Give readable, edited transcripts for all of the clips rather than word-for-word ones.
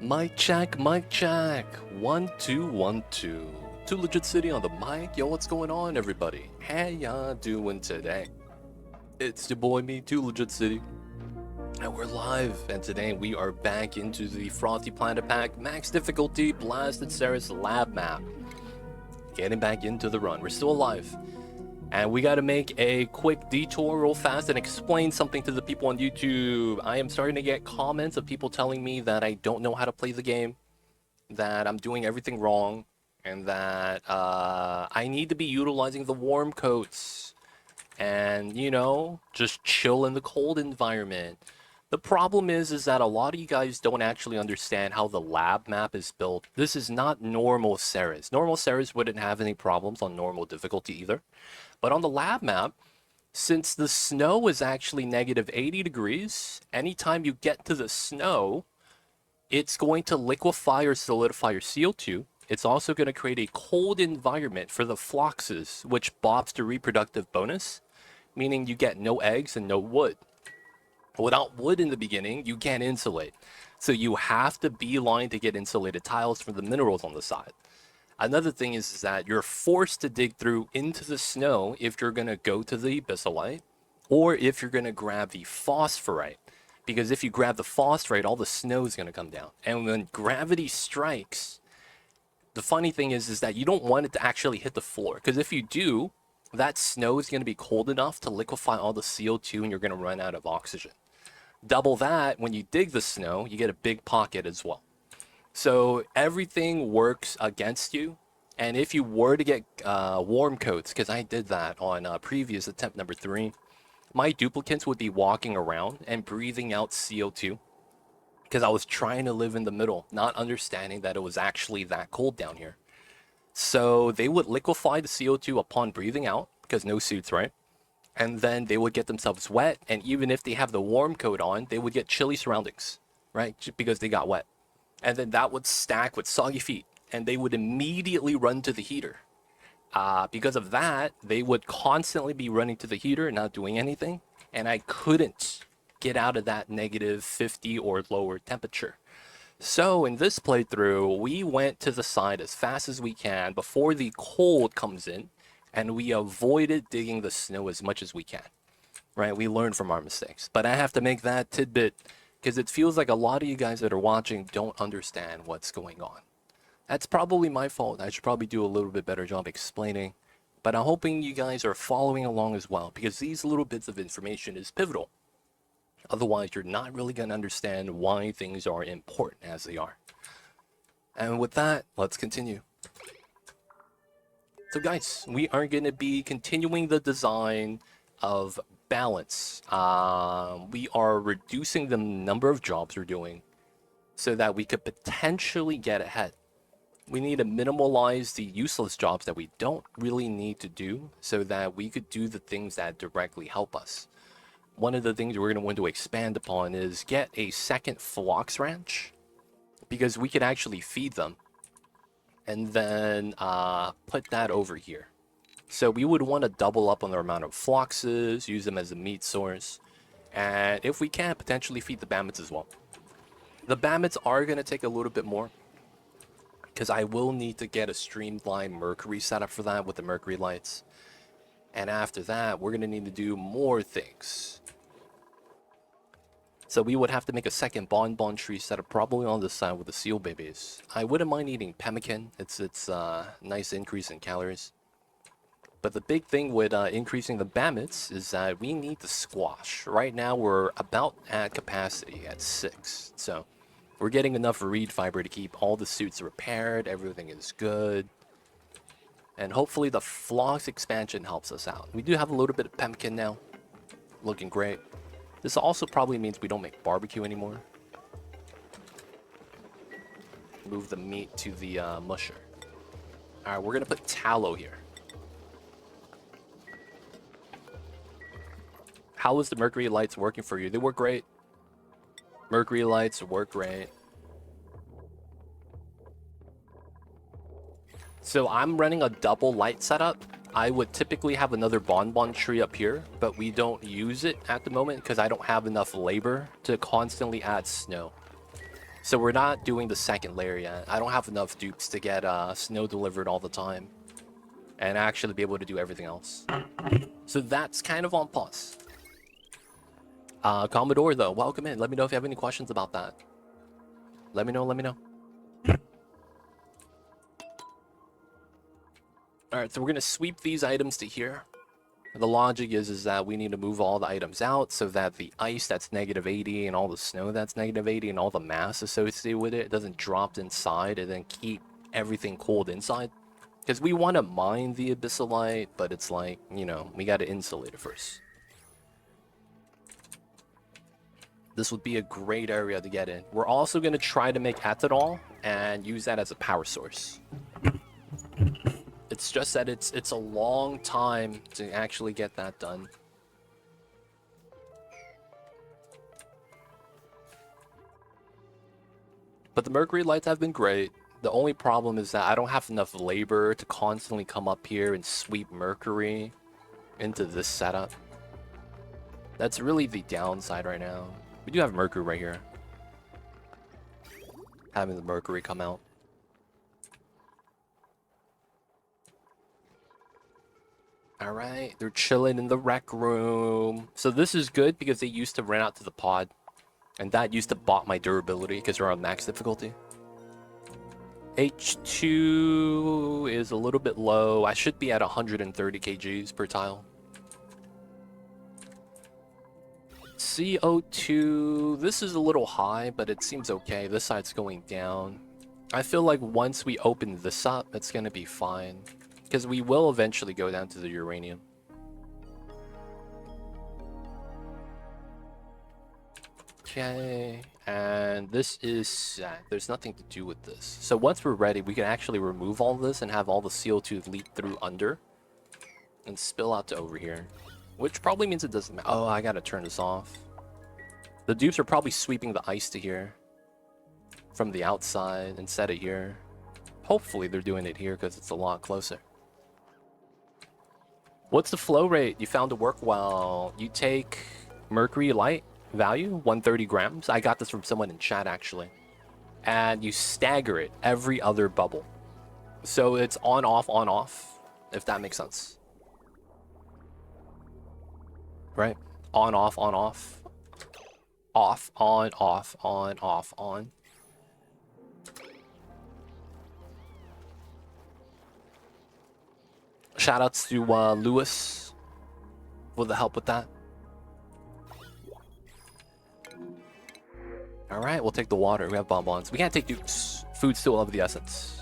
Mic check, mic check. 1 2 1 2. Too Legit City on the mic. Yo, what's going on, everybody? How y'all doing today? It's your boy me, Too Legit City, and we're live. And today we are back into the Frothy Planet Pack Max Difficulty Blasted Ceres Lab Map. Getting back into the run. We're still alive. And we got to make a quick detour real fast and explain something to the people on YouTube. I am starting to get comments of people telling me that I don't know how to play the game, that I'm doing everything wrong, and that I need to be utilizing the warm coats and, you know, just chill in the cold environment. The problem is that a lot of you guys don't actually understand how the lab map is built. This is not normal Ceres. Normal Ceres wouldn't have any problems on normal difficulty either. But on the lab map, since the snow is actually negative 80 degrees, anytime you get to the snow, it's going to liquefy or solidify your CO2. It's also going to create a cold environment for the floxes, which bobs the reproductive bonus, meaning you get no eggs and no wood. Without wood in the beginning, you can't insulate. So you have to beeline to get insulated tiles from the minerals on the side. Another thing is that you're forced to dig through into the snow if you're going to go to the abyssalite, or if you're going to grab the phosphorite. Because if you grab the phosphorite, all the snow is going to come down. And when gravity strikes, the funny thing is that you don't want it to actually hit the floor. Because if you do, that snow is going to be cold enough to liquefy all the CO2 and you're going to run out of oxygen. Double that, when you dig the snow, you get a big pocket as well. So everything works against you. And if you were to get warm coats, because I did that on previous attempt number 3, my duplicates would be walking around and breathing out CO2 because I was trying to live in the middle, not understanding that it was actually that cold down here. So they would liquefy the CO2 upon breathing out because no suits, right? And then they would get themselves wet. And even if they have the warm coat on, they would get chilly surroundings, right? Just because they got wet. And then that would stack with soggy feet, and they would immediately run to the heater. Because of that, they would constantly be running to the heater and not doing anything, and I couldn't get out of that negative 50 or lower temperature. So in this playthrough, we went to the side as fast as we can before the cold comes in, and we avoided digging the snow as much as we can. Right? We learned from our mistakes. But I have to make that tidbit because it feels like a lot of you guys that are watching don't understand what's going on. That's probably my fault. I should probably do a little bit better job explaining, but I'm hoping you guys are following along as well, because these little bits of information is pivotal. Otherwise, you're not really going to understand why things are important as they are. And with that, let's continue. So guys, we are going to be continuing the design of balance. We are reducing the number of jobs we're doing so that we could potentially get ahead. We need to minimalize the useless jobs that we don't really need to do so that we could do the things that directly help us. One of the things we're going to want to expand upon is get a second Phlox Ranch, because we could actually feed them and then put that over here. So we would want to double up on the amount of floxes, use them as a meat source, and if we can, potentially feed the Bammits as well. The Bammits are going to take a little bit more, because I will need to get a streamlined Mercury setup for that with the Mercury lights. And after that, we're going to need to do more things. So we would have to make a second bonbon tree setup, probably on the side with the seal babies. I wouldn't mind eating Pemmican. It's nice increase in calories. But the big thing with increasing the Bammits is that we need the squash. Right now, we're about at capacity at 6. So we're getting enough reed fiber to keep all the suits repaired. Everything is good. And hopefully the Phlox expansion helps us out. We do have a little bit of Pemmican now. Looking great. This also probably means we don't make barbecue anymore. Move the meat to the musher. Alright, we're going to put tallow here. How is the Mercury lights working for you? They work great. Mercury lights work great. So I'm running a double light setup. I would typically have another bonbon tree up here, but we don't use it at the moment because I don't have enough labor to constantly add snow. So we're not doing the second layer yet. I don't have enough dupes to get snow delivered all the time and actually be able to do everything else. So that's kind of on pause. Commodore, though, welcome in. Let me know if you have any questions about that. Let me know, let me know. Alright, so we're going to sweep these items to here. The logic is that we need to move all the items out so that the ice that's -80 and all the snow that's -80 and all the mass associated with it doesn't drop inside and then keep everything cold inside. Because we want to mine the abyssalite, but it's like, you know, we got to insulate it first. This would be a great area to get in. We're also going to try to make ethanol and use that as a power source. It's just that it's a long time to actually get that done. But the Mercury lights have been great. The only problem is that I don't have enough labor to constantly come up here and sweep Mercury into this setup. That's really the downside right now. We do have Mercury right here. Having the Mercury come out. Alright, they're chilling in the rec room. So this is good because they used to run out to the pod. And that used to bot my durability because we're on max difficulty. H2 is a little bit low. I should be at 130 kgs per tile. CO2, this is a little high, but it seems okay. This side's going down. I feel like once we open this up, it's going to be fine. Because we will eventually go down to the uranium. Okay, and this is set. There's nothing to do with this. So once we're ready, we can actually remove all this and have all the CO2 leak through under and spill out to over here. Which probably means it doesn't matter. Oh, I gotta turn this off. The dupes are probably sweeping the ice to here from the outside and set it here. Hopefully they're doing it here because it's a lot closer. What's the flow rate? You found to work well. You take Mercury light value, 130 grams. I got this from someone in chat actually. And you stagger it every other bubble. So it's on, off, if that makes sense. Right? On, off, on, off. Off, on, off, on, off, on. Shoutouts to Lewis for the help with that. Alright, we'll take the water. We have bonbons. We can't take dupes. Food's still of the essence.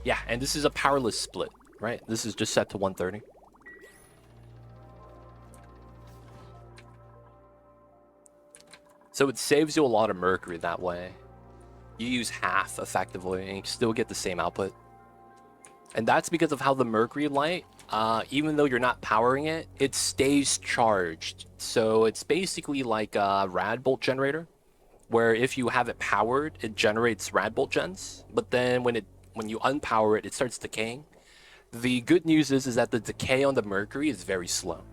Yeah, and this is a powerless split, right? This is just set to 130. So it saves you a lot of mercury that way. You use half effectively and you still get the same output. And that's because of how the mercury light, even though you're not powering it, it stays charged. So it's basically like a rad bolt generator, where if you have it powered, it generates rad bolt gens. But then when you unpower it, it starts decaying. The good news is that the decay on the mercury is very slow.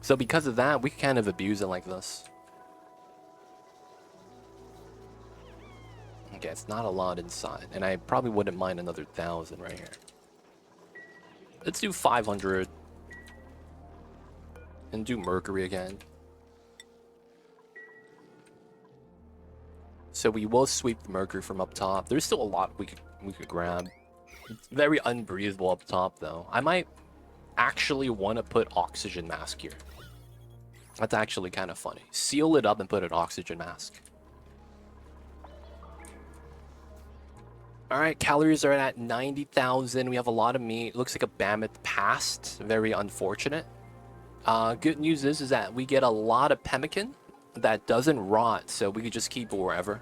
So because of that, we can kind of abuse it like this. Okay, it's not a lot inside, and I probably wouldn't mind another 1,000 right here. Let's do 500 and do mercury again. So we will sweep the mercury from up top. There's still a lot we could grab. It's very unbreathable up top though. I might actually want to put oxygen mask here. That's actually kind of funny. Seal it up and put an oxygen mask. Alright, calories are at 90,000. We have a lot of meat. Looks like a mammoth passed. Very unfortunate. Good news is that we get a lot of pemmican that doesn't rot, so we could just keep it wherever.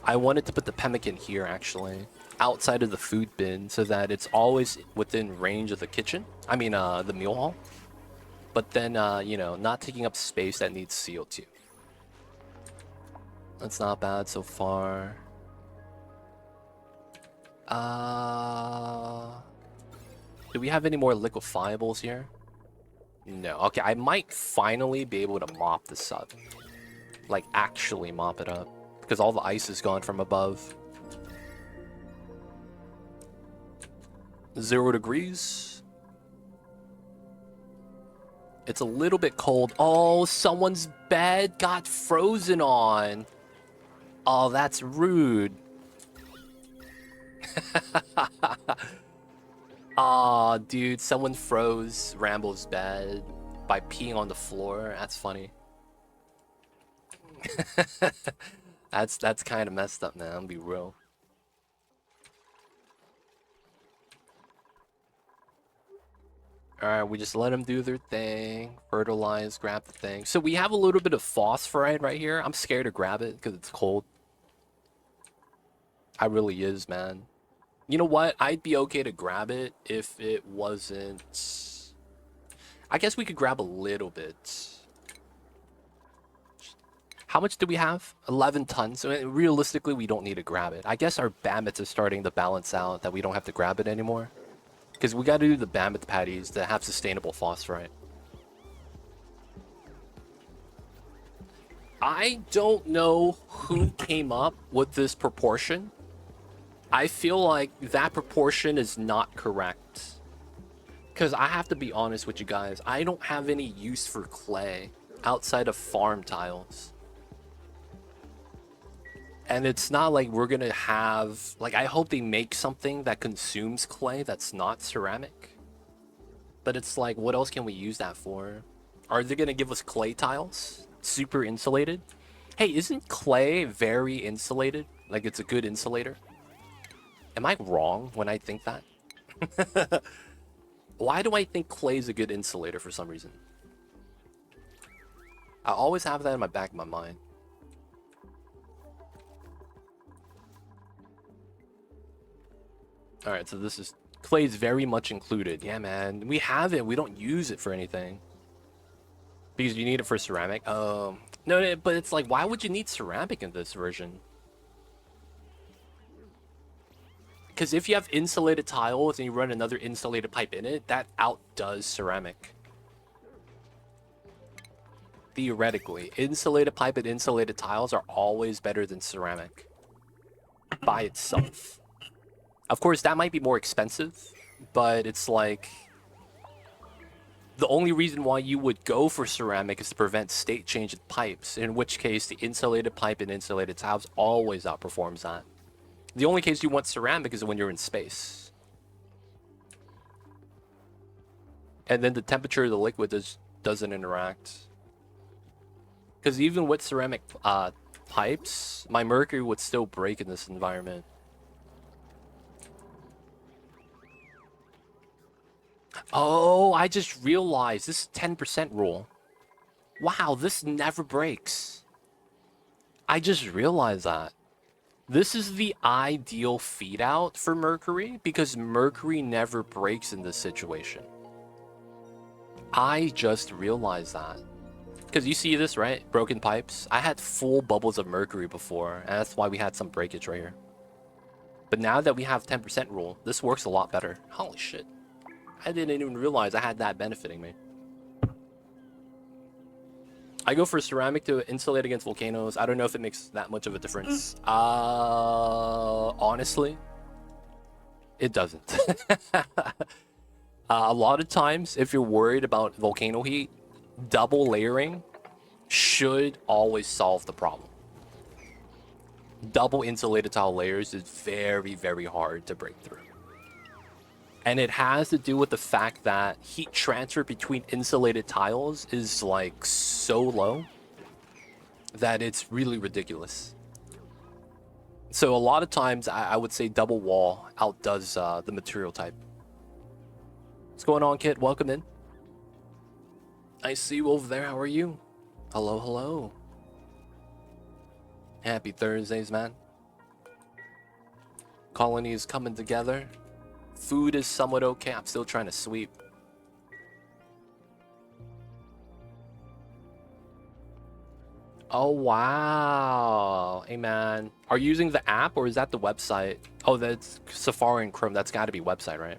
I wanted to put the pemmican here, actually, outside of the food bin, so that it's always within range of the kitchen. I mean, the meal hall. But then, you know, not taking up space that needs CO2. That's not bad so far. Do we have any more liquefiables here? No. Okay, I might finally be able to mop this up. Like, actually mop it up. because all the ice is gone from above. 0 degrees. It's a little bit cold. Oh, someone's bed got frozen on. Oh, that's rude. Aw, dude, someone froze Ramble's bed by peeing on the floor. That's funny. That's kind of messed up, man. I'll be real. Alright, we just let them do their thing. Fertilize, grab the thing. So we have a little bit of phosphorite right here. I'm scared to grab it because it's cold. I really is, man. You know what? I'd be okay to grab it if it wasn't... I guess we could grab a little bit. How much do we have? 11 tons. So realistically, we don't need to grab it. I guess our Bammets is starting to balance out that we don't have to grab it anymore. Because we got to do the Bammoth patties that have sustainable phosphorite. I don't know who came up with this proportion. I feel like that proportion is not correct. Because I have to be honest with you guys. I don't have any use for clay outside of farm tiles. And it's not like we're going to have... Like, I hope they make something that consumes clay that's not ceramic. But it's like, what else can we use that for? Are they going to give us clay tiles? Super insulated? Hey, isn't clay very insulated? Like, it's a good insulator? Am I wrong when I think that? Why do I think clay is a good insulator for some reason? I always have that in my back of my mind. Alright, so this is... Clay is very much included. Yeah, man. We have it. We don't use it for anything. Because you need it for ceramic. No, but it's like, why would you need ceramic in this version? Because if you have insulated tiles and you run another insulated pipe in it, that outdoes ceramic. Theoretically, insulated pipe and insulated tiles are always better than ceramic. By itself. Of course, that might be more expensive, but it's like... The only reason why you would go for ceramic is to prevent state change in pipes, in which case the insulated pipe and insulated tiles always outperforms that. The only case you want ceramic is when you're in space. And then the temperature of the liquid doesn't interact. Because even with ceramic pipes, my Mercury would still break in this environment. Oh, I just realized this 10% rule. Wow, this never breaks. I just realized that. This is the ideal feed out for Mercury because Mercury never breaks in this situation. I just realized that. Because you see this, right? Broken pipes. I had full bubbles of Mercury before, and that's why we had some breakage right here. But now that we have 10% rule, this works a lot better. Holy shit. I didn't even realize I had that benefiting me. I go for ceramic to insulate against volcanoes. I don't know if it makes that much of a difference. Honestly, it doesn't. A lot of times, if you're worried about volcano heat, double layering should always solve the problem. Double insulated tile layers is very, very hard to break through. And it has to do with the fact that heat transfer between insulated tiles is like so low that it's really ridiculous. So a lot of times I would say double wall outdoes the material type. What's going on, Kit? Welcome in. I see you over there. How are you? Hello, hello. Happy Thursdays, man. Colonies coming together. Food is somewhat okay. I'm still trying to sweep. Oh, wow. Hey, man. Are you using the app or is that the website? Oh, that's Safari and Chrome. That's got to be website, right?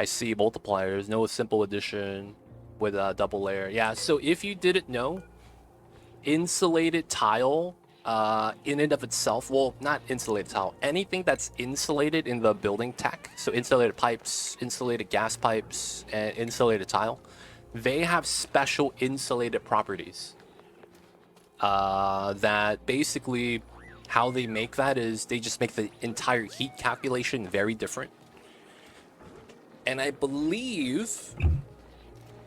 I see multipliers, no simple addition with a double layer. Yeah, so if you didn't know, insulated tile in and of itself, well, not insulated tile, anything that's insulated in the building tech, so insulated pipes, insulated gas pipes, and insulated tile, they have special insulated properties that basically how they make that is they just make the entire heat calculation very different. And I believe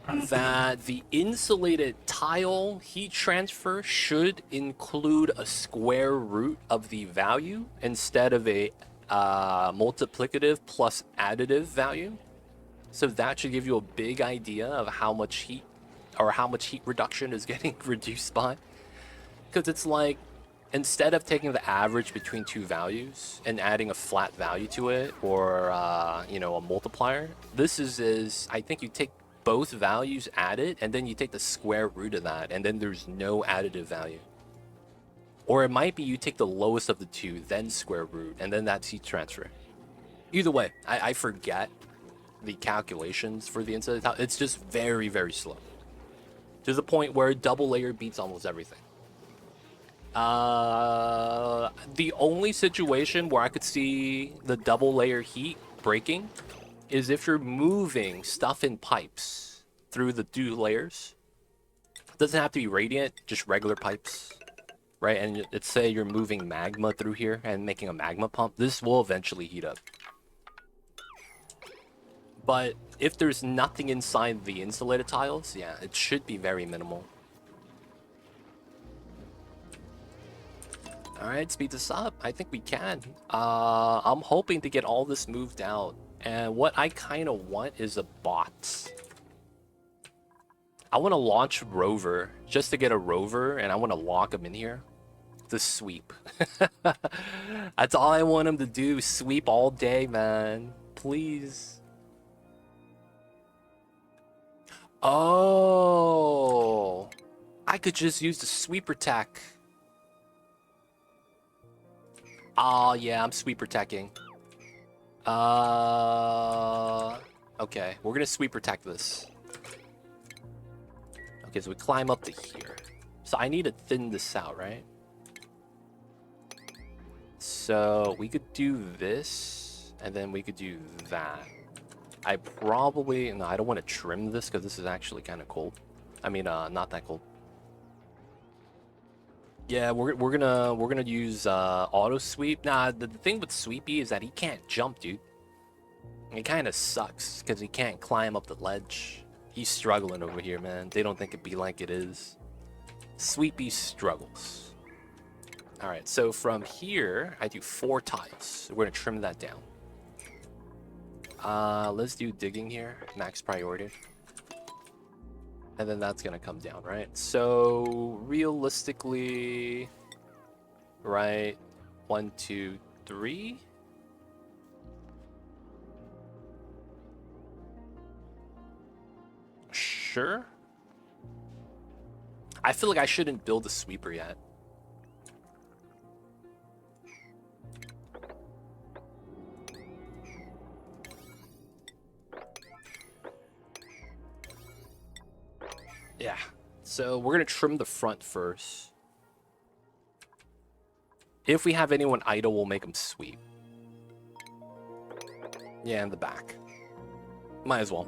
that the insulated tile heat transfer should include a square root of the value instead of a multiplicative plus additive value. So that should give you a big idea of how much heat or how much heat reduction is getting reduced by. Because it's like, instead of taking the average between two values and adding a flat value to it or, you know, a multiplier, this is I think you take both values added and then you take the square root of that and then there's no additive value. Or it might be you take the lowest of the two, then square root, and then that's heat transfer. Either way, I forget the calculations for the inside. It's just very, very slow. To the point where double layer beats almost everything. The only situation where I could see the double layer heat breaking is if you're moving stuff in pipes through the two layers. It doesn't have to be radiant, just regular pipes, right? And let's say you're moving magma through here and making a magma pump. This will eventually heat up. But if there's nothing inside the insulated tiles, yeah, it should be very minimal. Alright, speed this up. I think we can. I'm hoping to get all this moved out. And what I kind of want is a bot. I want to launch rover just to get a rover, and I want to lock him in here to sweep. That's all I want him to do. Sweep all day, man. Please. Oh, I could just use the sweeper tech. Oh, yeah, I'm sweeper teching. Okay, we're gonna sweeper tech this. Okay, so we climb up to here. So I need to thin this out, right? So we could do this, and then we could do that. I probably, no, I don't want to trim this because this is actually kind of cold. I mean, not that cold. Yeah, we're gonna use auto sweep. Nah, the thing with Sweepy is that he can't jump, dude. It kind of sucks because he can't climb up the ledge. He's struggling over here, man. They don't think it be like it is. Sweepy struggles. All right, so from here, I do 4 tiles. We're gonna trim that down. Let's do digging here, max priority. And then that's gonna come down, right? So realistically, right, 1, 2, 3. Sure. I feel like I shouldn't build a sweeper yet. Yeah, so we're gonna trim the front first. If we have anyone idle, we'll make them sweep. Yeah, in the back. Might as well.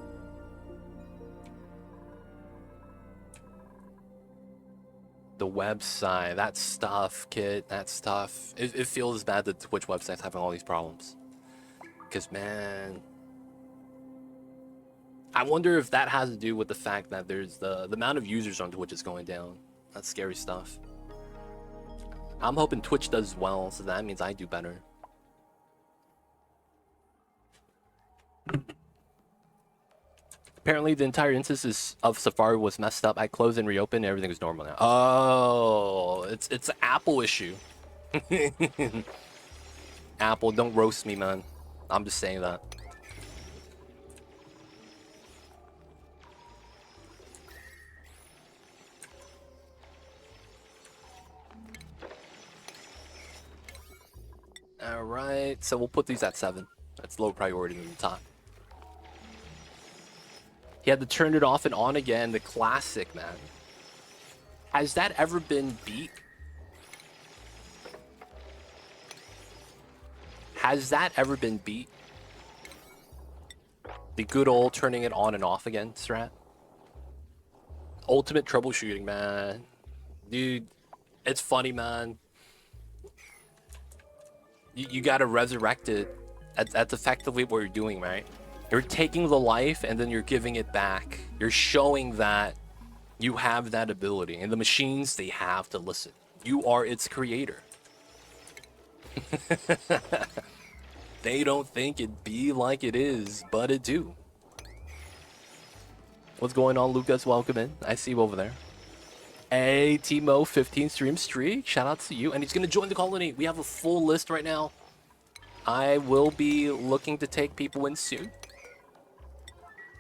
The website, that stuff, Kit, that stuff. It feels bad that Twitch website's having all these problems. Because, man, I wonder if that has to do with the fact that there's the amount of users on Twitch is going down. That's scary stuff. I'm hoping Twitch does well, so that means I do better. Apparently, the entire instance of Safari was messed up. I closed and reopened, and everything is normal now. Oh, it's an Apple issue. Apple, don't roast me, man. I'm just saying that. All right, so we'll put these at 7. That's low priority in the top. He had to turn it off and on again. The classic, man. Has that ever been beat? Has that ever been beat? The good old turning it on and off again strat? Ultimate troubleshooting, man. Dude, it's funny, man. You gotta resurrect it. That's effectively what you're doing, right? You're taking the life and then you're giving it back. You're showing that you have that ability. And the machines, they have to listen. You are its creator. They don't think it be like it is, but it do. What's going on, Lucas? Welcome in. I see you over there. Hey, Timo, 15 stream streak. Shout out to you. And he's going to join the colony. We have a full list right now. I will be looking to take people in soon.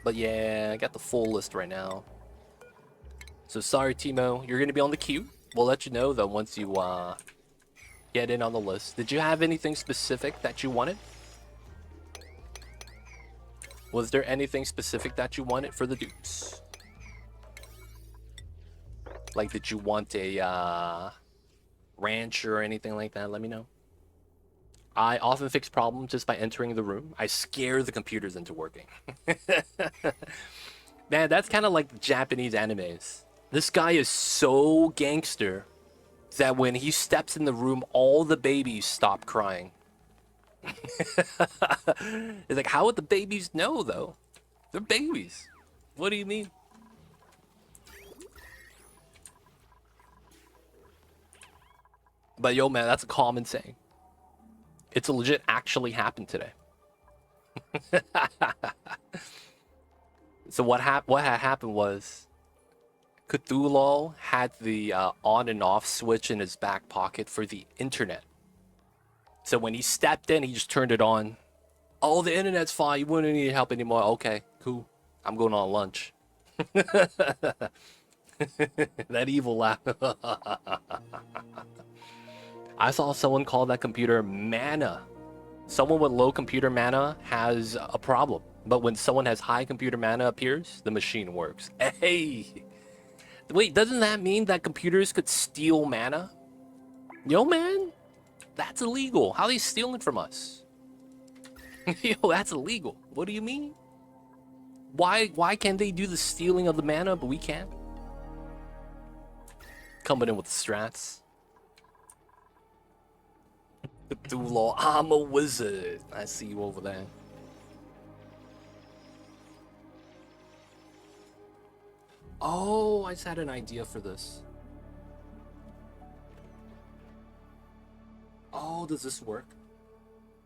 But yeah, I got the full list right now. So sorry, Timo. You're going to be on the queue. We'll let you know, though, once you get in on the list. Did you have anything specific that you wanted? Was there anything specific that you wanted for the dupes? Like, did you want a ranch or anything like that? Let me know. I often fix problems just by entering the room. I scare the computers into working. Man, that's kind of like the Japanese animes. This guy is so gangster that when he steps in the room, all the babies stop crying. It's like, how would the babies know, though? They're babies. What do you mean? But yo, man, that's a common saying. It's a legit actually happened today. So what had happened was Cthulhu had the on and off switch in his back pocket for the internet. So when he stepped in, he just turned it on. Oh, the internet's fine. You wouldn't need help anymore. Okay, cool. I'm going on lunch. That evil laugh. I saw someone call that computer mana. Someone with low computer mana has a problem. But when someone has high computer mana appears, the machine works. Hey! Wait, doesn't that mean that computers could steal mana? Yo, man, that's illegal. How are they stealing from us? Yo, that's illegal. What do you mean? Why can't they do the stealing of the mana, but we can't? Coming in with the strats. Cthulhu, I'm a wizard. I see you over there. Oh, I just had an idea for this. Oh, does this work?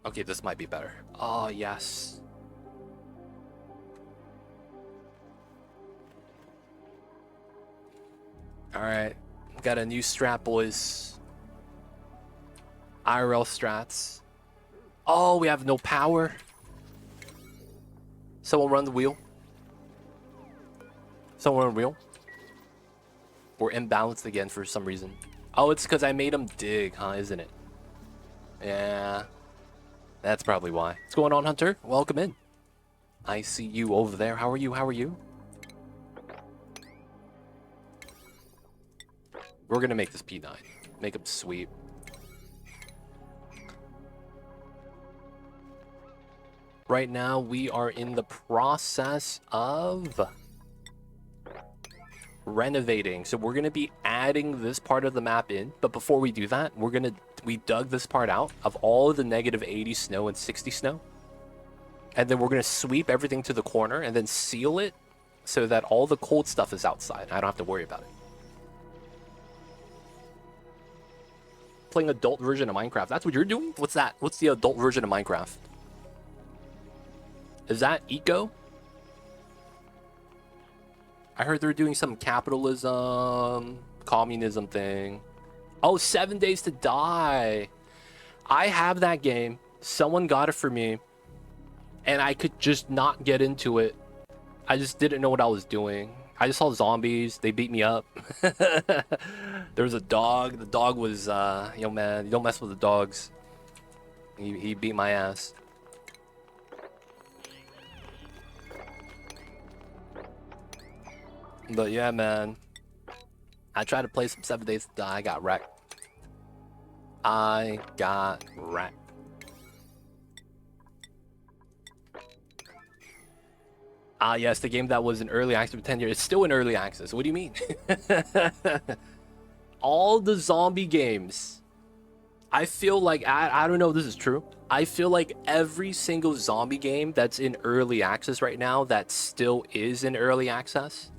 Okay, this might be better. Oh, yes. Alright, got a new strat, boys. IRL strats. Oh, we have no power. Someone run the wheel. Someone run the wheel. We're imbalanced again for some reason. Oh, it's because I made him dig, huh? Isn't it? Yeah. That's probably why. What's going on, Hunter? Welcome in. I see you over there. How are you? How are you? We're gonna make this P9. Make him sweep. Right now, we are in the process of renovating. So we're going to be adding this part of the map in. But before we do that, we dug this part out of all of the negative 80 snow and 60 snow. And then we're going to sweep everything to the corner and then seal it so that all the cold stuff is outside. I don't have to worry about it. Playing adult version of Minecraft. That's what you're doing? What's that? What's the adult version of Minecraft? Is that eco? I heard they're doing some capitalism, communism thing. Oh, 7 Days to Die. I have that game. Someone got it for me. And I could just not get into it. I just didn't know what I was doing. I just saw zombies. They beat me up. There was a dog. The dog was, yo man, you don't mess with the dogs. He beat my ass. But yeah, man. I tried to play some 7 Days to Die. I got wrecked. I got wrecked. Ah, yes, the game that was in early access for 10 years. It's still in early access. What do you mean? All the zombie games. I feel like, I don't know if this is true. I feel like every single zombie game that's in early access right now, that still is in early access,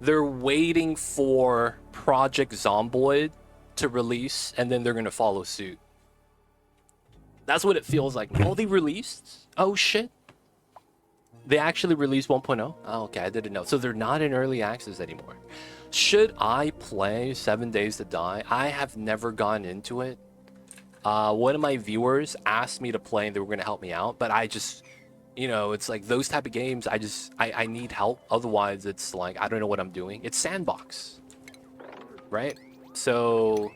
they're waiting for Project Zomboid to release, and then they're going to follow suit. That's what it feels like. Oh, they released? Oh, shit. They actually released 1.0? Oh, okay, I didn't know. So they're not in early access anymore. Should I play 7 Days to Die? I have never gone into it. One of my viewers asked me to play and they were going to help me out, but I just, you know, it's like those type of games, I need help. Otherwise, it's like, I don't know what I'm doing. It's sandbox, right? So,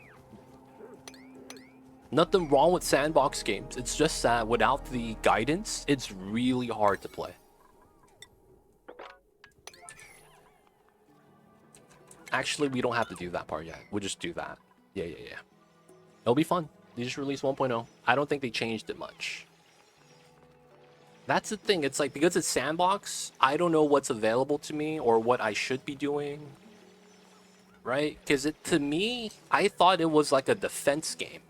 nothing wrong with sandbox games. It's just that without the guidance, it's really hard to play. Actually, we don't have to do that part yet. We'll just do that. Yeah. It'll be fun. They just released 1.0. I don't think they changed it much. That's the thing. It's like, because it's sandbox, I don't know what's available to me or what I should be doing. Right? Because to me, I thought it was like a defense game.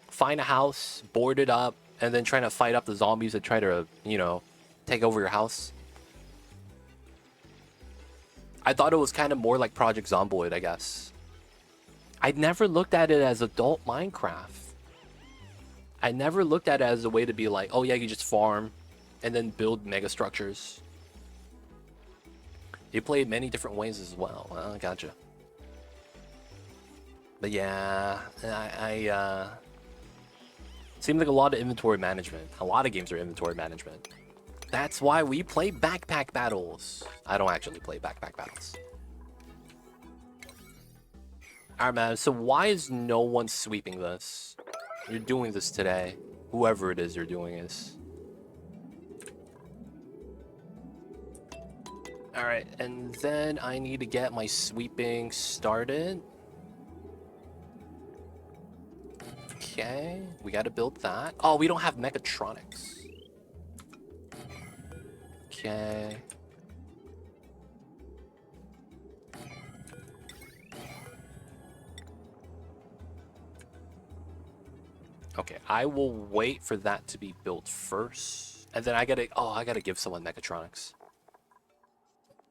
Find a house, board it up, and then trying to fight up the zombies that try to, you know, take over your house. I thought it was kind of more like Project Zomboid, I guess. I never looked at it as adult Minecraft. I never looked at it as a way to be like, oh yeah, you just farm and then build mega structures. You play it many different ways as well. Gotcha. But yeah, seems like a lot of inventory management. A lot of games are inventory management. That's why we play backpack battles. I don't actually play backpack battles. Alright, man. So why is no one sweeping this? You're doing this today. Whoever it is you're doing this. Alright, and then I need to get my sweeping started. Okay, we gotta build that. Oh, we don't have mechatronics. Okay. Okay, I will wait for that to be built first. And then I gotta give someone mechatronics.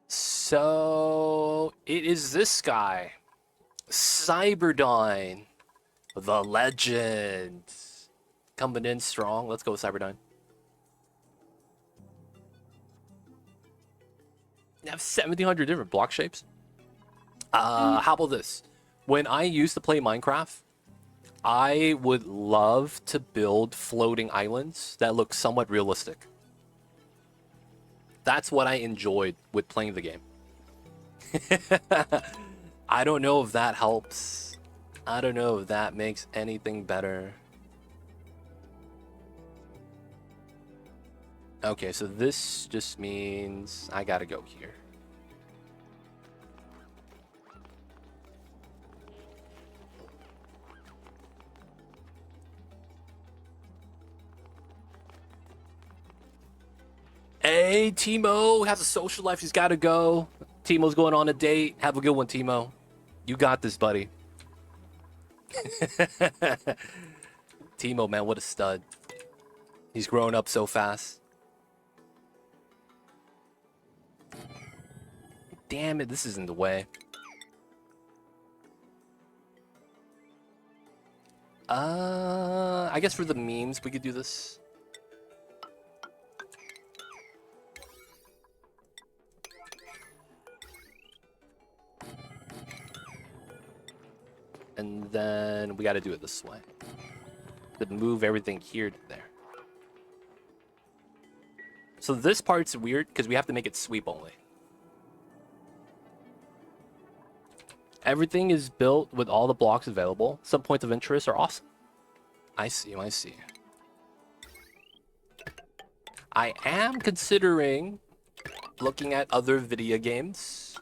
So, it is this guy. Cyberdyne. The legend. Coming in strong. Let's go with Cyberdyne. You have 1,700 different block shapes. How about this? When I used to play Minecraft, I would love to build floating islands that look somewhat realistic. That's what I enjoyed with playing the game. I don't know if that helps. I don't know if that makes anything better. Okay, so this just means I gotta go here. Hey, Timo has a social life. He's got to go. Timo's going on a date. Have a good one, Timo. You got this, buddy. Timo, man, what a stud. He's growing up so fast. Damn it, this is in the way. I guess for the memes, we could do this. And then we got to do it this way. To move everything here to there. So this part's weird because we have to make it sweep only. Everything is built with all the blocks available. Some points of interest are awesome. I see, I see. I am considering looking at other video games.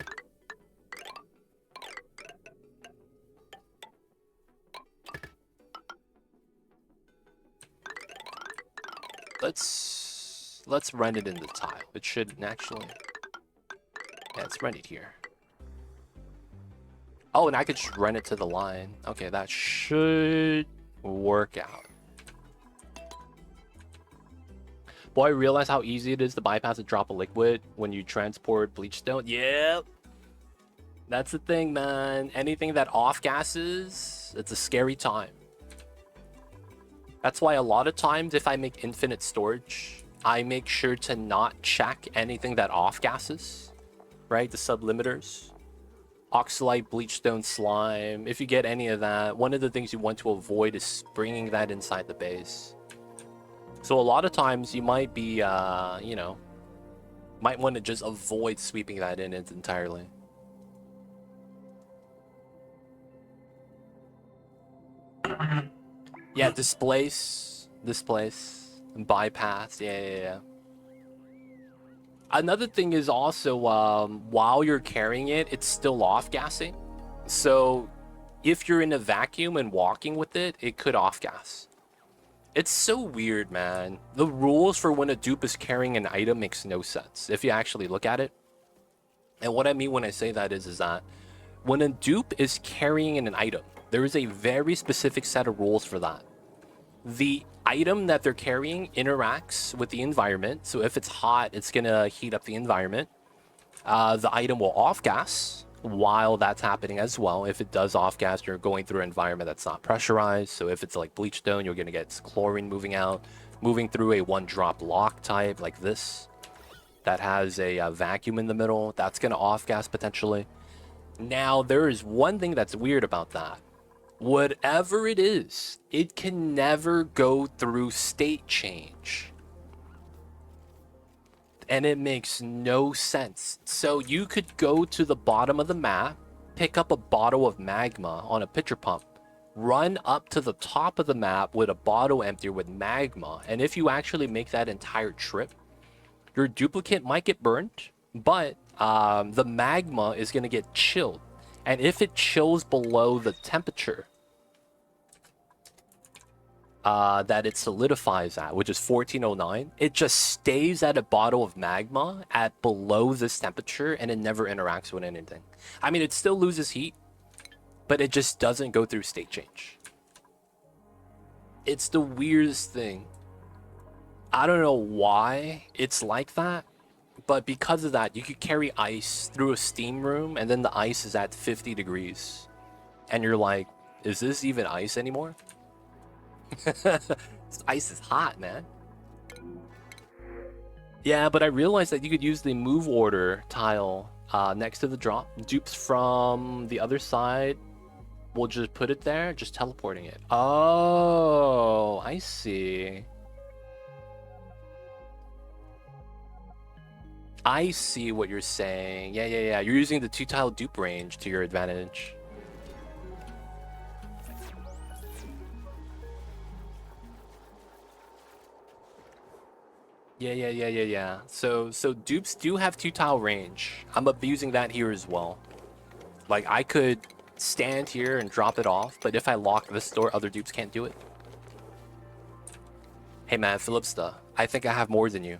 Let's run it in the tile. It should actually... Yeah, let's run it here. Oh, and I could just run it to the line. Okay, that should work out. Boy, I realize how easy it is to bypass a drop of liquid when you transport bleach stone. Yep. That's the thing, man. Anything that off-gasses, it's a scary time. That's why a lot of times if I make infinite storage, I make sure to not check anything that off-gasses, right? The sublimiters. Oxalite, bleachstone, slime. If you get any of that, one of the things you want to avoid is bringing that inside the base. So a lot of times you might be, you know, might want to just avoid sweeping that in entirely. Yeah, displace, bypass, yeah. Another thing is also, while you're carrying it, it's still off-gassing. So if you're in a vacuum and walking with it, it could off-gas. It's so weird, man. The rules for when a dupe is carrying an item makes no sense, if you actually look at it. And what I mean when I say that is that when a dupe is carrying an item, there is a very specific set of rules for that. The item that they're carrying interacts with the environment. So if it's hot, it's going to heat up the environment. The item will off-gas while that's happening as well. If it does off-gas, you're going through an environment that's not pressurized. So if it's like bleachstone, you're going to get chlorine moving out, moving through a one-drop lock type like this that has a vacuum in the middle. That's going to off-gas potentially. Now, there is one thing that's weird about that. Whatever it is, it can never go through state change. And it makes no sense. So you could go to the bottom of the map, pick up a bottle of magma on a pitcher pump, run up to the top of the map with a bottle empty with magma, and if you actually make that entire trip, your duplicate might get burned, but the magma is going to get chilled. And if it chills below the temperature that it solidifies at, which is 1409, it just stays at a bottle of magma at below this temperature and it never interacts with anything. I mean, it still loses heat, but it just doesn't go through state change. It's the weirdest thing. I don't know why it's like that, but because of that, you could carry ice through a steam room and then the ice is at 50 degrees. And you're like, is this even ice anymore? This ice is hot, man. Yeah, but I realized that you could use the move order tile next to the drop. Dupes from the other side, we'll just put it there, just teleporting it. Oh, I see. I see what you're saying. Yeah. You're using the 2-tile dupe range to your advantage. Yeah. So dupes do have 2-tile range. I'm abusing that here as well. Like, I could stand here and drop it off, but if I lock this door, other dupes can't do it. Hey man, Philipsta, I think I have more than you.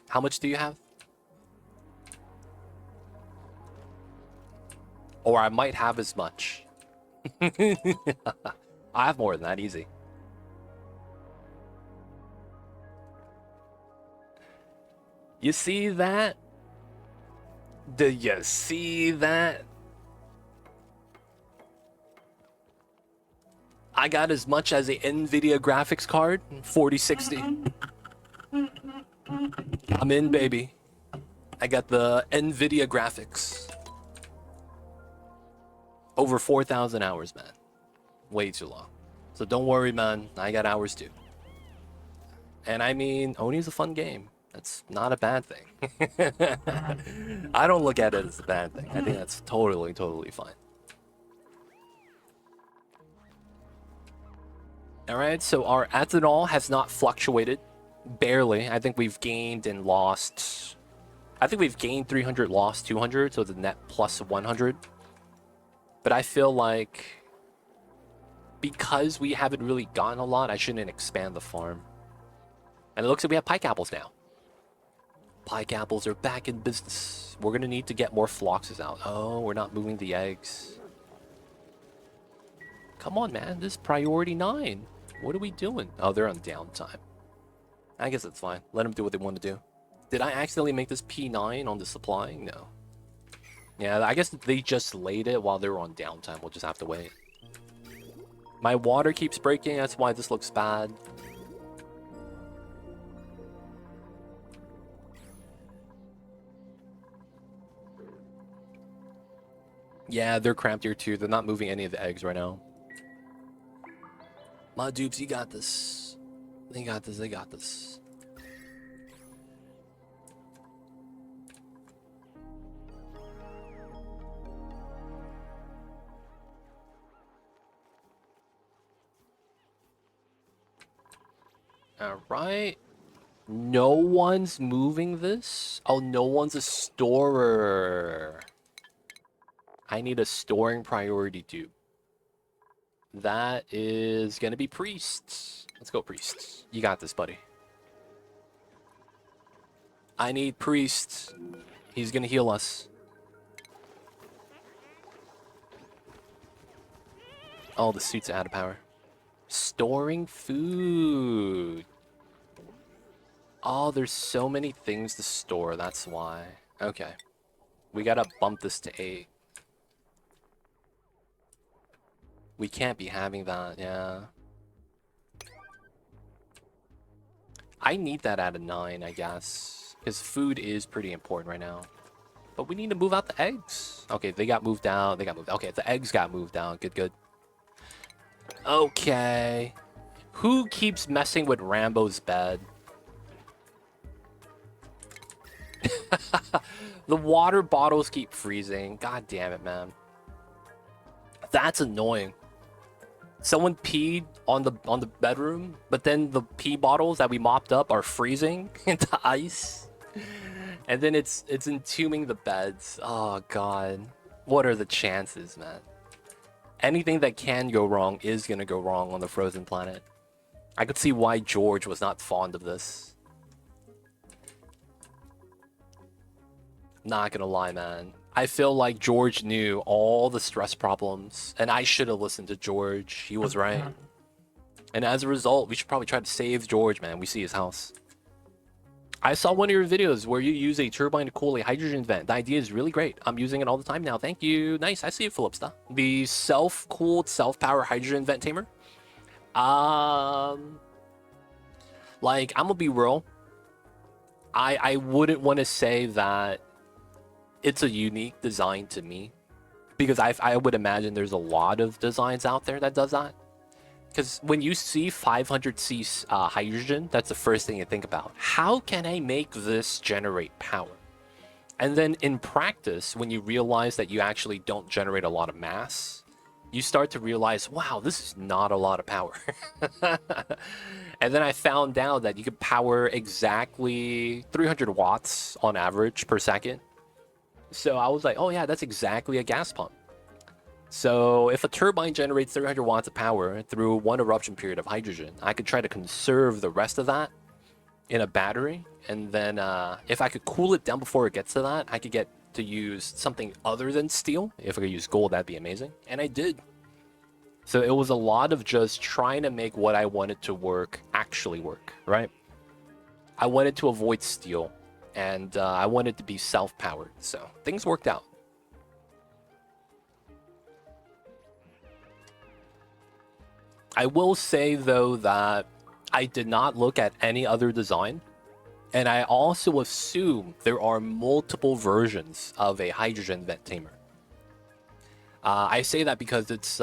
How much do you have? Or I might have as much. I have more than that, easy. You see that? Do you see that? I got as much as a NVIDIA graphics card, 4060. I'm in, baby. I got the NVIDIA graphics. Over 4,000 hours, man. Way too long. So don't worry, man. I got hours too. And I mean, Oni's a fun game. That's not a bad thing. I don't look at it as a bad thing. I think that's totally fine. Alright, so our ethanol has not fluctuated. Barely. I think we've gained and lost... I think we've gained 300, lost 200, so it's a net plus 100. But I feel like because we haven't really gotten a lot, I shouldn't expand the farm. And it looks like we have pike apples now. Pike apples are back in business. We're gonna need to get more floxes out. Oh, we're not moving the eggs. Come on, man. This is priority 9. What are we doing? Oh, they're on downtime. I guess that's fine. Let them do what they want to do. Did I accidentally make this P9 on the supply? No. Yeah, I guess they just laid it while they were on downtime. We'll just have to wait. My water keeps breaking. That's why this looks bad. Yeah, they're cramped here too. They're not moving any of the eggs right now. My dupes, you got this. They got this, they got this. Alright. No one's moving this? Oh, no one's a storer. I need a storing priority dupe. That is gonna be priests. Let's go priests. You got this, buddy. I need priests. He's gonna heal us. Oh, the suit's out of power. Storing food. Oh, there's so many things to store. That's why. Okay. We gotta bump this to 8. We can't be having that, yeah. I need that at a 9, I guess. Because food is pretty important right now. But we need to move out the eggs. Okay, they got moved out. They got moved. Okay, the eggs got moved out. Good, good. Okay. Who keeps messing with Rambo's bed? The water bottles keep freezing. God damn it, man. That's annoying. Someone peed on the bedroom, but then the pee bottles that we mopped up are freezing into ice. And then it's entombing the beds. Oh god. What are the chances, man? Anything that can go wrong is gonna go wrong on the frozen planet. I could see why George was not fond of this. Not gonna lie, man. I feel like George knew all the stress problems, and I should have listened to George. He was right. And as a result, we should probably try to save George, man. We see his house. I saw one of your videos where you use a turbine to cool a hydrogen vent. The idea is really great. I'm using it all the time now. Thank you. Nice. I see it, Philipsta. The self-cooled, self-powered hydrogen vent tamer. Like, I'm gonna be real. I wouldn't want to say that it's a unique design to me, because I would imagine there's a lot of designs out there that does that. Because when you see 500C hydrogen, that's the first thing you think about. How can I make this generate power? And then in practice, when you realize that you actually don't generate a lot of mass, you start to realize, wow, this is not a lot of power. And then I found out that you could power exactly 300 watts on average per second. So I was like, oh yeah, that's exactly a gas pump. So if a turbine generates 300 watts of power through one eruption period of hydrogen, I could try to conserve the rest of that in a battery. And then if I could cool it down before it gets to that, I could get to use something other than steel. If I could use gold, that'd be amazing. And I did. So it was a lot of just trying to make what I wanted to work actually work, right? I wanted to avoid steel. And I wanted to be self-powered, so things worked out. I will say, though, that I did not look at any other design, and I also assume there are multiple versions of a hydrogen vent tamer. I say that because it's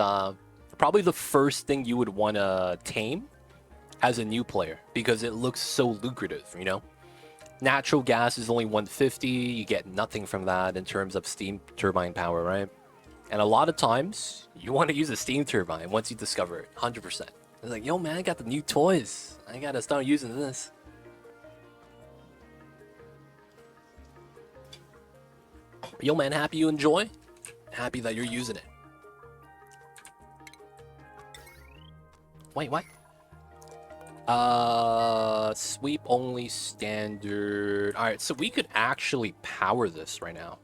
probably the first thing you would want to tame as a new player, because it looks so lucrative, you know? Natural gas is only 150. You get nothing from that in terms of steam turbine power, right? And a lot of times, you want to use a steam turbine once you discover it, 100%. It's like, yo, man, I got the new toys. I got to start using this. Yo, man, happy you enjoy? Happy that you're using it. Wait, what? Sweep only standard. All right, so we could actually power this right now.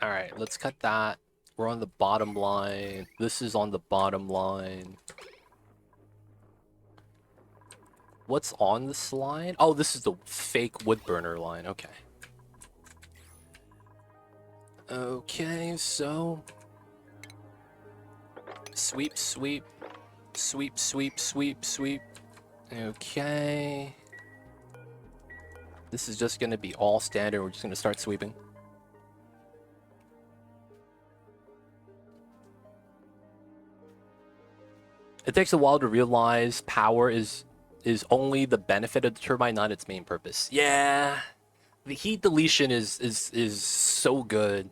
All right, let's cut that. We're on the bottom line. This is on the bottom line. What's on this line? Oh, this is the fake wood burner line. Okay. Okay, so sweep, sweep, sweep, sweep, sweep, sweep. Okay. This is just gonna be all standard. We're just gonna start sweeping. It takes a while to realize power is only the benefit of the turbine, not its main purpose. Yeah, the heat deletion is so good.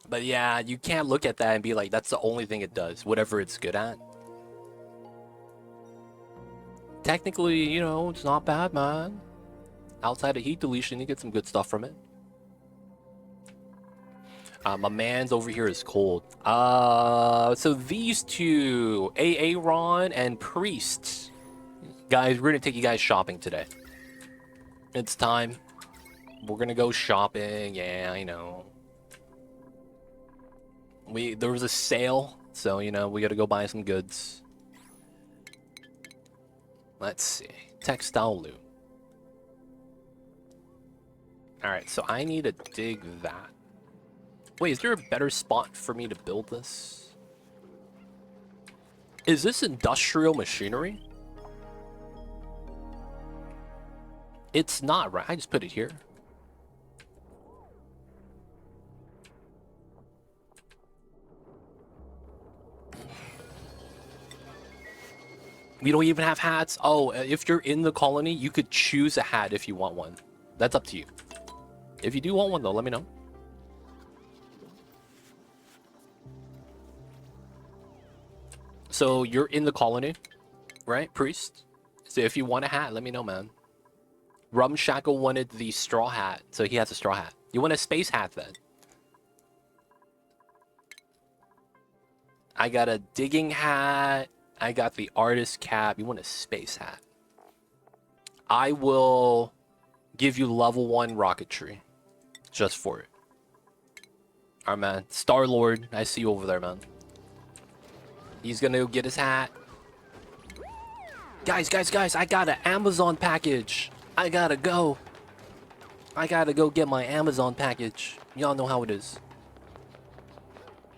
But yeah, you can't look at that and be like, that's the only thing it does, whatever it's good at. Technically, you know, it's not bad, man. Outside of heat deletion, you get some good stuff from it. My man's over here is cold. So these two, Aaron and Priest. Guys, we're gonna take you guys shopping today. It's time. We're gonna go shopping. Yeah, I know. There was a sale, so you know we gotta go buy some goods. Let's see, textile loot. All right, so I need to dig that. Wait, is there a better spot for me to build this? Is this industrial machinery? It's not, right? I just put it here. We don't even have hats. Oh, if you're in the colony, you could choose a hat if you want one. That's up to you. If you do want one, though, let me know. So you're in the colony, right, Priest? So if you want a hat, let me know, man. Rumshackle wanted the straw hat, so he has a straw hat. You want a space hat, then? I got a digging hat. I got the artist cap. You want a space hat? I will give you level 1 rocketry. Just for it. Alright, man. Star-Lord, I see you over there, man. He's gonna go get his hat. Guys, I got an Amazon package. I gotta go. I gotta go get my Amazon package. Y'all know how it is.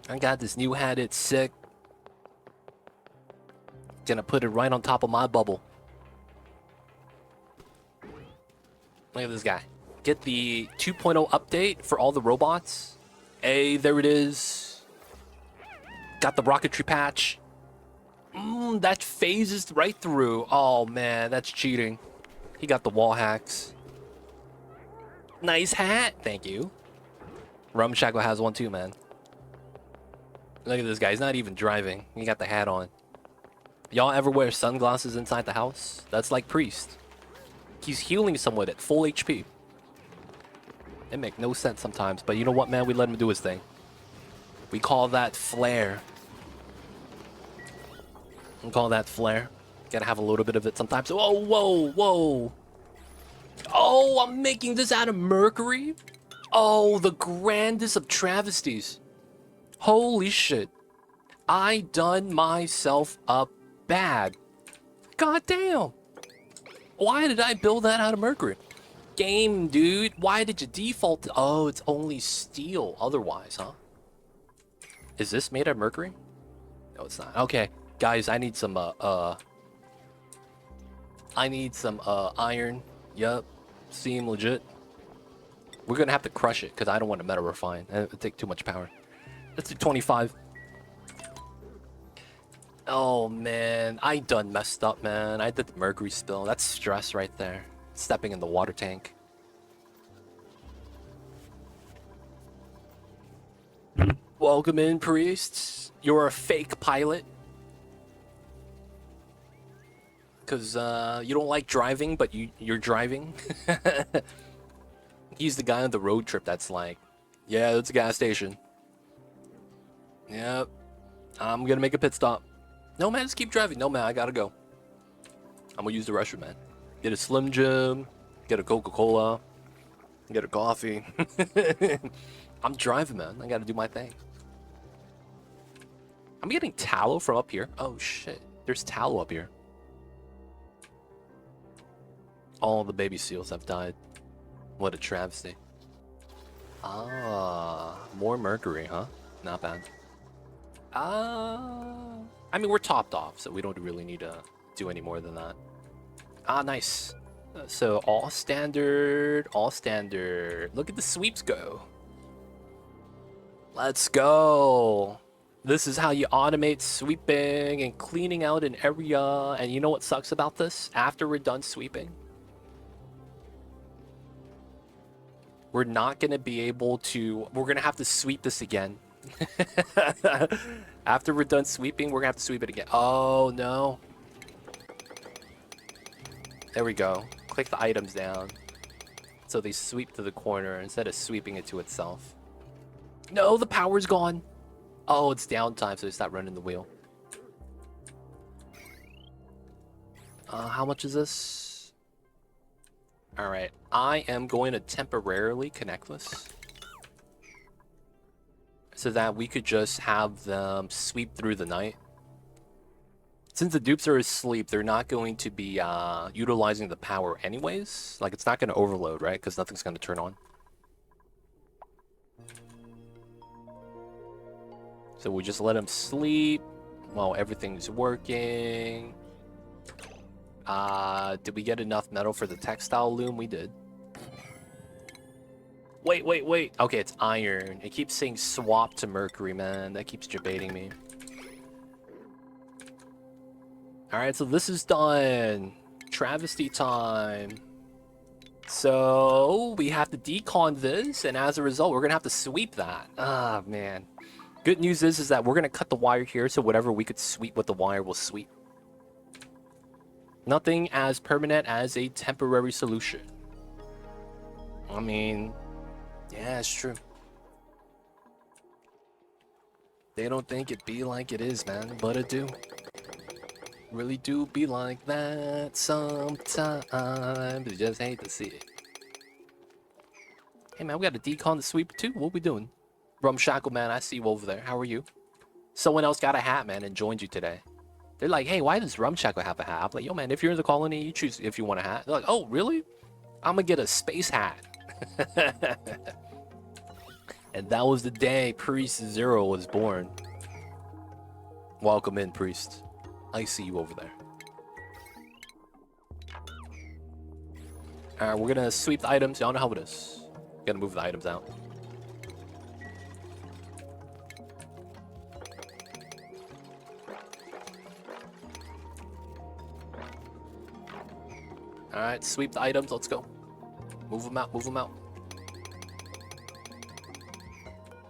I got this new hat. It's sick. Gonna put it right on top of my bubble. Look at this guy. Get the 2.0 update for all the robots. Hey, there it is. Got the rocketry patch. That phases right through. Oh man, that's cheating. He got the wall hacks. Nice hat. Thank you. Rumshackle has one too, man. Look at this guy. He's not even driving. He got the hat on. Y'all ever wear sunglasses inside the house? That's like Priest. He's healing someone at full HP. It makes no sense sometimes, but you know what, man? We let him do his thing. We call that flair. We call that flair. Gotta have a little bit of it sometimes. Oh, whoa, whoa. Oh, I'm making this out of Mercury? Oh, the grandest of travesties. Holy shit. I done myself up bad. God damn. Why did I build that out of Mercury? Game, dude. Why did you default? Oh, it's only steel otherwise, huh? Is this made of Mercury? No, it's not. Okay, guys, I need some iron. Yup. Seem legit. We're gonna have to crush it because I don't want to metal refine. It would take too much power. Let's do 25. Oh man, I done messed up, man. I did the Mercury spill. That's stress right there. Stepping in the water tank. Welcome in, priests. You're a fake pilot. Because you don't like driving, but you're driving. He's the guy on the road trip that's like, yeah, that's a gas station. Yep. I'm gonna make a pit stop. No, man, just keep driving. No, man, I gotta go. I'm gonna use the restroom, man. Get a Slim Jim, get a Coca-Cola, get a coffee. I'm driving, man. I gotta do my thing. I'm getting tallow from up here. Oh, shit. There's tallow up here. All the baby seals have died. What a travesty. Ah, more Mercury, huh? Not bad. I mean, we're topped off, so we don't really need to do any more than that. Ah, nice. So all standard, all standard. Look at the sweeps go. Let's go. This is how you automate sweeping and cleaning out an area. And you know what sucks about this? After we're done sweeping, we're not going to be able to... We're going to have to sweep this again. After we're done sweeping, we're going to have to sweep it again. Oh, no. There we go. Click the items down. So they sweep to the corner instead of sweeping it to itself. No, the power's gone. Oh, it's downtime, so they stop running the wheel. How much is this? Alright, I am going to temporarily connect this. So that we could just have them sweep through the night. Since the dupes are asleep, they're not going to be utilizing the power anyways. Like, it's not going to overload, right? Because nothing's going to turn on. So we just let them sleep while everything's working. Did we get enough metal for the textile loom? We did. Wait. Okay, it's iron. It keeps saying swap to Mercury, man. That keeps debating me. Alright, so this is done. Travesty time. So we have to decon this, and as a result, we're gonna have to sweep that. Ah, man. Good news is that we're gonna cut the wire here, so whatever we could sweep with the wire will sweep. Nothing as permanent as a temporary solution. I mean, yeah, it's true. They don't think it be like it is, man, but it do. Really do be like that sometimes. You just hate to see it. Hey, man, we got to decon the sweep too. What we doing? Rumshackle, man, I see you over there. How are you? Someone else got a hat, man, and joined you today. They're like, hey, why does Rumshackle have a hat? I'm like, yo, man, if you're in the colony, you choose if you want a hat. They're like, oh, really? I'm gonna get a space hat. And that was the day Priest Zero was born. Welcome in, Priest. I see you over there. Alright, we're gonna sweep the items. Y'all know how it is. Gotta move the items out. Alright, sweep the items. Let's go. Move them out, move them out.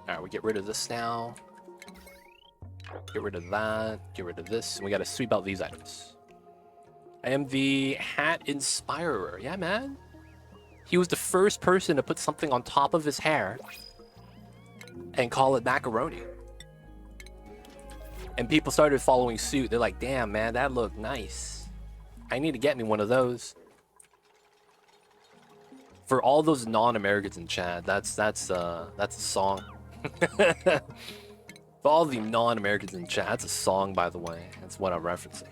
Alright, we get rid of this now. Get rid of that. Get rid of this. And we gotta sweep out these items. I am the Hat Inspirer. Yeah, man. He was the first person to put something on top of his hair and call it macaroni. And people started following suit. They're like, damn, man, that looked nice. I need to get me one of those. For all those non-Americans in chat, that's a song. For all the non-Americans in chat, that's a song, by the way. That's what I'm referencing.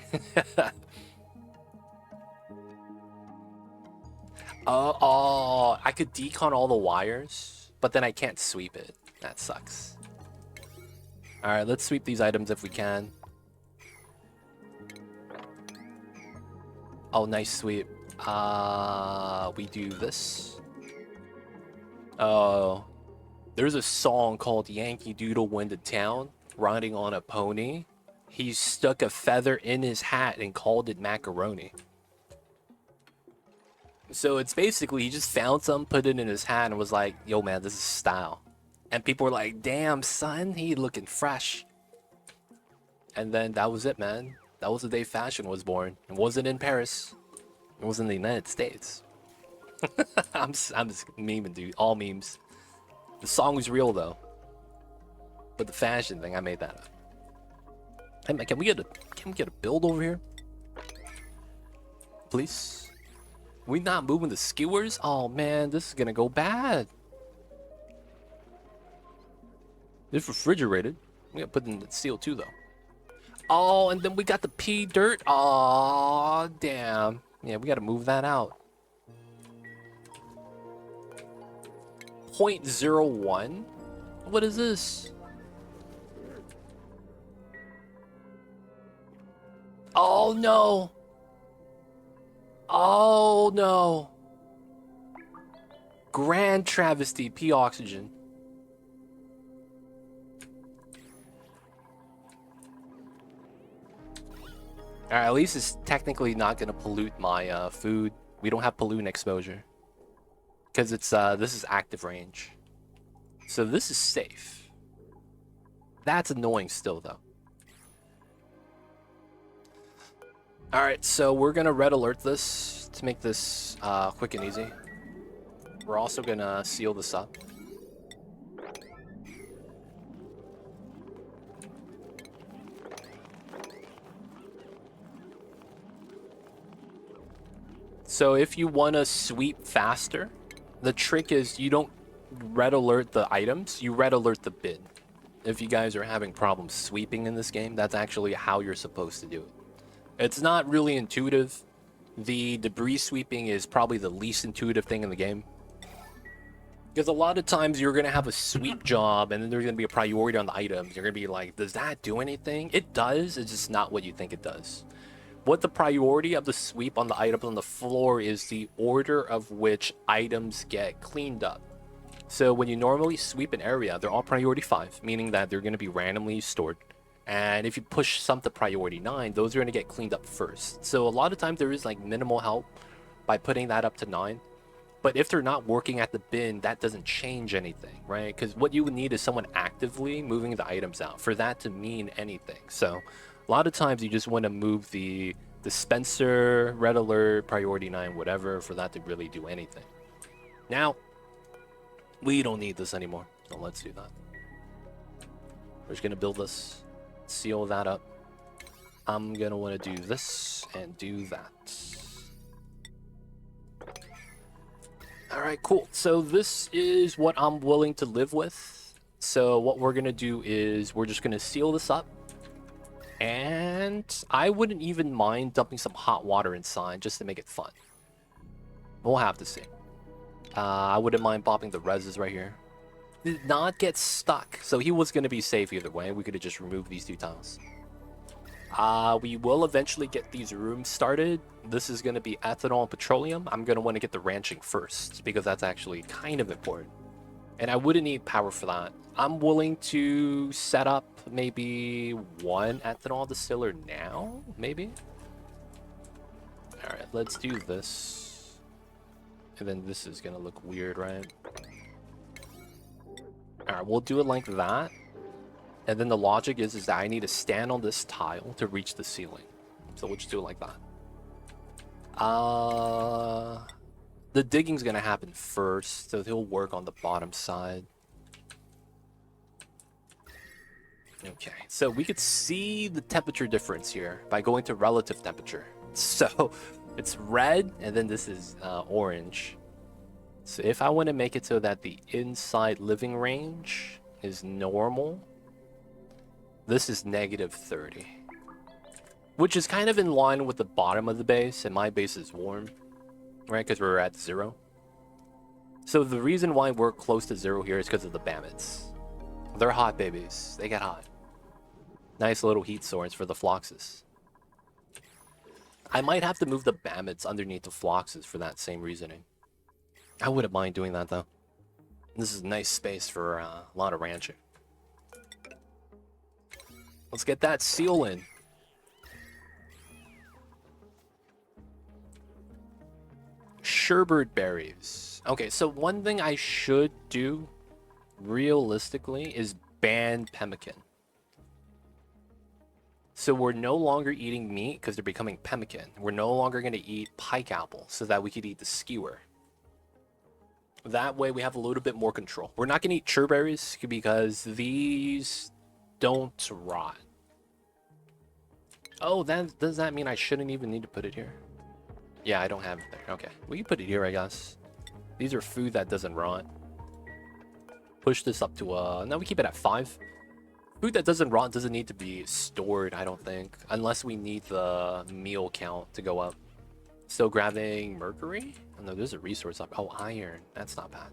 Oh, I could decon all the wires, but then I can't sweep it. That sucks. Alright, let's sweep these items if we can. Oh, nice sweep. We do this. Oh, there's a song called Yankee Doodle Went to Town, riding on a pony. He stuck a feather in his hat and called it macaroni. So it's basically, he just found something, put it in his hat, and was like, yo, man, this is style. And people were like, damn, son, he looking fresh. And then that was it, man. That was the day fashion was born. It wasn't in Paris. It was in the United States. I'm just memeing, dude. All memes. The song was real, though. But the fashion thing, I made that up. Hey man, can we get a build over here? Please? We not moving the skewers? Oh man, this is gonna go bad. It's refrigerated. We gotta put in the CO2 though. Oh, and then we got the pea dirt. Oh, damn. Yeah, we gotta move that out. 0.01? What is this? Oh no. Oh no. Grand travesty, pea oxygen. Alright, at least it's technically not gonna pollute my food. We don't have pollutant exposure. Because it's this is active range. So this is safe. That's annoying still though. Alright, so we're gonna red alert this to make this quick and easy. We're also gonna seal this up. So if you want to sweep faster, the trick is you don't red alert the items, you red alert the bin. If you guys are having problems sweeping in this game, that's actually how you're supposed to do it. It's not really intuitive. The debris sweeping is probably the least intuitive thing in the game. Because a lot of times you're going to have a sweep job and then there's going to be a priority on the items. You're going to be like, does that do anything? It does, it's just not what you think it does. What the priority of the sweep on the items on the floor is the order of which items get cleaned up. So when you normally sweep an area, they're all priority 5, meaning that they're going to be randomly stored. And if you push some to priority 9, those are going to get cleaned up first. So a lot of times there is like minimal help by putting that up to 9. But if they're not working at the bin, that doesn't change anything, right? Because what you would need is someone actively moving the items out for that to mean anything. So a lot of times you just want to move the dispenser, red alert, priority 9, whatever, for that to really do anything. Now, we don't need this anymore, so let's do that. We're just going to build this, seal that up. I'm going to want to do this and do that. Alright, cool. So this is what I'm willing to live with. So what we're going to do is we're just going to seal this up. And I wouldn't even mind dumping some hot water inside just to make it fun. We'll have to see. I wouldn't mind popping the reses right here. Did not get stuck, so he was going to be safe either way. We could have just removed these 2 tiles. We will eventually get these rooms started. This is going to be ethanol and petroleum. I'm going to want to get the ranching first because that's actually kind of important. And I wouldn't need power for that. I'm willing to set up maybe 1 ethanol distiller now, maybe? Alright, let's do this. And then this is going to look weird, right? Alright, we'll do it like that. And then the logic is that I need to stand on this tile to reach the ceiling. So we'll just do it like that. The digging's gonna happen first, so he'll work on the bottom side. Okay, so we could see the temperature difference here by going to relative temperature. So it's red, and then this is orange. So if I want to make it so that the inside living range is normal, this is -30. Which is kind of in line with the bottom of the base, and my base is warm, right? Because we're at 0. So the reason why we're close to 0 here is because of the Bammets. They're hot babies. They get hot. Nice little heat source for the Floxes. I might have to move the Bammets underneath the Floxes for that same reasoning. I wouldn't mind doing that though. This is nice space for a lot of ranching. Let's get that seal in. Sherbet berries. Okay, so one thing I should do, realistically, is ban Pemmican. So we're no longer eating meat because they're becoming Pemmican. We're no longer going to eat pike apple so that we could eat the skewer. That way we have a little bit more control. We're not going to eat cherberries because these don't rot. Oh, does that mean I shouldn't even need to put it here? Yeah, I don't have it there. Okay, we can put it here, I guess. These are food that doesn't rot. Push this up to no, we keep it at 5. Food that doesn't rot doesn't need to be stored, I don't think, unless we need the meal count to go up. Still grabbing Mercury? Oh, no, there's a resource up. Oh, iron. That's not bad.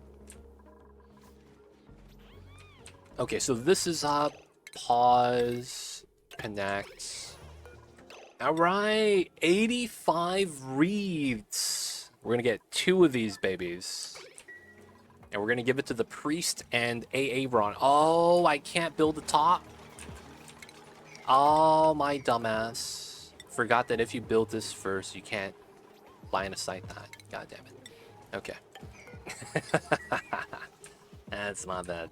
Okay, so this is up. Pause. Connect. Alright, 85 reeds. We're gonna get 2 of these babies. And we're gonna give it to the priest and Aaron. Oh, I can't build the top. Oh, my dumbass. Forgot that if you build this first, you can't line of sight that. God damn it. Okay. That's not bad.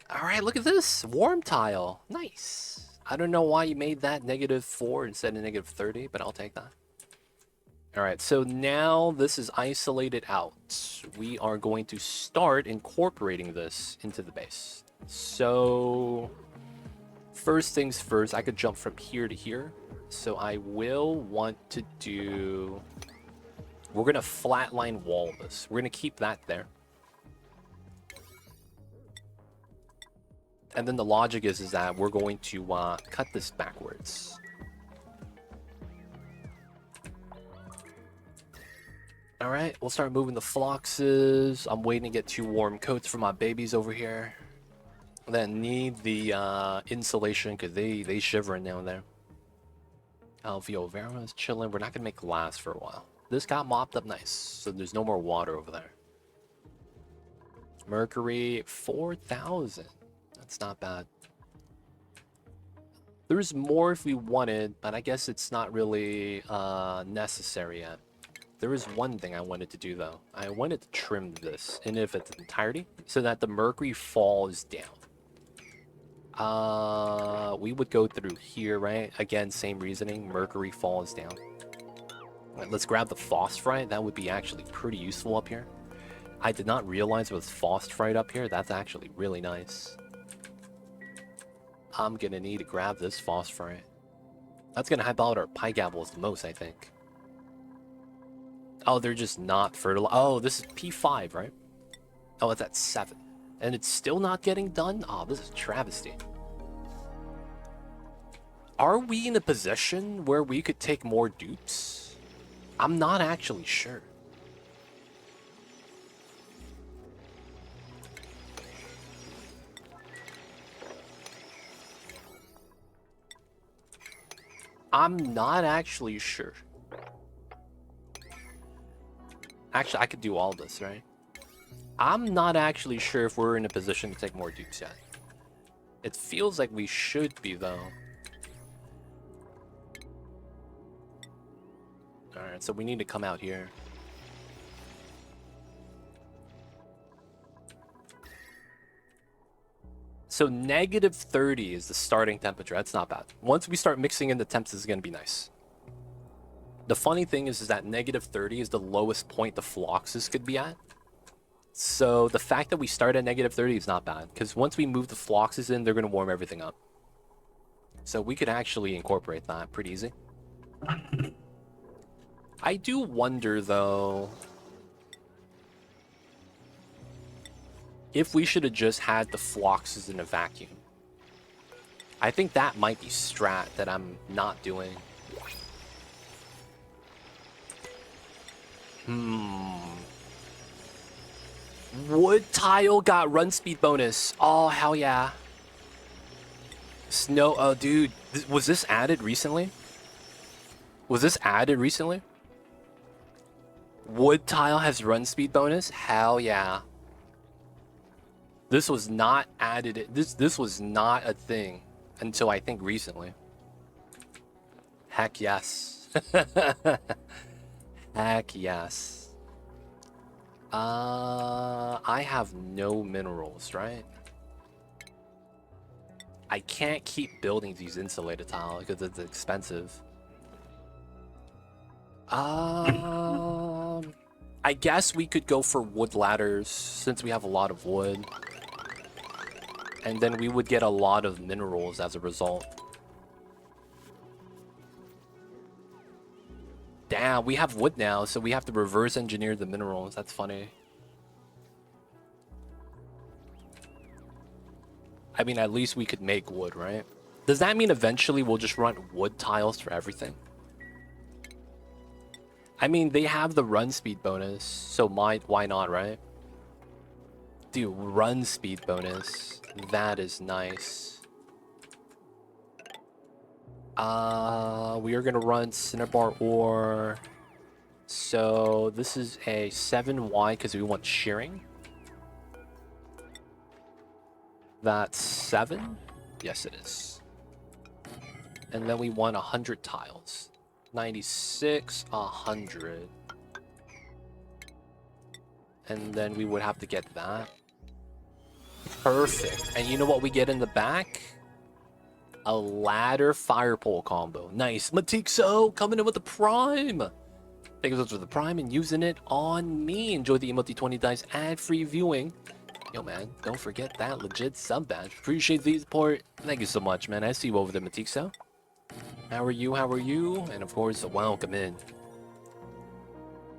Alright, look at this. Warm tile. Nice. I don't know why you made that -4 instead of -30, but I'll take that. Alright, so now this is isolated out. We are going to start incorporating this into the base. So, first things first, I could jump from here to here. So I will want to do... We're going to flatline wall this. We're going to keep that there. And then the logic is that we're going to cut this backwards. Alright, we'll start moving the floxes. I'm waiting to get 2 warm coats for my babies over here. Then need the insulation because they shivering down there. Alveo Vera is chilling. We're not going to make glass for a while. This got mopped up nice, so there's no more water over there. Mercury, 4,000. That's not bad. There's more if we wanted, but I guess it's not really necessary yet. There is one thing I wanted to do, though. I wanted to trim this in its entirety so that the Mercury falls down. We would go through here, right? Again, same reasoning. Mercury falls down. Right, let's grab the phosphorite. That would be actually pretty useful up here. I did not realize it was phosphorite up here. That's actually really nice. I'm gonna need to grab this phosphorite. That's gonna help out our pie gavels the most, I think. Oh, they're just not fertile. Oh, this is P5, right? Oh, it's at 7. And it's still not getting done? Oh, this is a travesty. Are we in a position where we could take more dupes? I'm not actually sure. I'm not actually sure. Actually, I could do all this, right? I'm not actually sure if we're in a position to take more dupes yet. It feels like we should be, though. Alright, so we need to come out here. So -30 is the starting temperature. That's not bad. Once we start mixing in the temps, this is going to be nice. The funny thing is that -30 is the lowest point the floxes could be at. So the fact that we start at -30 is not bad, because once we move the floxes in, they're going to warm everything up. So we could actually incorporate that pretty easy. I do wonder, though, if we should have just had the floxes in a vacuum. I think that might be strat that I'm not doing. Wood tile got run speed bonus. Oh, hell yeah. Snow. Oh, dude. Was this added recently? Was this added recently? Wood tile has run speed bonus? Hell yeah. This was not added. This was not a thing until I think recently. Heck yes. Heck yes. I have no minerals, right? I can't keep building these insulated tile because it's expensive. I guess we could go for wood ladders since we have a lot of wood. And then we would get a lot of minerals as a result. Damn, we have wood now, so we have to reverse engineer the minerals. That's funny. I mean, at least we could make wood, right? Does that mean eventually we'll just run wood tiles for everything? I mean, they have the run speed bonus, so why not, right? Dude, run speed bonus. That is nice. We are gonna run Cinnabar ore. So this is a 7Y because we want shearing. That's 7? Yes, it is. And then we want 100 tiles. 96, 100. And then we would have to get that. Perfect. And you know what we get in the back? A ladder fire pole combo. Nice. Matixo coming in with the prime. Thank you for the prime and using it on me. Enjoy the Emote 20 dice ad-free viewing. Yo, man, don't forget that legit sub badge. Appreciate the support. Thank you so much, man. I see you over there, Matixo. How are you? How are you? And of course, welcome in.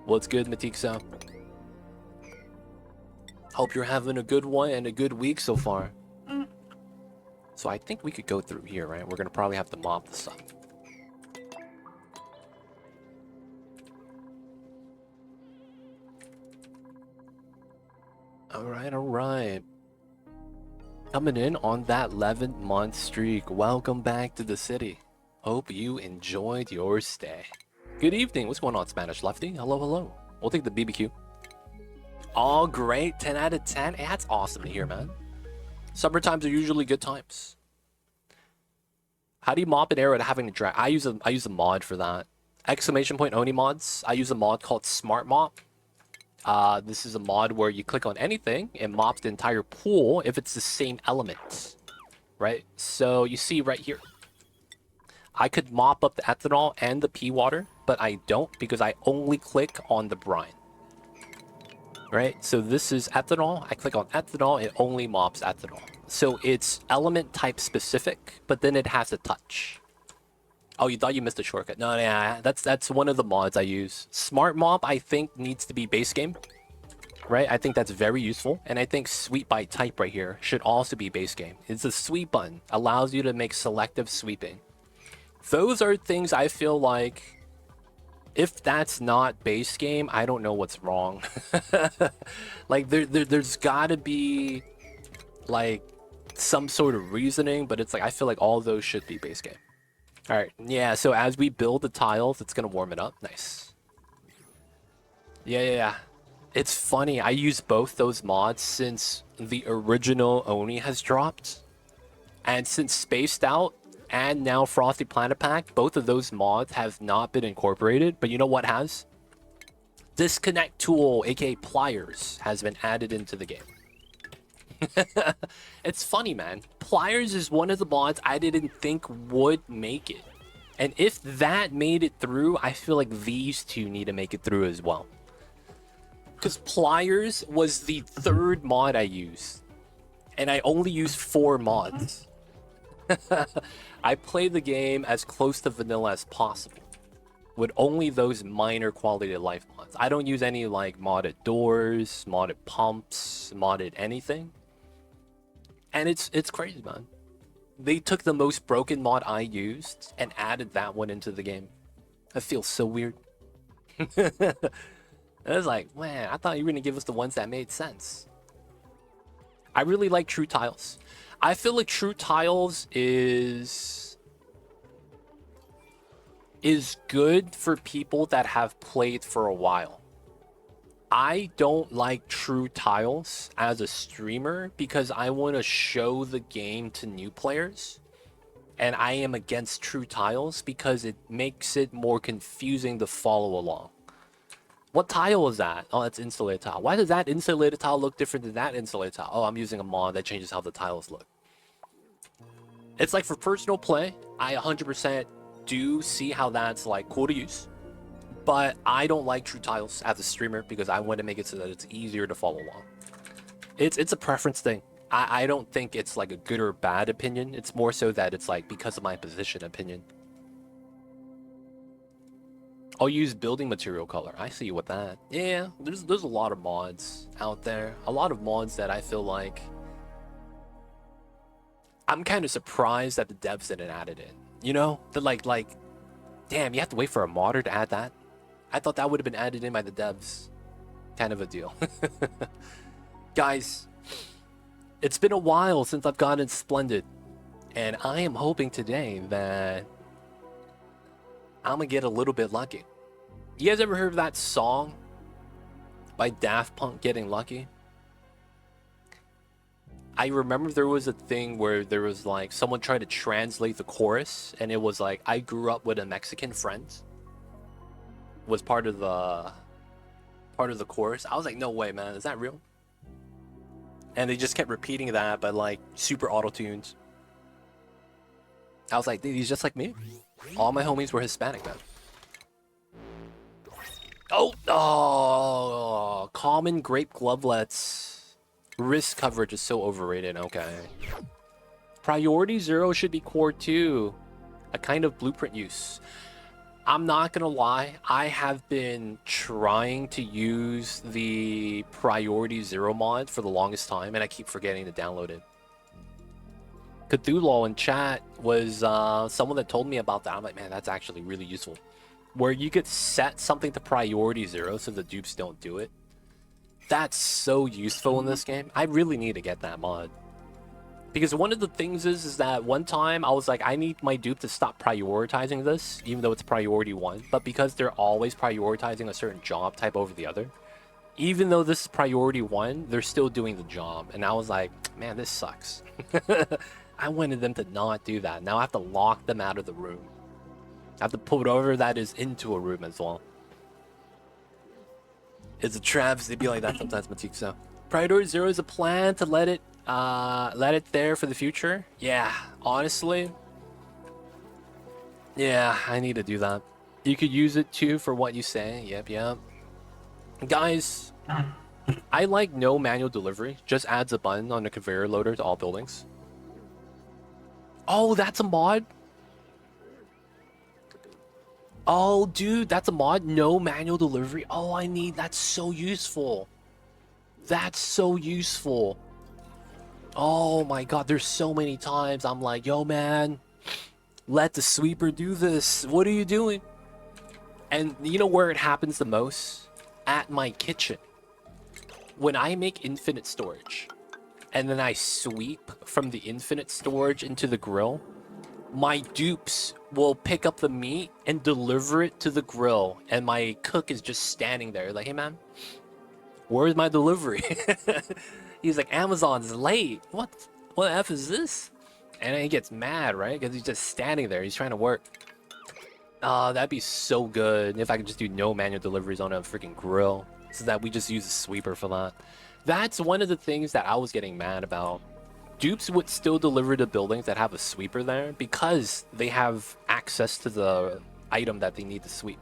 What's good, Matixo? Hope you're having a good one and a good week so far. So I think we could go through here, right? We're gonna probably have to mop this up. All right. Coming in on that 11-month streak. Welcome back to the city. Hope you enjoyed your stay. Good evening. What's going on, Spanish Lefty? Hello, hello. We'll take the BBQ. All great. 10 out of 10. Hey, that's awesome to hear, man. Summer times are usually good times. How do you mop an area to having to drag? I use a mod for that. Exclamation point Oni mods. I use a mod called Smart Mop. This is a mod where you click on anything, it mops the entire pool if it's the same element, right? So you see right here, I could mop up the ethanol and the pea water, but I don't because I only click on the brine, right? So this is ethanol. I click on ethanol, it only mops ethanol. So it's element type specific, but then it has a touch. Oh, you thought you missed a shortcut. No, yeah, that's one of the mods I use. Smart Mop, I think, needs to be base game, right? I think that's very useful. And I think Sweep by Type right here should also be base game. It's a sweep button. Allows you to make selective sweeping. Those are things I feel like, if that's not base game, I don't know what's wrong. Like, there's gotta be, like, some sort of reasoning, but it's like, I feel like all those should be base game. All right, yeah, so as we build the tiles, it's gonna warm it up. Nice. Yeah. It's funny, I use both those mods since the original Oni has dropped. And since Spaced Out and now Frosty Planet Pack, both of those mods have not been incorporated. But you know what has? Disconnect Tool, aka Pliers, has been added into the game. It's funny, man. Pliers is one of the mods I didn't think would make it. And if that made it through, I feel like these two need to make it through as well. Because Pliers was the third mod I used. And I only used 4 mods. I played the game as close to vanilla as possible. With only those minor quality of life mods. I don't use any like modded doors, modded pumps, modded anything. And it's crazy, man. They took the most broken mod I used and added that one into the game. That feels so weird. I was like, man, I thought you were going to give us the ones that made sense. I really like True Tiles. I feel like True Tiles is good for people that have played for a while. I don't like True Tiles as a streamer because I want to show the game to new players. And I am against True Tiles because it makes it more confusing to follow along. What tile is that? Oh, that's insulated tile. Why does that insulated tile look different than that insulated tile? Oh, I'm using a mod that changes how the tiles look. It's like for personal play, I 100% do see how that's like cool to use. But I don't like True Tiles as a streamer because I want to make it so that it's easier to follow along. It's a preference thing. I don't think it's like a good or bad opinion. It's more so that it's like because of my position opinion. I'll use building material color. I see you with that. Yeah, there's a lot of mods out there. A lot of mods that I feel like I'm kind of surprised that the devs didn't add it in. You know, that like, damn, you have to wait for a modder to add that. I thought that would have been added in by the devs. Kind of a deal. Guys, it's been a while since I've gotten Splendid, and I am hoping today that I'm gonna get a little bit lucky. You guys ever heard of that song by Daft Punk, Getting Lucky? I remember there was a thing where there was like someone tried to translate the chorus, and it was like, I grew up with a Mexican friend was part of the chorus. I was like, no way, man, is that real? And they just kept repeating that, but like super auto-tuned. I was like, dude, he's just like me. All my homies were Hispanic, man. Oh, common grape glovelets. Risk coverage is so overrated. Okay. Priority 0 should be core 2. A kind of blueprint use. I'm not gonna lie, I have been trying to use the Priority 0 mod for the longest time, and I keep forgetting to download it. Cthulhu in chat was someone that told me about that. I'm like, man, that's actually really useful. Where you could set something to Priority 0 so the dupes don't do it. That's so useful in this game. I really need to get that mod. Because one of the things is that one time I was like, I need my dupe to stop prioritizing this, even though it's priority 1. But because they're always prioritizing a certain job type over the other, even though this is priority 1, they're still doing the job. And I was like, man, this sucks. I wanted them to not do that. Now I have to lock them out of the room. I have to put whatever that is into a room as well. It's a travesty to be like that sometimes, Matique. So priority 0 is a plan to let it there for the future. Yeah, honestly, yeah, I need to do that. You could use it too for what you say. Yep. Guys, I like no manual delivery. Just adds a button on the conveyor loader to all buildings. Oh, that's a mod? Oh, dude, that's a mod? No manual delivery? Oh, I need... That's so useful. That's so useful. Oh my god, there's so many times I'm like, yo, man, let the sweeper do this. What are you doing? And you know where it happens the most? At my kitchen. When I make infinite storage, and then I sweep from the infinite storage into the grill, my dupes will pick up the meat and deliver it to the grill, and my cook is just standing there like, hey man, where's my delivery? He's like, Amazon's late. What F is this? And then he gets mad, right? Because he's just standing there. He's trying to work. That'd be so good if I could just do no manual deliveries on a freaking grill, so that we just use a sweeper for that. That's one of the things that I was getting mad about. Dupes would still deliver to buildings that have a sweeper there because they have access to the item that they need to sweep.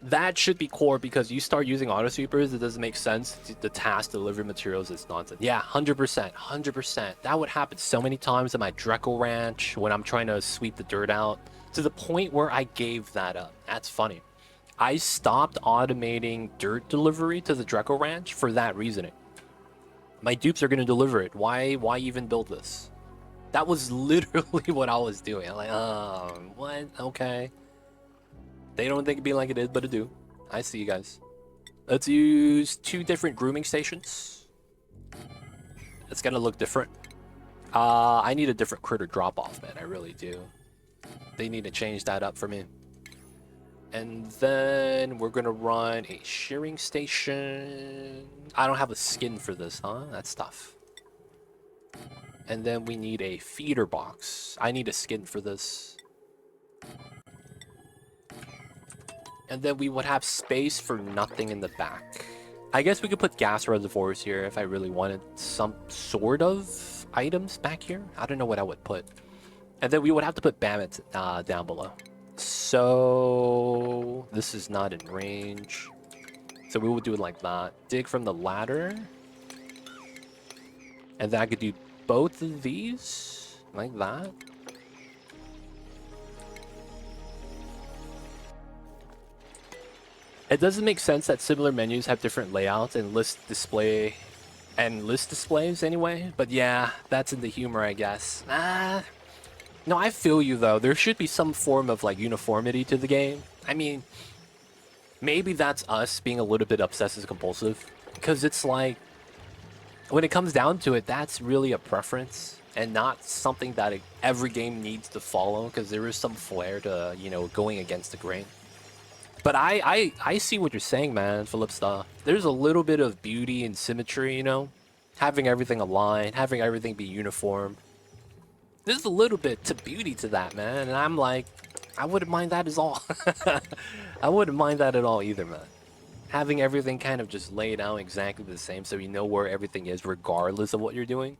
That should be core, because you start using auto sweepers, it doesn't make sense. The task to deliver materials is nonsense. Yeah, 100%. That would happen so many times at my Dreco Ranch when I'm trying to sweep the dirt out, to the point where I gave that up. That's funny. I stopped automating dirt delivery to the Dreco Ranch for that reasoning. My dupes are going to deliver it. Why even build this? That was literally what I was doing. I'm like, what? Okay. They don't think it'd be like it is, but it do. I see you guys. Let's use 2 different grooming stations. It's gonna look different. I need a different critter drop-off, man. I really do. They need to change that up for me. And then we're gonna run a shearing station. I don't have a skin for this, huh? That's tough. And then we need a feeder box. I need a skin for this. And then we would have space for nothing in the back. I guess we could put gas reservoirs here if I really wanted some sort of items back here. I don't know what I would put. And then we would have to put Baator down below. So this is not in range. So we would do it like that. Dig from the ladder. And then I could do both of these like that. It doesn't make sense that similar menus have different layouts and list displays anyway. But yeah, that's in the humor, I guess. No, I feel you though. There should be some form of like uniformity to the game. I mean, maybe that's us being a little bit obsessive compulsive, because it's like when it comes down to it, that's really a preference and not something that every game needs to follow, because there is some flair to, you know, going against the grain. But I see what you're saying, man, Philipsta. There's a little bit of beauty and symmetry, you know? Having everything aligned, having everything be uniform. There's a little bit to beauty to that, man. And I'm like, I wouldn't mind that at all. I wouldn't mind that at all either, man. Having everything kind of just laid out exactly the same so you know where everything is regardless of what you're doing.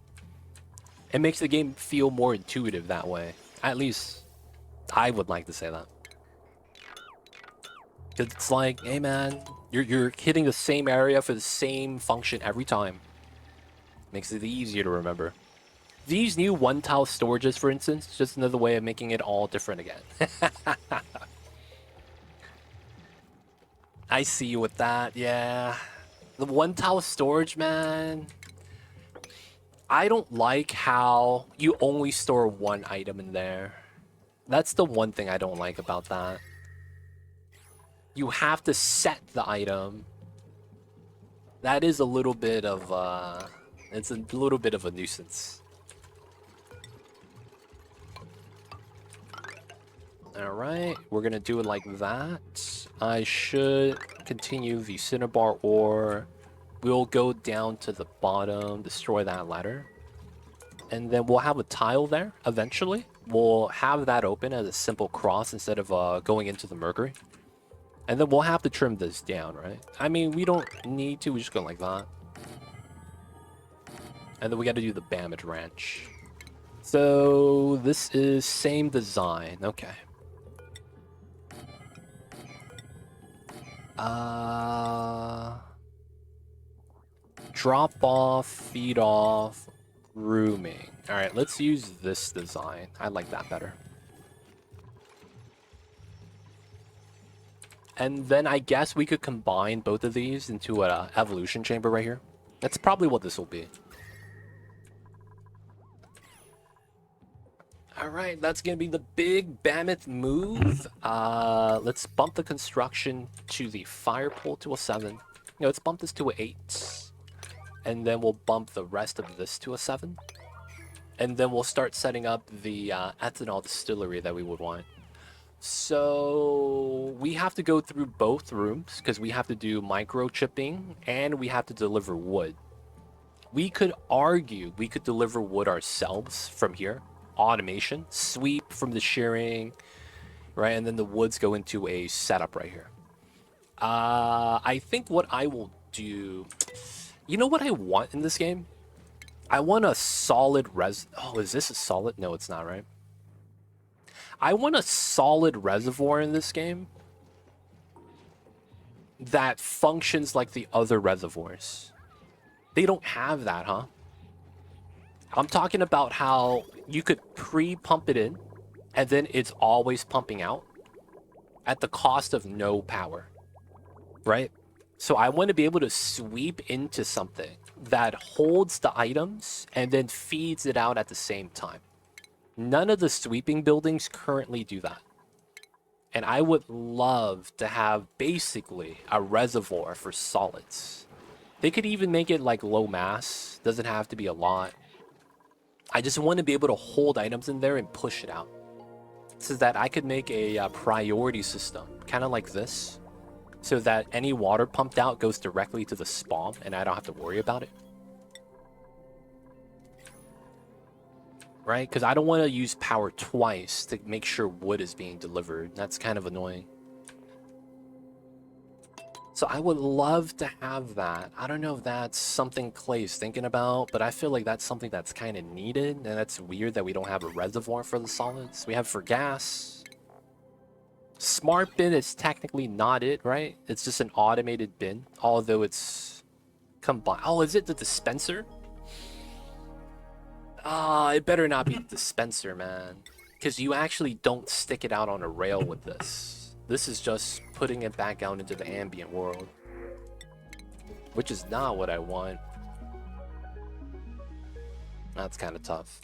It makes the game feel more intuitive that way. At least, I would like to say that. Because it's like, hey man, you're hitting the same area for the same function every time. Makes it easier to remember. These new one-tile storages, for instance, just another way of making it all different again. I see you with that, yeah. The one-tile storage, man. I don't like how you only store one item in there. That's the one thing I don't like about that. You have to set the item. That is a little bit of, it's a little bit of a nuisance. Alright, we're gonna do it like that. I should continue the cinnabar ore. We'll go down to the bottom, destroy that ladder. And then we'll have a tile there, eventually. We'll have that open as a simple cross instead of going into the Mercury. And then we'll have to trim this down, right? I mean, we don't need to, we just go like that. And then we gotta do the Bammage Ranch. So, this is same design, okay. Drop off, feed off, rooming. Alright, let's use this design. I like that better. And then I guess we could combine both of these into an evolution chamber right here. That's probably what this will be. Alright, that's gonna be the big Mammoth move. Let's bump the construction to the fire pole to a 7. No, let's bump this to an 8. And then we'll bump the rest of this to a 7. And then we'll start setting up the ethanol distillery that we would want. So we have to go through both rooms because we have to do microchipping and we have to deliver wood. We could argue we could deliver wood ourselves from here. Automation, sweep from the shearing, right? And then the woods go into a setup right here. I think what I will do... You know what I want in this game? I want a solid Oh, is this a solid? No, it's not, right? I want a solid reservoir in this game that functions like the other reservoirs. They don't have that, huh? I'm talking about how you could pre-pump it in and then it's always pumping out at the cost of no power, right? So I want to be able to sweep into something that holds the items and then feeds it out at the same time. None of the sweeping buildings currently do that. And I would love to have basically a reservoir for solids. They could even make it like low mass. Doesn't have to be a lot. I just want to be able to hold items in there and push it out. So that I could make a priority system, kind of like this. So that any water pumped out goes directly to the spawn and I don't have to worry about it. Right? Because I don't want to use power twice to make sure wood is being delivered. That's kind of annoying. So I would love to have that. I don't know if that's something Clay's thinking about, but I feel like that's something that's kind of needed. And that's weird that we don't have a reservoir for the solids. We have for gas. Smart bin is technically not it, right? It's just an automated bin, although it's combined. Oh, is it the dispenser? It better not be the dispenser, man. Because you actually don't stick it out on a rail with this. This is just putting it back out into the ambient world, which is not what I want. That's kind of tough.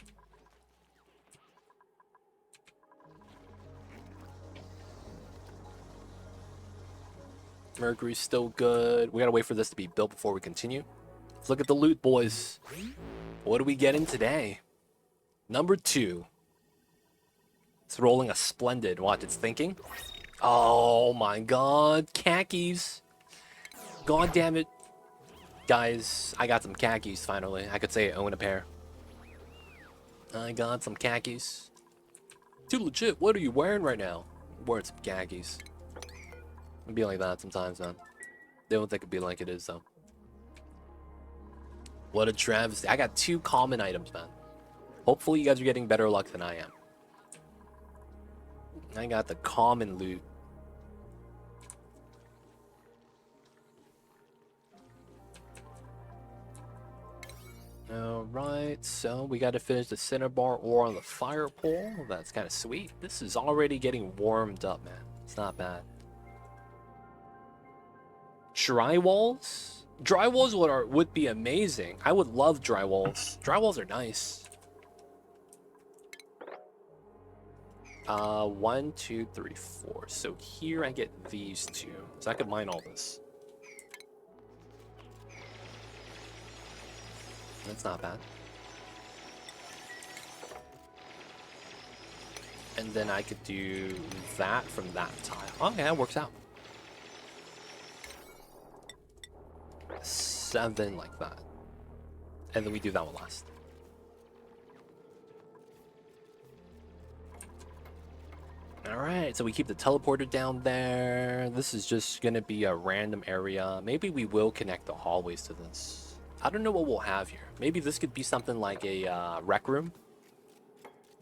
Mercury's still good. We gotta wait for this to be built before we continue. Let's look at the loot, boys. What are we getting today? Number 2. It's rolling a splendid. Watch, it's thinking. Oh my god, khakis. God damn it. Guys, I got some khakis finally. I could say I own a pair. I got some khakis. Too legit, what are you wearing right now? I'm wearing some khakis. It'd be like that sometimes, man. They don't think it'd be like it is, though. What a travesty. I got 2 common items, man. Hopefully you guys are getting better luck than I am. I got the common loot. Alright, so we gotta finish the cinnabar ore on the fire pole. That's kind of sweet. This is already getting warmed up, man. It's not bad. Drywalls? Drywalls would be amazing. I would love drywalls. Drywalls are nice. 1, 2, 3, 4. So here I get these 2. So I could mine all this. That's not bad. And then I could do that from that tile. Okay, that works out. 7 like that. And then we do that one last. Alright, so we keep the teleporter down there. This is just gonna be a random area. Maybe we will connect the hallways to this. I don't know what we'll have here. Maybe this could be something like a rec room.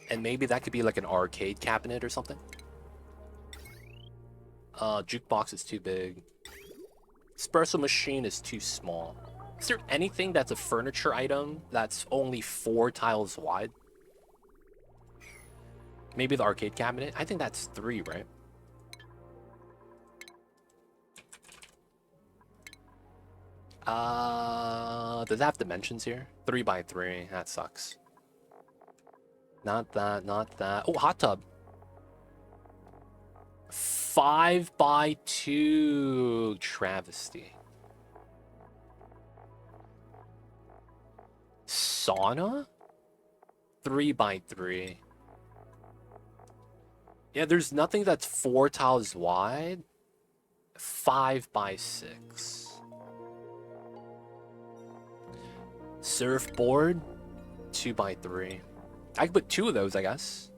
And maybe that could be like an arcade cabinet or something. Jukebox is too big. Espresso machine is too small. Is there anything that's a furniture item that's only 4 tiles wide? Maybe the arcade cabinet? I think that's 3, right? Does it have dimensions here? 3 by 3. That sucks. Not that, not that. Oh, hot tub. 5 by 2. Travesty. Sauna? 3 by 3. Yeah, there's nothing that's 4 tiles wide. 5 by 6. Surfboard? 2 by 3. I could put 2 of those, I guess.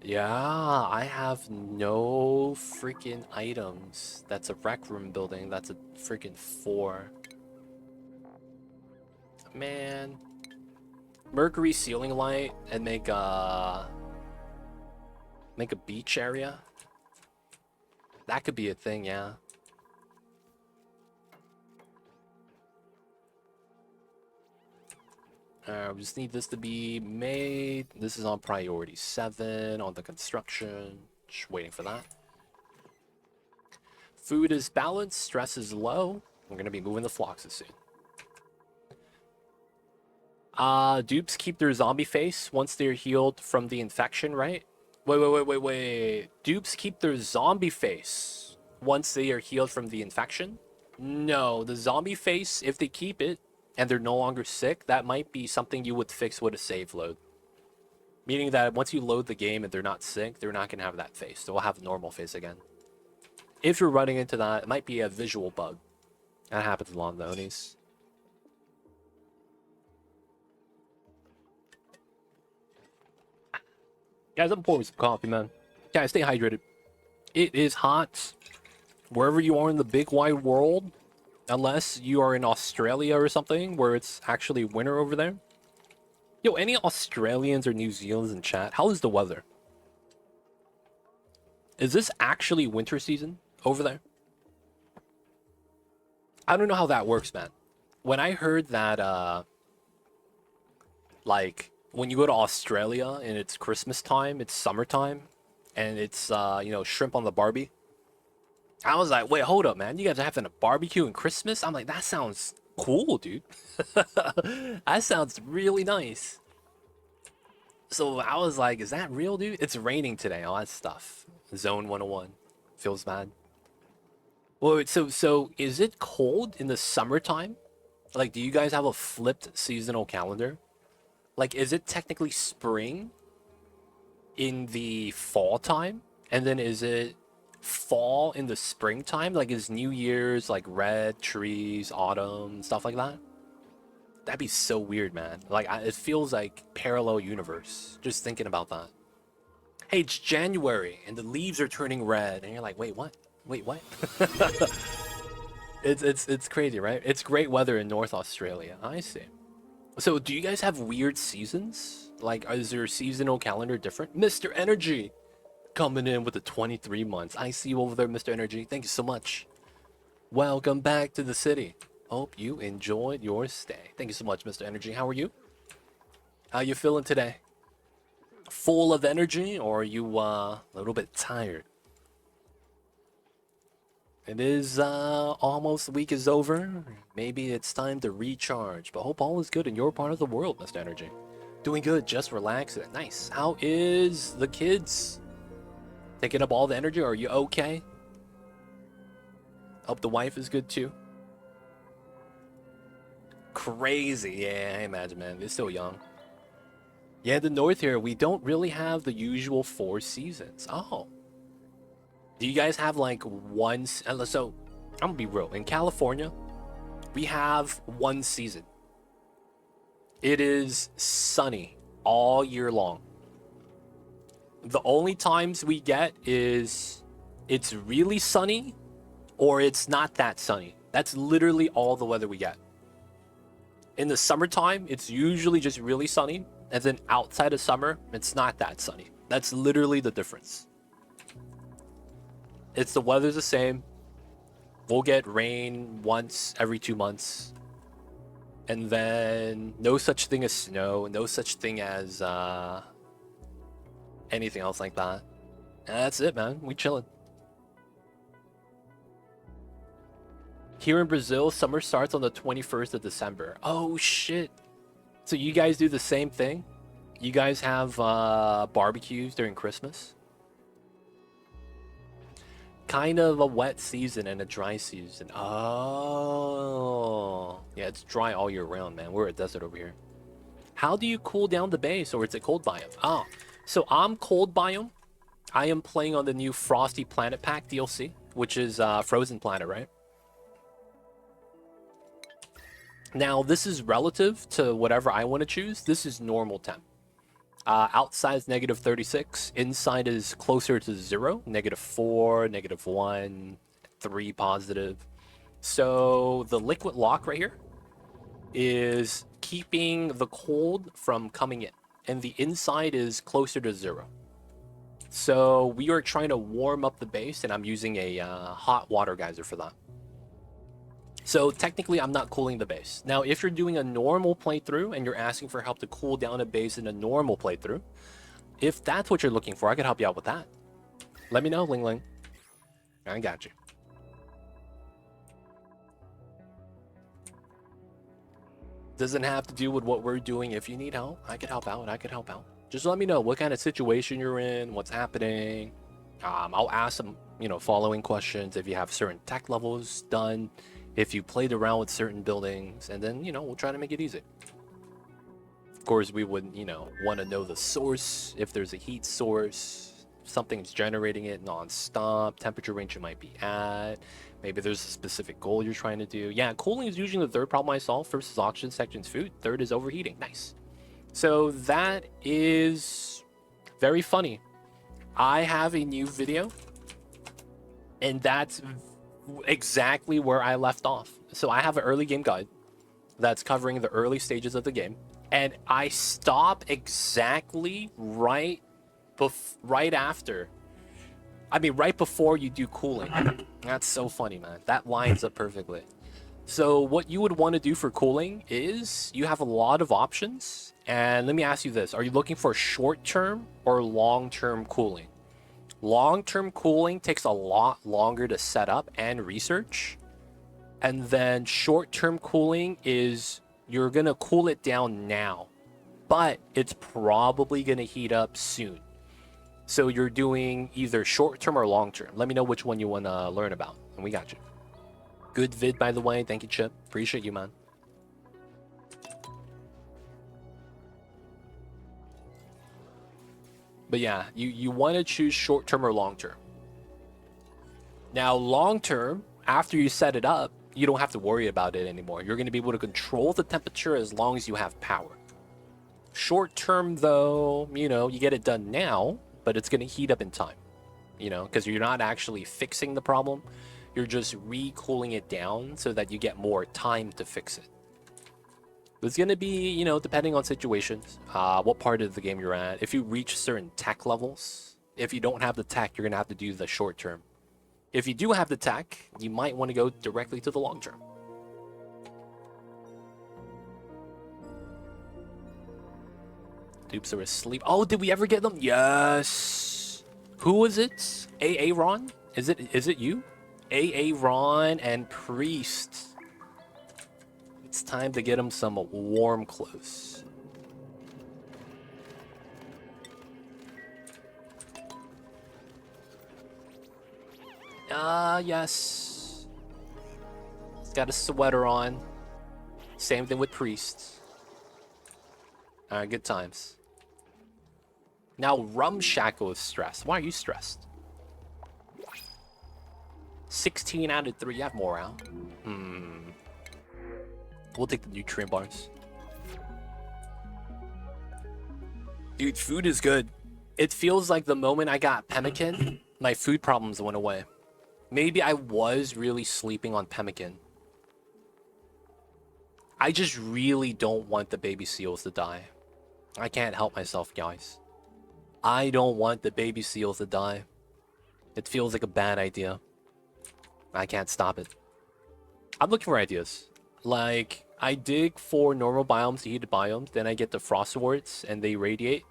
Yeah, I have no freaking items. That's a rec room building. That's a freaking 4. Man. Mercury ceiling light and make a beach area. That could be a thing, yeah. We just need this to be made. This is on priority 7 on the construction. Just waiting for that. Food is balanced. Stress is low. We're going to be moving the Floxes soon. Dupes keep their zombie face once they're healed from the infection, right? Wait. Dupes keep their zombie face once they are healed from the infection? No, the zombie face, if they keep it, and they're no longer sick, that might be something you would fix with a save load. Meaning that once you load the game and they're not sick, they're not going to have that face. They'll have a normal face again. If you're running into that, it might be a visual bug. That happens a lot in the Onis. Guys, I'm pouring some coffee, man. Guys, stay hydrated. It is hot wherever you are in the big wide world. Unless you are in Australia or something, where it's actually winter over there. Yo, any Australians or New Zealanders in chat? How is the weather? Is this actually winter season over there? I don't know how that works, man. When I heard that, like, when you go to Australia and it's Christmas time, it's summertime, and it's shrimp on the Barbie. I was like, wait, hold up, man. You guys are having a barbecue in Christmas? I'm like, that sounds cool, dude. That sounds really nice. So I was like, is that real, dude? It's raining today, all that stuff. Zone 101. Feels bad. Well, wait, so is it cold in the summertime? Like, do you guys have a flipped seasonal calendar? Like, is it technically spring in the fall time? And then is it fall in the springtime? Like, is New Year's like red trees, autumn, stuff like that? That'd be so weird, man. Like, it feels like parallel universe. Just thinking about that. Hey, it's January and the leaves are turning red, and you're like, wait, what? Wait, what? It's crazy, right? It's great weather in North Australia. I see. So, do you guys have weird seasons? Like, is your seasonal calendar different? Mr. Energy coming in with the 23 months. I see you over there, Mr. Energy. Thank you so much. Welcome back to the city. Hope you enjoyed your stay. Thank you so much, Mr. Energy. How are you? How you feeling today? Full of energy, or are you a little bit tired? It is almost the week is over. Maybe it's time to recharge. But hope all is good in your part of the world, Mr. Energy. Doing good, just relaxing. Nice. How is the kids? Taking up all the energy? Are you okay? Hope the wife is good too. Crazy. Yeah, I imagine, man. They're still young. Yeah, in the north here, we don't really have the usual 4 seasons. Oh. Do you guys have like one? So, I'm gonna be real. In California, we have one season. It is sunny all year long. The only times we get is it's really sunny or it's not that sunny. That's literally all the weather we get. In the summertime, it's usually just really sunny. And then outside of summer, it's not that sunny. That's literally the difference. It's the weather's the same. We'll get rain once every 2 months. And then no such thing as snow, no such thing as anything else like that. And that's it, man. We chilling. Here in Brazil, summer starts on the 21st of December. Oh, shit. So you guys do the same thing? You guys have barbecues during Christmas? Kind of a wet season and a dry season. Oh. Yeah, it's dry all year round, man. We're a desert over here. How do you cool down the base, or is it cold biome? Oh, so I'm cold biome. I am playing on the new Frosty Planet Pack DLC, which is Frozen Planet, right? Now, this is relative to whatever I want to choose. This is normal temp. Outside is -36. Inside is closer to 0. -4, -1, 3 positive. So the liquid lock right here is keeping the cold from coming in. And the inside is closer to 0. So we are trying to warm up the base, and I'm using a hot water geyser for that. So technically, I'm not cooling the base. Now, if you're doing a normal playthrough and you're asking for help to cool down a base in a normal playthrough, if that's what you're looking for, I could help you out with that. Let me know, Ling Ling. I got you. Doesn't have to do with what we're doing. If you need help, I could help out. I could help out. Just let me know what kind of situation you're in, what's happening. I'll ask some, following questions if you have certain tech levels done, if you played around with certain buildings, and then, we'll try to make it easy. Of course, we would, want to know the source, if there's a heat source, something's generating it non-stop, temperature range you might be at, maybe there's a specific goal you're trying to do. Yeah, cooling is usually the third problem I solve. First is oxygen, second is food, third is overheating. Nice. So that is very funny. I have a new video, and that's exactly where I left off. So I have an early game guide that's covering the early stages of the game, and I stop exactly right before you do cooling. That's so funny, man. That lines up perfectly. So what you would want to do for cooling is you have a lot of options. And let me ask you this. Are you looking for short-term or long-term cooling? Long-term cooling takes a lot longer to set up and research. And then short-term cooling is you're going to cool it down now, but it's probably going to heat up soon. So you're doing either short-term or long-term. Let me know which one you want to learn about, and we got you. Good vid, by the way. Thank you, Chip. Appreciate you, man. But yeah, you want to choose short-term or long-term. Now, long-term, after you set it up, you don't have to worry about it anymore. You're going to be able to control the temperature as long as you have power. Short-term, though, you get it done now, but it's going to heat up in time. Because you're not actually fixing the problem. You're just re-cooling it down so that you get more time to fix it. It's going to be, depending on situations, what part of the game you're at. If you reach certain tech levels, if you don't have the tech, you're going to have to do the short term. If you do have the tech, you might want to go directly to the long term. Dupes are asleep. Oh, did we ever get them? Yes. Who was it? Aaron? Is it you? Aaron and Priest. It's time to get him some warm clothes. Yes. He's got a sweater on. Same thing with Priest. Alright, good times. Now, Rumshackle is stressed. Why are you stressed? 16 out of 3. You have morale. We'll take the nutrient bars. Dude, food is good. It feels like the moment I got Pemmican, my food problems went away. Maybe I was really sleeping on Pemmican. I just really don't want the baby seals to die. I can't help myself, guys. I don't want the baby seals to die. It feels like a bad idea. I can't stop it. I'm looking for ideas. Like, I dig for normal biomes to heated biomes, then I get the frost warts and they radiate.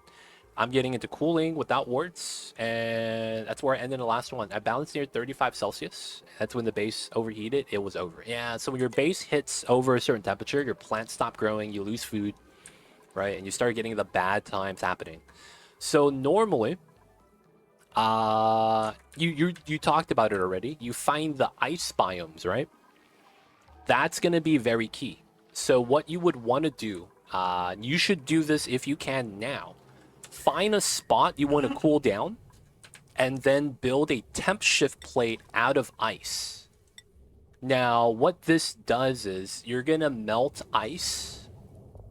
I'm getting into cooling without warts, and that's where I ended the last one. I balanced near 35 Celsius. That's when the base overheated. It was over. Yeah, so when your base hits over a certain temperature, your plants stop growing, you lose food, right? And you start getting the bad times happening. So normally, you talked about it already. You find the ice biomes, right? That's going to be very key. So what you would want to do, you should do this if you can now. Find a spot you want to cool down, and then build a temp shift plate out of ice. Now, what this does is you're going to melt ice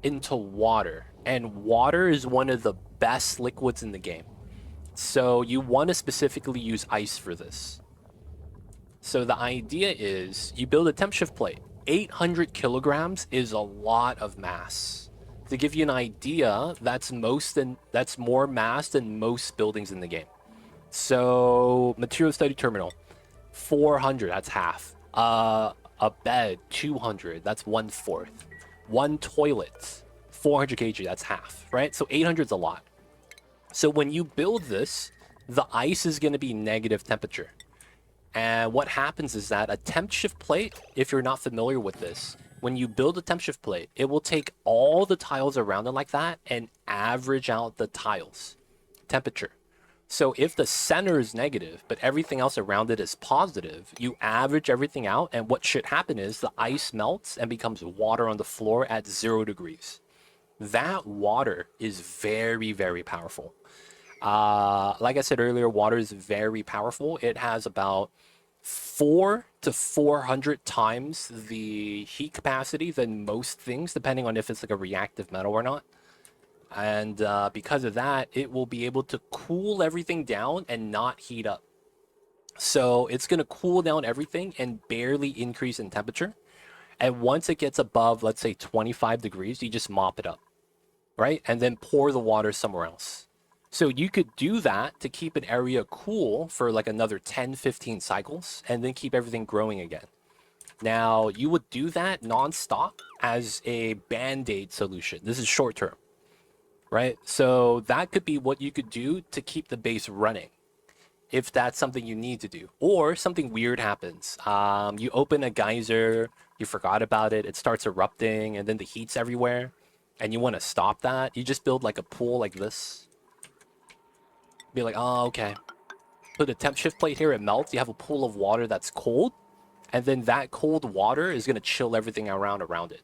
into water, and water is one of the best liquids in the game. So you want to specifically use ice for this. So the idea is you build a temp shift plate. 800 kilograms is a lot of mass. To give you an idea, that's more mass than most buildings in the game. So material study terminal, 400, that's half. A bed, 200, that's 1/4. One toilet, 400 kg, that's half, right? So 800 is a lot. So when you build this, the ice is going to be negative temperature. And what happens is that a temp shift plate, if you're not familiar with this, when you build a temp shift plate, it will take all the tiles around it like that and average out the tiles temperature. So if the center is negative, but everything else around it is positive, you average everything out, and what should happen is the ice melts and becomes water on the floor at 0 degrees. That water is very, very powerful. Like I said earlier, water is very powerful. It has about 400 to 400 times the heat capacity than most things, depending on if it's like a reactive metal or not. And because of that, it will be able to cool everything down and not heat up. So it's going to cool down everything and barely increase in temperature. And once it gets above, let's say 25 degrees, you just mop it up, right? And then pour the water somewhere else. So you could do that to keep an area cool for like another 10, 15 cycles and then keep everything growing again. Now, you would do that non-stop as a band-aid solution. This is short term, right? So that could be what you could do to keep the base running, if that's something you need to do. Or something weird happens. You open a geyser, you forgot about it, it starts erupting, and then the heat's everywhere, and you want to stop that. You just build like a pool like this. Be like, oh, okay. Put a temp shift plate here, it melts. You have a pool of water that's cold, and then that cold water is going to chill everything around it.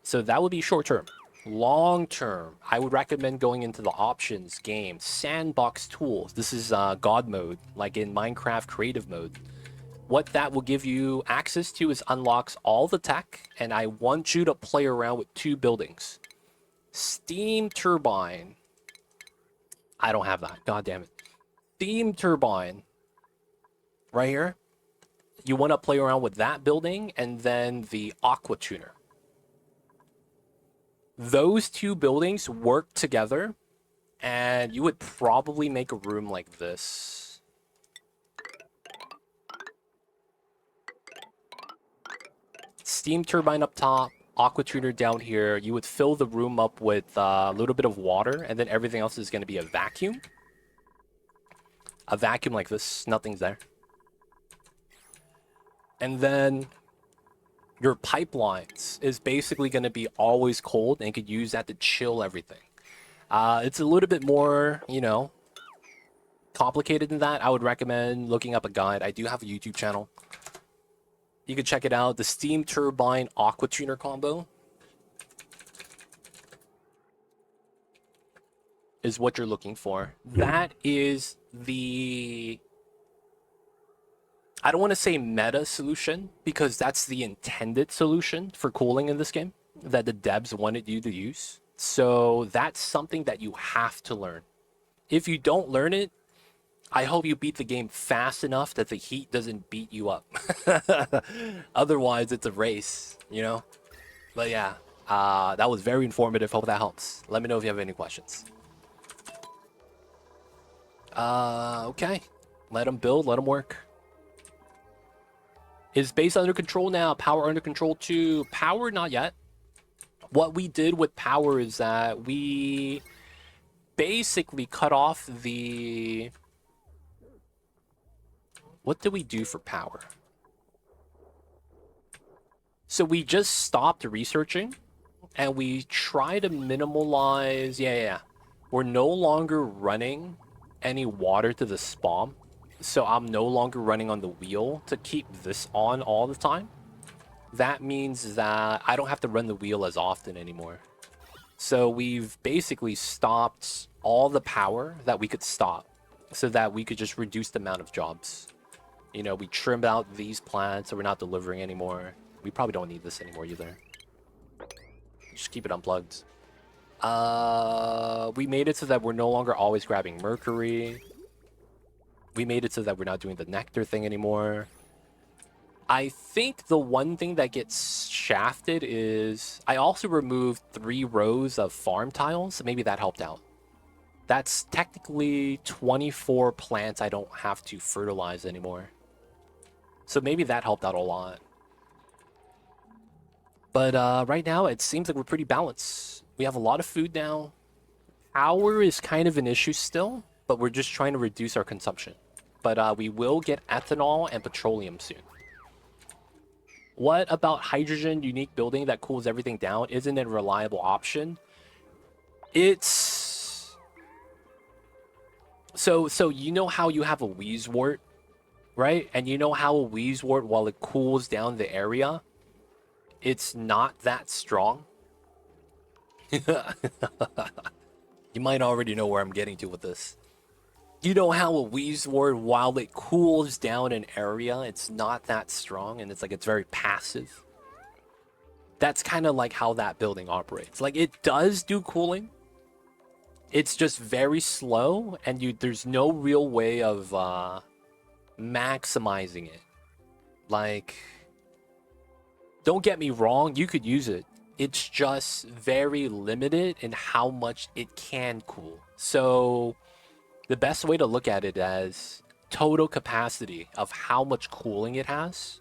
So that would be short term. Long term, I would recommend going into the options game, sandbox tools. This is God mode, like in Minecraft creative mode. What that will give you access to is unlocks all the tech, and I want you to play around with 2 buildings. Steam turbine. I don't have that. God damn it. Steam turbine. Right here. You want to play around with that building, and then the aqua tuner. Those 2 buildings work together, and you would probably make a room like this. Steam turbine up top, aqua tuner down here. You would fill the room up with a little bit of water, and then everything else is going to be a vacuum. A vacuum like this, nothing's there. And then your pipelines is basically going to be always cold, and you could use that to chill everything. It's a little bit more, you know, complicated than that. I would recommend looking up a guide. I do have a YouTube channel. You can check it out. The steam turbine aqua tuner combo is what you're looking for. That is the... I don't want to say meta solution, because that's the intended solution for cooling in this game that the devs wanted you to use. So that's something that you have to learn. If you don't learn it, I hope you beat the game fast enough that the heat doesn't beat you up. Otherwise, it's a race, you know? But yeah, that was very informative. Hope that helps. Let me know if you have any questions. Okay. Let them build, let them work. Is base under control now? Power under control too? Power, not yet. What we did with power is that we basically cut off the... What did we do for power? So we just stopped researching, and we try to minimalize... Yeah. We're no longer running any water to the spawn. So I'm no longer running on the wheel to keep this on all the time. That means that I don't have to run the wheel as often anymore. So we've basically stopped all the power that we could stop, so that we could just reduce the amount of jobs. You know, we trimmed out these plants, so we're not delivering anymore. We probably don't need this anymore either. Just keep it unplugged. We made it so that we're no longer always grabbing Mercury. We made it so that we're not doing the nectar thing anymore. I think the one thing that gets shafted is... I also removed 3 rows of farm tiles, so maybe that helped out. That's technically 24 plants I don't have to fertilize anymore. So maybe that helped out a lot. But right now, it seems like we're pretty balanced. We have a lot of food now. Power is kind of an issue still, but we're just trying to reduce our consumption. But we will get ethanol and petroleum soon. What about hydrogen unique building that cools everything down? Isn't it a reliable option? It's... So you know how you have a wheezewort, right? And you know how a wheezewort, while it cools down the area, it's not that strong? You might already know where I'm getting to with this. You know how a wheezewort, while it cools down an area, it's not that strong, and it's like it's very passive. That's kind of like how that building operates. Like, it does do cooling. It's just very slow, and there's no real way of maximizing it. Like, don't get me wrong, you could use it. It's just very limited in how much it can cool. So the best way to look at it as total capacity of how much cooling it has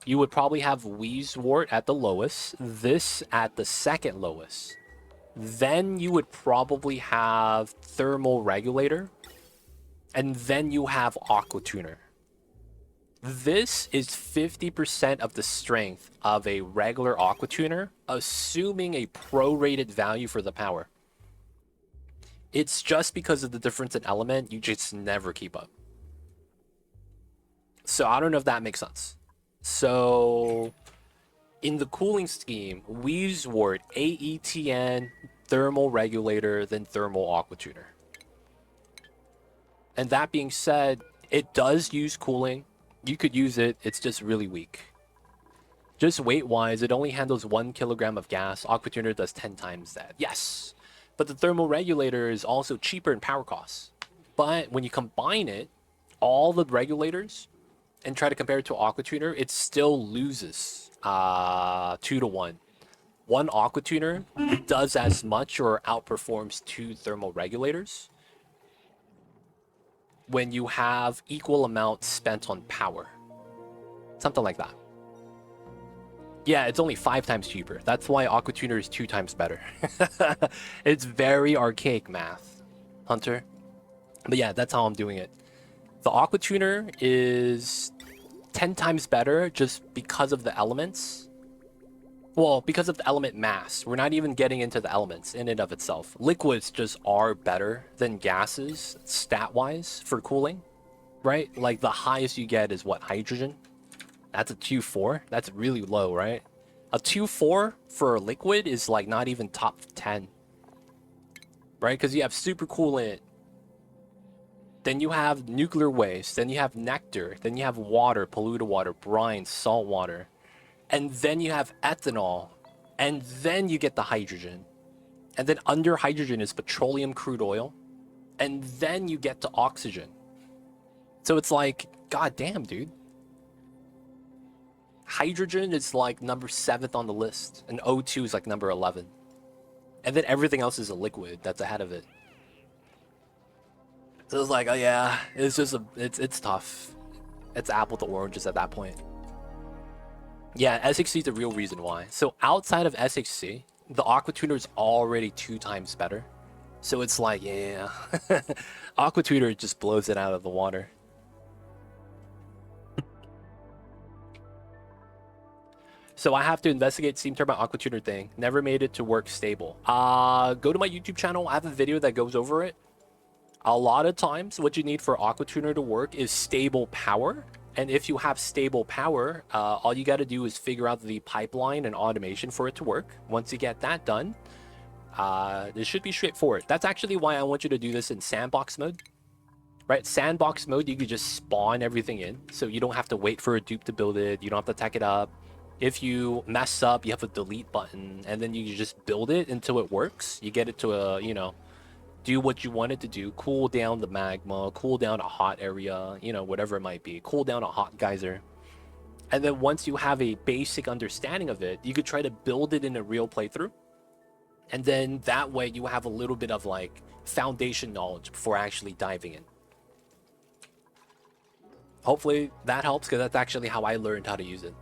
you would probably have Wheezewort at the lowest, this at the second lowest. Then you would probably have Thermal Regulator, and then you have Aqua Tuner. This is 50% of the strength of a regular Aqua Tuner, assuming a prorated value for the power. It's just because of the difference in element, you just never keep up. So I don't know if that makes sense. So in the cooling scheme, Wheezewort, AETN, Thermal Regulator, then Thermal Aqua Tuner. And that being said, it does use cooling. You could use it, it's just really weak. Just weight-wise, it only handles 1 kilogram of gas. Aqua Tuner does 10 times that. Yes! But the Thermal Regulator is also cheaper in power costs. But when you combine it, all the regulators, and try to compare it to Aqua Tuner, it still loses 2 to 1. One Aqua Tuner does as much or outperforms 2 thermal regulators when you have equal amount spent on power. Something like that. Yeah, it's only 5 times cheaper. That's why Aqua Tuner is 2 times better. It's very archaic math, Hunter. But yeah, that's how I'm doing it. The Aqua Tuner is 10 times better just because of the elements. Well, because of the element mass. We're not even getting into the elements in and of itself. Liquids just are better than gases stat-wise for cooling, right? Like the highest you get is what, hydrogen? That's a 2.4. That's really low, right? A 2.4 for a liquid is like not even top 10, right? Because you have supercoolant, then you have nuclear waste, then you have nectar, then you have water, polluted water, brine, salt water, and then you have ethanol, and then you get the hydrogen. And then under hydrogen is petroleum crude oil, and then you get to oxygen. So it's like, god damn, dude. Hydrogen is like number 7th on the list, and O2 is like number 11. And then everything else is a liquid that's ahead of it. So it's like, oh yeah, it's just it's tough. It's apple to oranges at that point. Yeah, SXC is the real reason why. So outside of SXC, the Aqua Tuner is already 2 times better. So it's like, yeah, Aqua Tuner just blows it out of the water. So I have to investigate steam turbine Aqua Tuner thing. Never made it to work stable. Go to my YouTube channel. I have a video that goes over it. A lot of times, what you need for Aqua Tuner to work is stable power. And if you have stable power, all you got to do is figure out the pipeline and automation for it to work. Once you get that done, this should be straightforward. That's actually why I want you to do this in sandbox mode. Right? Sandbox mode, you could just spawn everything in. So you don't have to wait for a dupe to build it. You don't have to tech it up. If you mess up, you have a delete button. And then you just build it until it works. You get it to a, you know, do what you want it to do, cool down the magma, cool down a hot area, you know, whatever it might be, cool down a hot geyser. And then once you have a basic understanding of it, you could try to build it in a real playthrough. And then that way you have a little bit of like foundation knowledge before actually diving in. Hopefully that helps, because that's actually how I learned how to use it.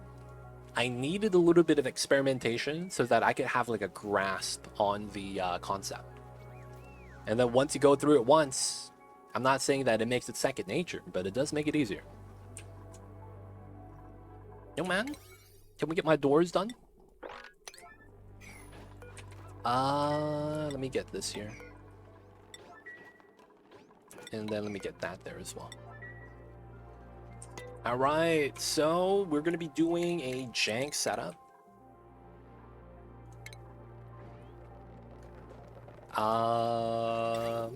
I needed a little bit of experimentation so that I could have like a grasp on the concept. And then once you go through it once, I'm not saying that it makes it second nature, but it does make it easier. Yo, man, can we get my doors done? Let me get this here. And then let me get that there as well. All right, so we're going to be doing a jank setup. I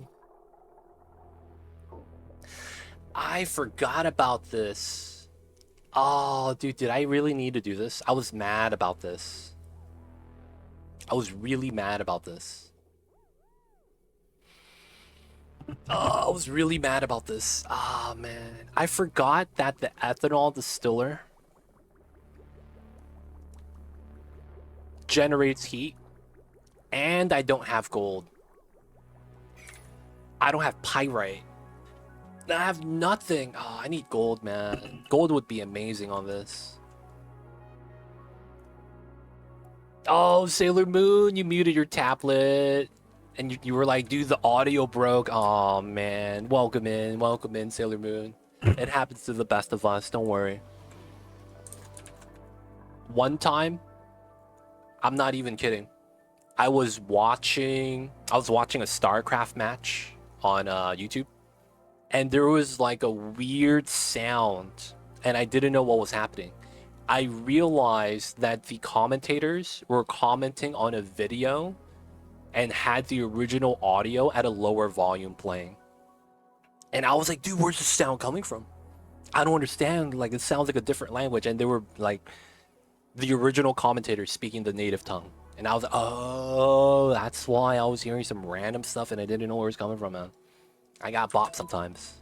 forgot about this. Oh, dude, did I really need to do this? I was mad about this. I was really mad about this. Oh, I was really mad about this. Ah, man. I forgot that the ethanol distiller generates heat, and I don't have gold. I don't have pyrite. I have nothing. Oh, I need gold, man. Gold would be amazing on this. Oh, Sailor Moon, you muted your tablet. And you were like, dude, the audio broke. Oh, man. Welcome in, Sailor Moon. It happens to the best of us, don't worry. One time, I'm not even kidding. I was watching a StarCraft match on YouTube, and there was like a weird sound, and I didn't know what was happening. I realized that the commentators were commenting on a video and had the original audio at a lower volume playing. And I was like, dude, where's the sound coming from? I don't understand. Like, it sounds like a different language. And they were like, the original commentators speaking the native tongue. And I was like, oh, that's why I was hearing some random stuff and I didn't know where it was coming from, man. I got bopped sometimes.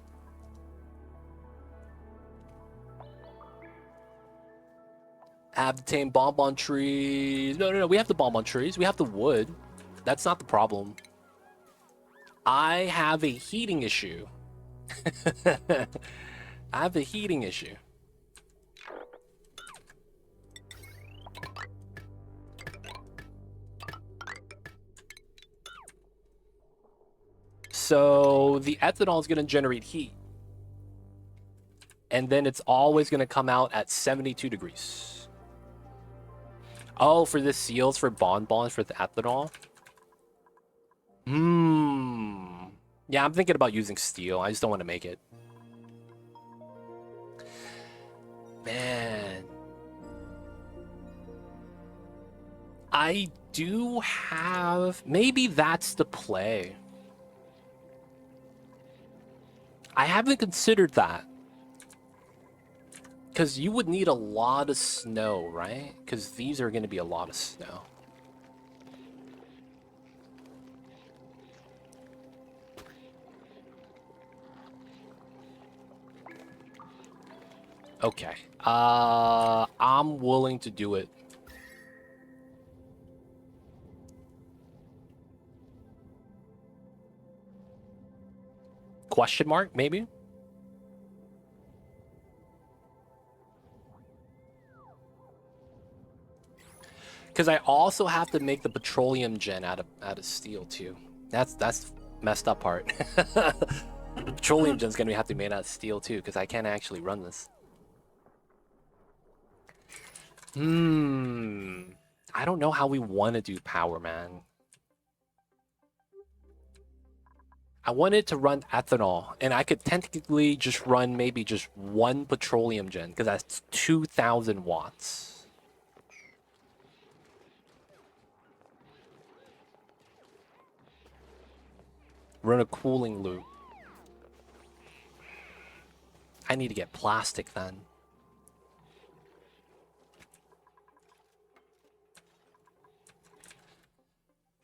Have the tame bonbon trees. No. We have the bonbon trees. We have the wood. That's not the problem. I have a heating issue. I have a heating issue. So the ethanol is going to generate heat. And then it's always going to come out at 72 degrees. Oh, for the seals, for bonbons, for the ethanol? Yeah, I'm thinking about using steel. I just don't want to make it. Man. I do have... Maybe that's the play. I haven't considered that. Because you would need a lot of snow, right? Because these are going to be a lot of snow. Okay. I'm willing to do it. Question mark, maybe? Because I also have to make the petroleum gen out of steel too. That's messed up part. Petroleum gen's gonna have to be made out of steel too, because I can't actually run this. I don't know how we want to do power, man. I wanted to run ethanol, and I could technically just run maybe just one petroleum gen, because that's 2,000 watts. Run a cooling loop. I need to get plastic then.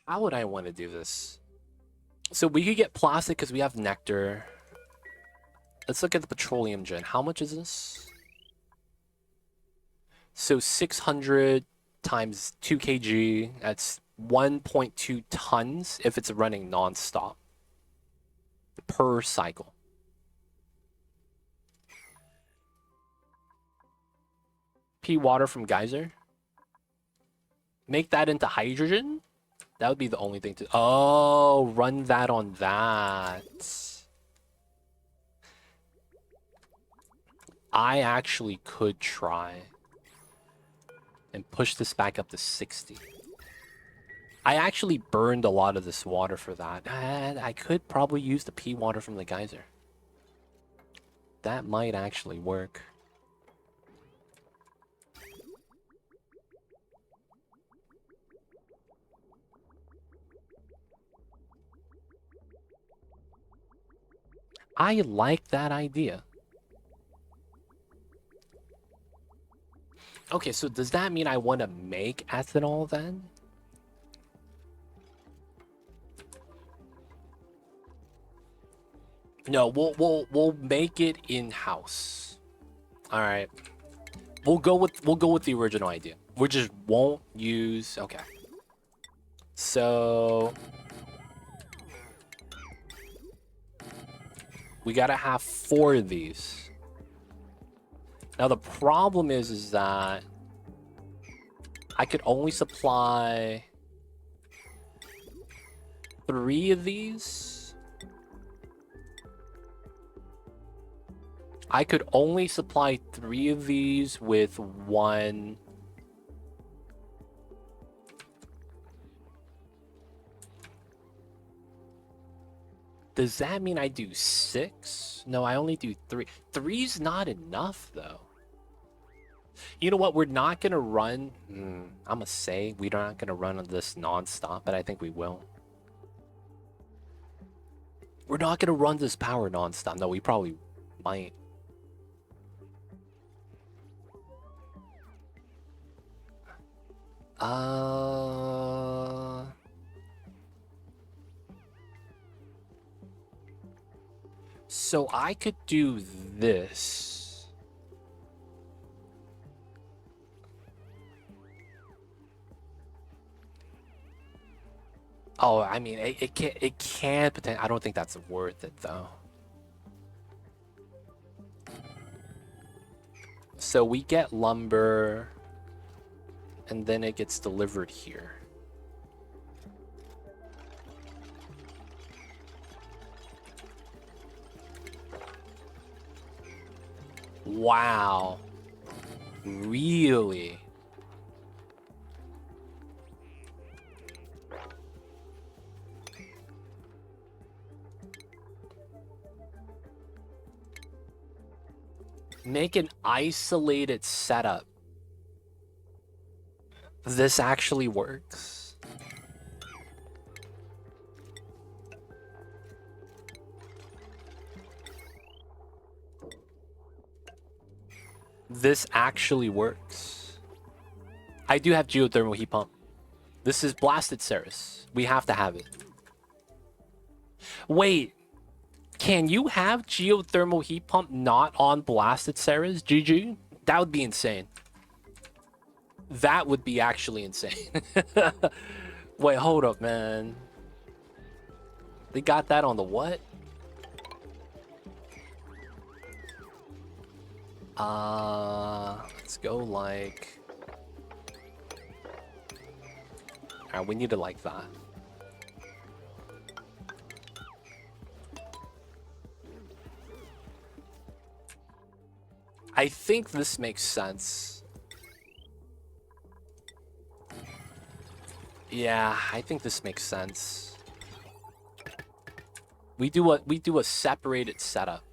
How would I want to do this? So we could get plastic because we have nectar. Let's look at the petroleum gen. How much is this? So 600 times 2 kg. That's 1.2 tons if it's running non-stop per cycle. Pea water from geyser. Make that into hydrogen? That would be the only thing to... Oh, run that on that. I actually could try and push this back up to 60. I actually burned a lot of this water for that. And I could probably use the pea water from the geyser. That might actually work. I like that idea. Okay, so does that mean I want to make ethanol then? No, we'll make it in-house. All right. We'll go with the original idea. We just won't use... Okay. So... we gotta have 4 of these. Now the problem is that I could only supply 3 of these. I could only supply 3 of these with 1. Does that mean I do 6? No, I only do 3. 3's not enough, though. You know what? We're not going to run... I'm going to say we're not going to run on this non-stop, but I think we will. We're not going to run this power non-stop. No, we probably might. So I could do this. Oh, I mean, it can't pretend. I don't think that's worth it, though. So we get lumber, and then it gets delivered here. Wow. Really? Make an isolated setup. This actually works. This actually works. I do have geothermal heat pump. This is blasted Ceres. We have to have it. Wait. Can you have geothermal heat pump not on blasted Ceres? GG? That would be insane. That would be actually insane. Wait, hold up, man. They got that on the what? Let's go like... Alright, we need it like that. I think this makes sense. Yeah, I think this makes sense. We do a separated setup.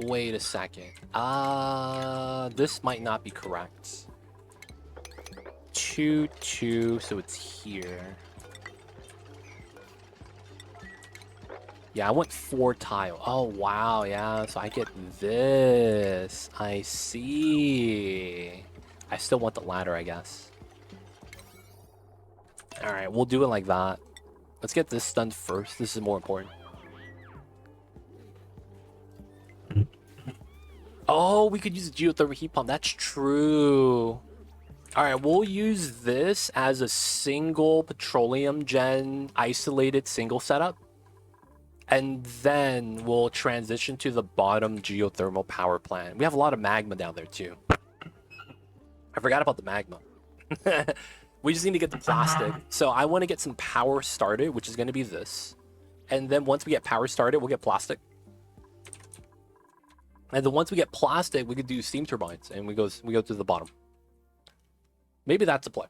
Wait a second. This might not be correct. 2, 2, so it's here. Yeah, I want 4 tile. Oh, wow, yeah, so I get this. I see. I still want the ladder, I guess. Alright, we'll do it like that. Let's get this done first. This is more important. Oh, we could use a geothermal heat pump. That's true. Alright, we'll use this as a single petroleum gen isolated single setup. And then we'll transition to the bottom geothermal power plant. We have a lot of magma down there too. I forgot about the magma. We just need to get the plastic. So I want to get some power started, which is going to be this. And then once we get power started, we'll get plastic. And then once we get plastic, we could do steam turbines, and we go to the bottom. Maybe that's a play.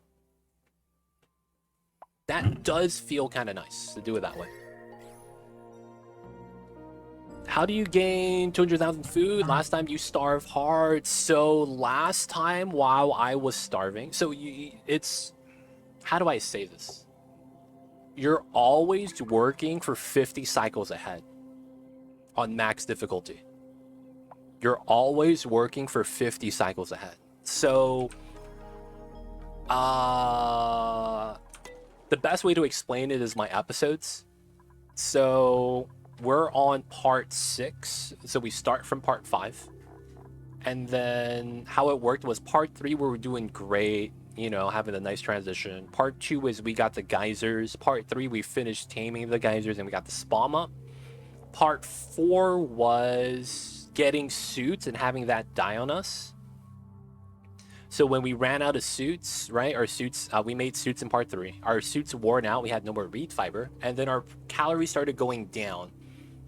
That does feel kind of nice to do it that way. How do you gain 200,000 food? Last time you starve hard. So last time while I was starving, so it's, how do I say this? You're always working for 50 cycles ahead on max difficulty. You're always working for 50 cycles ahead. So, the best way to explain it is my episodes. So we're on part 6, so we start from part 5, and then how it worked was part 3 we were doing great, you know, having a nice transition. Part 2 is we got the geysers. Part 3 we finished taming the geysers and we got the spawn up. Part 4 was getting suits and having that die on us, So when we ran out of suits, right? Our suits, we made suits in part 3. Our suits worn out. We had no more reed fiber, and then our calories started going down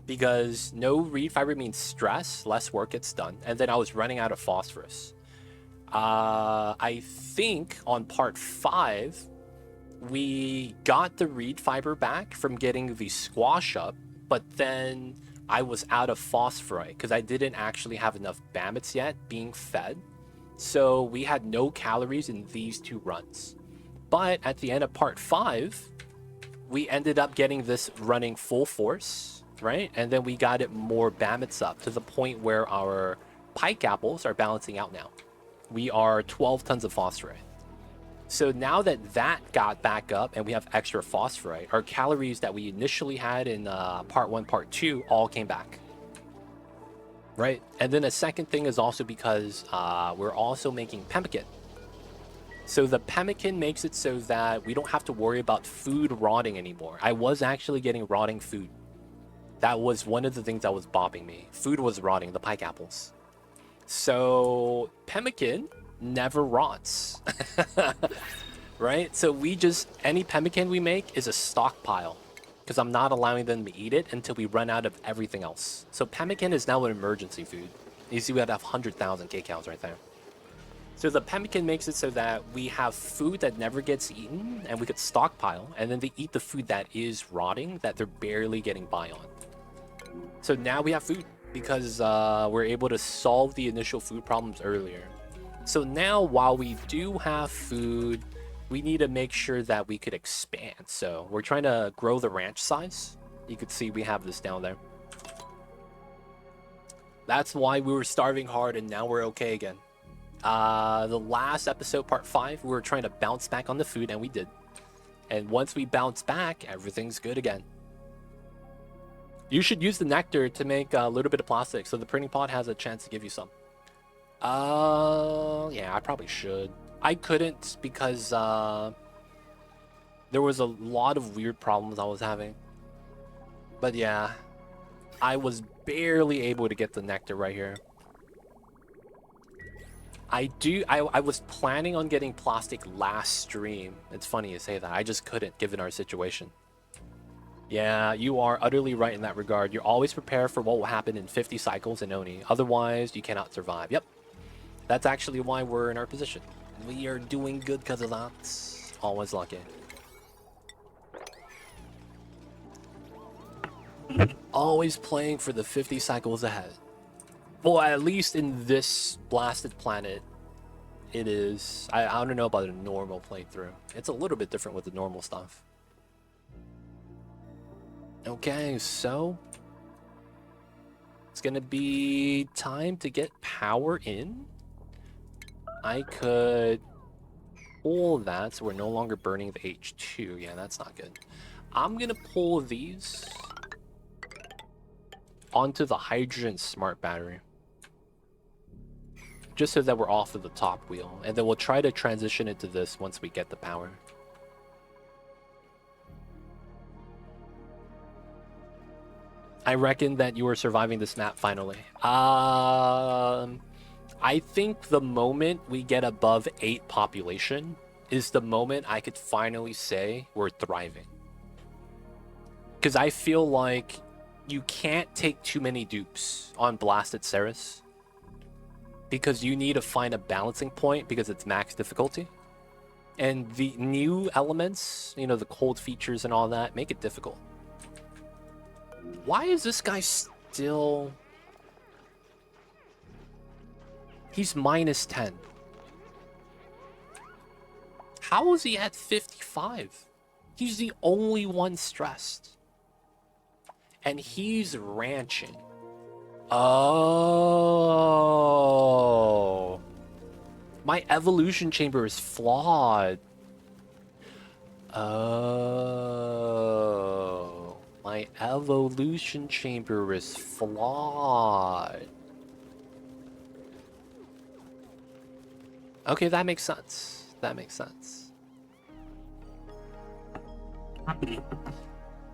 because no reed fiber means stress, less work gets done, and then I was running out of phosphorus. I think on part 5, we got the reed fiber back from getting the squash up, but then I was out of phosphorite because I didn't actually have enough bammets yet being fed. So we had no calories in these 2 runs. But at the end of part 5, we ended up getting this running full force, right? And then we got it more bammets up to the point where our pike apples are balancing out now. We are 12 tons of phosphorite. So now that that got back up and we have extra phosphorite, our calories that we initially had in part 1, part 2 all came back. Right? And then a second thing is also because we're also making pemmican. So the pemmican makes it so that we don't have to worry about food rotting anymore. I was actually getting rotting food. That was one of the things that was bopping me. Food was rotting, the pike apples. So pemmican never rots. Right? So we just, any pemmican we make is a stockpile, because I'm not allowing them to eat it until we run out of everything else. So pemmican is now an emergency food. You see we have 100,000 kcals right there. So the pemmican makes it so that we have food that never gets eaten and we could stockpile, and then they eat the food that is rotting that they're barely getting by on. So now we have food because we're able to solve the initial food problems earlier. So now while we do have food, we need to make sure that we could expand. So we're trying to grow the ranch size. You could see we have this down there. That's why we were starving hard and now we're okay again. The last episode, part 5, we were trying to bounce back on the food, and we did. And once we bounce back, everything's good again. You should use the nectar to make a little bit of plastic, so the printing pod has a chance to give you some. Yeah, I probably should. I couldn't because there was a lot of weird problems I was having. But yeah, I was barely able to get the nectar right here. I was planning on getting plastic last stream. It's funny you say that. I just couldn't given our situation. Yeah, you are utterly right in that regard. You're always prepared for what will happen in 50 cycles in Oni. Otherwise, you cannot survive. Yep. That's actually why we're in our position. We are doing good because of that. Always lucky. Always playing for the 50 cycles ahead. Well, at least in this blasted planet, it is. I don't know about a normal playthrough. It's a little bit different with the normal stuff. Okay, so it's gonna be time to get power in. I could pull that so we're no longer burning the H2. Yeah, that's not good. I'm gonna pull these onto the hydrogen smart battery, just so that we're off of the top wheel, and then we'll try to transition into this once we get the power. I reckon that you are surviving this map finally. I think the moment we get above 8 population is the moment I could finally say we're thriving. Because I feel like you can't take too many dupes on blasted Ceres, because you need to find a balancing point because it's max difficulty. And the new elements, you know, the cold features and all that, make it difficult. Why is this guy still... He's minus 10. How is he at 55? He's the only one stressed. And he's ranching. Oh. My evolution chamber is flawed. Oh. My evolution chamber is flawed. Okay, that makes sense. That makes sense.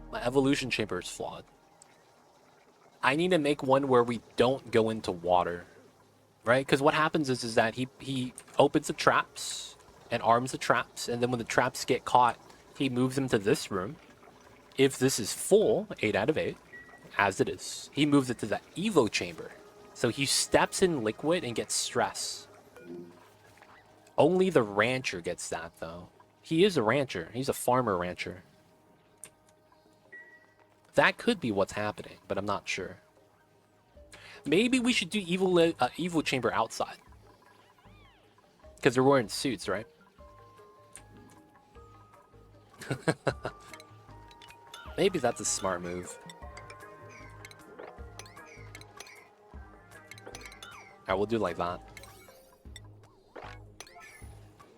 My evolution chamber is flawed. I need to make one where we don't go into water right? Because what happens is that he opens the traps and arms the traps, and then when the traps get caught, he moves them to this room. If this is full, 8 out of 8, as it is, he moves it to the Evo chamber. So he steps in liquid and gets stress. Only the rancher gets that, though. He is a rancher. He's a farmer rancher. That could be what's happening, but I'm not sure. Maybe we should do Evo chamber outside. Because they're wearing suits, right? Maybe that's a smart move. Alright, we'll do like that.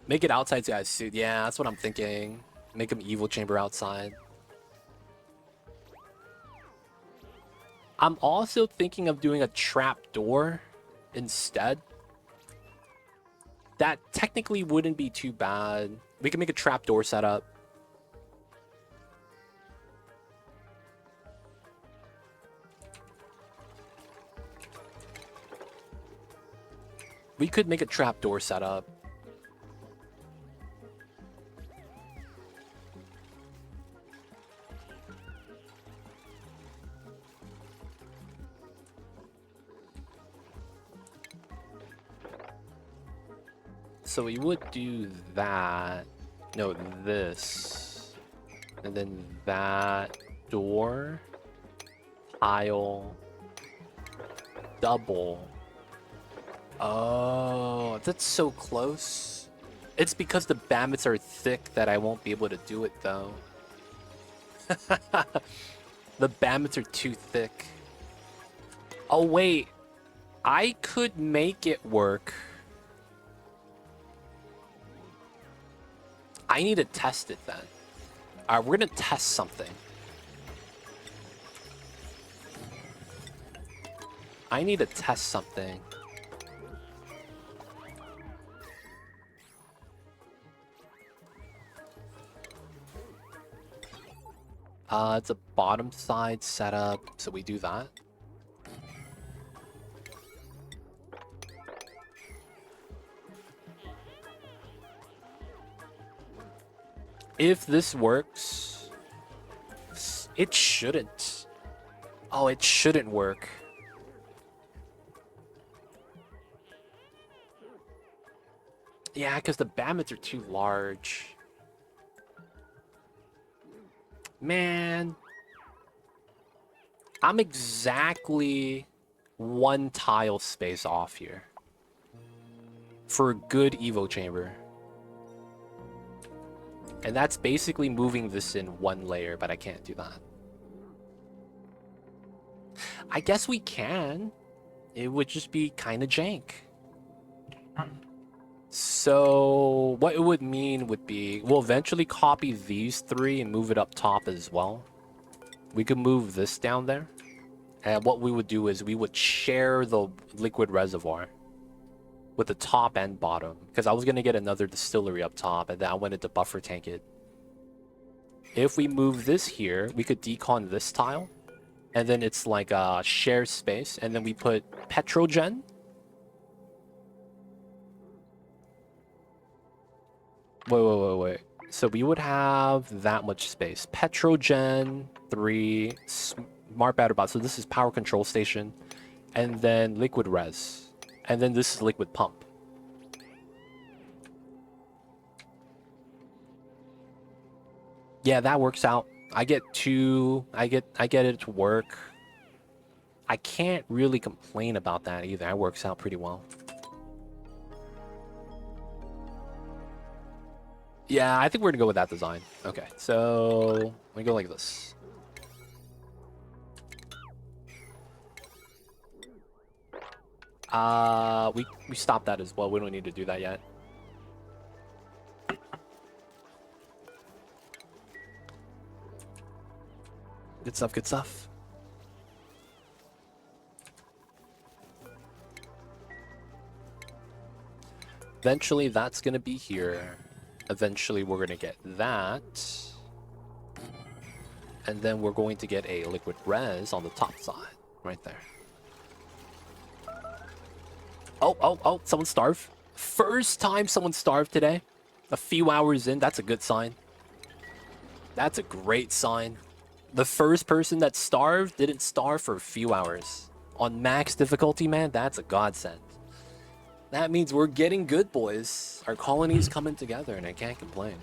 Make it outside so guys suit. Yeah, that's what I'm thinking. Make them Evo chamber outside. I'm also thinking of doing a trap door instead. That technically wouldn't be too bad. We can make a trap door setup. We could make a trap door setup. So we would do that. No, this. And then that door. Tile. Double. Oh, that's so close. It's because the bammets are thick that I won't be able to do it, though. The bammets are too thick. Oh, wait. I could make it work. I need to test it, then. Alright, we're gonna test something. I need to test something. It's a bottom side setup, so we do that. If this works, it shouldn't. Oh, it shouldn't work. Yeah, because the bammets are too large. Man, I'm exactly one tile space off here for a good Evo chamber. And that's basically moving this in one layer, but I can't do that. I guess we can. It would just be kind of jank. So what it would mean would be we'll eventually copy these three and move it up top as well. We could move this down there. And what we would do is we would share the liquid reservoir with the top and bottom. Because I was going to get another distillery up top and then I wanted to buffer tank it. If we move this here, we could decon this tile. And then it's like a share space. And then we put petrogen. Wait. So we would have that much space. Petrogen, 3, smart battery bot. So this is power control station. And then liquid res. And then this is liquid pump. Yeah, that works out. I get two. I get it to work. I can't really complain about that either. That works out pretty well. Yeah, I think we're gonna go with that design. Okay, so we go like this. We stopped that as well. We don't need to do that yet. Good stuff, good stuff. Eventually, that's gonna be here. Eventually, we're gonna get that. And then we're going to get a liquid res on the top side, right there. Oh, someone starved. First time someone starved today. A few hours in, that's a good sign. That's a great sign. The first person that starved didn't starve for a few hours. On max difficulty, man, that's a godsend. That means we're getting good, boys. Our colony's coming together, and I can't complain.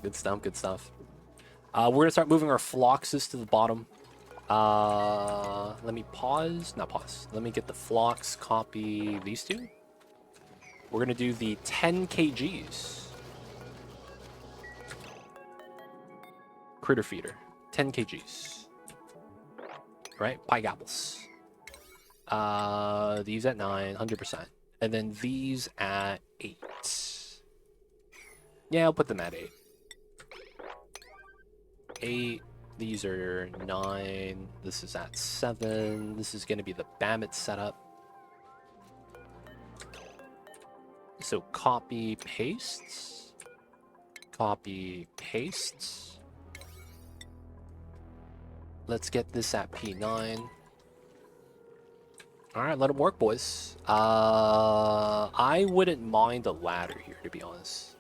Good stuff, good stuff. We're gonna start moving our floxes to the bottom. Let me pause. Not pause. Let me get the flox, copy these two. We're gonna do the 10 kgs. Critter feeder. 10 kgs. Right? Pike apples. These at 9, 100%. And then these at 8. Yeah, I'll put them at 8. 8. These are 9. This is at 7. This is going to be the Bammit setup. So copy, pastes. Copy, pastes. Let's get this at P9. Alright, let them work, boys. I wouldn't mind a ladder here, to be honest.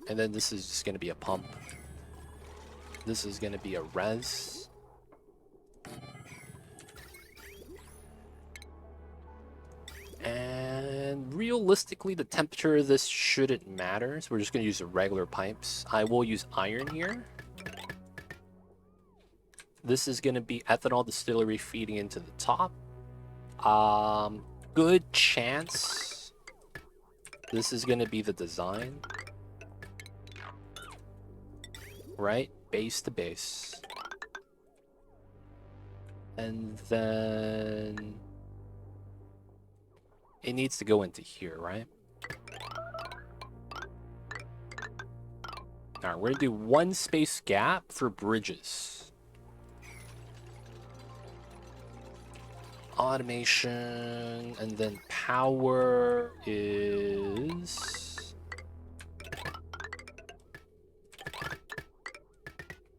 And then this is just going to be a pump. This is going to be a res. And realistically, the temperature of this shouldn't matter. So we're just going to use the regular pipes. I will use iron here. This is going to be ethanol distillery feeding into the top. Good chance this is going to be the design. Right? Base to base. And then it needs to go into here, right? Alright, we're going to do one space gap for bridges. Automation, and then power is...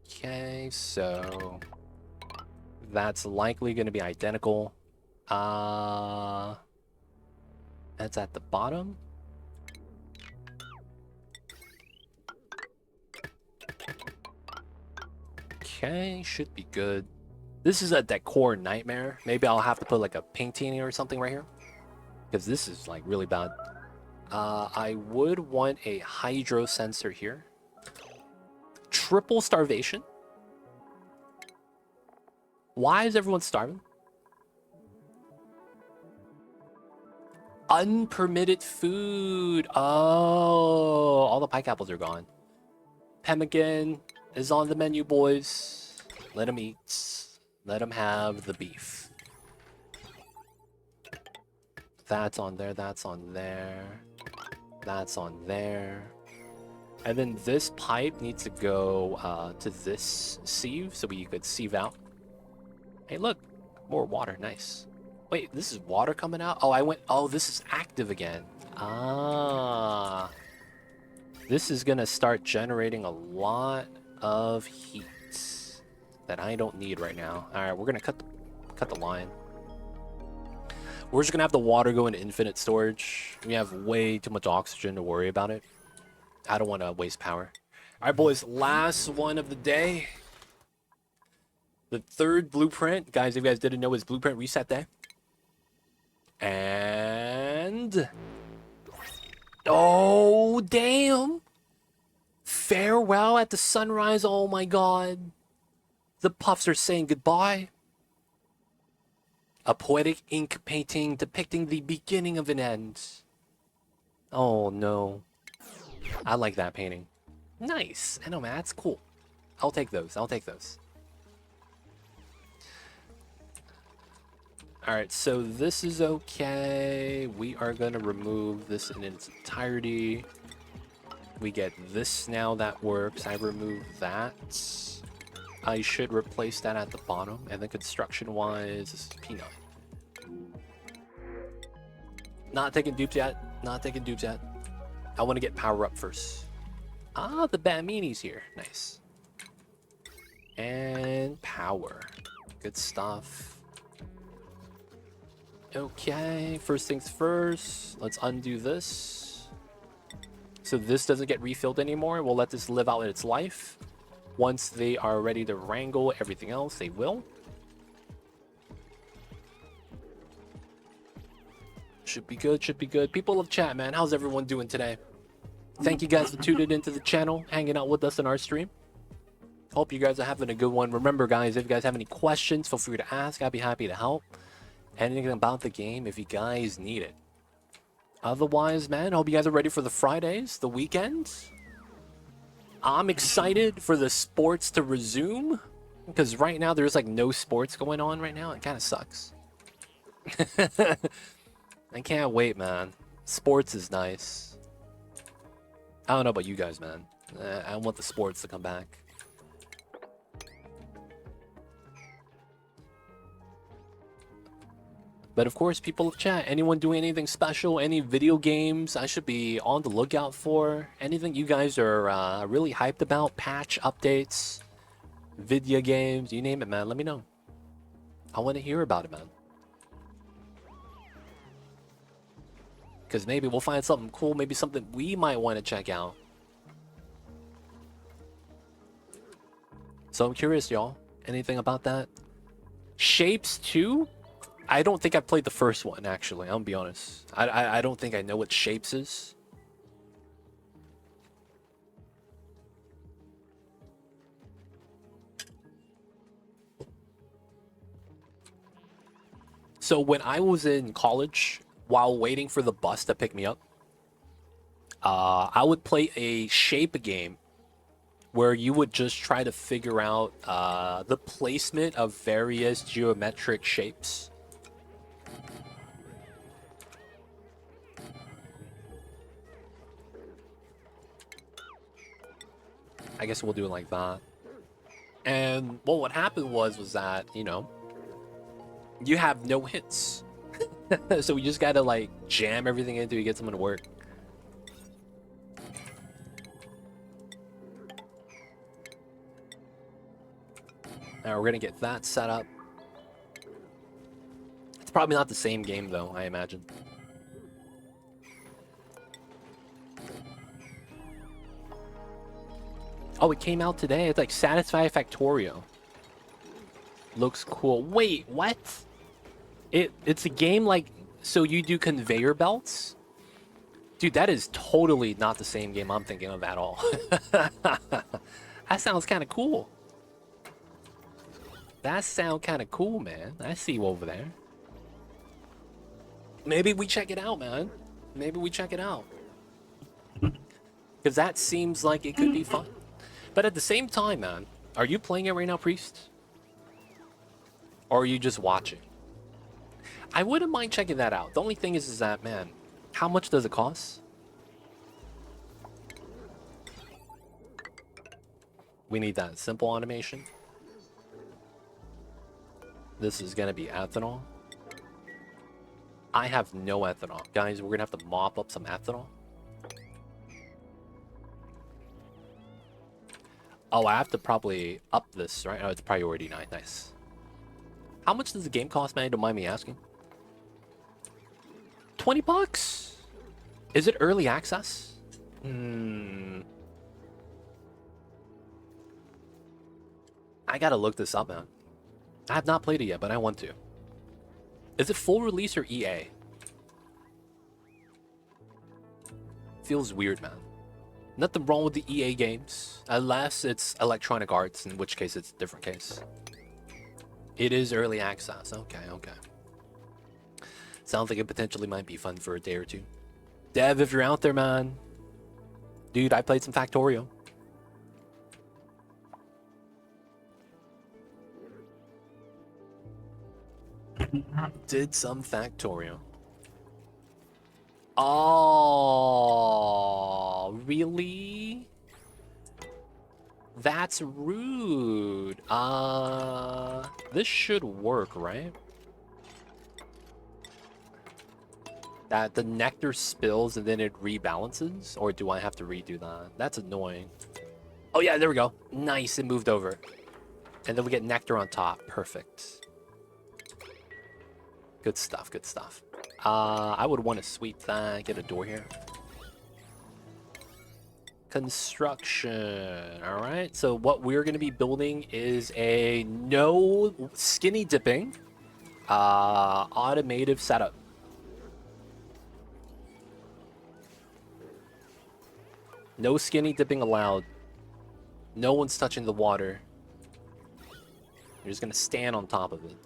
Okay, so that's likely going to be identical. That's at the bottom. Okay, should be good. This is a decor nightmare. Maybe I'll have to put like a painting or something right here, because this is like really bad. I would want a hydro sensor here. Triple starvation. Why is everyone starving? Unpermitted food. Oh, all the pike apples are gone. Pemmican is on the menu, boys. Let him eat. Let him have the beef. That's on there. That's on there. That's on there. And then this pipe needs to go to this sieve so we could sieve out. Hey, look. More water. Nice. Wait, this is water coming out? Oh, this is active again. Ah. This is going to start generating a lot of heat that I don't need right now. All right, we're going to cut the line. We're just going to have the water go into infinite storage. We have way too much oxygen to worry about it. I don't want to waste power. All right, boys, last one of the day. The third blueprint. Guys, if you guys didn't know, it's blueprint reset day. And... oh, damn. Farewell at the sunrise. Oh, my God. The puffs are saying goodbye. A poetic ink painting depicting the beginning of an end. Oh, no. I like that painting. Nice. I know, man. That's cool. I'll take those. I'll take those. Alright, so this is okay. We are going to remove this in its entirety. We get this now. That works. I remove that. I should replace that at the bottom. And then construction-wise, this is P9. Not taking dupes yet. Not taking dupes yet. I want to get power up first. Ah, the Bamini's here. Nice. And power. Good stuff. Okay, first things first. Let's undo this. So this doesn't get refilled anymore. We'll let this live out its life. Once they are ready to wrangle everything else, they will. Should be good, should be good. People of chat, man. How's everyone doing today? Thank you guys for tuning into the channel, hanging out with us in our stream. Hope you guys are having a good one. Remember, guys, if you guys have any questions, feel free to ask. I'd be happy to help. Anything about the game if you guys need it. Otherwise, man, hope you guys are ready for the Fridays, the weekends. I'm excited for the sports to resume. Because right now, there's like no sports going on right now. It kind of sucks. I can't wait, man. Sports is nice. I don't know about you guys, man. I want the sports to come back. But of course, people of chat, anyone doing anything special, any video games I should be on the lookout for? Anything you guys are really hyped about? Patch updates, video games, you name it, man. Let me know. I want to hear about it, man. Because maybe we'll find something cool, maybe something we might want to check out. So I'm curious, y'all. Anything about that? Shapes 2? I don't think I played the first one, actually. I'm gonna be honest. I don't think I know what Shapes is. So when I was in college, while waiting for the bus to pick me up, I would play a shape game where you would just try to figure out the placement of various geometric shapes. I guess we'll do it like that. And well, what happened was that, you know, you have no hits. So we just gotta like jam everything until you get someone to work. Now we're gonna get that set up. It's probably not the same game though, I imagine. Oh, it came out today. It's like Satisfy Factorio. Looks cool. Wait, what? It's a game like, so you do conveyor belts? Dude, that is totally not the same game I'm thinking of at all. That sounds kind of cool. That sounds kind of cool, man. I see you over there. Maybe we check it out, man. Maybe we check it out. Because that seems like it could be fun. But at the same time, man, are you playing it right now, Priest? Or are you just watching? I wouldn't mind checking that out. The only thing is that, man, how much does it cost? We need that simple automation. This is going to be ethanol. I have no ethanol. Guys, we're going to have to mop up some ethanol. Oh, I have to probably up this, right? Oh, it's priority 9. Nice. How much does the game cost, man? Don't mind me asking. 20 bucks? Is it early access? I gotta look this up, man. I have not played it yet, but I want to. Is it full release or EA? Feels weird, man. Nothing wrong with the EA games, unless it's Electronic Arts, in which case it's a different case. It is early access. Okay, okay. Sounds like it potentially might be fun for a day or two. Dev, if you're out there, man. Dude, I played some Factorio. Did some Factorio. Oh, really? That's rude. This should work, right? That the nectar spills and then it rebalances? Or do I have to redo that? That's annoying. Oh yeah, there we go. Nice, it moved over. And then we get nectar on top. Perfect. Good stuff, good stuff. I would want to sweep that, get a door here. Construction. All right, so what we're going to be building is a no skinny dipping automated setup. No skinny dipping allowed. No one's touching the water. You're just going to stand on top of it.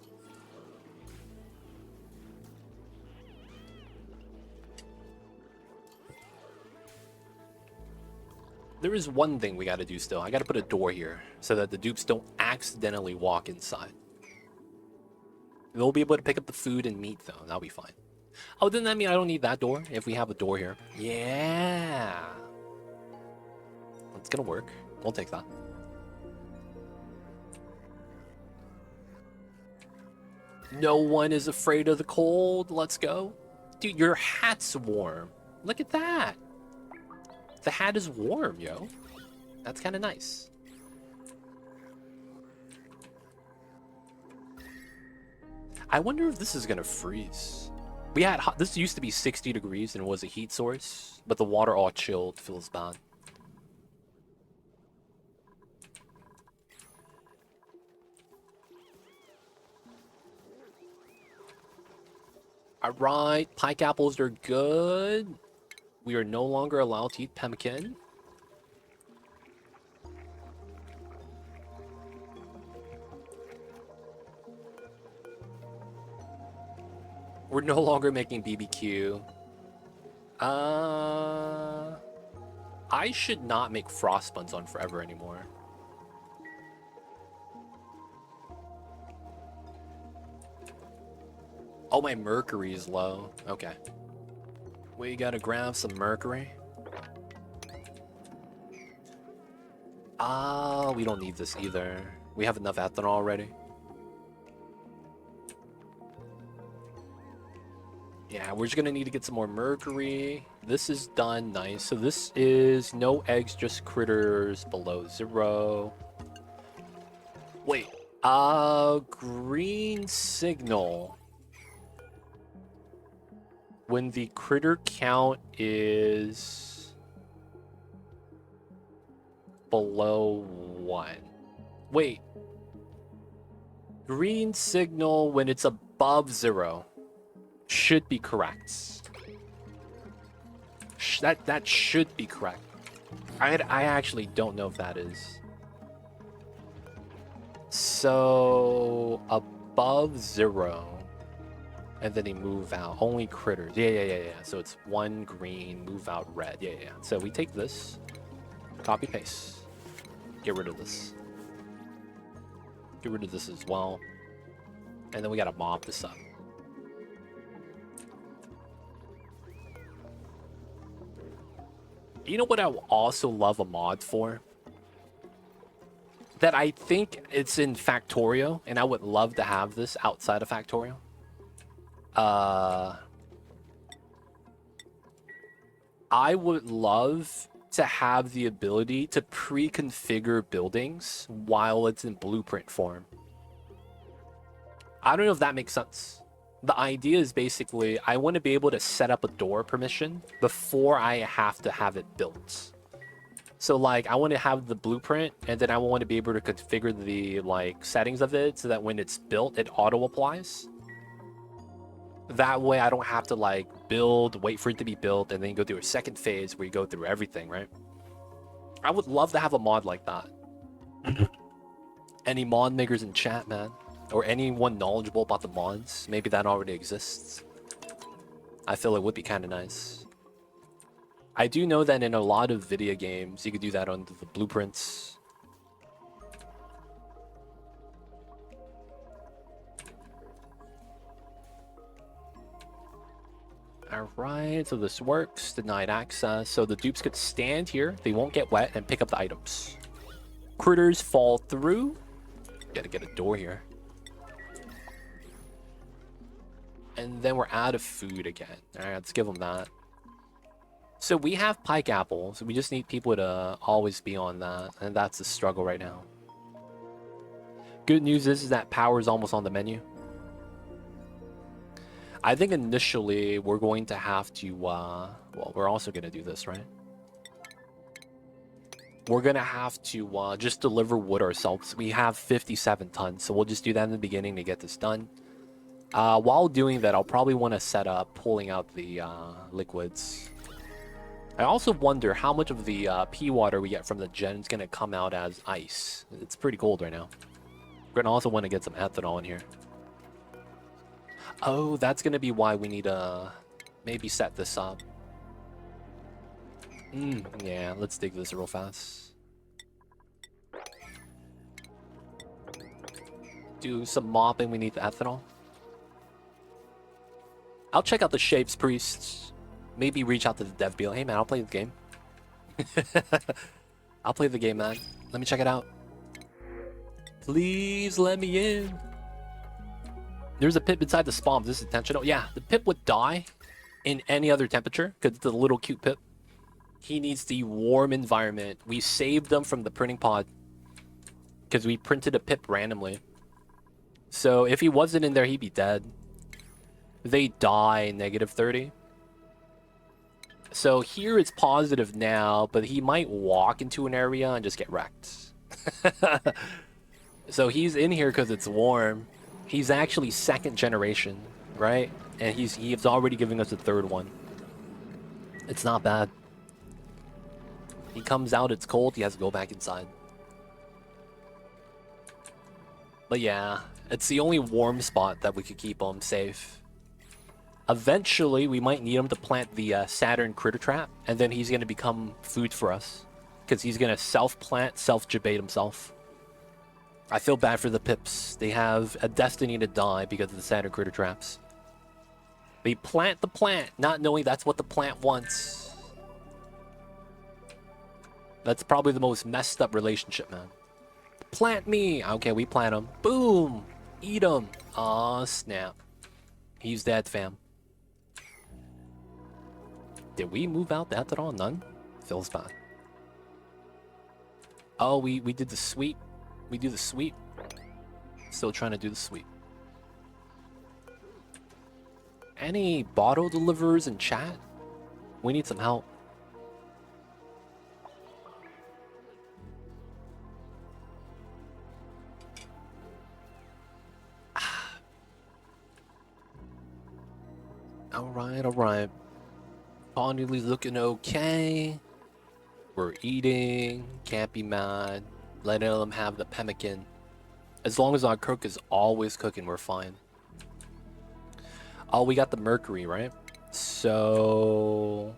There is one thing we got to do still. I got to put a door here so that the dupes don't accidentally walk inside. They'll be able to pick up the food and meat though. That'll be fine. Oh, doesn't that mean I don't need that door if we have a door here? Yeah. It's gonna work. We'll take that. No one is afraid of the cold. Let's go. Dude, your hat's warm. Look at that. The hat is warm, yo. That's kind of nice. I wonder if this is gonna freeze. We had this used to be 60 degrees and it was a heat source, but the water all chilled. Feels bad. All right, pike apples are good. We are no longer allowed to eat pemmican. We're no longer making BBQ. I should not make frost buns on forever anymore. Oh, my mercury is low. Okay. We gotta grab some mercury. We don't need this either. We have enough ethanol already. Yeah, we're just gonna need to get some more mercury. This is done, nice. So this is no eggs, just critters below 0. Wait, green signal. When the critter count is below 1. Wait. Green signal when it's above 0 should be correct. That should be correct. I actually don't know if that is. So above 0. And then they move out. Only critters. Yeah. So it's 1 green, move out red. Yeah. So we take this, copy paste, get rid of this. Get rid of this as well. And then we gotta mop this up. You know what I would also love a mod for? That I think it's in Factorio, and I would love to have this outside of Factorio. I would love to have the ability to pre-configure buildings while it's in blueprint form. I don't know if that makes sense. The idea is basically I want to be able to set up a door permission before I have to have it built. So like I want to have the blueprint and then I want to be able to configure the like settings of it so that when it's built it auto applies. That way I don't have to like build, wait for it to be built, and then go through a second phase where you go through everything, right? I would love to have a mod like that. Any mod makers in chat, man? Or anyone knowledgeable about the mods? Maybe that already exists. I feel it would be kind of nice. I do know that in a lot of video games, you could do that on the blueprints. Alright, so this works. Denied access. So the dupes could stand here. They won't get wet and pick up the items. Critters fall through. Gotta get a door here. And then we're out of food again. Alright, let's give them that. So we have pike apples. We just need people to always be on that. And that's the struggle right now. Good news is that power is almost on the menu. I think initially we're going to have to, well, we're also going to do this, right? We're going to have to just deliver wood ourselves. We have 57 tons, so we'll just do that in the beginning to get this done. While doing that, I'll probably want to set up pulling out the liquids. I also wonder how much of the pea water we get from the gen is going to come out as ice. It's pretty cold right now. We're going to also want to get some ethanol in here. Oh, that's going to be why we need to maybe set this up. Yeah, let's dig this real fast. Do some mopping, we need the ethanol. I'll check out the Shapes Priests. Maybe reach out to the dev, be like, hey man, I'll play the game. I'll play the game, man. Let me check it out. Please let me in. There's a pip inside the spawn. This is intentional. Yeah, the pip would die in any other temperature because it's a little cute pip. He needs the warm environment. We saved them from the printing pod because we printed a pip randomly. So if he wasn't in there, he'd be dead. They die -30. So here it's positive now, but he might walk into an area and just get wrecked. So he's in here because it's warm. He's actually 2nd generation, right? And he's already giving us a 3rd one. It's not bad. He comes out, it's cold, he has to go back inside. But yeah, it's the only warm spot that we could keep him safe. Eventually, we might need him to plant the Saturn critter trap, and then he's going to become food for us. Because he's going to self-plant, self-jabate himself. I feel bad for the pips. They have a destiny to die because of the Saturn critter traps. They plant the plant, not knowing that's what the plant wants. That's probably the most messed up relationship, man. Plant me! Okay, we plant him. Boom! Eat him! Aw, snap. He's dead, fam. Did we move out that at all? None? Feels bad. Oh, we did the sweep. We do the sweep. Still trying to do the sweep. Any Baator deliverers in chat? We need some help. Alright, alright. Fondly's looking okay. We're eating. Can't be mad. Letting them have the Pemmican. As long as our cook is always cooking, we're fine. Oh, we got the Mercury, right? So...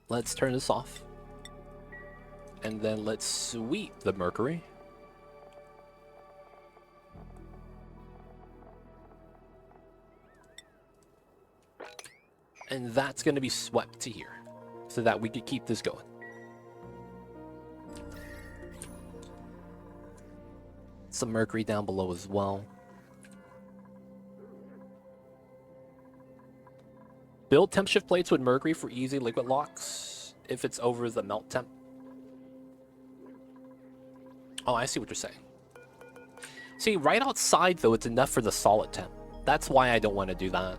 let's turn this off. And then let's sweep the Mercury. And that's going to be swept to here. So that we could keep this going. Some Mercury down below as well. Build temp shift plates with Mercury for easy liquid locks if it's over the melt temp. Oh, I see what you're saying. See, right outside though, it's enough for the solid temp. That's why I don't want to do that.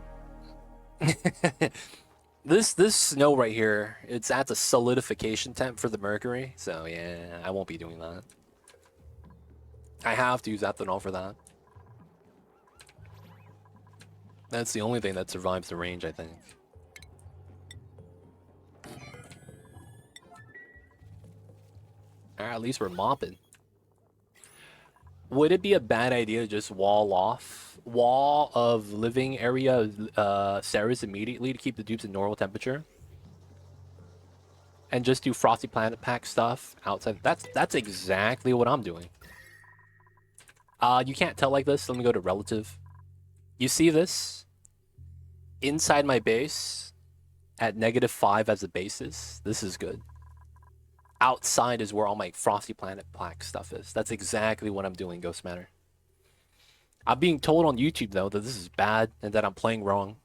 This snow right here, it's at the solidification temp for the Mercury, so yeah, I won't be doing that. I have to use ethanol for that. That's the only thing that survives the range, I think. Alright, at least we're mopping. Would it be a bad idea to just wall of living area Ceres immediately to keep the dupes in normal temperature? And just do Frosty Planet Pack stuff outside? That's exactly what I'm doing. You can't tell like this. Let me go to relative. You see this? Inside my base at -5 as a basis. This is good. Outside is where all my Frosty Planet Pack stuff is. That's exactly what I'm doing, Ghost Matter. I'm being told on YouTube, though, that this is bad and that I'm playing wrong.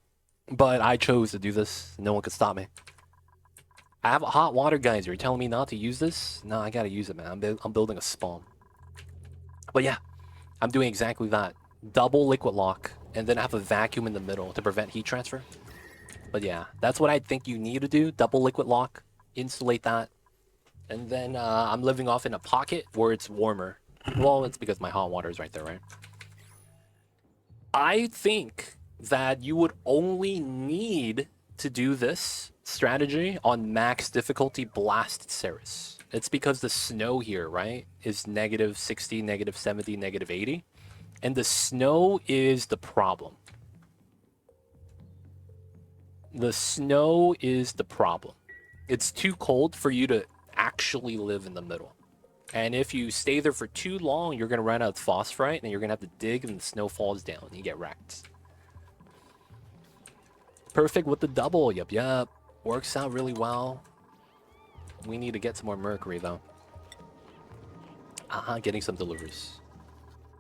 But I chose to do this. No one could stop me. I have a hot water geyser. You're telling me not to use this? No, I gotta use it, man. I'm building a spawn. But yeah, I'm doing exactly that. Double liquid lock and then have a vacuum in the middle to prevent heat transfer. But yeah, that's what I think you need to do. Double liquid lock, insulate that. And then I'm living off in a pocket where it's warmer. Well, it's because my hot water is right there, right? I think that you would only need to do this strategy on max difficulty Blast Ceres. It's because the snow here, right, is negative 60, negative 70, negative 80. And the snow is the problem. The snow is the problem. It's too cold for you to actually live in the middle. And if you stay there for too long, you're going to run out of phosphorite, and you're going to have to dig, and the snow falls down, and you get wrecked. Perfect with the double. Yup. Works out really well. We need to get some more Mercury, though. Getting some deliveries.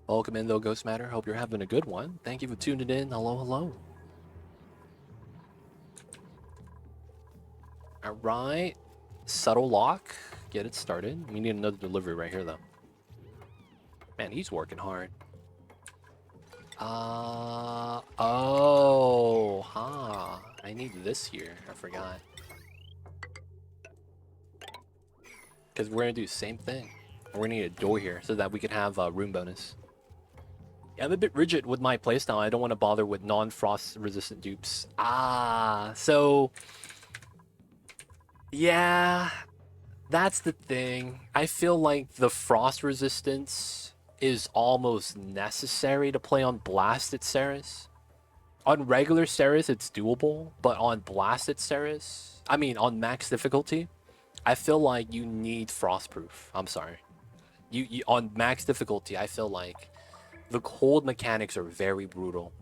Welcome in, though, Ghost Matter. Hope you're having a good one. Thank you for tuning in. Hello. All right. Subtle lock. Get it started. We need another delivery right here, though. Man, he's working hard. I need this here. I forgot. Because we're going to do the same thing. We're going to need a door here so that we can have a room bonus. Yeah, I'm a bit rigid with my playstyle. I don't want to bother with non-frost resistant dupes. So... yeah... that's the thing. I feel like the frost resistance is almost necessary to play on Blasted Ceres. On regular Ceres, it's doable, but on Blasted Ceres, I mean, on max difficulty, I feel like you need frostproof. I'm sorry. You on max difficulty, I feel like the cold mechanics are very brutal.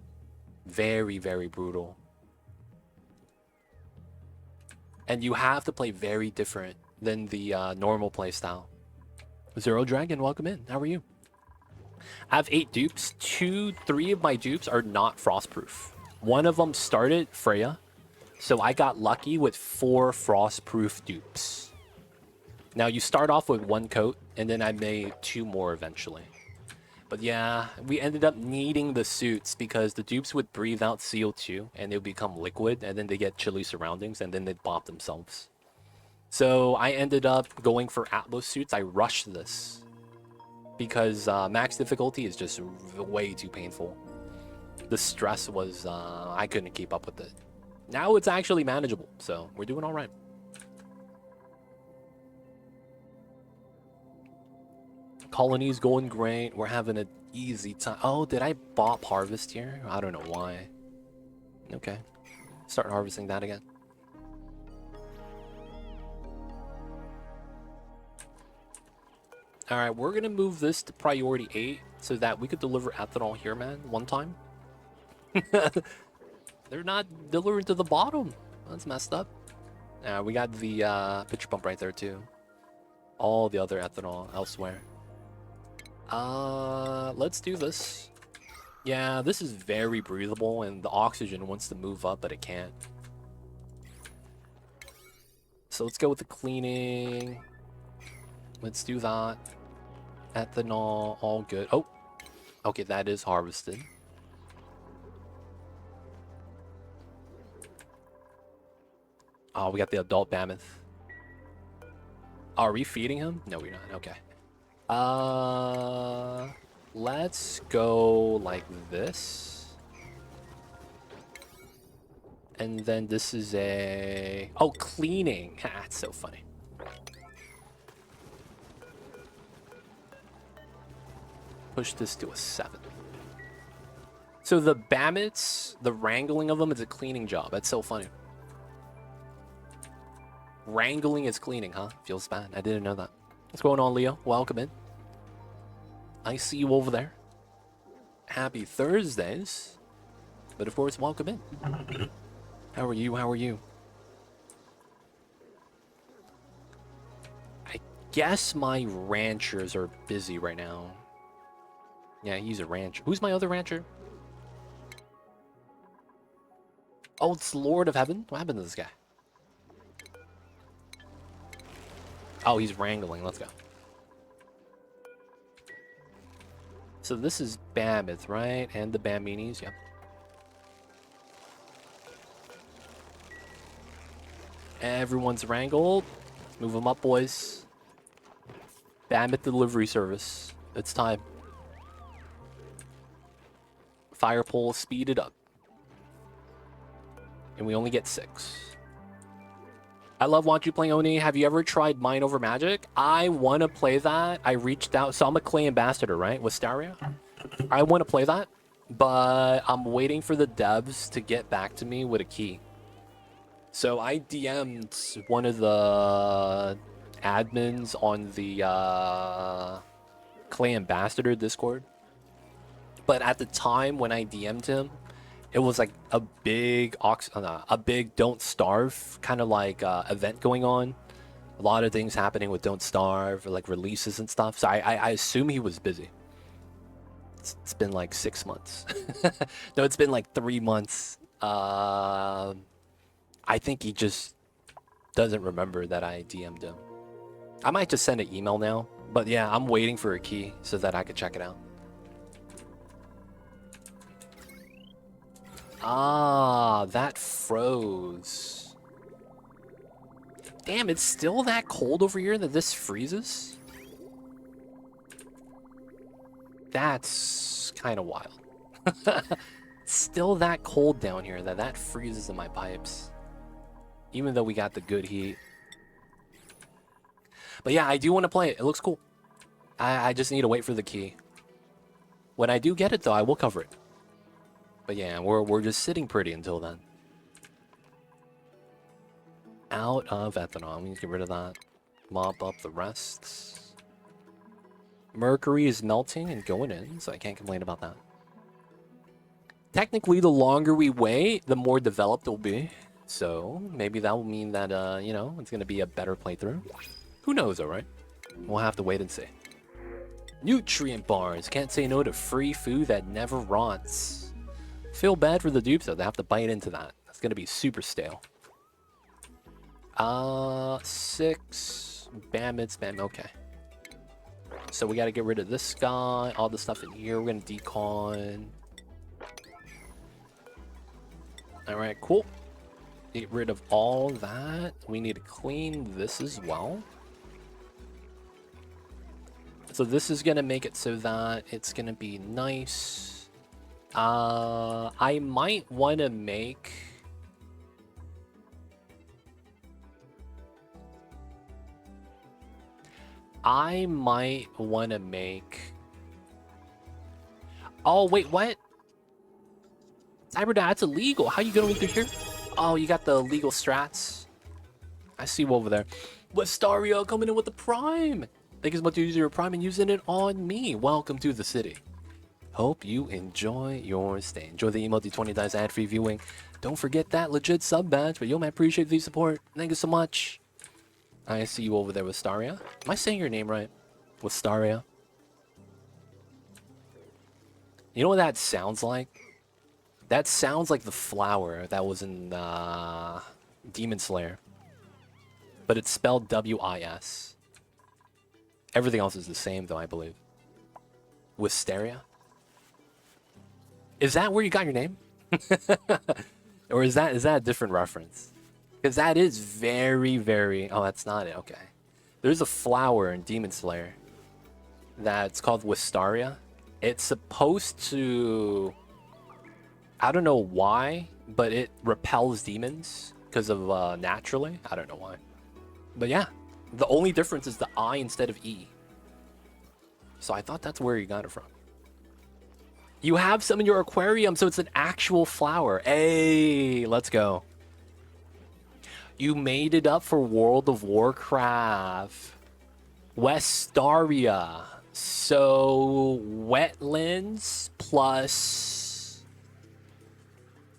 Very, very brutal. And you have to play very different than the normal playstyle. Zero Dragon, welcome in. How are you? I have 8 dupes. 3 of my dupes are not frostproof. One of them started Freya, so I got lucky with 4 frostproof dupes. Now you start off with 1 coat, and then I made 2 more eventually. But yeah, we ended up needing the suits because the dupes would breathe out CO2 and they would become liquid, and then they get chilly surroundings, and then they'd pop themselves. So I ended up going for Atlas suits. I rushed this because max difficulty is just way too painful. The stress was, I couldn't keep up with it. Now it's actually manageable, so we're doing all right. Colony's going great. We're having an easy time. Oh, did I bop harvest here? I don't know why. Okay. Start harvesting that again. Alright, we're gonna move this to priority 8 so that we could deliver ethanol here, man, one time. They're not delivering to the bottom. That's messed up. We got the pitcher pump right there, too. All the other ethanol elsewhere. Let's do this. Yeah, this is very breathable, and the oxygen wants to move up, but it can't. So let's go with the cleaning. Let's do that. Ethanol, all good. Oh, okay, that is harvested. Oh, we got the adult mammoth. Are we feeding him? No, we're not. Okay. Let's go like this. And then this is a... oh, cleaning. It's so funny. Push this to a 7. So the Bammets, the wrangling of them is a cleaning job. That's so funny. Wrangling is cleaning, huh? Feels bad. I didn't know that. What's going on, Leo? Welcome in. I see you over there. Happy Thursdays. But of course, welcome in. How are you? How are you? I guess my ranchers are busy right now. Yeah, he's a rancher. Who's my other rancher? Oh, it's Lord of Heaven? What happened to this guy? Oh, he's wrangling. Let's go. So this is Bammeth, right? And the Baminis, yep. Everyone's wrangled. Move them up, boys. Bam at delivery service. It's time. Fire pole, speed it up. And we only get 6. I love watching you playing Oni. Have you ever tried Mind Over Magic? I want to play that. I reached out. So I'm a clay ambassador, right? With Staria. I want to play that. But I'm waiting for the devs to get back to me with a key. So I DM'd one of the admins on the Clay Ambassador Discord. But at the time when I DM'd him, it was like a big Don't Starve kind of like event going on. A lot of things happening with Don't Starve, like releases and stuff. So I assume he was busy. It's been like 6 months. No, it's been like 3 months. I think he just doesn't remember that I DM'd him. I might just send an email now. But yeah, I'm waiting for a key so that I could check it out. Ah, that froze. Damn, it's still that cold over here that this freezes? That's kind of wild. It's still that cold down here that freezes in my pipes. Even though we got the good heat. But yeah, I do want to play it. It looks cool. I just need to wait for the key. When I do get it, though, I will cover it. But yeah, we're just sitting pretty until then. Out of ethanol. We need to get rid of that. Mop up the rest. Mercury is melting and going in, so I can't complain about that. Technically, the longer we wait, the more developed it'll be. So maybe that will mean that, you know, it's going to be a better playthrough. Who knows, alright? We'll have to wait and see. Nutrient bars. Can't say no to free food that never rots. Feel bad for the dupes, though. They have to bite into that. That's going to be super stale. 6. Bam, it's bam. Okay. So we got to get rid of this guy. All the stuff in here. We're going to decon. Alright, cool. Get rid of all that. We need to clean this as well. So this is going to make it so that it's going to be nice. I might want to make... Oh, wait, what? Cyber, that's illegal. How you gonna leave through here? Oh, you got the legal strats. I see you over there. Wistario coming in with the Prime. Thank you so much for using your Prime and using it on me. Welcome to the city. Hope you enjoy your stay. Enjoy the emote, the 20 dice ad-free viewing. Don't forget that legit sub badge, but yo, man, appreciate the support. Thank you so much. I see you over there, Wistaria. Am I saying your name right? Wistaria. You know what that sounds like? That sounds like the flower that was in Demon Slayer. But it's spelled W-I-S. Everything else is the same, though, I believe. Wisteria? Is that where you got your name? Or is that a different reference? Because that is very, very... Oh, that's not it. Okay. There's a flower in Demon Slayer that's called Wistaria. It's supposed to... I don't know why, but it repels demons because of naturally. I don't know why. But yeah, the only difference is the I instead of E. So I thought that's where you got it from. You have some in your aquarium, so it's an actual flower. Hey, let's go. You made it up for World of Warcraft. Westaria. So, wetlands plus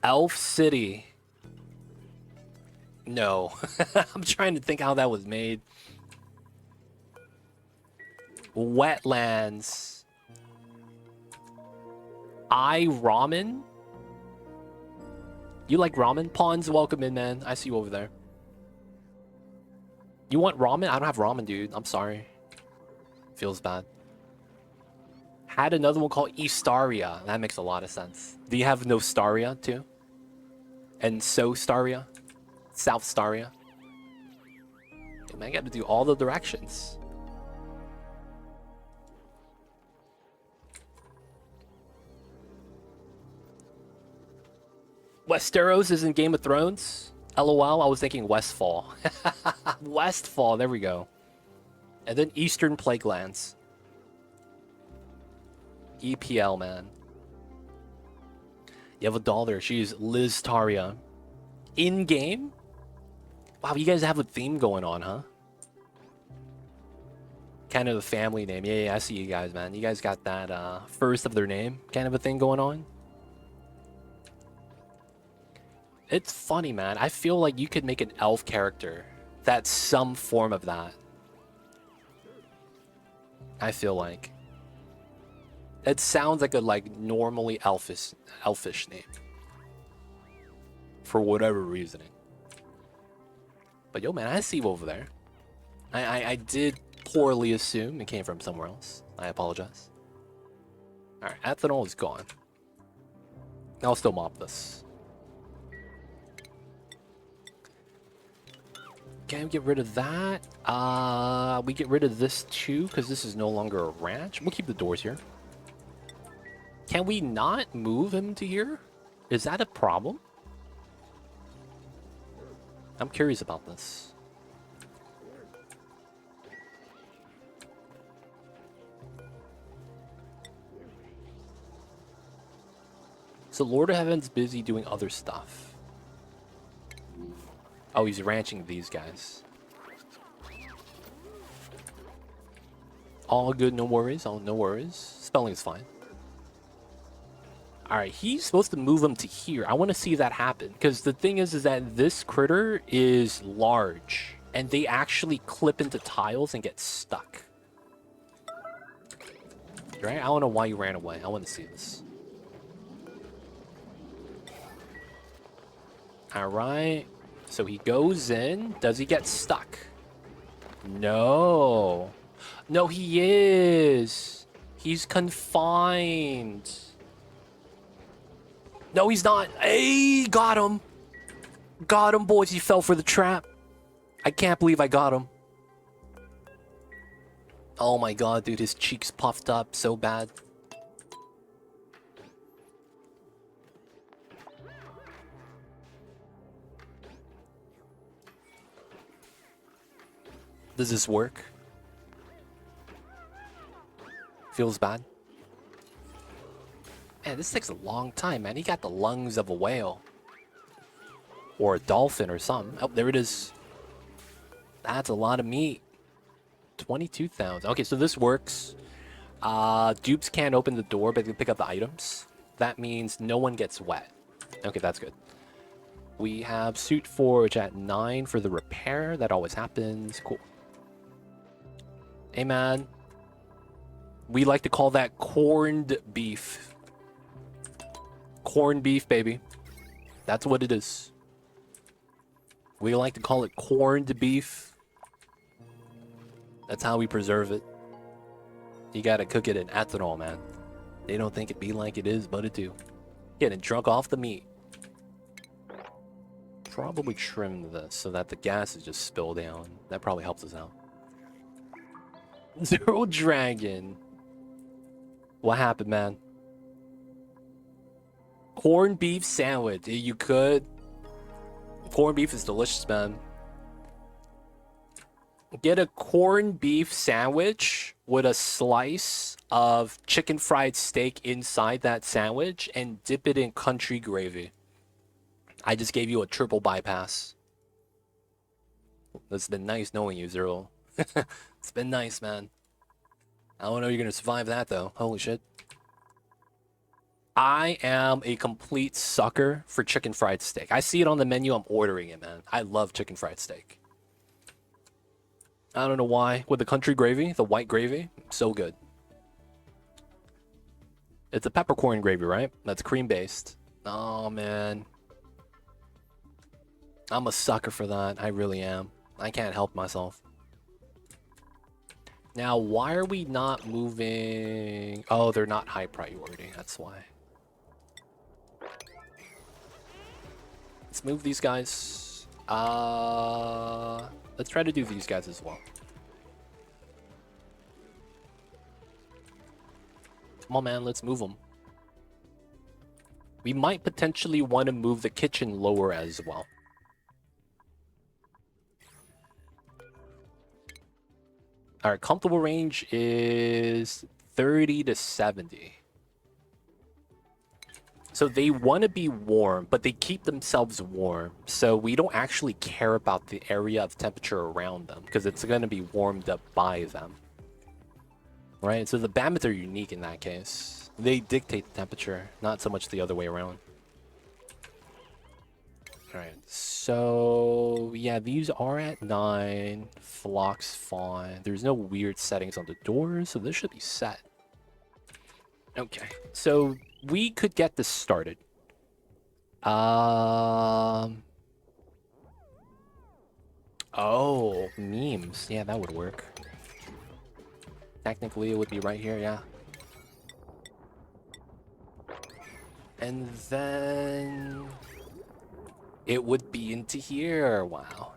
Elf City. No. I'm trying to think how that was made. Wetlands. Ramen? You like ramen? Pawns, welcome in, man. I see you over there. You want ramen? I don't have ramen, dude. I'm sorry. Feels bad. Had another one called Estaria. That makes a lot of sense. Do you have Nostaria, too? And So Staria? South Staria? Man, I got to do all the directions. Westeros is in Game of Thrones? LOL, I was thinking Westfall. Westfall, there we go. And then Eastern Plaguelands. EPL, man. You have a doll there. She's Liz Taria. In-game? Wow, you guys have a theme going on, huh? Kind of a family name. Yeah, I see you guys, man. You guys got that first of their name kind of a thing going on. It's funny, man. I feel like you could make an elf character that's some form of that. I feel like. It sounds like a normally elfish name. For whatever reasoning. But yo, man, I see you over there. I did poorly assume it came from somewhere else. I apologize. Alright, ethanol is gone. I'll still mop this. Can we get rid of that? We get rid of this too, because this is no longer a ranch. We'll keep the doors here. Can we not move him to here? Is that a problem? I'm curious about this. So Lord of Heaven's busy doing other stuff. Oh, he's ranching these guys. All good, no worries. Oh, no worries. Spelling is fine. Alright, he's supposed to move him to here. I want to see that happen. Because the thing is that this critter is large. And they actually clip into tiles and get stuck. Right? I don't know why you ran away. I want to see this. Alright. So he goes in. Does he get stuck? No. No, he is. He's confined. No, he's not. Hey, got him. Got him, boys. He fell for the trap. I can't believe I got him. Oh my god, dude. His cheeks puffed up so bad. Does this work? Feels bad. Man, this takes a long time, man. He got the lungs of a whale. Or a dolphin or something. Oh, there it is. That's a lot of meat. 22,000. Okay, so this works. Dupes can't open the door, but they can pick up the items. That means no one gets wet. Okay, that's good. We have Suit Forge at 9 for the repair. That always happens. Cool. Hey, man. We like to call that corned beef. Corned beef, baby. That's what it is. We like to call it corned beef. That's how we preserve it. You gotta cook it in ethanol, man. They don't think it be like it is, but it do. Getting drunk off the meat. Probably trim this so that the gases just spill down. That probably helps us out. Zero Dragon. What happened, man? Corned beef sandwich. You could. Corned beef is delicious, man. Get a corned beef sandwich with a slice of chicken fried steak inside that sandwich and dip it in country gravy. I just gave you a triple bypass. It's been nice knowing you, Zero. It's been nice, man. I don't know you're gonna survive that, though. Holy shit. I am a complete sucker for chicken fried steak. I see it on the menu, I'm ordering it, man. I love chicken fried steak. I don't know why. With the country gravy, the white gravy, so good. It's a peppercorn gravy, right? That's cream-based. Oh, man. I'm a sucker for that. I really am. I can't help myself. Now, why are we not moving? Oh, they're not high priority. That's why. Let's move these guys. Let's try to do these guys as well. Come on, man, let's move them. We might potentially want to move the kitchen lower as well. Our comfortable range is 30 to 70. So they want to be warm, but they keep themselves warm. So we don't actually care about the area of temperature around them because it's going to be warmed up by them. Right? So the Baator are unique in that case. They dictate the temperature, not so much the other way around. Alright, so yeah, these are at 9. Flock's fine. There's no weird settings on the doors, so this should be set. Okay, so we could get this started. Oh, memes. Yeah, that would work. Technically, it would be right here, yeah. And then it would be into here. Wow.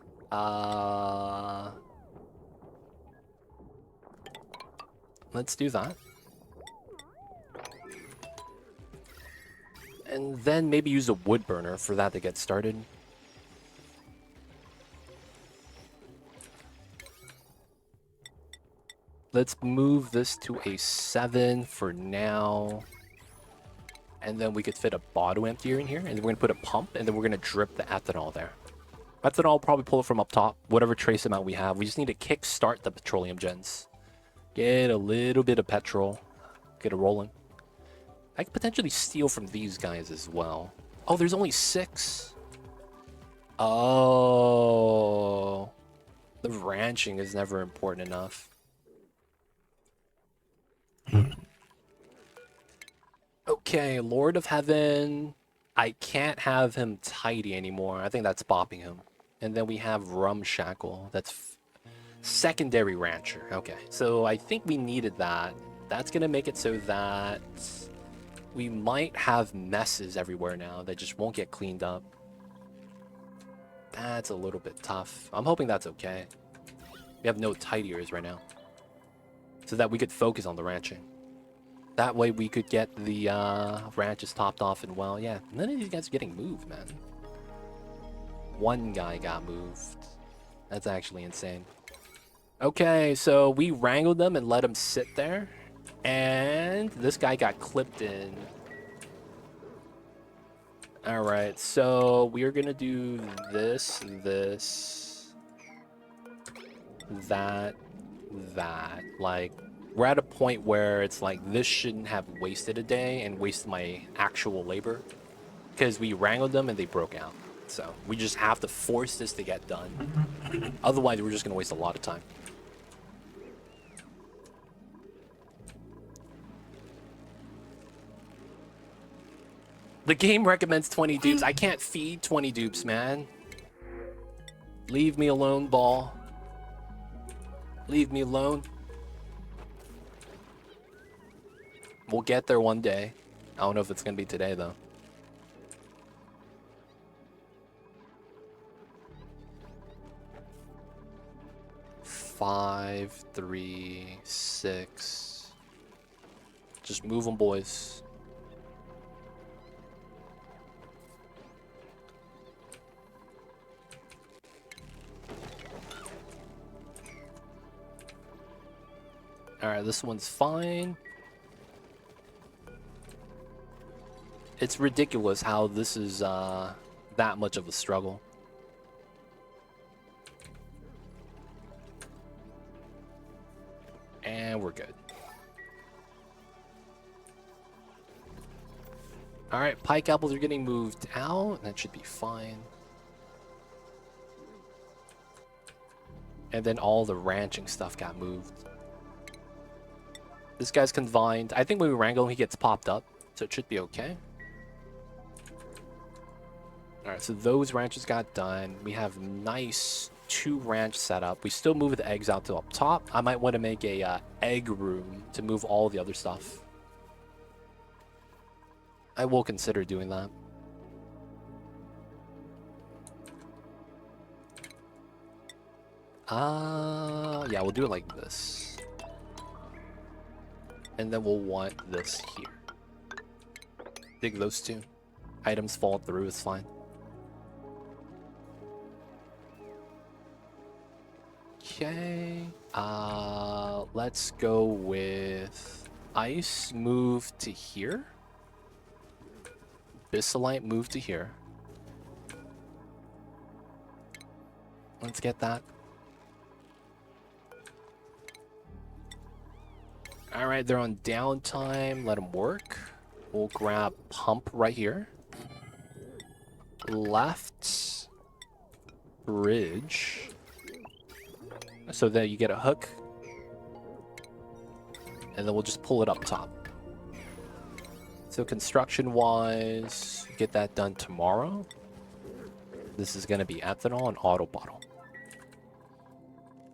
Let's do that. And then maybe use a wood burner for that to get started. Let's move this to a 7 for now. And then we could fit a bottle emptier in here. And then we're going to put a pump. And then we're going to drip the ethanol there. Ethanol will probably pull it from up top. Whatever trace amount we have. We just need to kick-start the petroleum gens. Get a little bit of petrol. Get it rolling. I could potentially steal from these guys as well. Oh, there's only 6. Oh. The ranching is never important enough. Okay, Lord of Heaven. I can't have him tidy anymore. I think that's bopping him. And then we have Rumshackle. That's secondary rancher. Okay, so I think we needed that. That's going to make it so that we might have messes everywhere now that just won't get cleaned up. That's a little bit tough. I'm hoping that's okay. We have no tidiers right now. So that we could focus on the ranching. That way we could get the ranches topped off and well. Yeah, none of these guys are getting moved, man. One guy got moved. That's actually insane. Okay, so we wrangled them and let them sit there. And this guy got clipped in. Alright, so we're gonna do this, that. Like, we're at a point where it's like, this shouldn't have wasted a day and wasted my actual labor. Because we wrangled them and they broke out. So, we just have to force this to get done. Otherwise, we're just gonna waste a lot of time. The game recommends 20 dupes. I can't feed 20 dupes, man. Leave me alone, ball. Leave me alone. We'll get there one day. I don't know if it's gonna be today, though. Five, 3, 6. Just move them, boys. Alright, this one's fine. It's ridiculous how this is that much of a struggle. And we're good. Alright, pike apples are getting moved out. That should be fine. And then all the ranching stuff got moved. This guy's confined. I think when we wrangle him, he gets popped up. So it should be okay. Alright, so those ranches got done. We have nice 2 ranch set up. We still move the eggs out to up top. I might want to make a egg room to move all the other stuff. I will consider doing that. Yeah, we'll do it like this. And then we'll want this here. Dig those two. Items fall through, it's fine. Okay. Let's go with ice move to here. Bissolite move to here. Let's get that. Alright, they're on downtime. Let them work. We'll grab pump right here. Left bridge. So that you get a hook. And then we'll just pull it up top. So construction-wise, get that done tomorrow. This is going to be ethanol and auto bottle.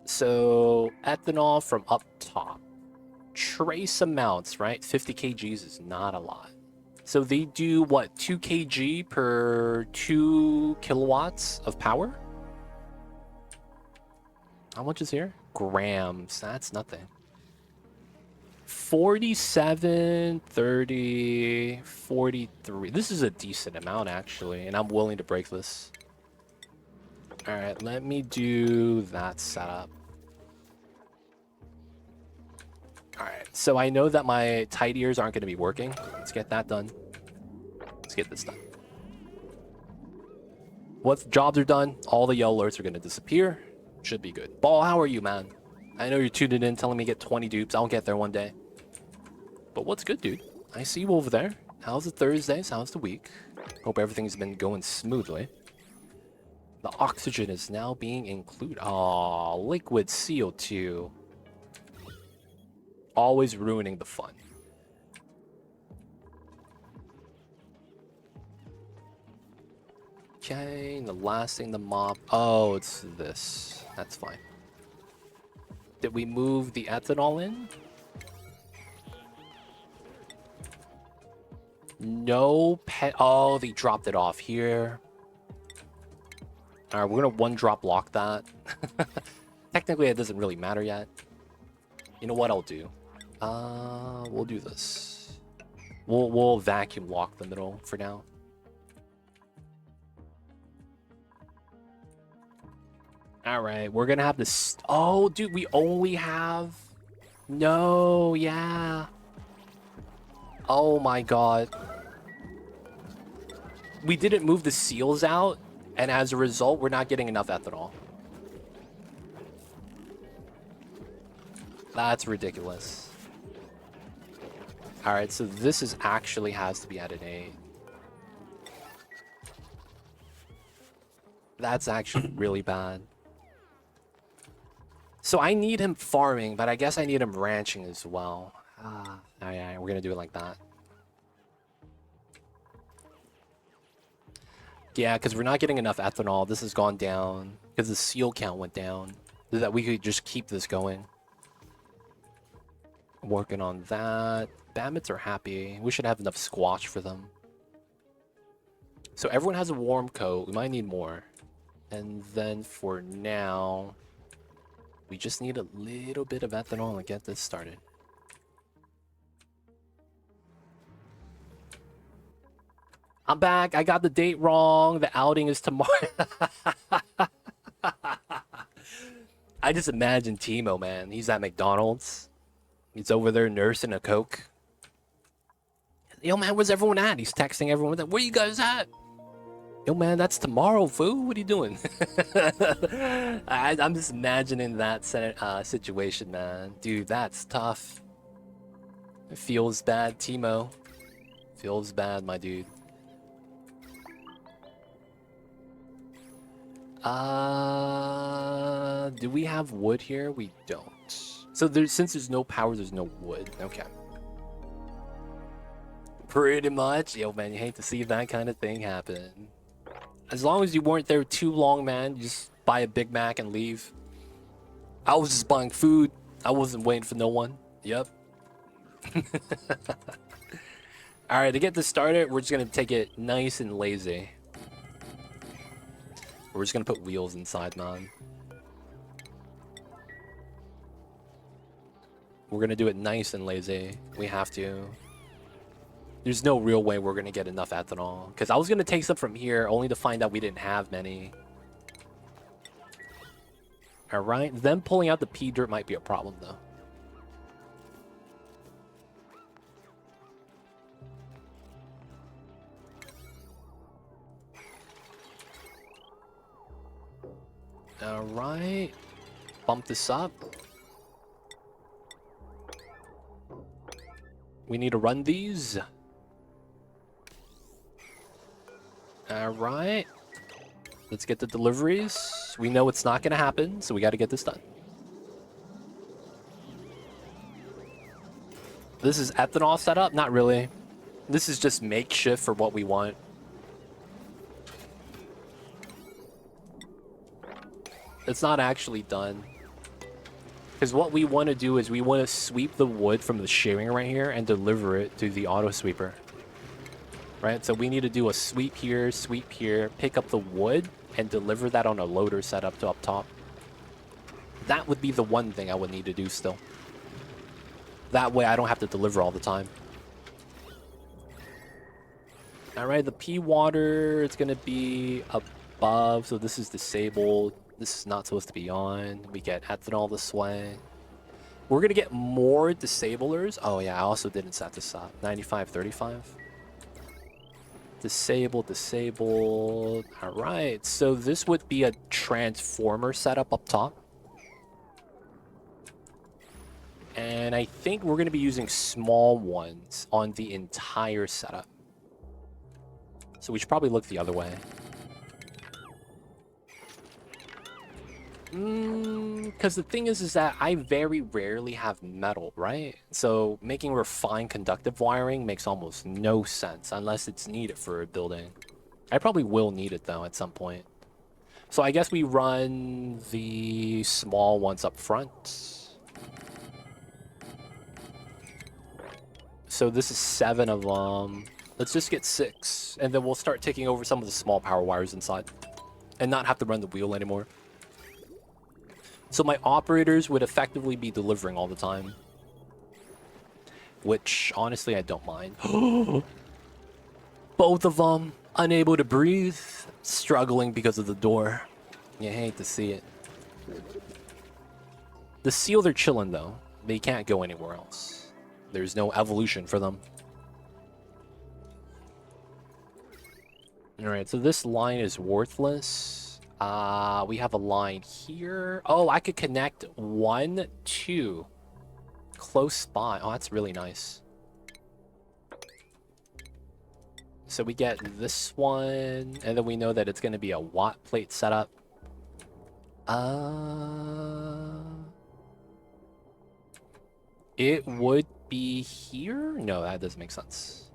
So ethanol from up top. Trace amounts, right? 50 kgs is not a lot. So they do, what, 2 kg per 2 kilowatts of power? How much is here? Grams. That's nothing. 47, 30, 43. This is a decent amount, actually, and I'm willing to break this. All right, let me do that setup. All right, so I know that my tight ears aren't going to be working. Let's get that done. Let's get this done. Once jobs are done, all the yellow alerts are going to disappear. Should be good. Ball, how are you, man? I know you're tuning in, telling me get 20 dupes. I'll get there one day. But what's good, dude? I see you over there. How's the Thursdays? How's the week? Hope everything's been going smoothly. The oxygen is now being included. Aw, liquid CO2. Always ruining the fun. Okay, the last thing the mob. Oh, it's this. That's fine. Did we move the ethanol in? No pet. Oh, they dropped it off here. All right, we're gonna one drop lock that. Technically, it doesn't really matter yet. You know what I'll do? We'll do this. We'll vacuum lock the middle for now. All right, we're gonna have this. Oh, dude, we only have. No, yeah. Oh my god. We didn't move the seals out, and as a result, we're not getting enough ethanol. That's ridiculous. All right, so this is actually has to be at an 8. That's actually really bad. So I need him farming, but I guess I need him ranching as well. Alright, we're gonna do it like that. Yeah, because we're not getting enough ethanol. This has gone down because the seal count went down. So that we could just keep this going. Working on that. Bammits are happy. We should have enough squash for them. So everyone has a warm coat. We might need more. And then for now, we just need a little bit of ethanol to get this started. I'm back. I got the date wrong. The outing is tomorrow. I just imagine Timo, man. He's at McDonald's. He's over there nursing a Coke. Yo, man, where's everyone at? He's texting everyone. Where you guys at? Yo, man, that's tomorrow, fool. What are you doing? I'm just imagining that situation, man. Dude, that's tough. It feels bad, Timo. Feels bad, my dude. Do we have wood here? We don't. So since there's no power, there's no wood. Okay. Pretty much. Yo, man, you hate to see that kind of thing happen. As long as you weren't there too long, man, you just buy a Big Mac and leave. I was just buying food. I wasn't waiting for no one. Yep. Alright, to get this started, we're just going to take it nice and lazy. We're just going to put wheels inside, man. We're gonna do it nice and lazy. We have to. There's no real way we're gonna get enough ethanol. Because I was gonna take some from here, only to find out we didn't have many. Alright, them pulling out the pea dirt might be a problem, though. Alright. Bump this up. We need to run these. Alright. Let's get the deliveries. We know it's not going to happen, so we got to get this done. This is ethanol setup? Not really. This is just makeshift for what we want. It's not actually done. Because what we want to do is we want to sweep the wood from the shearing right here and deliver it to the auto sweeper. Right? So we need to do a sweep here, pick up the wood, and deliver that on a loader setup to up top. That would be the one thing I would need to do still. That way I don't have to deliver all the time. Alright, the pea water, it's going to be above, so this is disabled. This is not supposed to be on. We get ethanol this way. We're going to get more disablers. Oh yeah, I also didn't set this up. 95, 35. Disabled. Alright, so this would be a transformer setup up top. And I think we're going to be using small ones on the entire setup. So we should probably look the other way. Because the thing is that I very rarely have metal, right? So making refined conductive wiring makes almost no sense unless it's needed for a building. I probably will need it though at some point. So I guess we run the small ones up front. So this is 7 of them. Let's just get 6, and then we'll start taking over some of the small power wires inside and not have to run the wheel anymore. So my operators would effectively be delivering all the time. Which, honestly, I don't mind. Both of them, unable to breathe, struggling because of the door. You hate to see it. The seal, they're chilling, though. They can't go anywhere else. There's no evolution for them. Alright, so this line is worthless. We have a line here. Oh, I could connect 1, 2. Close spot. Oh, that's really nice. So we get this one, and then we know that it's going to be a watt plate setup. It would be here? No, that doesn't make sense.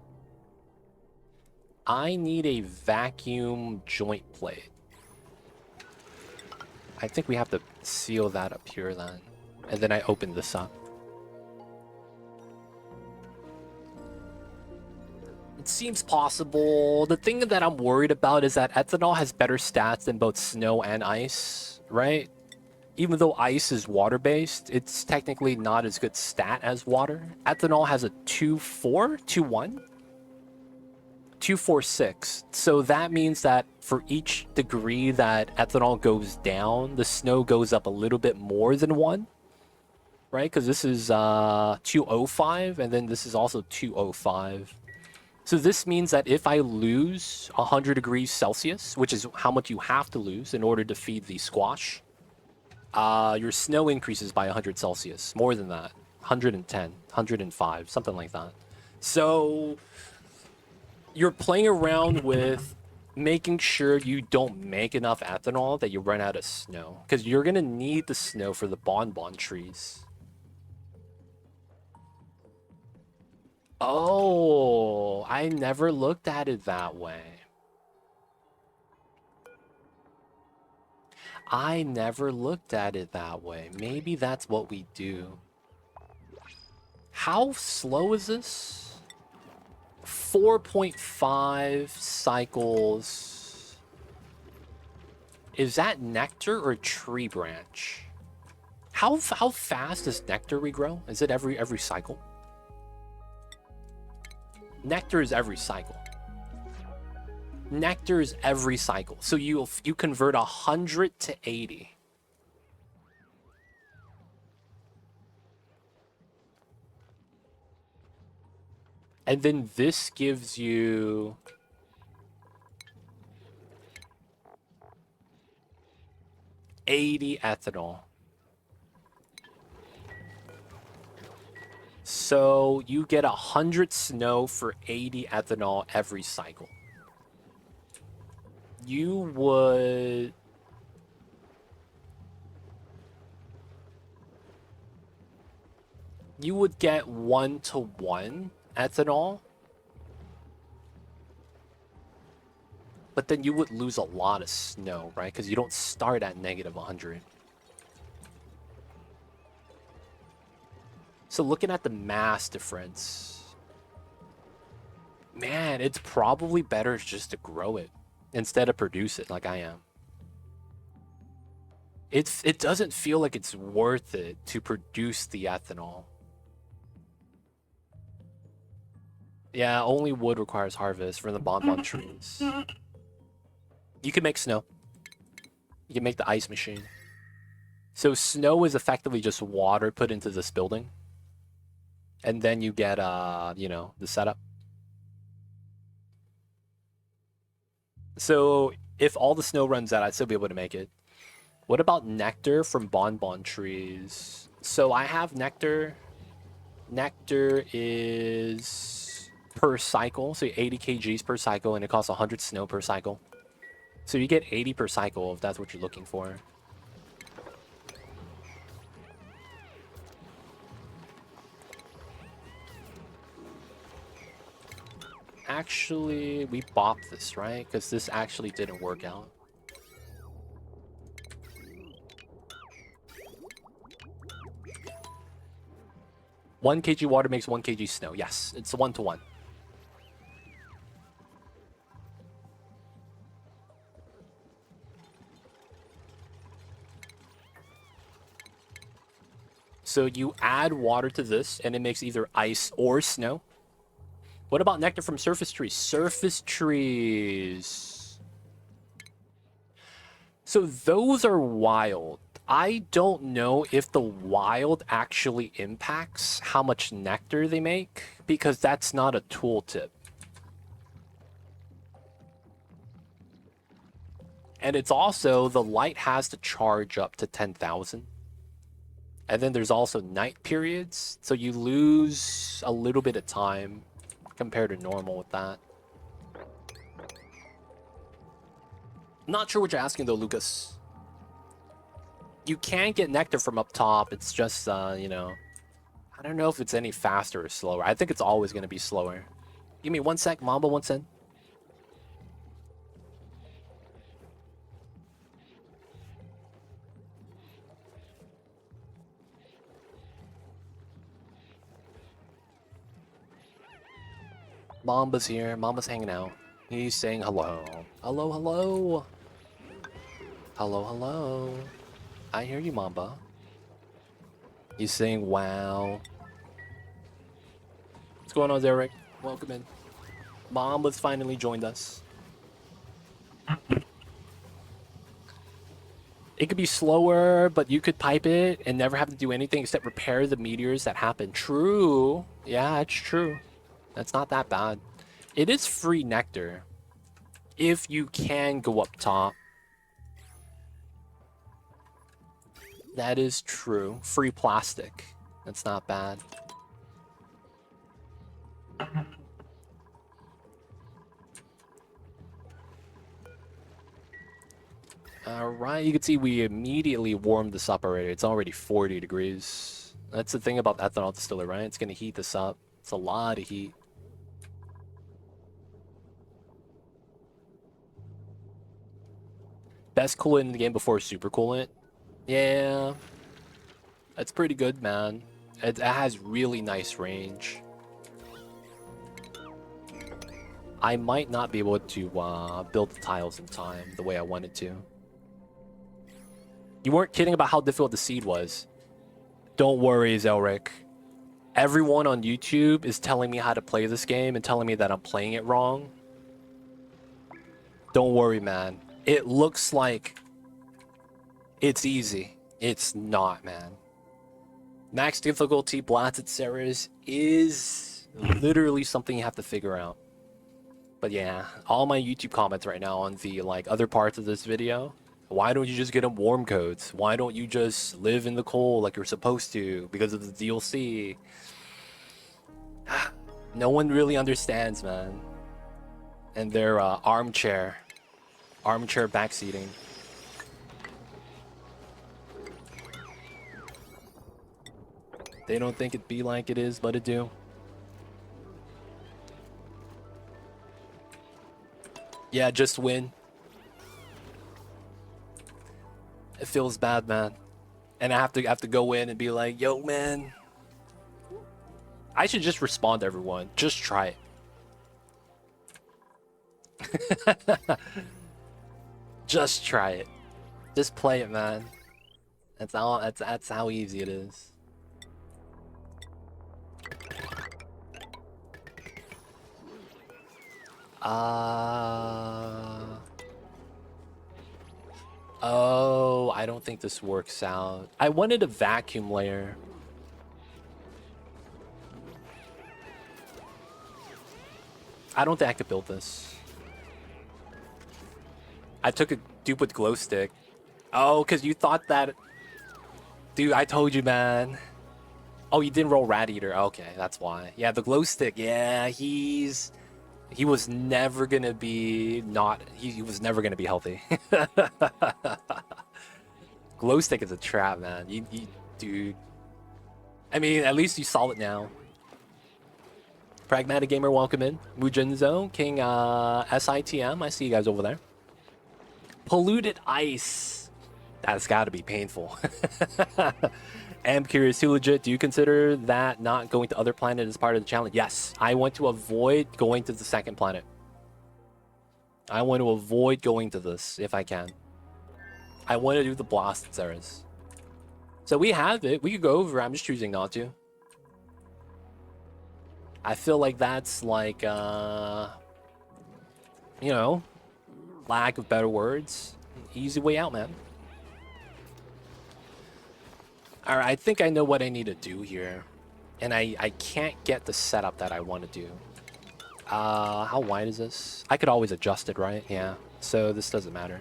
I need a vacuum joint plate. I think we have to seal that up here then. And then I open this up. It seems possible. The thing that I'm worried about is that ethanol has better stats than both snow and ice, right? Even though ice is water-based, it's technically not as good stat as water. Ethanol has a 2.4, 2.1? 246. So that means that for each degree that ethanol goes down, the snow goes up a little bit more than 1, right? Because this is 205, and then this is also 205. So this means that if I lose 100 degrees Celsius, which is how much you have to lose in order to feed the squash, your snow increases by 100 Celsius. More than that. 110, 105, something like that. So you're playing around with making sure you don't make enough ethanol that you run out of snow. Because you're going to need the snow for the bonbon trees. Oh, I never looked at it that way. I never looked at it that way. Maybe that's what we do. How slow is this? 4.5 cycles. Is that nectar or tree branch? How fast does nectar regrow? Is it every cycle? Nectar is every cycle. Nectar is every cycle. So you convert 100 to 80. And then this gives you 80 ethanol. So you get 100 snow for 80 ethanol every cycle. You would... You would get 1-to-1 ethanol. But then you would lose a lot of snow, right? Because you don't start at negative 100. So looking at the mass difference, man, it's probably better just to grow it instead of produce it like I am. It doesn't feel like it's worth it to produce the ethanol. Yeah, only wood requires harvest from the bonbon trees. You can make snow. You can make the ice machine. So snow is effectively just water put into this building. And then you get, you know, the setup. So if all the snow runs out, I'd still be able to make it. What about nectar from bonbon trees? So I have nectar. Nectar is per cycle, so 80 kgs per cycle, and it costs 100 snow per cycle. So you get 80 per cycle if that's what you're looking for. Actually, we bopped this, right? Because this actually didn't work out. One kg water makes 1 kg snow. Yes, it's 1-to-1. So you add water to this, and it makes either ice or snow. What about nectar from surface trees? Surface trees. So those are wild. I don't know if the wild actually impacts how much nectar they make, because that's not a tooltip. And it's also, the light has to charge up to 10,000. And then there's also night periods, so you lose a little bit of time compared to normal with that. Not sure what you're asking though, Lucas. You can get nectar from up top, it's just, you know, I don't know if it's any faster or slower. I think it's always going to be slower. Give me 1 sec, Mamba, 1 cent. Mamba's here. Mamba's hanging out. He's saying hello. Hello, hello. Hello, hello. I hear you, Mamba. He's saying wow. What's going on, Derek? Welcome in. Mamba's finally joined us. It could be slower, but you could pipe it and never have to do anything except repair the meteors that happen. True. Yeah, it's true. That's not that bad. It is free nectar if you can go up top. That is true. Free plastic. That's not bad. Alright, you can see we immediately warmed this up already. It's already 40 degrees. That's the thing about ethanol distiller, right? It's going to heat this up. It's a lot of heat. Best coolant in the game before super coolant? Yeah. That's pretty good, man. It has really nice range. I might not be able to build the tiles in time the way I wanted to. You weren't kidding about how difficult the seed was. Don't worry, Zelric. Everyone on YouTube is telling me how to play this game and telling me that I'm playing it wrong. Don't worry, man. It looks like it's easy. It's not, man. Max difficulty blasted Ceres is literally something you have to figure out. But yeah, all my YouTube comments right now on the other parts of this video, why don't you just get them warm codes? Why don't you just live in the cold like you're supposed to because of the DLC? No one really understands, man. And their armchair backseating. They don't think it be like it is, but it do. Yeah, just win. It feels bad, man. And I have to go in and be like, yo, man. I should just respond to everyone. Just try it. Just try it. Just play it, man. That's how easy it is. Oh, I don't think this works out. I wanted a vacuum layer. I don't think I could build this. I took a dupe with glow stick. Oh, because you thought that... Dude, I told you, man. Oh, you didn't roll Rat Eater. Okay, that's why. Yeah, the glow stick. Yeah, he was never gonna be he was never gonna be healthy. Glow stick is a trap, man. Dude. I mean, at least you saw it now. Pragmatic Gamer, welcome in. Mujinzo, King SITM, I see you guys over there. Polluted Ice. That's gotta be painful. I'm curious, too legit, do you consider that not going to other planet as part of the challenge? Yes, I want to avoid going to the second planet. I want to avoid going to this if I can. I want to do the blast Ceres. So we have it. We could go over. I'm just choosing not to. I feel like that's like, you know, lack of better words. Easy way out, man. Alright, I think I know what I need to do here. And I can't get the setup that I want to do. How wide is this? I could always adjust it, right? Yeah. So this doesn't matter.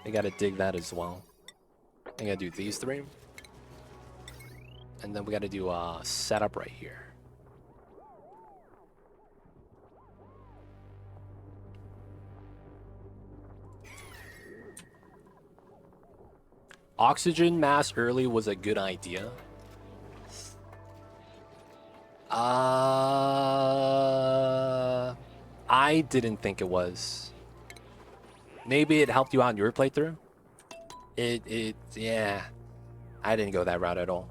I gotta dig that as well. I gotta do these three. And then we gotta do a setup right here. Oxygen mask early was a good idea. I didn't think it was. Maybe it helped you out in your playthrough? Yeah. I didn't go that route at all.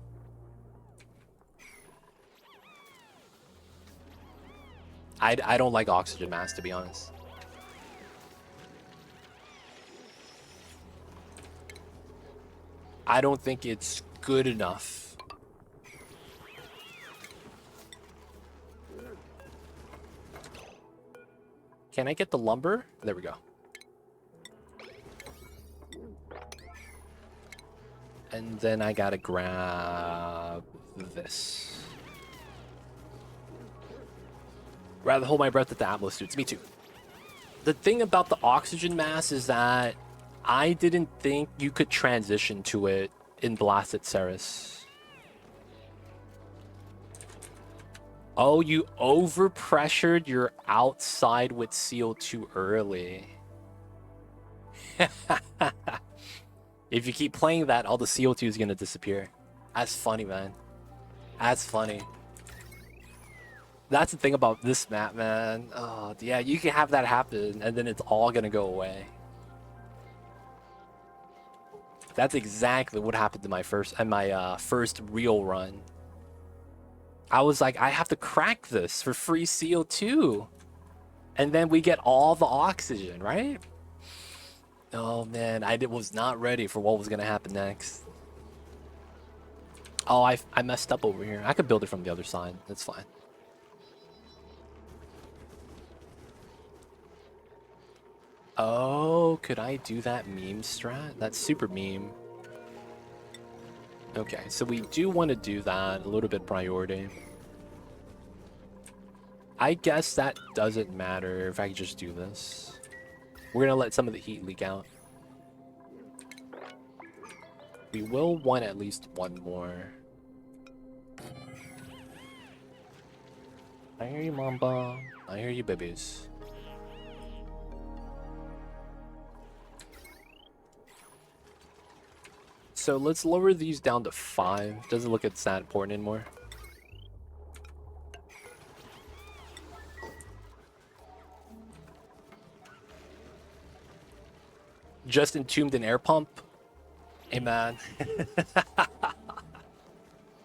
I don't like oxygen mask, to be honest. I don't think it's good enough. Can I get the lumber? There we go. And then I gotta grab this. Rather hold my breath at the Atmos suits. Me too. The thing about the oxygen mask is that I didn't think you could transition to it in Blasted Ceres. Oh, you overpressured your outside with CO2 early. If you keep playing that, all the CO2 is gonna disappear. That's funny, man. That's funny. That's the thing about this map, man. Oh, yeah, you can have that happen, and then it's all gonna go away. That's exactly what happened to my first real run. I was like, I have to crack this for free CO2, and then we get all the oxygen, right? Oh man, I was not ready for what was gonna happen next. Oh, I messed up over here. I could build it from the other side. That's fine. Oh, could I do that meme strat? That's super meme. Okay, so we do want to do that. A little bit priority. I guess that doesn't matter if I just do this. We're going to let some of the heat leak out. We will want at least one more. I hear you, Mamba. I hear you, babies. So let's lower these down to 5. Doesn't look it's that important anymore. Just entombed an air pump. Hey, man.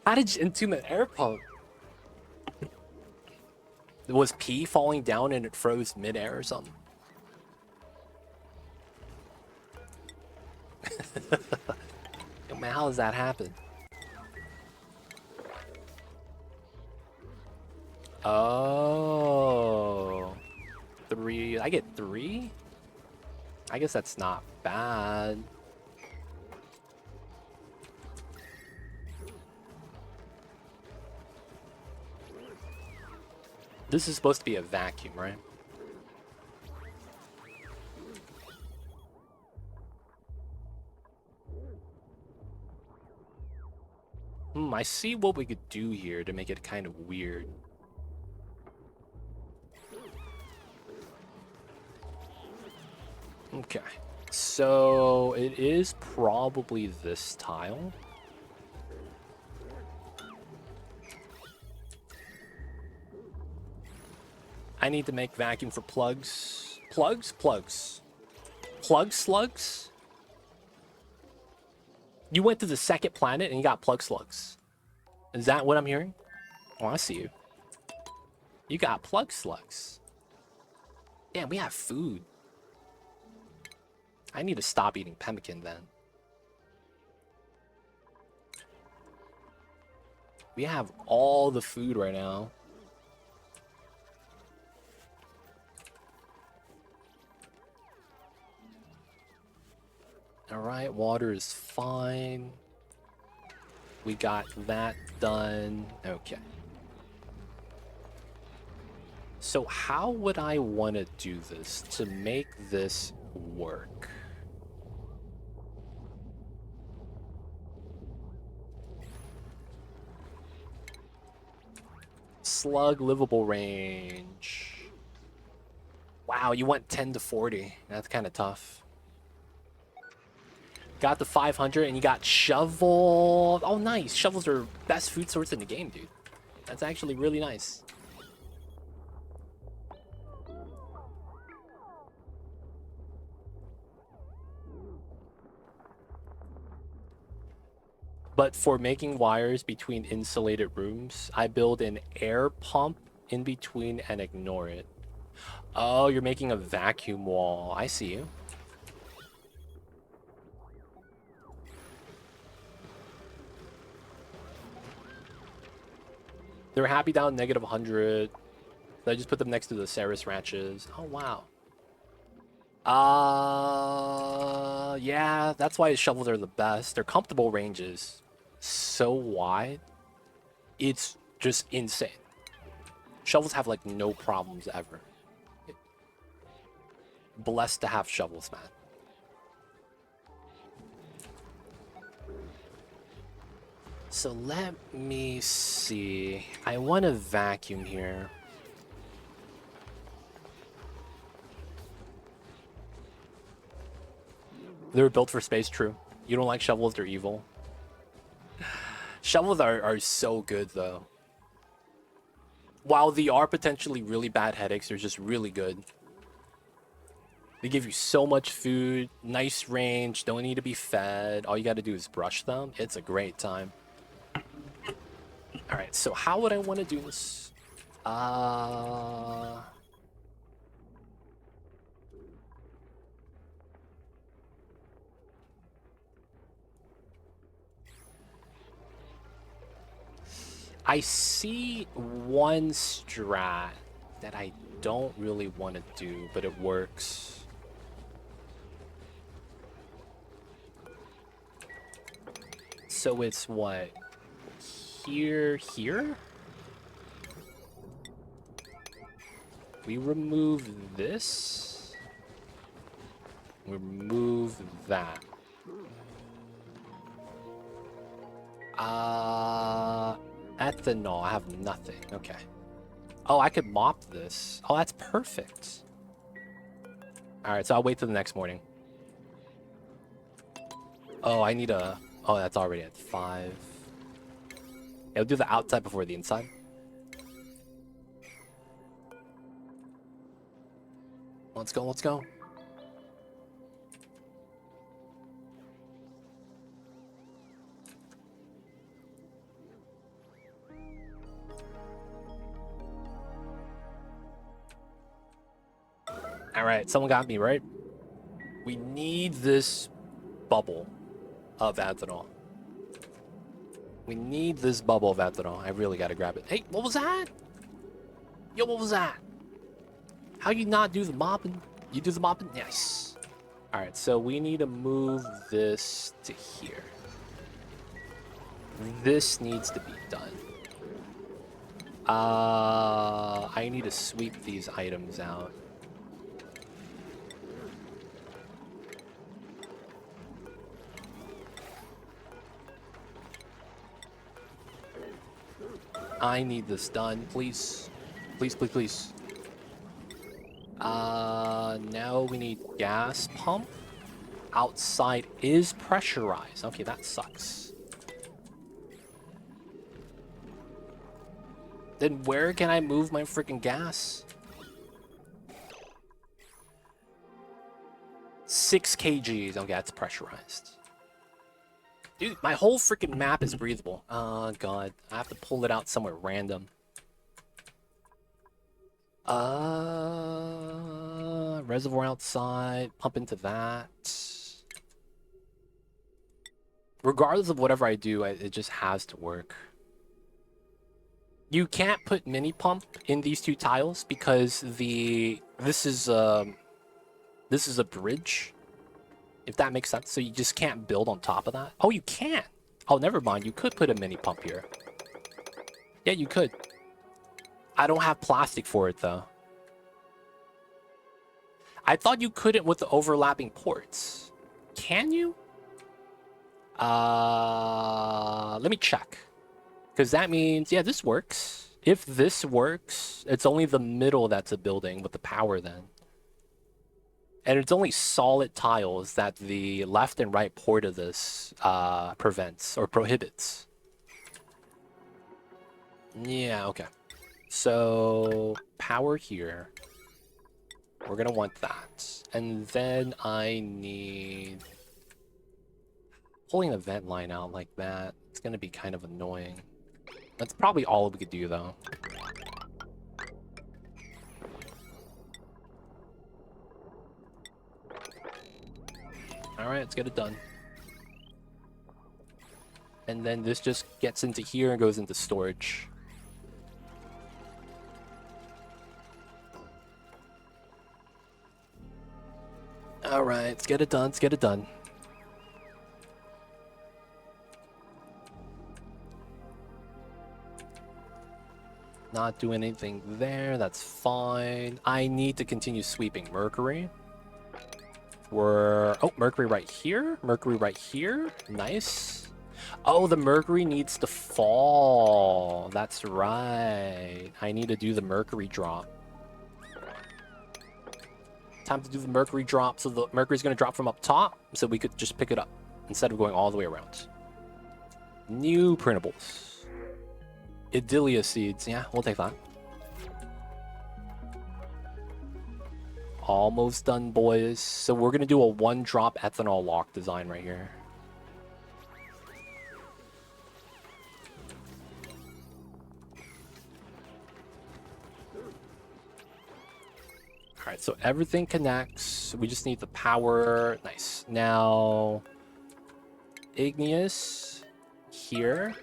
How did you entomb an air pump? Was pee falling down and it froze midair or something? Yo, man, how does that happen? Oh. 3. I get 3? I guess that's not bad. This is supposed to be a vacuum, right? I see what we could do here to make it kind of weird. Okay, so it is probably this tile. I need to make vacuum for plugs. Plugs? Plugs. Plug slugs? You went to the second planet and you got plug slugs. Is that what I'm hearing? Oh, I see you. You got plug slugs. Damn, we have food. I need to stop eating pemmican then. We have all the food right now. Alright, water is fine. We got that done. Okay. So how would I want to do this to make this work? Slug livable range. Wow, you went 10 to 40. That's kind of tough. Got the 500 and you got shovel. Oh, nice. Shovels are best food source in the game, dude. That's actually really nice. But for making wires between insulated rooms, I build an air pump in between and ignore it. Oh, you're making a vacuum wall. I see you. They're happy down negative 100. So I just put them next to the Ceres ranches. Oh, wow. Yeah, that's why shovels are the best. They're comfortable ranges. So wide. It's just insane. Shovels have, like, no problems ever. Blessed to have shovels, man. So let me see. I want a vacuum here. They were built for space, true. You don't like shovels, they're evil. Shovels are so good, though. While they are potentially really bad headaches, they're just really good. They give you so much food, nice range, don't need to be fed. All you got to do is brush them. It's a great time. All right, so how would I want to do this? I see one strat that I don't really want to do, but it works. So it's what? Here? We remove this. Remove that. Ethanol, I have nothing. Okay. Oh, I could mop this. Oh, that's perfect. Alright, so I'll wait till the next morning. Oh, I need a... Oh, that's already at 5. Yeah, we'll do the outside before the inside. Let's go, let's go. Alright, someone got me, right? We need this bubble of ethanol. We need this bubble of ethanol. I really gotta grab it. Hey, what was that? Yo, what was that? How you not do the mopping? You do the mopping? Nice. Alright, so we need to move this to here. This needs to be done. I need to sweep these items out. I need this done, please. Please, please, please. Now we need gas pump. Outside is pressurized. Okay, that sucks. Then where can I move my freaking gas? 6 kgs. Okay, that's pressurized. Dude, my whole freaking map is breathable. Oh, God. I have to pull it out somewhere random. Reservoir outside. Pump into that. Regardless of whatever I do, it just has to work. You can't put mini pump in these 2 tiles because this is a bridge. If that makes sense. So you just can't build on top of that. Oh, you can. Oh, never mind. You could put a mini pump here. Yeah, you could. I don't have plastic for it, though. I thought you couldn't with the overlapping ports. Can you? Let me check. Because that means, yeah, this works. If this works, it's only the middle that's a building with the power then. And it's only solid tiles that the left and right port of this prevents or prohibits. Yeah, okay. So, power here. We're going to want that. And then I need... Pulling a vent line out like that, it's going to be kind of annoying. That's probably all we could do, though. Alright, let's get it done. And then this just gets into here and goes into storage. Alright, let's get it done, let's get it done. Not doing anything there, that's fine. I need to continue sweeping Mercury. Oh, Mercury right here. Mercury right here. Nice. Oh, the Mercury needs to fall. That's right. I need to do the Mercury drop. Time to do the Mercury drop. So the Mercury's going to drop from up top. So we could just pick it up instead of going all the way around. New printables. Idilia seeds. Yeah, we'll take that. Almost done, boys. So we're going to do a 1-drop ethanol lock design right here. Alright, so everything connects. We just need the power. Nice. Now, igneous here.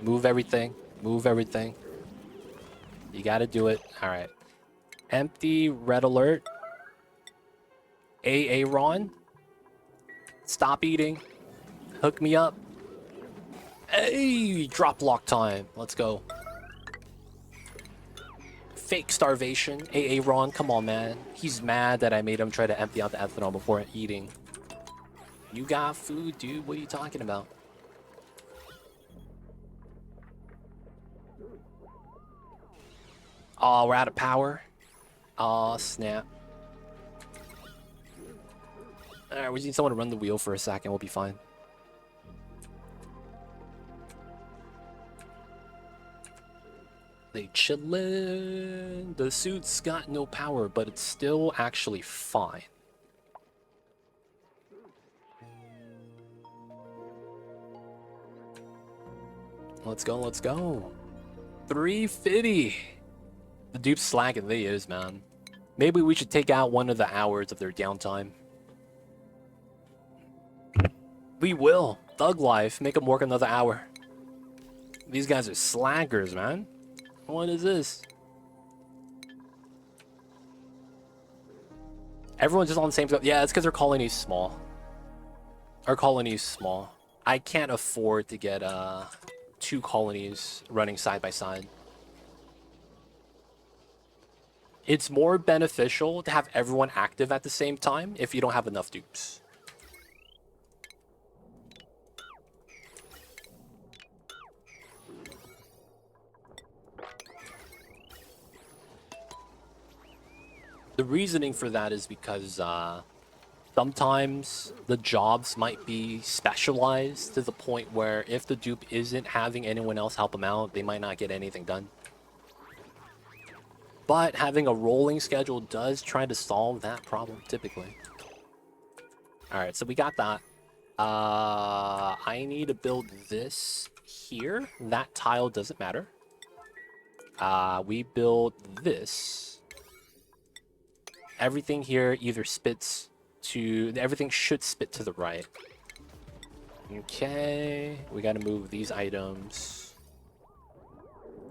Move everything. Move everything. You gotta do it. Alright. Empty, red alert. Ron. Stop eating. Hook me up. Hey, drop lock time. Let's go. Fake starvation. Ron, come on, man. He's mad that I made him try to empty out the ethanol before eating. You got food, dude. What are you talking about? Oh, we're out of power. Oh, snap. Alright, we need someone to run the wheel for a second. We'll be fine. They chillin'. The suit's got no power, but it's still actually fine. Let's go, let's go. 350. The dupe's slacking, they is, man. Maybe we should take out one of the hours of their downtime. We will. Thug life. Make them work another hour. These guys are slackers, man. What is this? Everyone's just on the same... Yeah, it's because our colony's small. Our colony's small. I can't afford to get 2 colonies running side by side. It's more beneficial to have everyone active at the same time if you don't have enough dupes. The reasoning for that is because sometimes the jobs might be specialized to the point where if the dupe isn't having anyone else help them out, they might not get anything done. But having a rolling schedule does try to solve that problem, typically. Alright, so we got that. I need to build this here. That tile doesn't matter. We build this. Everything here either spits to... Everything should spit to the right. Okay. We gotta move these items.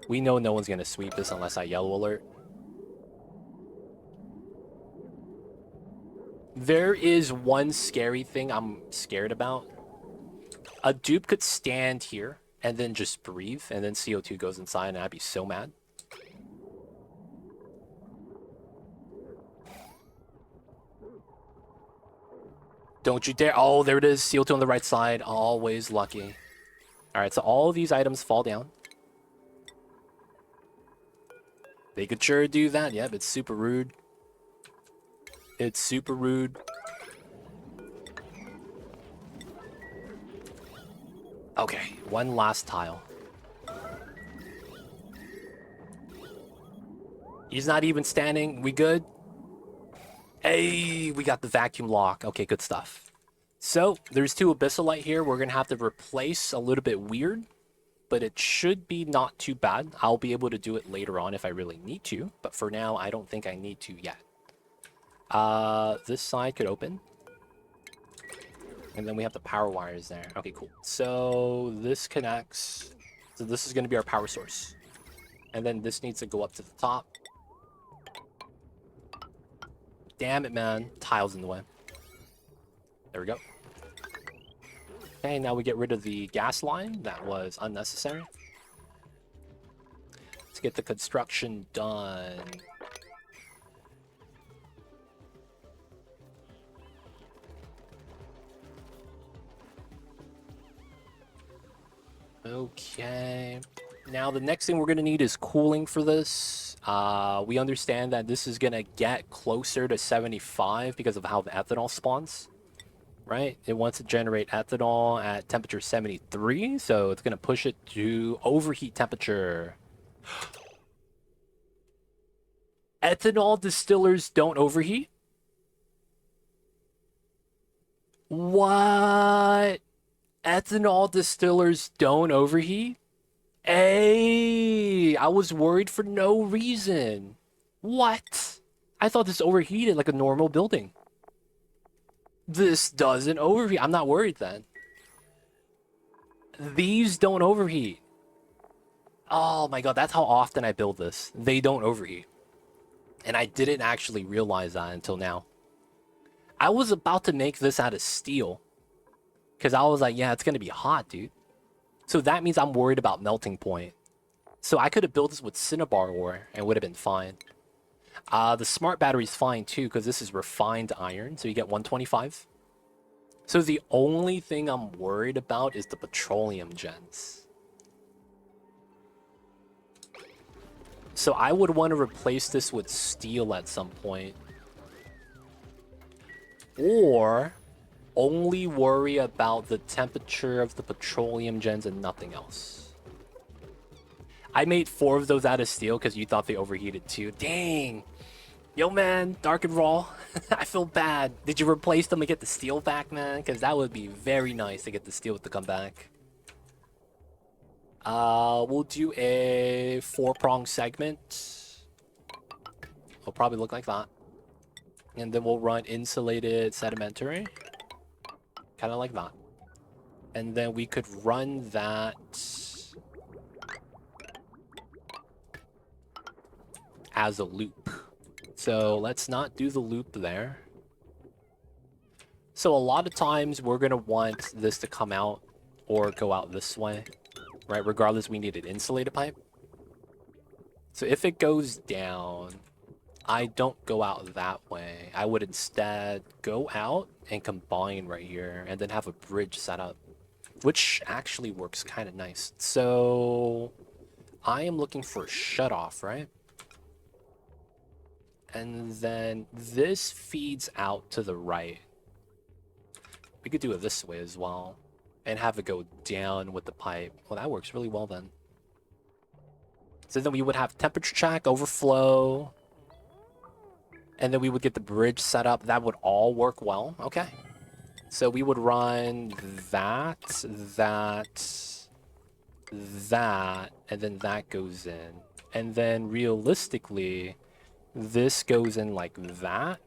We know no one's gonna sweep this unless I yellow alert. There is one scary thing I'm scared about. A dupe could stand here and then just breathe, and then CO2 goes inside, and I'd be so mad. Don't you dare. Oh, there it is. CO2 on the right side. Always lucky. Alright, so all of these items fall down. They could sure do that. Yep, it's super rude. It's super rude. Okay, one last tile. He's not even standing. We good? Hey, we got the vacuum lock. Okay, good stuff. So, there's 2 Abyssalite here. We're going to have to replace a little bit weird, but it should be not too bad. I'll be able to do it later on if I really need to, but for now, I don't think I need to yet. This side could open. And then we have the power wires there. Okay, cool. So this connects. So this is going to be our power source. And then this needs to go up to the top. Damn it, man. Tiles in the way. There we go. Okay, now we get rid of the gas line. That was unnecessary. Let's get the construction done. Okay. Now the next thing we're going to need is cooling for this. We understand that this is going to get closer to 75 because of how the ethanol spawns. Right? It wants to generate ethanol at temperature 73, so it's going to push it to overheat temperature. Ethanol distillers don't overheat? What? Ethanol distillers don't overheat? Hey, I was worried for no reason. What? I thought this overheated like a normal building. This doesn't overheat. I'm not worried then. These don't overheat. Oh my god, that's how often I build this. They don't overheat. And I didn't actually realize that until now. I was about to make this out of steel. Because I was like, yeah, it's going to be hot, dude. So that means I'm worried about melting point. So I could have built this with cinnabar ore and would have been fine. The smart battery is fine too, because this is refined iron. So you get 125. So the only thing I'm worried about is the petroleum gens. So I would want to replace this with steel at some point. Or only worry about the temperature of the petroleum gens and nothing else. I made 4 of those out of steel because you thought they overheated too. Dang. Yo, man, Dark and Raw. I feel bad. Did you replace them and get the steel back, man? Because that would be very nice to get the steel to come back. We'll do a 4-prong segment. It'll probably look like that. And then we'll run insulated sedimentary. Kind of like that. And then we could run that as a loop. So let's not do the loop there. So a lot of times we're going to want this to come out or go out this way. Right? Regardless, we need an insulated pipe. So if it goes down, I don't go out that way. I would instead go out and combine right here and then have a bridge set up, which actually works kind of nice. So I am looking for a shutoff, right? And then this feeds out to the right. We could do it this way as well and have it go down with the pipe. Well, that works really well then. So then we would have temperature check, overflow, and then we would get the bridge set up. That would all work well. Okay. So we would run that, and then that goes in. And then realistically, this goes in like that,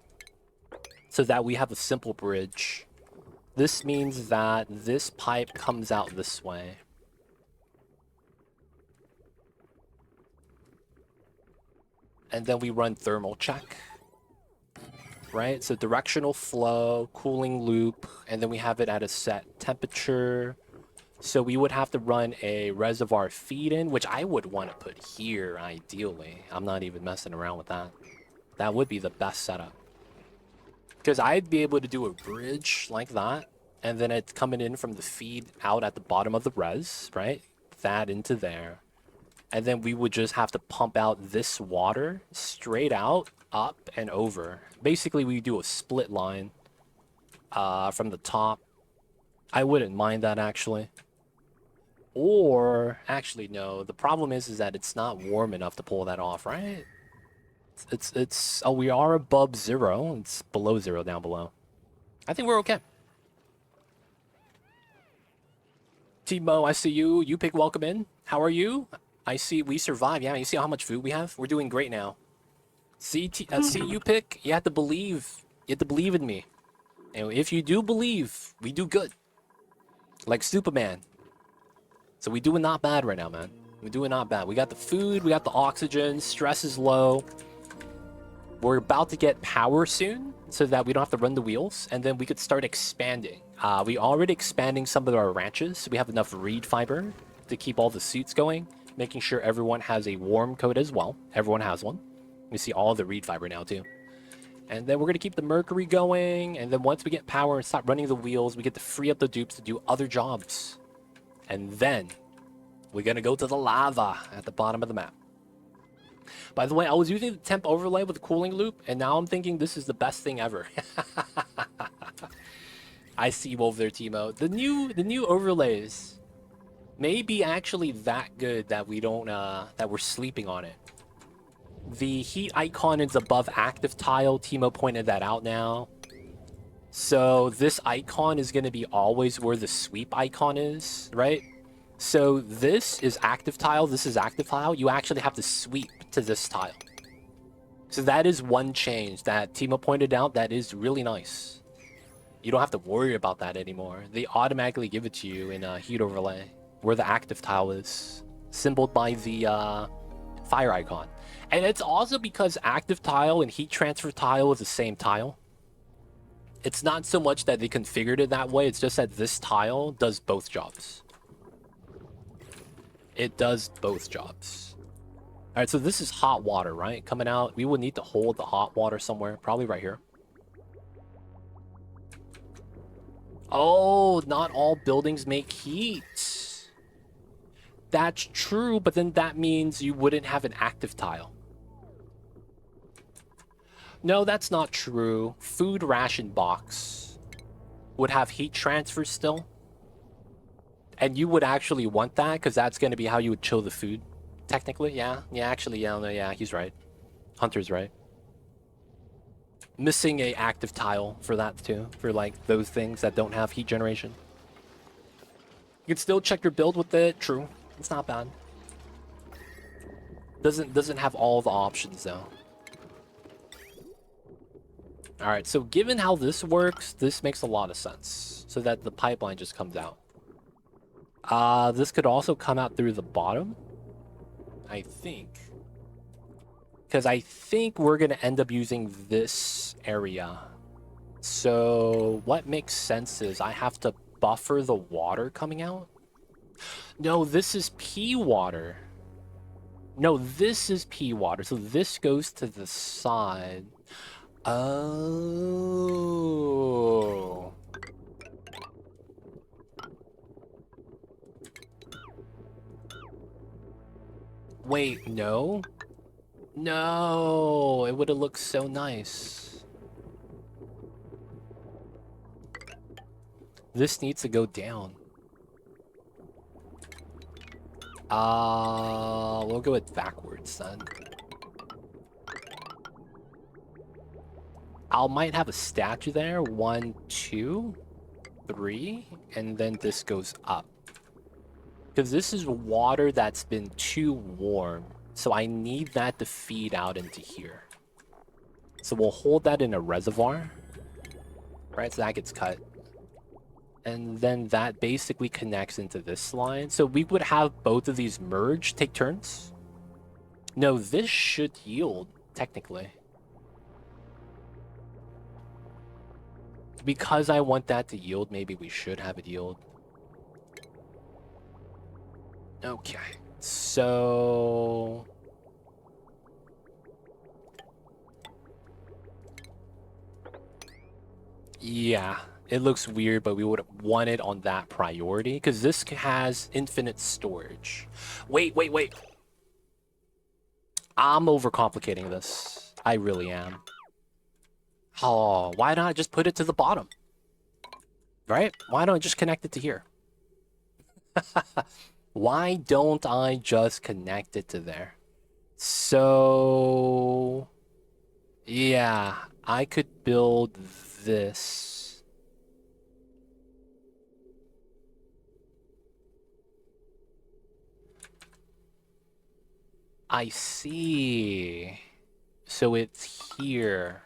so that we have a simple bridge. This means that this pipe comes out this way. And then we run thermal check. Right? So directional flow, cooling loop, and then we have it at a set temperature. So we would have to run a reservoir feed in, which I would want to put here, ideally. I'm not even messing around with that. That would be the best setup. Because I'd be able to do a bridge like that, and then it's coming in from the feed out at the bottom of the res, right? That into there. And then we would just have to pump out this water straight out, up, and over. Basically, we do a split line from the top. I wouldn't mind that, actually. Or, actually, no. The problem is that it's not warm enough to pull that off, right? Oh, we are above 0. It's below 0 down below. I think we're okay. Timo, I see you. You pick welcome in. How are you? I see we survived. Yeah, you see how much food we have? We're doing great now. See you pick. You have to believe. You have to believe in me. And if you do believe, we do good. Like Superman. So we doing not bad right now, man. We're doing not bad. We got the food. We got the oxygen. Stress is low. We're about to get power soon, so that we don't have to run the wheels, and then we could start expanding. We already expanding some of our ranches, so we have enough reed fiber to keep all the suits going, making sure everyone has a warm coat as well. Everyone has one. We see all the reed fiber now too. And then we're going to keep the Mercury going, and then once we get power and stop running the wheels, we get to free up the dupes to do other jobs. And then we're going to go to the lava at the bottom of the map. By the way, I was using the temp overlay with the cooling loop, and now I'm thinking this is the best thing ever. I see you over there, Timo. The new overlays may be actually that good that we don't that we're sleeping on it. The heat icon is above active tile. Timo pointed that out now. So this icon is going to be always where the sweep icon is, right? So this is active tile, this is active tile. You actually have to sweep to this tile. So that is one change that Timo pointed out that is really nice. You don't have to worry about that anymore. They automatically give it to you in a heat overlay where the active tile is. symboled by the fire icon. And it's also because active tile and heat transfer tile is the same tile. It's not so much that they configured it that way, it's just that this tile does both jobs. It does both jobs. Alright, so this is hot water, right? Coming out. We would need to hold the hot water somewhere. Probably right here. Oh, not all buildings make heat. That's true, but then that means you wouldn't have an active tile. No, that's not true. Food ration box would have heat transfer still. And you would actually want that, because that's going to be how you would chill the food. Technically, yeah. Yeah, actually, yeah, no, yeah, he's right. Hunter's right. Missing a active tile for that too, for like those things that don't have heat generation. You can still check your build with it, true. It's not bad. Doesn't have all the options though. Alright, so given how this works, this makes a lot of sense. So that the pipeline just comes out. This could also come out through the bottom, I think. Because I think we're going to end up using this area. So what makes sense is I have to buffer the water coming out. No, this is pea water. No, this is pea water. So this goes to the side. Oh. Wait, no? No, it would have looked so nice. This needs to go down. We'll go with backwards then. I might have a statue there. 1, 2, 3, and then this goes up. Because this is water that's been too warm. So I need that to feed out into here. So we'll hold that in a reservoir. Right, so that gets cut. And then that basically connects into this line. So we would have both of these merge, take turns. No, this should yield, technically. Because I want that to yield, maybe we should have it yield. Okay. So yeah, it looks weird, but we would want it on that priority because this has infinite storage. Wait. I'm overcomplicating this. I really am. Oh, why not just put it to the bottom? Right? Why don't I just connect it to here? Why don't I just connect it to there? So yeah, I could build this. I see. So it's here.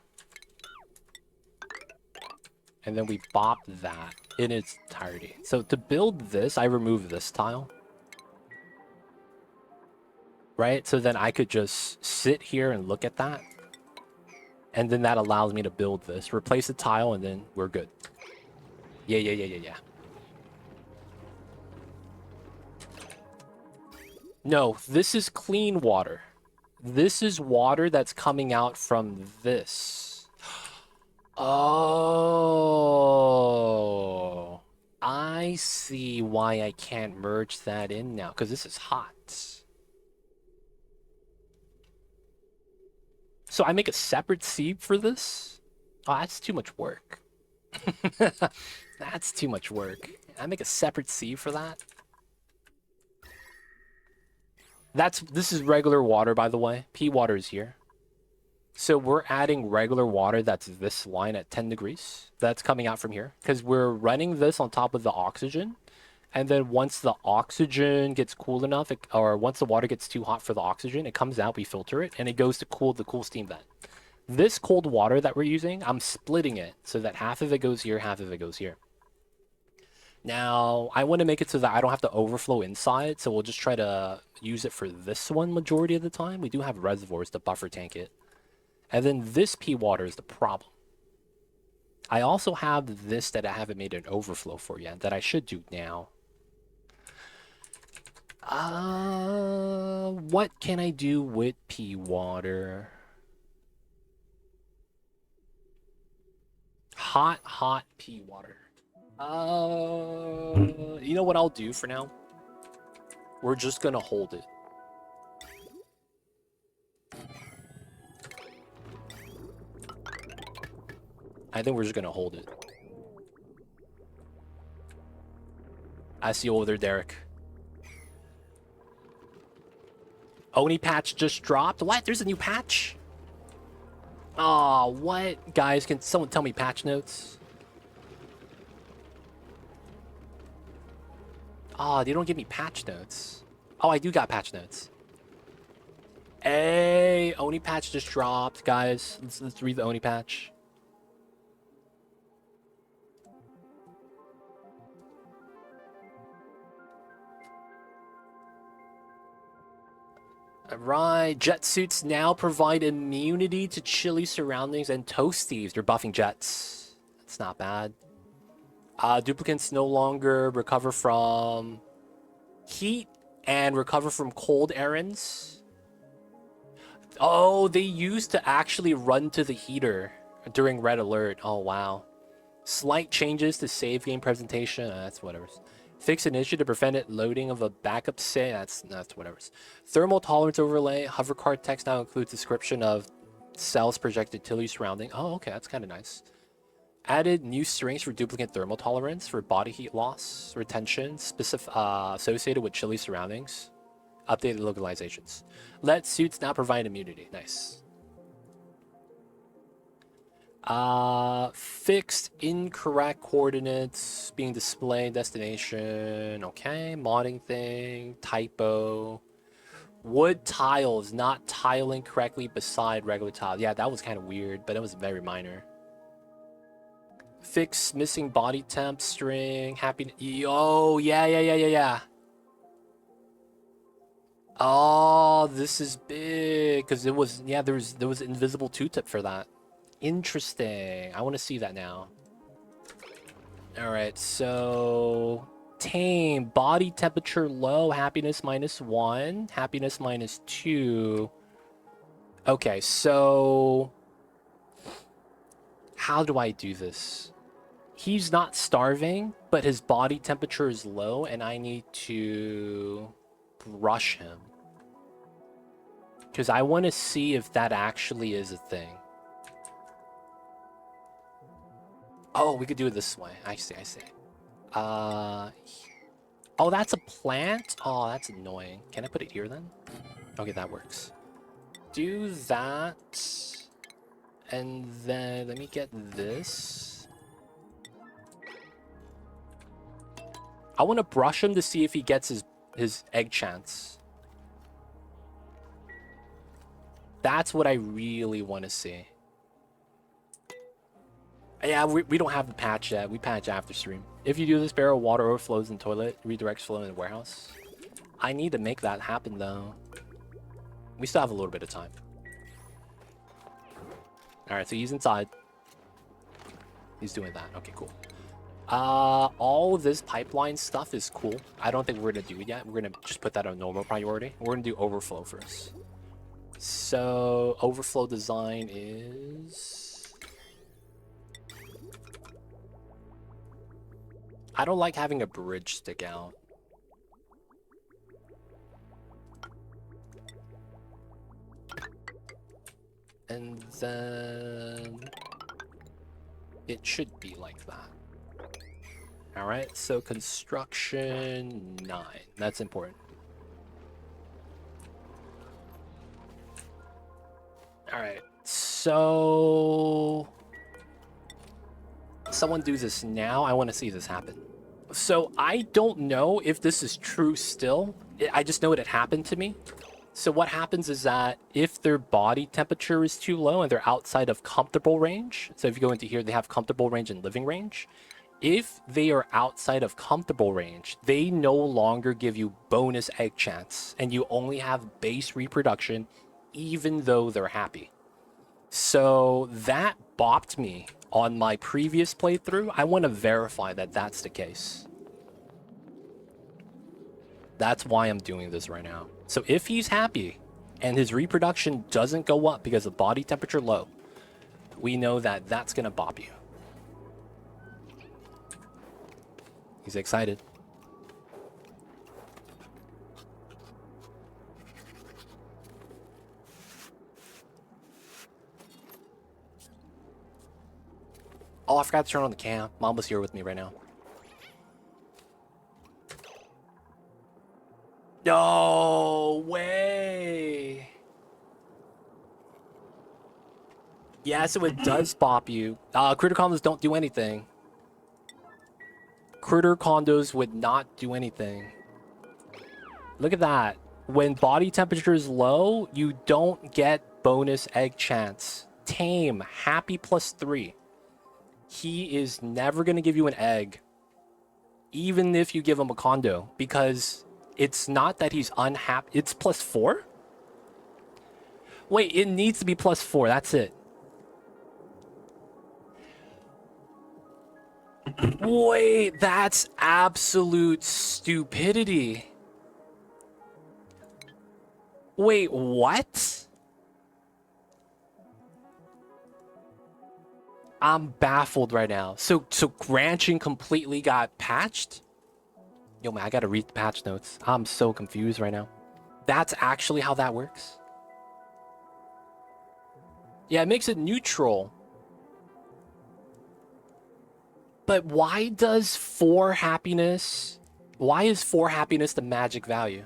And then we bop that in its entirety. So to build this, I remove this tile. Right? So then I could just sit here and look at that. And then that allows me to build this. Replace the tile and then we're good. Yeah. No, this is clean water. This is water that's coming out from this. Oh. I see why I can't merge that in now. Because this is hot. So I make a separate sieve for this? Oh, that's too much work. That's too much work. I make a separate sieve for that? This is regular water, by the way. Pea water is here. So we're adding regular water that's this line at 10 degrees. That's coming out from here. Because we're running this on top of the oxygen. And then once the oxygen gets cool enough, or once the water gets too hot for the oxygen, it comes out, we filter it, and it goes to cool the cool steam vent. This cold water that we're using, I'm splitting it so that half of it goes here, half of it goes here. Now, I want to make it so that I don't have to overflow inside, so we'll just try to use it for this one majority of the time. We do have reservoirs to buffer tank it. And then this pea water is the problem. I also have this that I haven't made an overflow for yet, that I should do now. What can I do with pea water? Hot pea water. You know what I'll do for now? We're just gonna hold it. I think we're just gonna hold it. I see you over there, Derek. Oni patch just dropped? What? There's a new patch? Oh, what? Guys, can someone tell me patch notes? Oh, they don't give me patch notes. Oh, I do got patch notes. Hey, Oni patch just dropped, guys. Let's read the Oni patch. Alright, jet suits now provide immunity to chilly surroundings and toast thieves. They're buffing jets. That's not bad. Duplicates no longer recover from heat and recover from cold errands. Oh, they used to actually run to the heater during red alert. Oh, wow. Slight changes to save game presentation. That's whatever. Fix an issue to prevent it loading of a backup save. That's whatever. Thermal tolerance overlay. Hover card text now includes description of cells projected chilly surrounding. Oh, okay, that's kind of nice. Added new strings for duplicate thermal tolerance for body heat loss retention specific associated with chilly surroundings. Updated localizations. Let suits now provide immunity. Nice. Fixed incorrect coordinates being displayed destination. Okay, modding thing, typo. Wood tiles not tiling correctly beside regular tile. Yeah, that was kind of weird, but it was very minor. Fix missing body temp string. Happy. Oh, yeah. Oh, this is big because it was there was invisible 2-tip for that. Interesting. I want to see that now. All right, so tame body temperature low, happiness -1, happiness -2. Okay, so how do I do this? He's not starving, but his body temperature is low, and I need to brush him because I want to see if that actually is a thing. Oh, we could do it this way. I see. Oh, that's a plant? Oh, that's annoying. Can I put it here then? Okay, that works. Do that. And then let me get this. I want to brush him to see if he gets his egg chance. That's what I really want to see. Yeah, we don't have the patch yet. We patch after stream. If you do this, barrel water overflows in toilet, redirects flow in the warehouse. I need to make that happen, though. We still have a little bit of time. Alright, so he's inside. He's doing that. Okay, cool. All of this pipeline stuff is cool. I don't think we're going to do it yet. We're going to just put that on normal priority. We're going to do overflow first. So, overflow design is... I don't like having a bridge stick out. And then it should be like that. All right, so construction 9. That's important. All right, so someone do this now. I want to see this happen. So I don't know if this is true still. I just know it happened to me. So what happens is that if their body temperature is too low and they're outside of comfortable range, so if you go into here, they have comfortable range and living range, If they are outside of comfortable range, they no longer give you bonus egg chance, and you only have base reproduction, even though they're happy. So that bopped me on my previous playthrough. I want to verify that that's the case. That's why I'm doing this right now. So if he's happy and his reproduction doesn't go up because of body temperature low, we know that that's going to bop you. He's excited. Oh, I forgot to turn on the cam. Mom was here with me right now. No way. Yeah, so it does bop you. Critter condos don't do anything. Critter condos would not do anything. Look at that. When body temperature is low, you don't get bonus egg chance. Tame, happy +3. He is never going to give you an egg, even if you give him a condo, because it's not that he's unhappy. It's +4? Wait, it needs to be +4. That's it. Wait, that's absolute stupidity. Wait, what? I'm baffled right now. So ranching completely got patched? Yo, man, I gotta read the patch notes. I'm so confused right now. That's actually how that works? Yeah, it makes it neutral. But why does 4 happiness... Why is 4 happiness the magic value?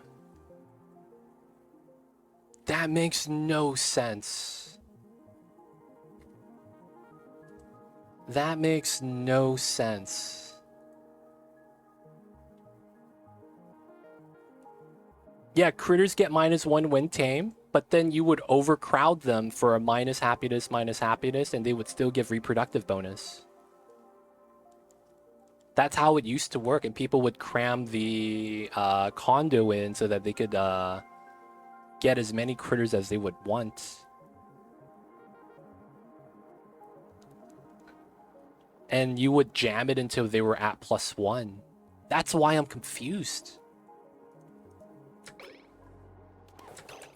That makes no sense. That makes no sense. Yeah, critters get -1 when tame, but then you would overcrowd them for a minus happiness, and they would still give reproductive bonus. That's how it used to work, and people would cram the condo in so that they could get as many critters as they would want. And you would jam it until they were at +1. That's why I'm confused.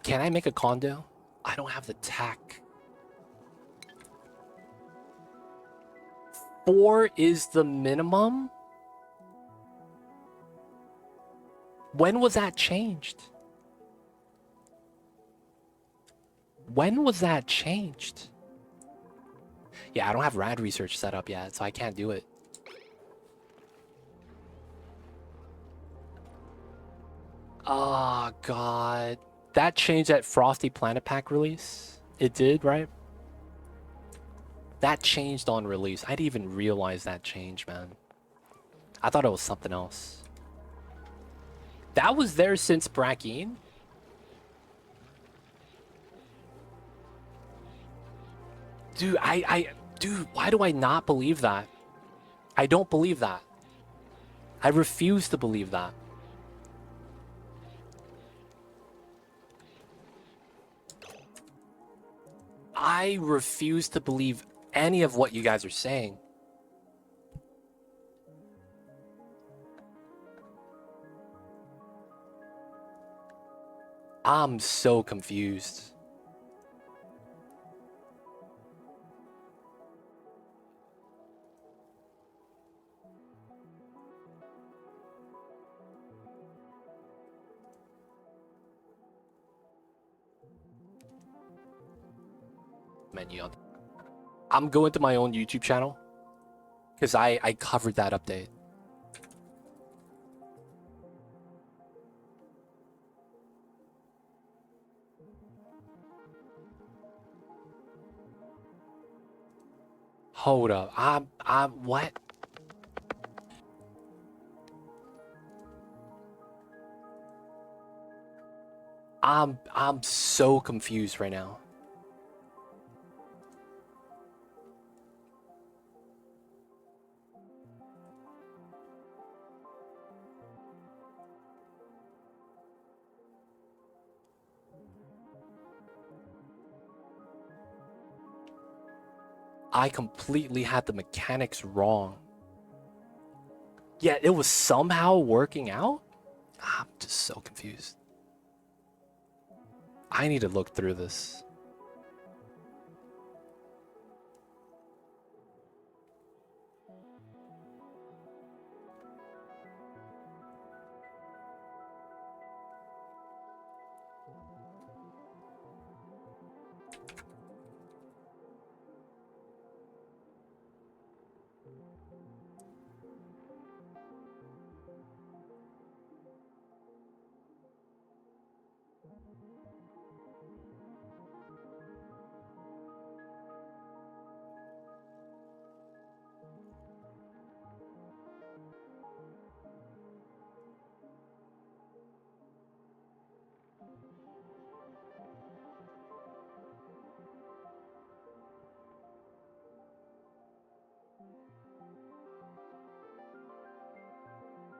Can I make a condo? I don't have the tech. 4 is the minimum? When was that changed? When was that changed? Yeah, I don't have rad research set up yet, so I can't do it. Oh, God. That changed at Frosty Planet Pack release? It did, right? That changed on release. I didn't even realize that change, man. I thought it was something else. That was there since Brackeen? Dude, dude, why do I not believe that? I don't believe that. I refuse to believe that. I refuse to believe any of what you guys are saying. I'm so confused. Menu. I'm going to my own YouTube channel because I covered that update. Hold up. I'm what? I'm so confused right now. I completely had the mechanics wrong. Yeah, it was somehow working out? I'm just so confused. I need to look through this.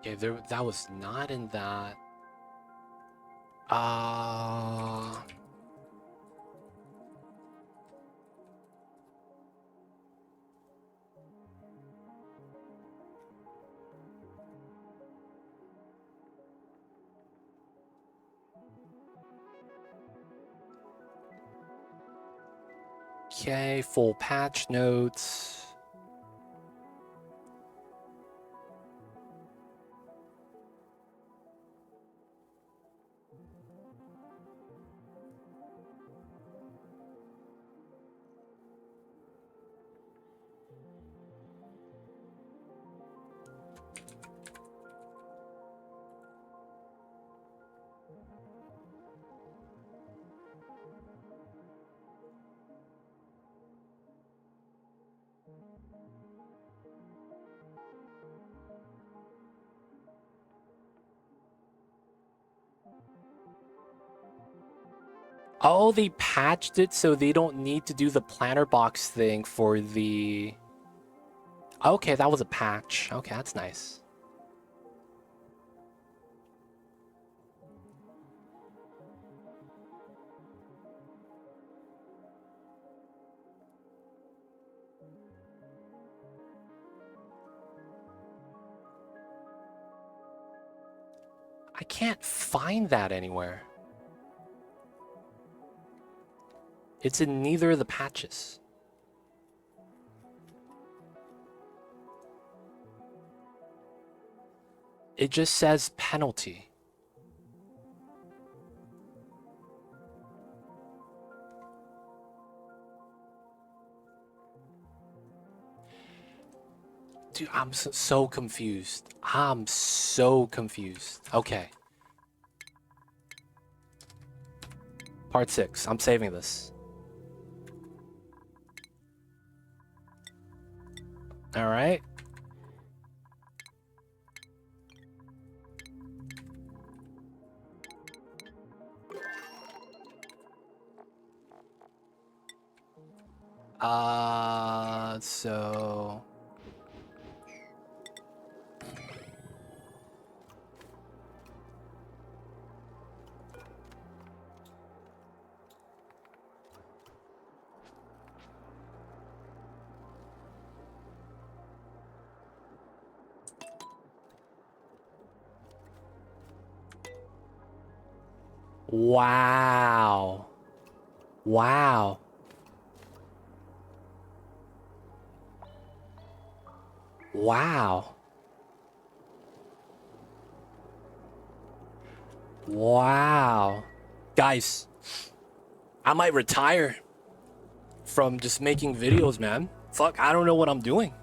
Okay, that was not in that. Okay, full patch notes. Oh, they patched it so they don't need to do the planter box thing for the... Okay, that was a patch. Okay, that's nice. I can't find that anywhere. It's in neither of the patches. It just says penalty. Dude, I'm so confused. I'm so confused. Okay. Part 6. I'm saving this. All right. So... Wow. Wow. Wow. Wow. Guys, I might retire from just making videos, man. Fuck, I don't know what I'm doing.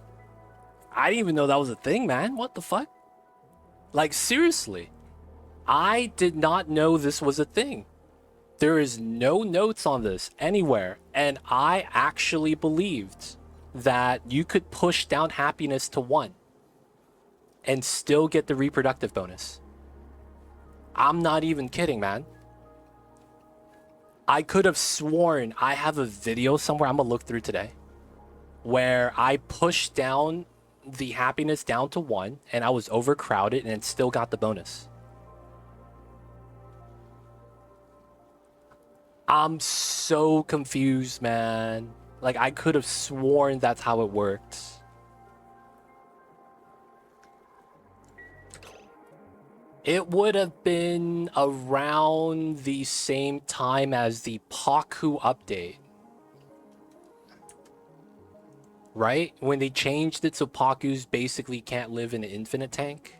I didn't even know that was a thing, man. What the fuck? Like, seriously. I did not know this was a thing. There is no notes on this anywhere. And I actually believed that you could push down happiness to 1 and still get the reproductive bonus. I'm not even kidding, man. I could have sworn I have a video somewhere I'm gonna look through today where I pushed down the happiness down to 1 and I was overcrowded and still got the bonus. I'm so confused, man. Like, I could have sworn that's how it worked. It would have been around the same time as the Paku update. Right? When they changed it so Pakus basically can't live in an infinite tank.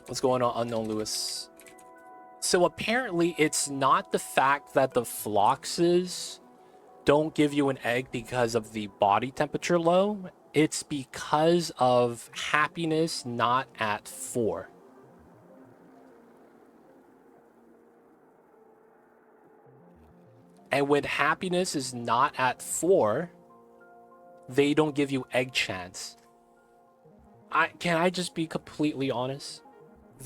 What's going on, Unknown Lewis? So apparently it's not the fact that the Phloxes don't give you an egg because of the body temperature low. It's because of happiness not at 4. And when happiness is not at 4, they don't give you egg chance. Can I just be completely honest?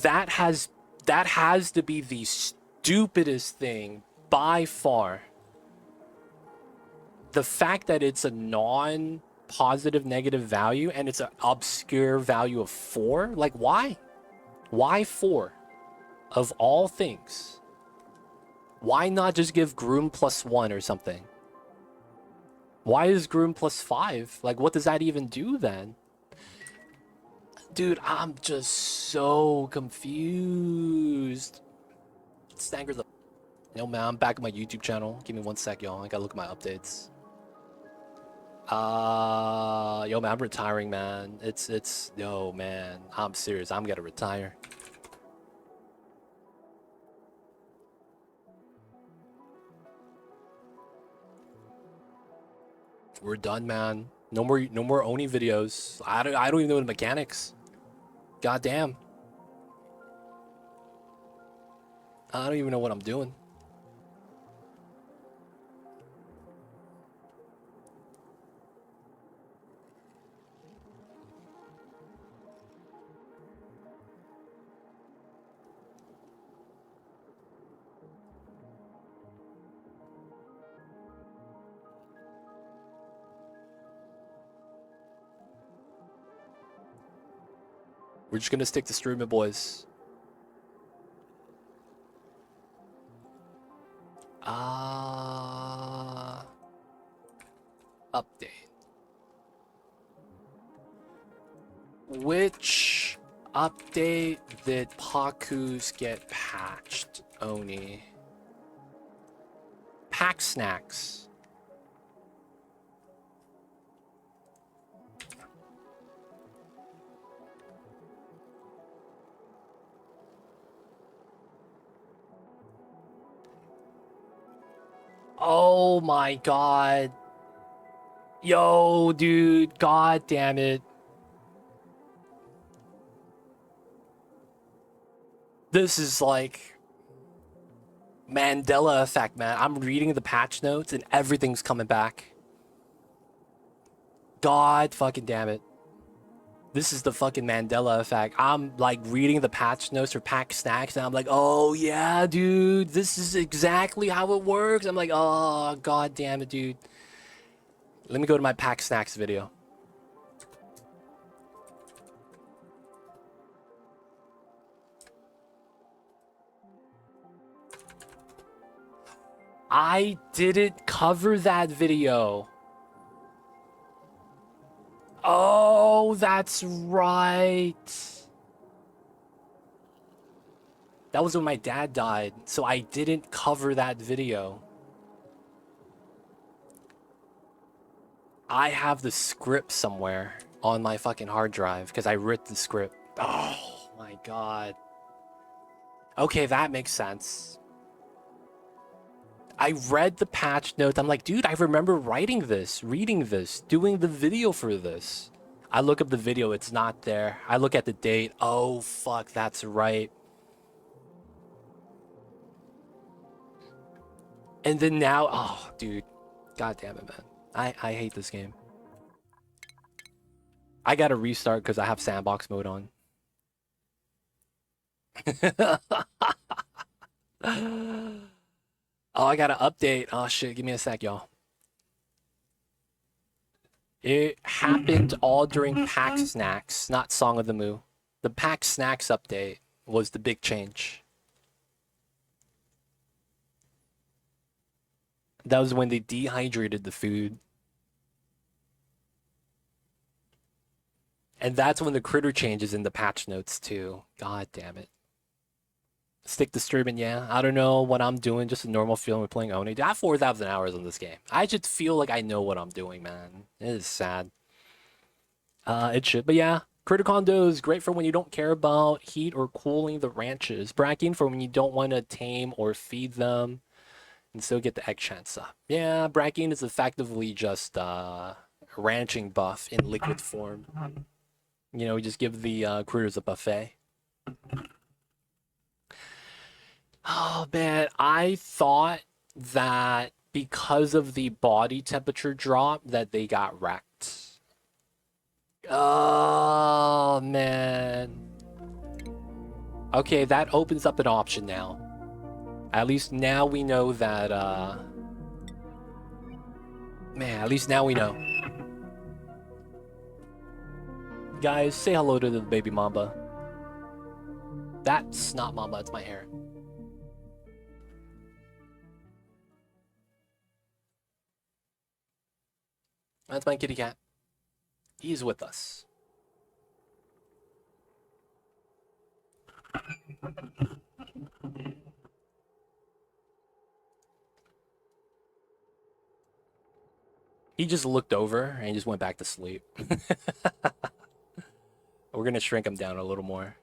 That has to be the stupidest thing by far. The fact that it's a non-positive negative value and it's an obscure value of 4, like why? Why 4? Of all things. Why not just give Groom +1 or something? Why is Groom +5? Like, what does that even do then? Dude, I'm just so confused. Stanger the... Yo, man, I'm back at my YouTube channel. Give me 1 sec, y'all. I gotta look at my updates. Yo, man, I'm retiring, man. Yo, man, I'm serious. I'm gonna retire. We're done, man. No more Oni videos. I don't even know the mechanics. Goddamn. I don't even know what I'm doing. We're just gonna stick to streaming, boys. Update. Which update did Pakus get patched, Oni? Pack snacks. Oh my god. Yo, dude. God damn it. This is like Mandela effect, man. I'm reading the patch notes and everything's coming back. God fucking damn it. This is the fucking Mandela effect. I'm like reading the patch notes for pack snacks and I'm like, oh yeah, dude, this is exactly how it works. I'm like, oh, god damn it, dude. Let me go to my pack snacks video. I didn't cover that video. Oh, that's right. That was when my dad died, so I didn't cover that video. I have the script somewhere on my fucking hard drive because I wrote the script. Oh my god. Okay, that makes sense. I read the patch notes. I'm like, dude, I remember writing this, reading this, doing the video for this. I look up the video, it's not there. I look at the date. Oh, fuck, that's right. And then now, oh, dude. God damn it, man. I hate this game. I gotta restart because I have sandbox mode on. Oh, I gotta update. Oh, shit. Give me a sec, y'all. It happened all during Pack Snacks, not Song of the Moo. The Pack Snacks update was the big change. That was when they dehydrated the food. And that's when the critter changes in the patch notes too. God damn it. Stick disturbing, yeah. I don't know what I'm doing, just a normal feeling with playing Oni. I have 4,000 hours on this game. I just feel like I know what I'm doing, man. It is sad. It should, but yeah. Critter Condo is great for when you don't care about heat or cooling the ranches. Bracking for when you don't want to tame or feed them and still get the egg chance up. Yeah, bracking is effectively just ranching buff in liquid form. You know, we just give the critters a buffet. Oh man, I thought that because of the body temperature drop that they got wrecked. Oh man. Okay, that opens up an option now. At least now we know that man, at least now we know. Guys, say hello to the baby mamba. That's not mamba, it's my hair. That's my kitty cat. He's with us. He just looked over and he just went back to sleep. We're gonna shrink him down a little more.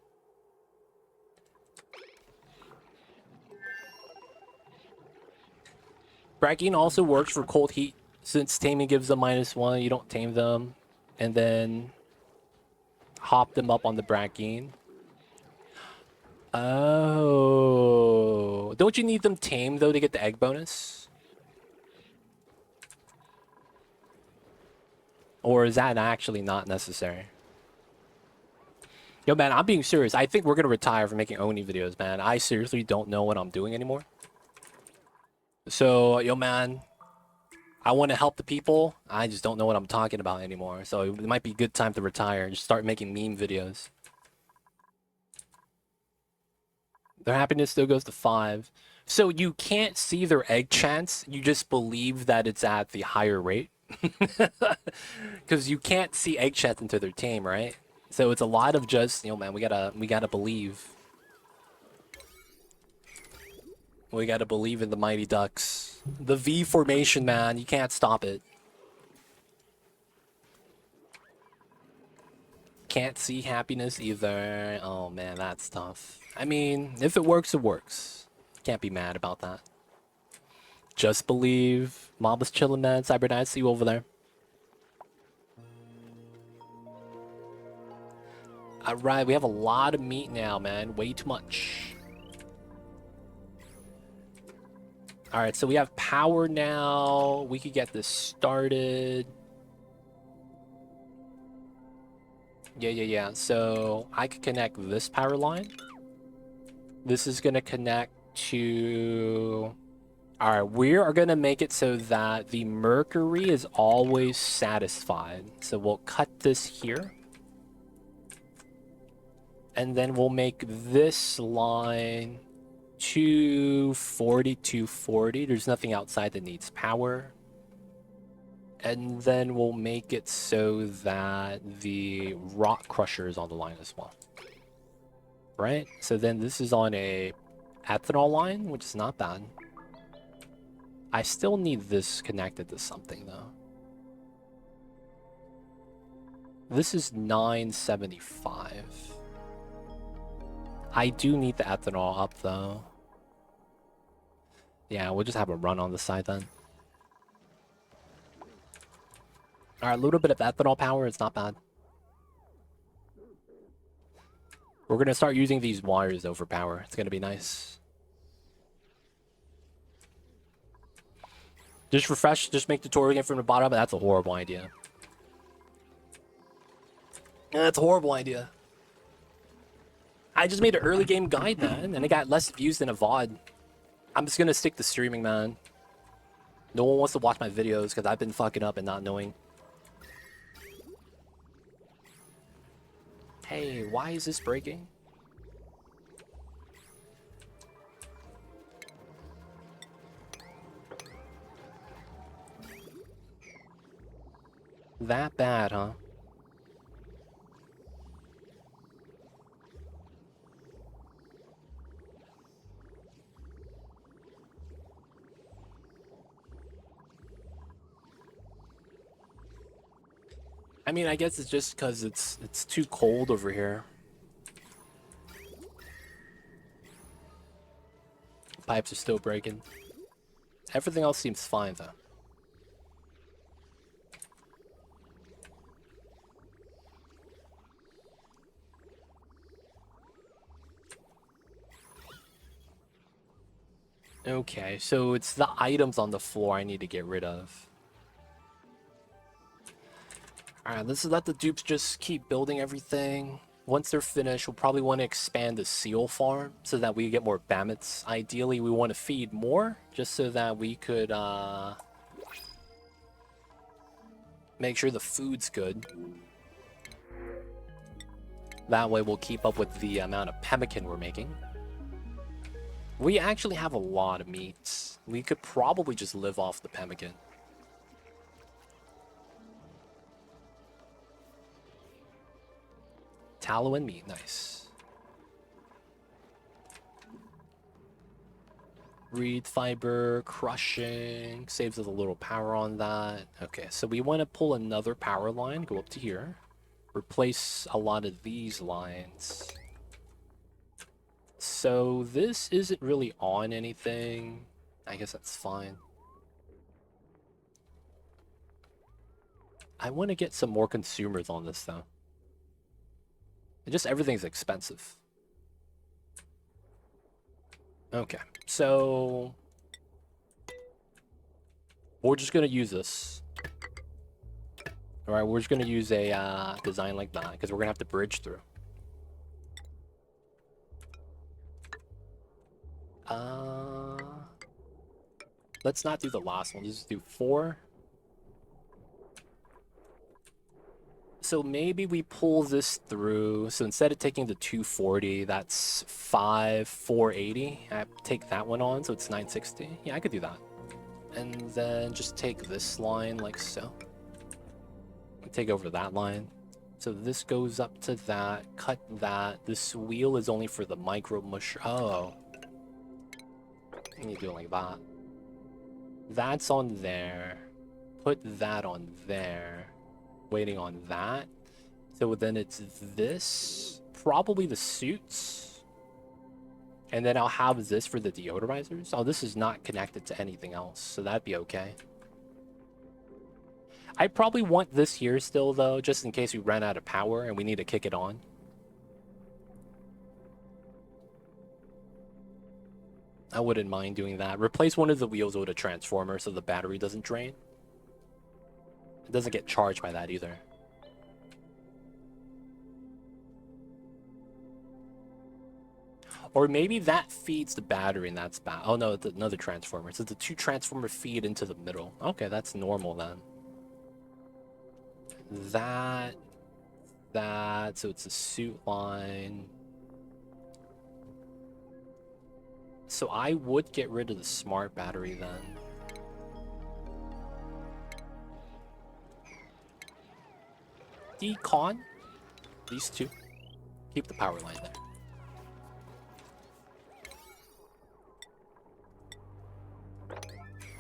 Bracking also works for cold heat. Since taming gives them -1, you don't tame them. And then hop them up on the bracking. Oh. Don't you need them tamed, though, to get the egg bonus? Or is that actually not necessary? Yo, man, I'm being serious. I think we're going to retire from making Oni videos, man. I seriously don't know what I'm doing anymore. So, yo, man, I want to help the people. I just don't know what I'm talking about anymore. So it might be a good time to retire and just start making meme videos. Their happiness still goes to 5. So you can't see their egg chance. You just believe that it's at the higher rate. Because you can't see egg chance until they're tame, right? So it's a lot of just, man, we gotta believe. We gotta believe in the Mighty Ducks. The V formation, man, you can't stop it. Can't see happiness either. Oh man, that's tough. I mean, if it works, it works. Can't be mad about that. Just believe. Mama's chilling, man. Cyberknight, see you over there. Alright, we have a lot of meat now, man. Way too much. Alright, so we have power now. We could get this started. Yeah. So I could connect this power line. This is going to connect to... Alright, we are going to make it so that the Mercury is always satisfied. So we'll cut this here. And then we'll make this line 240, 240. There's nothing outside that needs power. And then we'll make it so that the rock crusher is on the line as well. Right? So then this is on a ethanol line, which is not bad. I still need this connected to something, though. This is 975. I do need the ethanol up, though. Yeah, we'll just have a run on the side, then. Alright, a little bit of ethanol power, it's not bad. We're going to start using these wires over power. It's going to be nice. Just refresh, just make tutorial again from the bottom. That's a horrible idea. That's a horrible idea. I just made an early game guide, man, and it got less views than a VOD. I'm just going to stick to streaming, man. No one wants to watch my videos because I've been fucking up and not knowing. Hey, why is this breaking? That bad, huh? I mean, I guess it's just because it's too cold over here. Pipes are still breaking. Everything else seems fine, though. Okay, so it's the items on the floor I need to get rid of. Alright, let's let the dupes just keep building everything. Once they're finished, we'll probably want to expand the seal farm so that we get more bammets. Ideally, we want to feed more, just so that we could make sure the food's good. That way we'll keep up with the amount of pemmican we're making. We actually have a lot of meats. We could probably just live off the pemmican. Tallow and meat, nice. Reed fiber, crushing, saves us a little power on that. Okay, so we want to pull another power line, go up to here. Replace a lot of these lines. So this isn't really on anything. I guess that's fine. I want to get some more consumers on this, though. Just everything's expensive. Okay, so we're just gonna use this. All right, we're just gonna use a design like that because we're gonna have to bridge through. Let's not do the last one. Let's just do 4. So maybe we pull this through. So instead of taking the 240, that's 480. I take that one on, so it's 960. Yeah, I could do that. And then just take this line like so. Take over that line. So this goes up to that. Cut that. This wheel is only for the micro mush. Oh. I need to do it like that. That's on there. Put that on there. Waiting on that. So then it's this. Probably the suits. And then I'll have this for the deodorizers. Oh, this is not connected to anything else. So that'd be okay. I probably want this here still, though, just in case we ran out of power and we need to kick it on. I wouldn't mind doing that. Replace one of the wheels with a transformer so the battery doesn't drain. It doesn't get charged by that either. Or maybe that feeds the battery and that's bad. Oh no, it's another transformer. So the 2 transformer feed into the middle. Okay, that's normal then. That. So it's a suit line. So I would get rid of the smart battery then. Decon. These 2. Keep the power line there.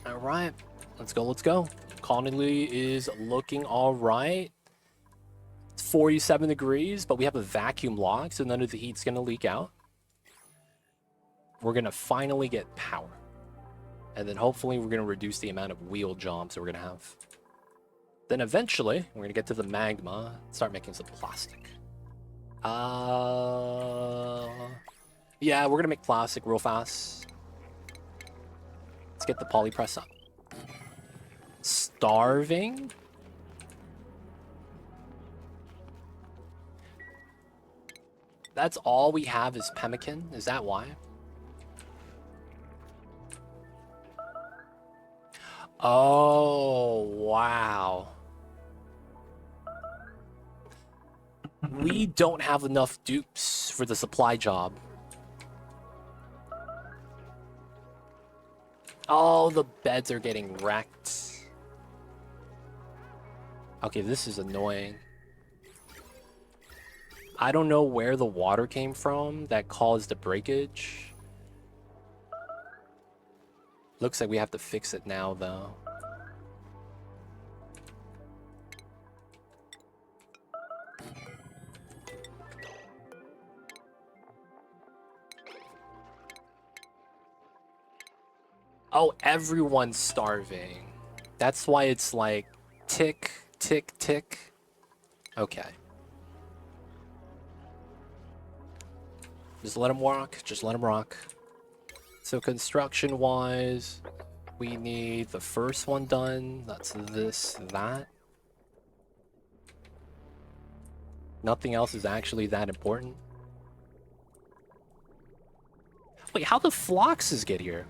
Alright. Let's go, let's go. Connolly is looking alright. It's 47 degrees, but we have a vacuum lock, so none of the heat's going to leak out. We're going to finally get power. And then hopefully we're going to reduce the amount of wheel jobs that we're going to have. Then eventually, we're going to get to the magma, start making some plastic. Yeah, we're going to make plastic real fast. Let's get the polypress up. Starving? That's all we have is pemmican? Is that why? Oh, wow. We don't have enough dupes for the supply job. Oh, the beds are getting wrecked. Okay, this is annoying. I don't know where the water came from that caused the breakage. Looks like we have to fix it now, though. Oh, everyone's starving. That's why it's like tick, tick, tick. Okay. Just let him rock. Just let him rock. So construction-wise, we need the first one done. That's this, that. Nothing else is actually that important. Wait, how the Phloxes get here?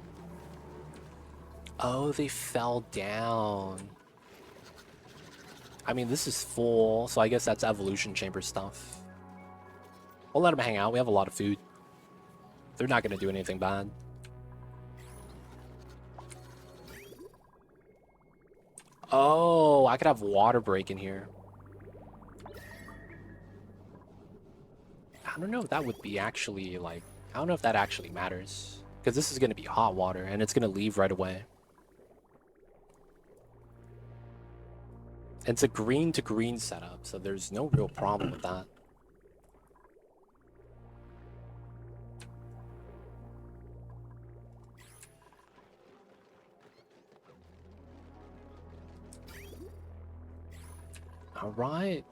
Oh, they fell down. I mean, this is full, so I guess that's evolution chamber stuff. We'll let them hang out. We have a lot of food. They're not going to do anything bad. Oh, I could have water break in here. I don't know if that would be actually, like... I don't know if that actually matters. Because this is going to be hot water, and it's going to leave right away. It's a green to green setup, so there's no real problem with that. Alright.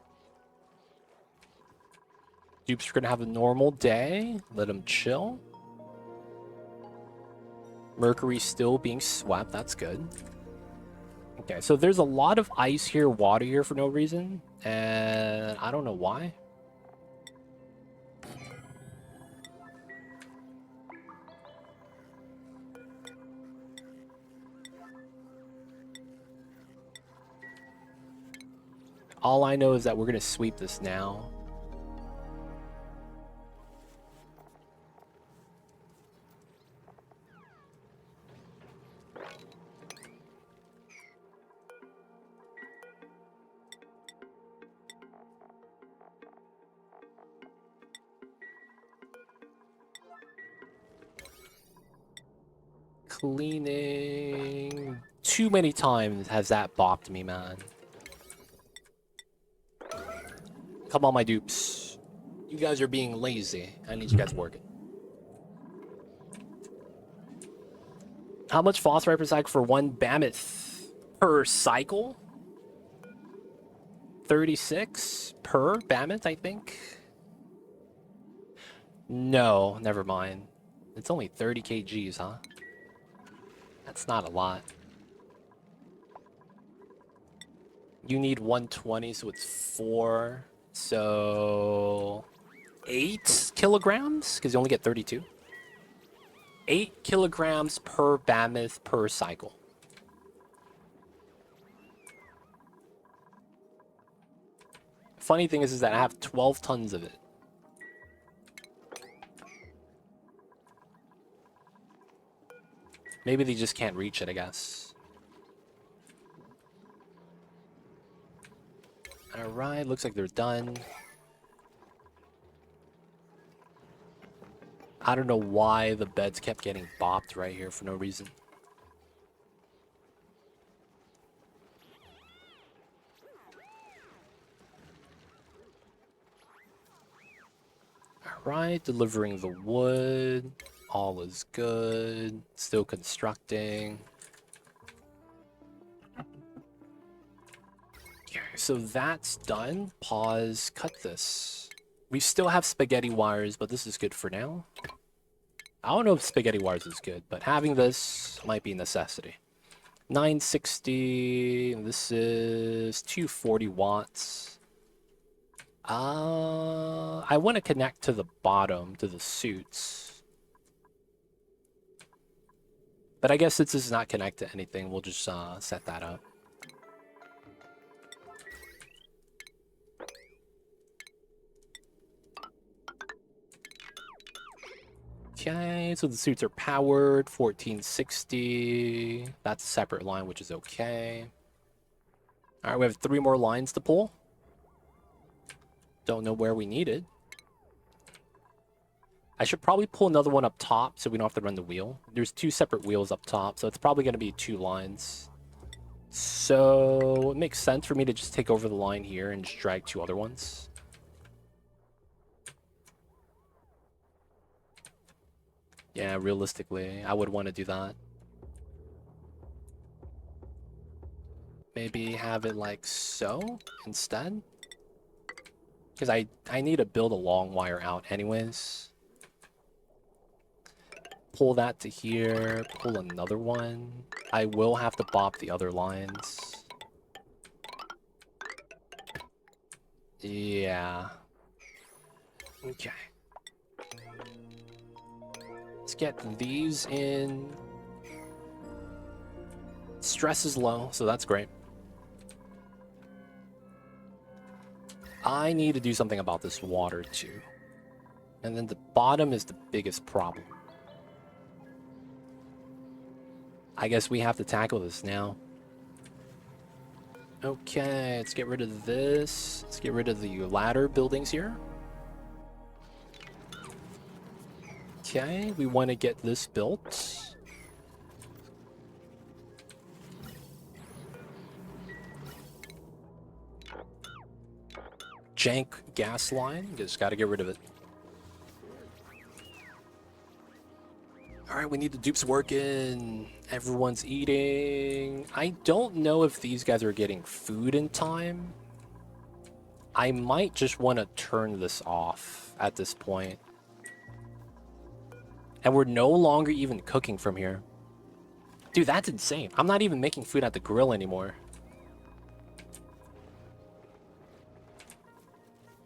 Dupe's gonna have a normal day. Let him chill. Mercury still being swept. That's good. Okay, so there's a lot of ice here, water here for no reason. And I don't know why. All I know is that we're going to sweep this now. Cleaning. Too many times has that bopped me, man. Come on, my dupes. You guys are being lazy. I need you guys working. How much phosphorite per cycle for one Mammoth per cycle? 36 per Mammoth, I think. No, never mind. It's only 30 kgs, huh? That's not a lot. You need 120, so it's 4. So 8 kilograms? Because you only get 32. 8 kilograms per Mammoth per cycle. Funny thing is that I have 12 tons of it. Maybe they just can't reach it, I guess. Alright, looks like they're done. I don't know why the beds kept getting bopped right here for no reason. Alright, delivering the wood. All is good. Still constructing. Okay, so that's done. Pause, cut this. We still have spaghetti wires, but this is good for now. I don't know if spaghetti wires is good, but having this might be a necessity. 960, this is 240 watts. I want to connect to the bottom, to the suits. But I guess since this is not connected to anything, we'll just set that up. Okay, so the suits are powered, 1460. That's a separate line, which is okay. Alright, we have 3 more lines to pull. Don't know where we need it. I should probably pull another one up top so we don't have to run the wheel. There's 2 separate wheels up top, so it's probably going to be 2 lines. So it makes sense for me to just take over the line here and just drag 2 other ones. Yeah, realistically, I would want to do that. Maybe have it like so instead. Because I need to build a long wire out anyways. Pull that to here, pull another one. I will have to bop the other lines. Yeah. Okay. Let's get these in. Stress is low, so that's great. I need to do something about this water too. And then the bottom is the biggest problem. I guess we have to tackle this now. Okay, let's get rid of this. Let's get rid of the ladder buildings here. Okay, we want to get this built. Jank gas line, just gotta get rid of it. Alright, we need the dupes working. Everyone's eating. I don't know if these guys are getting food in time. I might just want to turn this off at this point. And we're no longer even cooking from here. Dude, that's insane. I'm not even making food at the grill anymore.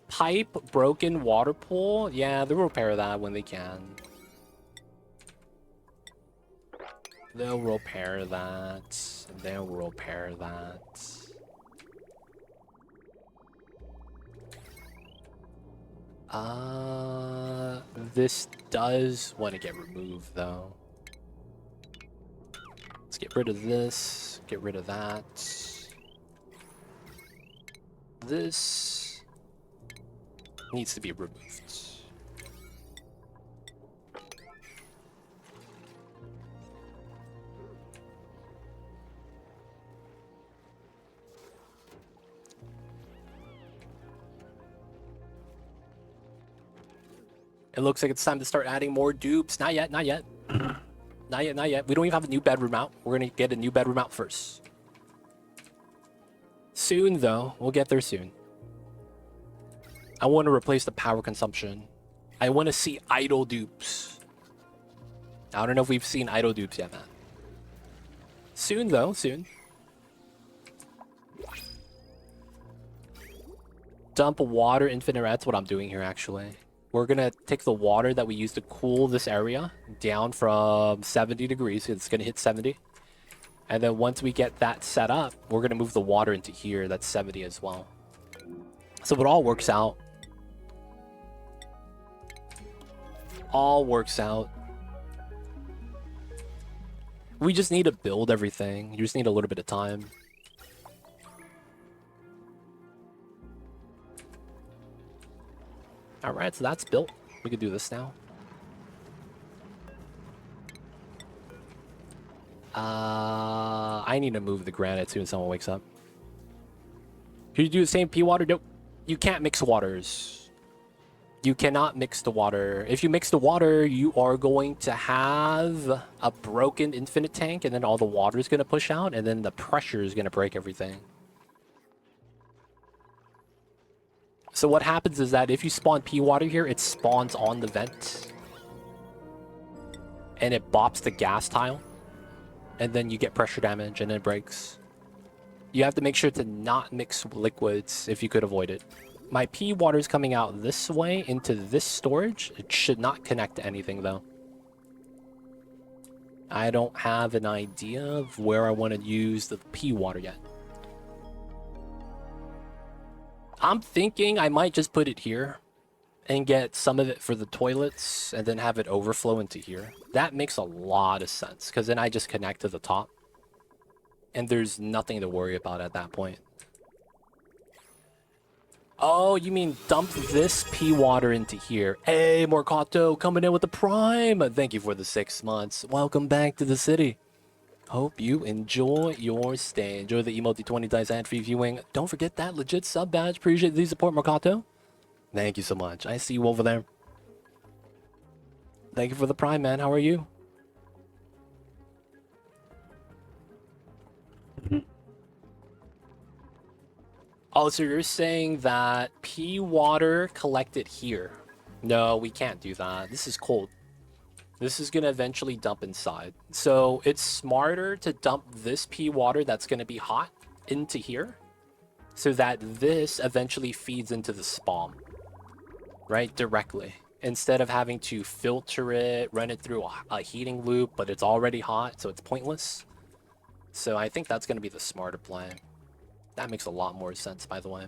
Pipe, broken water pool. Yeah, they'll repair that when they can. They'll repair that. They'll repair that. This does want to get removed, though. Let's get rid of this. Get rid of that. This needs to be removed. It looks like it's time to start adding more dupes. Not yet, not yet. Not yet, not yet. We don't even have a new bedroom out. We're going to get a new bedroom out first. Soon, though. We'll get there soon. I want to replace the power consumption. I want to see idle dupes. I don't know if we've seen idle dupes yet, man. Soon, though. Soon. Dump water infinite. That's what I'm doing here, actually. We're going to take the water that we use to cool this area down from 70 degrees. It's going to hit 70. And then once we get that set up, we're going to move the water into here. That's 70 as well. So it all works out. All works out. We just need to build everything. You just need a little bit of time. Alright, so that's built. We can do this now. I need to move the granite as soon as someone wakes up. Can you do the same pea water? Nope. You can't mix waters. You cannot mix the water. If you mix the water, you are going to have a broken infinite tank, and then all the water is going to push out, and then the pressure is going to break everything. So what happens is that if you spawn pea water here, it spawns on the vent. And it bops the gas tile. And then you get pressure damage and it breaks. You have to make sure to not mix liquids if you could avoid it. My pea water is coming out this way into this storage. It should not connect to anything though. I don't have an idea of where I want to use the pea water yet. I'm thinking I might just put it here and get some of it for the toilets and then have it overflow into here. That makes a lot of sense because then I just connect to the top and there's nothing to worry about at that point. Oh, you mean dump this pea water into here. Hey, Morcato, coming in with the prime. Thank you for the 6 months. Welcome back to the city. Hope you enjoy your stay. Enjoy the emote 20 dice ad-free viewing. Don't forget that legit sub badge. Appreciate the support, Mercato. Thank you so much. I see you over there. Thank you for the prime, man. How are you? Oh, so you're saying that pea water collected here. No, we can't do that. This is cold. This is going to eventually dump inside. So it's smarter to dump this pea water that's going to be hot into here so that this eventually feeds into the spawn, right? Directly. Instead of having to filter it, run it through a heating loop, but it's already hot, so it's pointless. So I think that's going to be the smarter plan. That makes a lot more sense, by the way.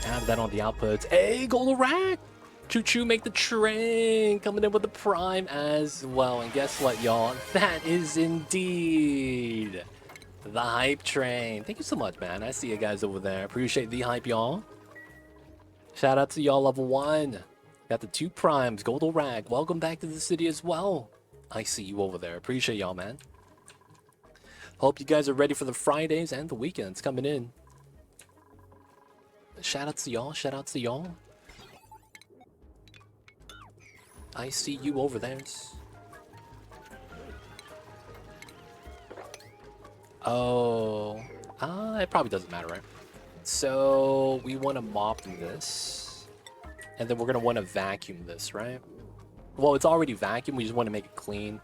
Have that on the outputs. Hey, Golden Rack! Choo-choo, make the train! Coming in with the prime as well. And guess what, y'all? That is indeed the hype train. Thank you so much, man. I see you guys over there. Appreciate the hype, y'all. Shout out to y'all, level 1. Got the 2 primes, Golden Rack. Welcome back to the city as well. I see you over there. Appreciate y'all, man. Hope you guys are ready for the Fridays and the weekends coming in. Shout out to y'all. Shout out to y'all. I see you over there. Oh. It probably doesn't matter, right? So we want to mop this. And then we're going to want to vacuum this, right? Well, it's already vacuumed. We just want to make it clean.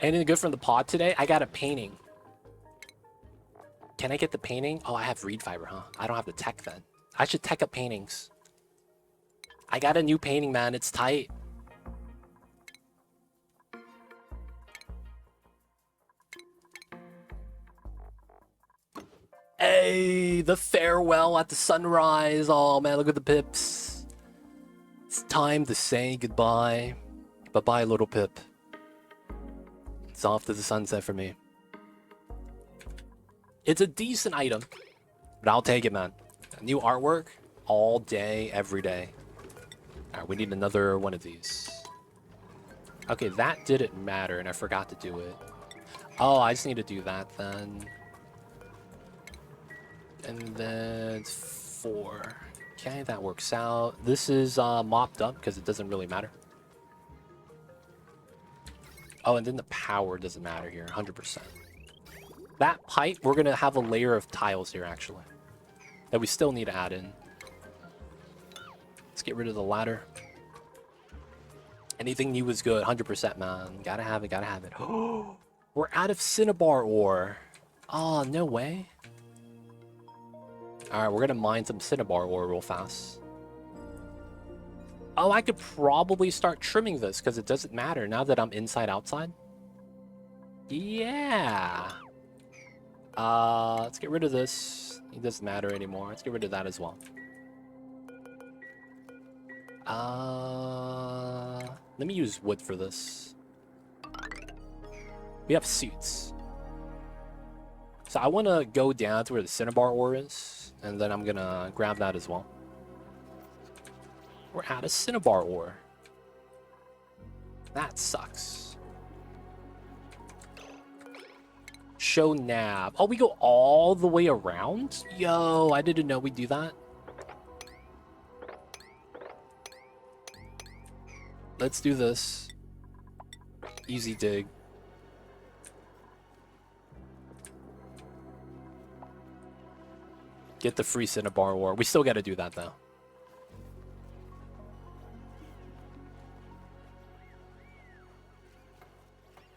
Anything good from the pod today? I got a painting. Can I get the painting? Oh, I have reed fiber, huh? I don't have the tech then. I should tech up paintings. I got a new painting, man. It's tight. Hey, the farewell at the sunrise. Oh, man, look at the pips. It's time to say goodbye. Bye-bye, little pip. It's off to the sunset for me. It's a decent item, but I'll take it, man. New artwork all day, every day. All right, we need another one of these. Okay, that didn't matter, and I forgot to do it. Oh, I just need to do that then. And then 4. Okay, that works out. This is mopped up because it doesn't really matter. Oh, and then the power doesn't matter here, 100%. That pipe, we're going to have a layer of tiles here, actually, that we still need to add in. Let's get rid of the ladder. Anything new is good, 100%, man. Gotta have it, gotta have it. Oh, we're out of cinnabar ore. Oh, no way. All right, we're going to mine some cinnabar ore real fast. Oh, I could probably start trimming this because it doesn't matter now that I'm inside outside. Yeah. Let's get rid of this. It doesn't matter anymore. Let's get rid of that as well. Let me use wood for this. We have suits. So I want to go down to where the cinnabar ore is, and then I'm going to grab that as well. We're out of cinnabar ore. That sucks. Show nav. Oh, we go all the way around? Yo, I didn't know we'd do that. Let's do this. Easy dig. Get the free cinnabar ore. We still got to do that, though.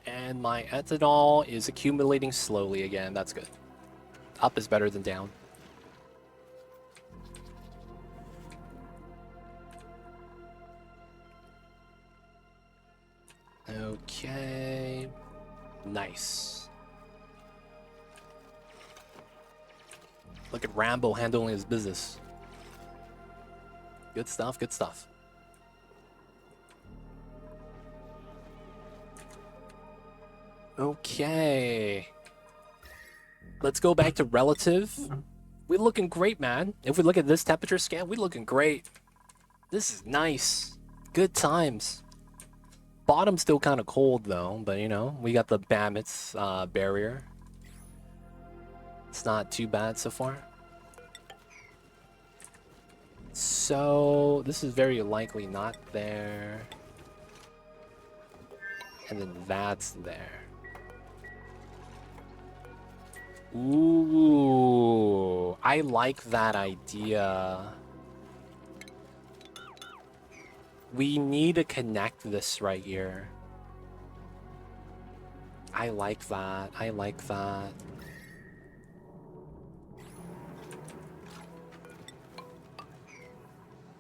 And my ethanol is accumulating slowly again. That's good. Up is better than down. Okay. Nice. Look at Rambo handling his business. Good stuff, good stuff. Okay. Let's go back to relative. We're looking great, man. If we look at this temperature scan, we're looking great. This is nice. Good times. Bottom's still kind of cold, though. But, you know, we got the Babbitt's barrier. It's not too bad so far. So, this is very likely not there. And then that's there. Ooh, I like that idea. We need to connect this right here. I like that. I like that.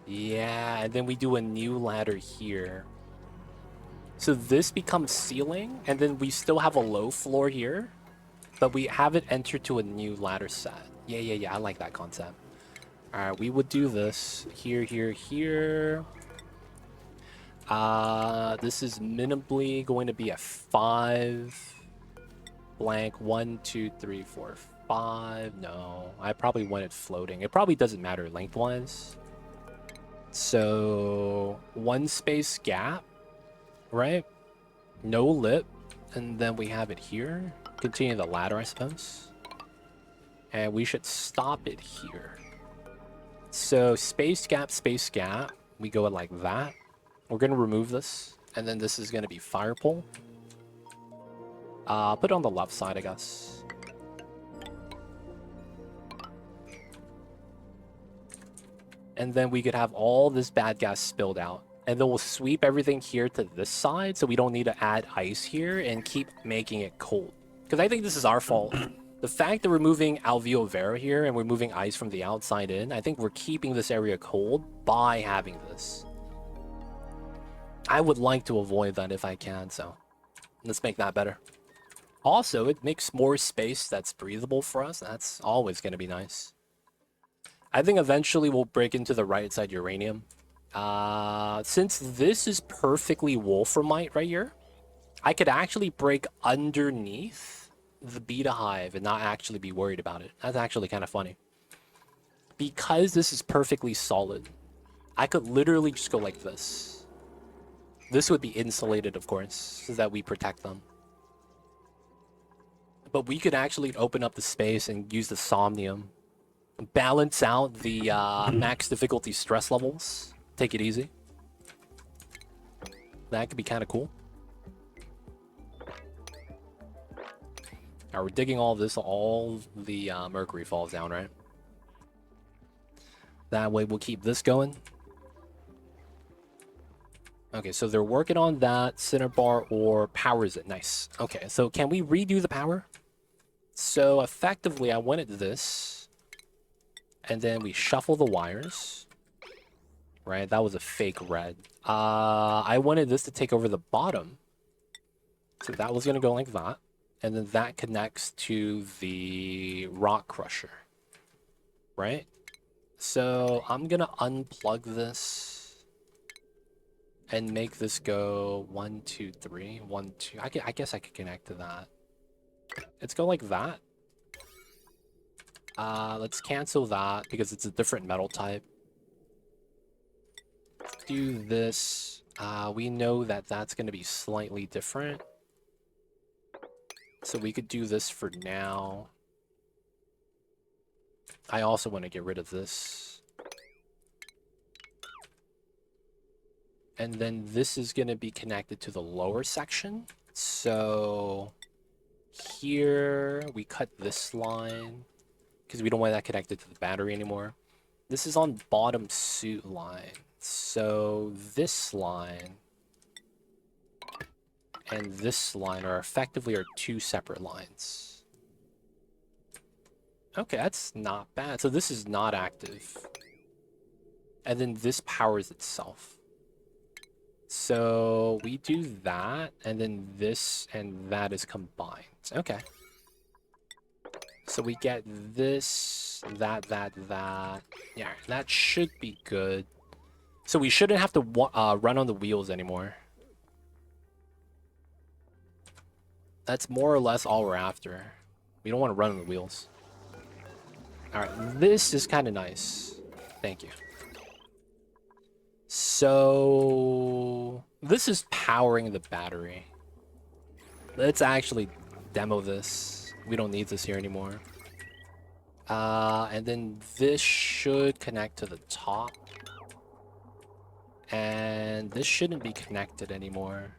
Yeah, and then we do a new ladder here. So this becomes ceiling, and then we still have a low floor here, but we have it enter to a new ladder set. Yeah, I like that concept. Alright, we would do this. Here. This is minimally going to be a 5 blank. 1, 2, 3, 4, 5. No, I probably want it floating. It probably doesn't matter lengthwise. So 1 space gap, right? No lip, and then we have it here. Continue the ladder, I suppose. And we should stop it here. So space gap. We go it like that. We're gonna remove this, and then this is gonna be fire pole. Put it on the left side, I guess. And then we could have all this bad gas spilled out. And then we'll sweep everything here to this side, so we don't need to add ice here and keep making it cold. Because I think this is our fault. The fact that we're moving Alveo Vera here and we're moving ice from the outside in, I think we're keeping this area cold by having this. I would like to avoid that if I can, so let's make that better. Also, it makes more space that's breathable for us. That's always going to be nice. I think eventually we'll break into the right side uranium. Since this is perfectly wolframite right here, I could actually break underneath the beta hive and not actually be worried about it. That's actually kind of funny. Because this is perfectly solid, I could literally just go like this. This would be insulated, of course, so that we protect them. But we could actually open up the space and use the somnium. Balance out the max difficulty stress levels. Take it easy. That could be kind of cool. Alright, we're digging all this, all the Mercury falls down, right? That way we'll keep this going. Okay, so they're working on that. Center bar or powers it. Nice. Okay, so can we redo the power? So effectively, I wanted this. And then we shuffle the wires. Right, that was a fake red. I wanted this to take over the bottom. So that was going to go like that. And then that connects to the rock crusher. Right? So I'm going to unplug this. And make this go 1, 2, 3. 1, 2. I guess I could connect to that. Let's go like that. Let's cancel that because it's a different metal type. Do this. We know that that's going to be slightly different. So we could do this for now. I also want to get rid of this. And then this is going to be connected to the lower section. So here we cut this line because we don't want that connected to the battery anymore. This is on bottom suit line. So this line and this line are effectively our 2 separate lines. Okay, that's not bad. So this is not active. And then this powers itself. So we do that, and then this and that is combined. Okay. So we get this, that. Yeah, that should be good. So we shouldn't have to run on the wheels anymore. That's more or less all we're after. We don't want to run on the wheels. Alright, this is kind of nice. Thank you. So... this is powering the battery. Let's actually demo this. We don't need this here anymore. And then this should connect to the top. And this shouldn't be connected anymore.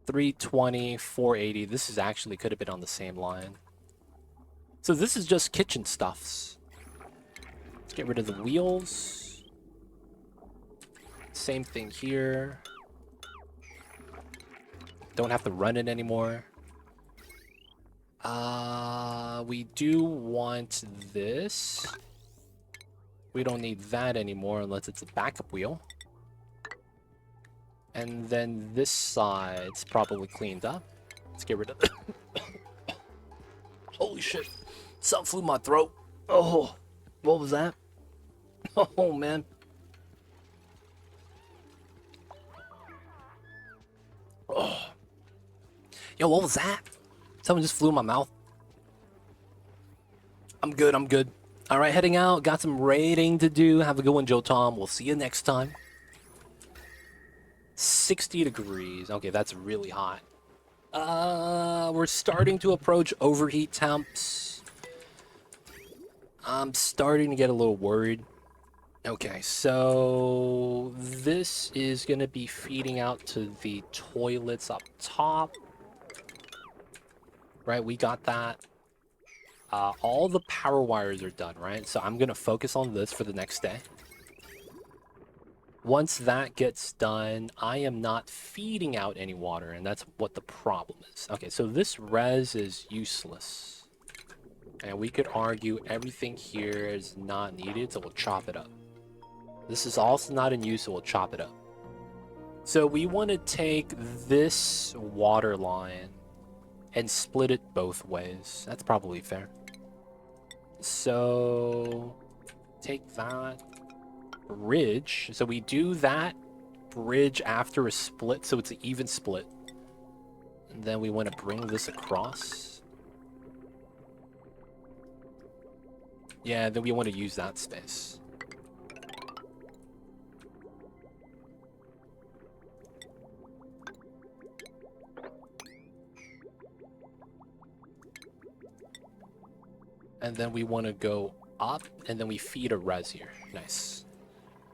320, 480. This is actually could have been on the same line. So this is just kitchen stuffs. Let's get rid of the wheels. Same thing here. Don't have to run it anymore. We do want this. We don't need that anymore unless it's a backup wheel. And then this side's probably cleaned up. Let's get rid of it. Holy shit. Something flew my throat. Oh, what was that? Oh, man. Oh. Yo, what was that? Someone just flew in my mouth. I'm good, I'm good. Alright, heading out. Got some raiding to do. Have a good one, Joe Tom. We'll see you next time. 60 degrees. Okay, that's really hot. We're starting to approach overheat temps. I'm starting to get a little worried. Okay, so this is going to be feeding out to the toilets up top. Right, we got that. All the power wires are done, right? So I'm going to focus on this for the next day. Once that gets done, I am not feeding out any water, and that's what the problem is. Okay, so this res is useless. And we could argue everything here is not needed, so we'll chop it up. This is also not in use, so we'll chop it up. So we want to take this water line and split it both ways. That's probably fair. So take that bridge. So we do that bridge after a split, so it's an even split. And then we want to bring this across. Yeah, then we want to use that space. And then we want to go up, and then we feed a res here. Nice.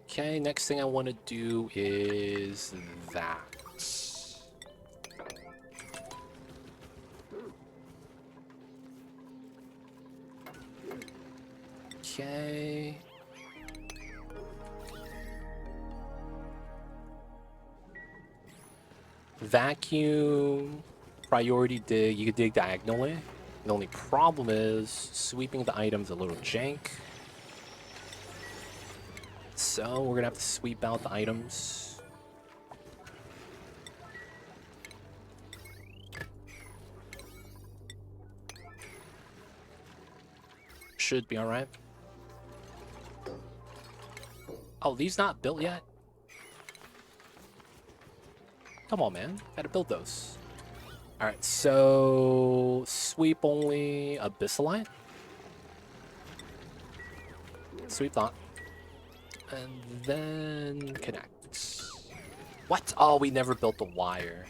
Okay, next thing I want to do is that. Okay. Vacuum, priority dig, you can dig diagonally. The only problem is sweeping the items a little jank. So we're gonna have to sweep out the items. Should be alright. Oh, these not built yet? Come on, man. Gotta build those. Alright, so sweep only abyssalite. Sweep that. And then connect. What? Oh, we never built the wire.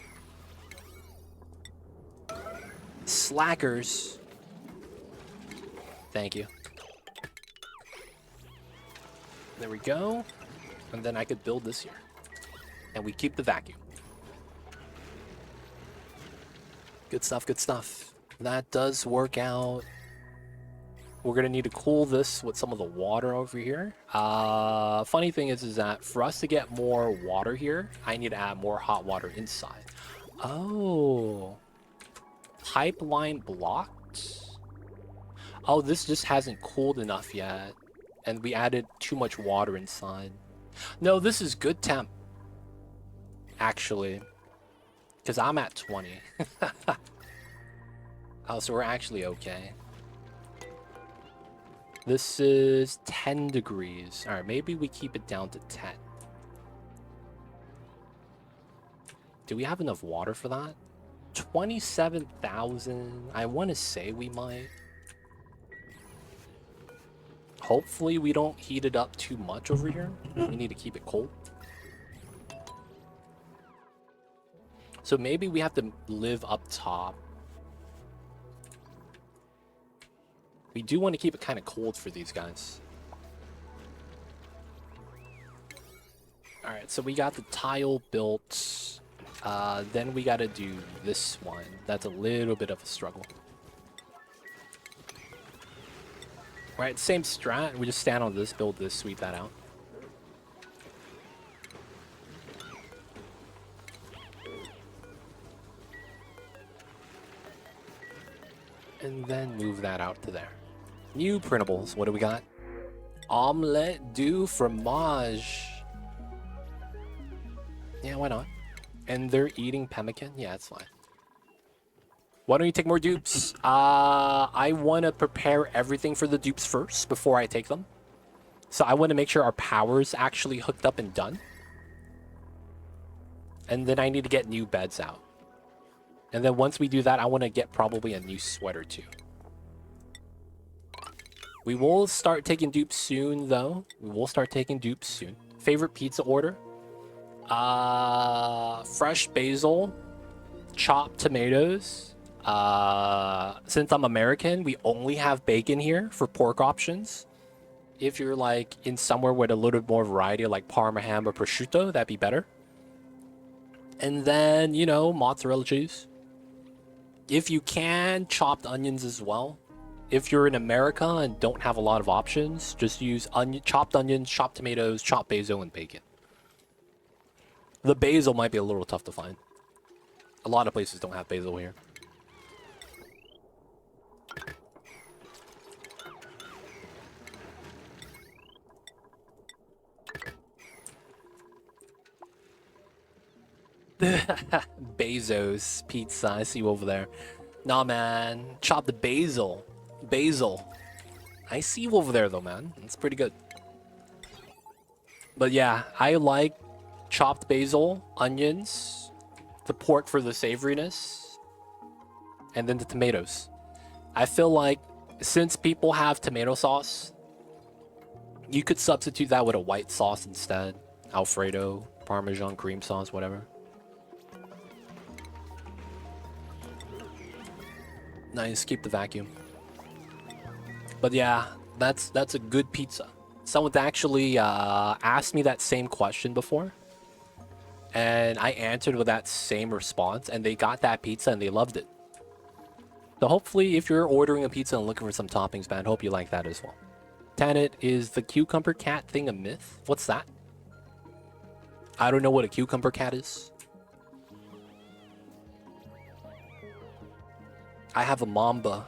Slackers. Thank you. There we go. And then I could build this here. And we keep the vacuum. Good stuff, good stuff. That does work out. We're gonna need to cool this with some of the water over here. Funny thing is that for us to get more water here, I need to add more hot water inside. Oh. Pipeline blocked? Oh, this just hasn't cooled enough yet. And we added too much water inside. No, this is good temp. Actually. Because I'm at 20. Oh, so we're actually okay. This is 10 degrees. Alright, maybe we keep it down to 10. Do we have enough water for that? 27,000. I want to say we might. Hopefully we don't heat it up too much over here. We need to keep it cold. So maybe we have to live up top. We do want to keep it kind of cold for these guys. Alright, so we got the tile built. Then we got to do this one. That's a little bit of a struggle. Right, same strat. We just stand on this, build this, sweep that out. And then move that out to there. New printables. What do we got? Omelette du fromage. Yeah, why not? And they're eating pemmican? Yeah, it's fine. Why don't you take more dupes? I want to prepare everything for the dupes first before I take them. So I want to make sure our power's actually hooked up and done. And then I need to get new beds out. And then once we do that, I want to get probably a new sweater too. We will start taking dupes soon, though. We will start taking dupes soon. Favorite pizza order? Fresh basil, chopped tomatoes. Since I'm American, we only have bacon here for pork options. If you're like in somewhere with a little bit more variety, like Parma ham or prosciutto, that'd be better. And then, you know, mozzarella cheese. If you can, chopped onions as well. If you're in America and don't have a lot of options, just use chopped onions, chopped tomatoes, chopped basil, and bacon. The basil might be a little tough to find. A lot of places don't have basil here. Bezos pizza, I see you over there. Nah, man. Chop the basil. Basil. I see you over there, though, man. It's pretty good. But yeah, I like chopped basil, onions, the pork for the savoriness, and then the tomatoes. I feel like since people have tomato sauce, you could substitute that with a white sauce instead. Alfredo, Parmesan, cream sauce, whatever. Nice, keep the vacuum. But yeah, that's a good pizza. Someone's actually asked me that same question before, and I answered with that same response, and they got that pizza and they loved it. So hopefully, if you're ordering a pizza and looking for some toppings, man, hope you like that as well. Tanit, is the cucumber cat thing a myth? What's that? I don't know what a cucumber cat is. I have a mamba.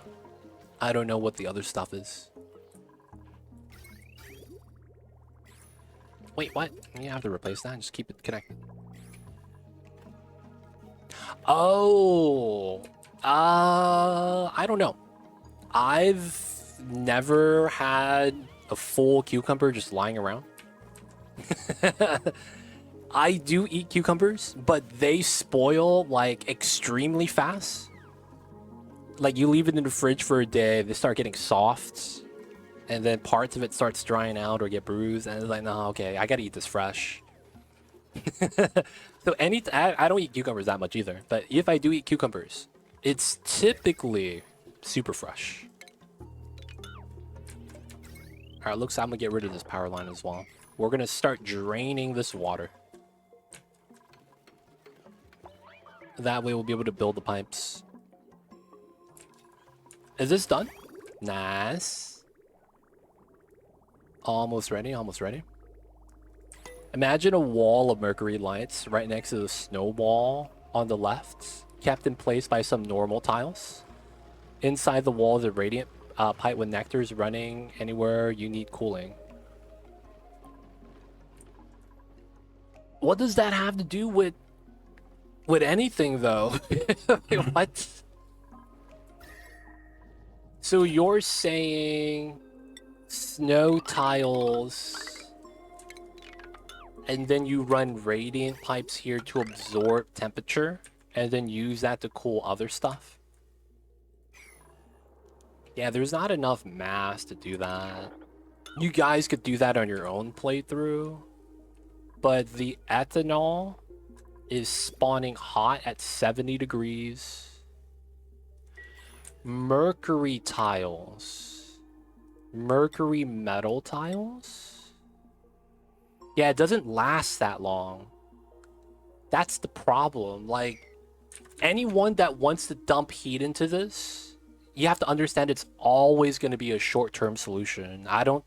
I don't know what the other stuff is. Wait, what? You have to replace that and just keep it connected. Oh, I don't know. I've never had a full cucumber just lying around. I do eat cucumbers, but they spoil like extremely fast. Like you leave it in the fridge for a day, they start getting soft, and then parts of it starts drying out or get bruised, and it's like, no, okay, I gotta eat this fresh. So I don't eat cucumbers that much either, but if I do eat cucumbers, it's typically super fresh. Alright, looks like I'm gonna get rid of this power line as well. We're gonna start draining this water. That way we'll be able to build the pipes. Is this done? Nice. Almost ready, almost ready. Imagine a wall of Mercury lights right next to the snowball on the left, kept in place by some normal tiles. Inside the wall is a radiant pipe with nectars running anywhere you need cooling. What does that have to do with anything, though? What? So you're saying snow tiles, and then you run radiant pipes here to absorb temperature, and then use that to cool other stuff. Yeah, there's not enough mass to do that. You guys could do that on your own playthrough, but the ethanol is spawning hot at 70 degrees. Mercury tiles. Mercury metal tiles? Yeah, it doesn't last that long. That's the problem. Like, anyone that wants to dump heat into this, you have to understand it's always going to be a short-term solution. I don't...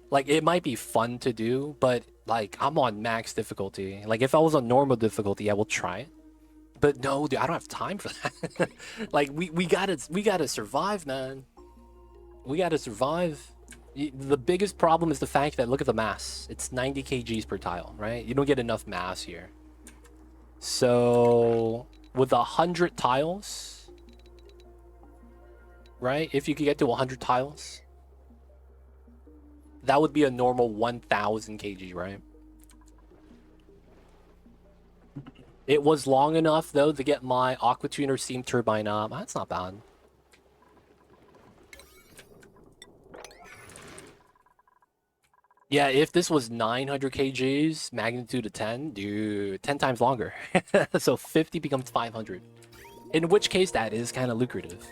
Like, it might be fun to do, but, like, I'm on max difficulty. Like, if I was on normal difficulty, I will try it. But no, dude, I don't have time for that. Like, we gotta survive, man. We gotta survive. The biggest problem is the fact that, look at the mass. It's 90 kgs per tile, right? You don't get enough mass here. So, with 100 tiles, right? If you could get to 100 tiles, that would be a normal 1000 kg, right? It was long enough, though, to get my Aqua Tuner steam turbine up. That's not bad. Yeah, if this was 900 kgs, magnitude of 10, dude, 10 times longer. So 50 becomes 500. In which case, that is kind of lucrative.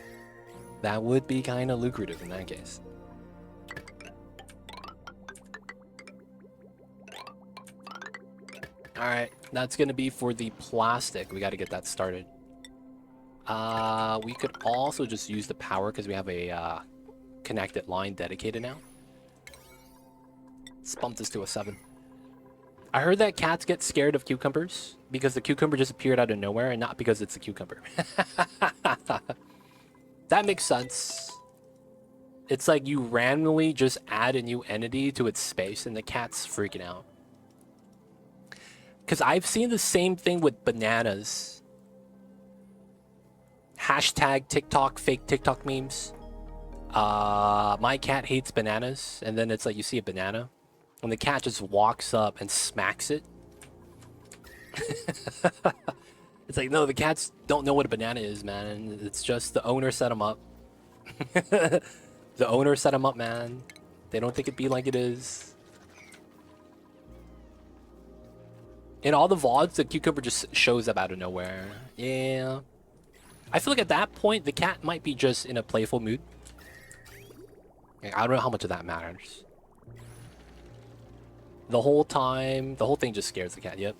That would be kind of lucrative in that case. Alright, that's going to be for the plastic. We got to get that started. We could also just use the power because we have a connected line dedicated now. Let's bump this to a 7. I heard that cats get scared of cucumbers because the cucumber just appeared out of nowhere and not because it's a cucumber. That makes sense. It's like you randomly just add a new entity to its space and the cat's freaking out. Because I've seen the same thing with bananas. Hashtag TikTok, fake TikTok memes. My cat hates bananas, and then it's like you see a banana, and the cat just walks up and smacks it. It's like, no, the cats don't know what a banana is, man. It's just the owner set them up. The owner set them up, man. They don't think it'd be like it is. In all the VODs, the cucumber just shows up out of nowhere. Yeah. I feel like at that point, the cat might be just in a playful mood. I don't know how much of that matters. The whole time, the whole thing just scares the cat, yep.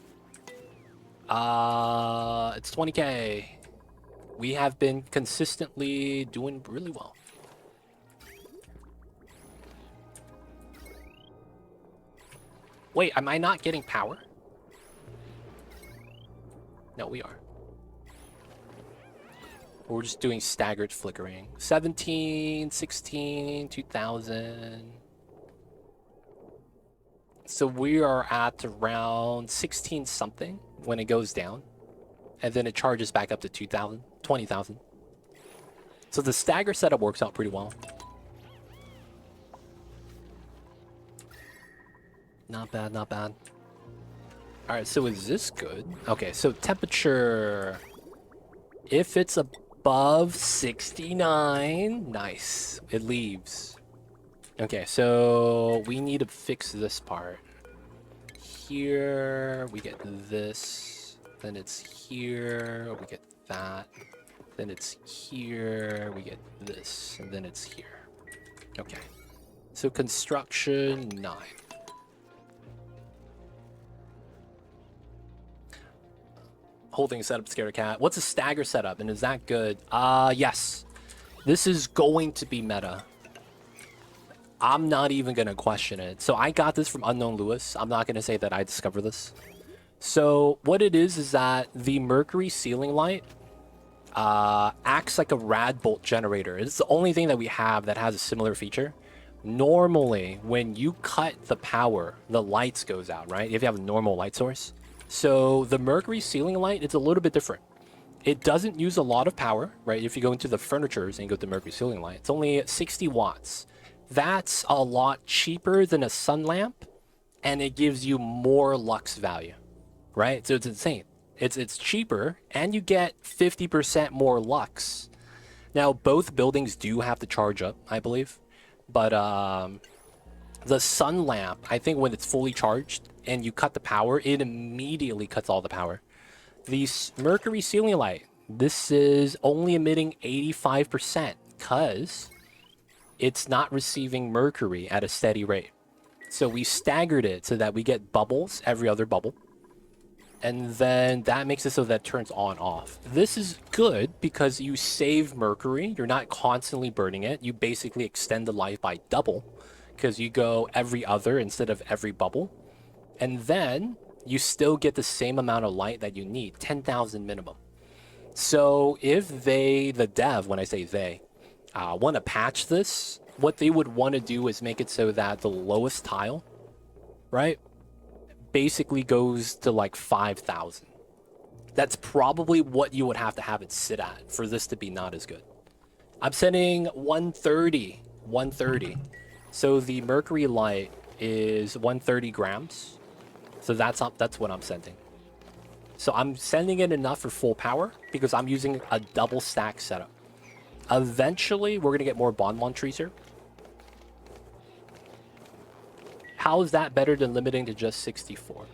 It's 20k. We have been consistently doing really well. Wait, am I not getting power? No, we are. We're just doing staggered flickering. 17, 16, 2000. So we are at around 16 something when it goes down. And then it charges back up to 2,000, 20,000. So the stagger setup works out pretty well. Not bad, not bad. Alright, so is this good? Okay, so temperature... If it's above 69... Nice. It leaves. Okay, so we need to fix this part. Here, we get this. Then it's here, we get that. Then it's here, we get this. And then it's here. Okay. So construction, 9. Holding setup to scare a cat. What's a stagger setup, and is that good? Yes. This is going to be meta. I'm not even gonna question it. So I got this from Unknown Lewis. I'm not gonna say that I discovered this. So what it is that the Mercury ceiling light acts like a rad bolt generator. It's the only thing that we have that has a similar feature. Normally, when you cut the power, the lights goes out, right? If you have a normal light source. So the Mercury ceiling light, it's a little bit different. It doesn't use a lot of power, right? If you go into the furnitures and you go to Mercury ceiling light, it's only 60 watts. That's a lot cheaper than a sun lamp, and it gives you more lux value, right? So it's insane. It's cheaper, and you get 50% more lux. Now, both buildings do have to charge up, I believe. But the sun lamp, I think when it's fully charged and you cut the power, it immediately cuts all the power. The Mercury ceiling light, this is only emitting 85% because it's not receiving Mercury at a steady rate. So we staggered it so that we get bubbles every other bubble. And then that makes it so that it turns on off. This is good because you save Mercury. You're not constantly burning it. You basically extend the life by double because you go every other instead of every bubble. And then you still get the same amount of light that you need, 10,000 minimum. So if the dev, when I say they, want to patch this, what they would want to do is make it so that the lowest tile, right, basically goes to like 5,000. That's probably what you would have to it sit at for this to be not as good. I'm setting 130. So the Mercury light is 130 grams. So that's what I'm sending. So I'm sending it enough for full power because I'm using a double stack setup. Eventually, we're going to get more bonbon trees here. How is that better than limiting to just 64?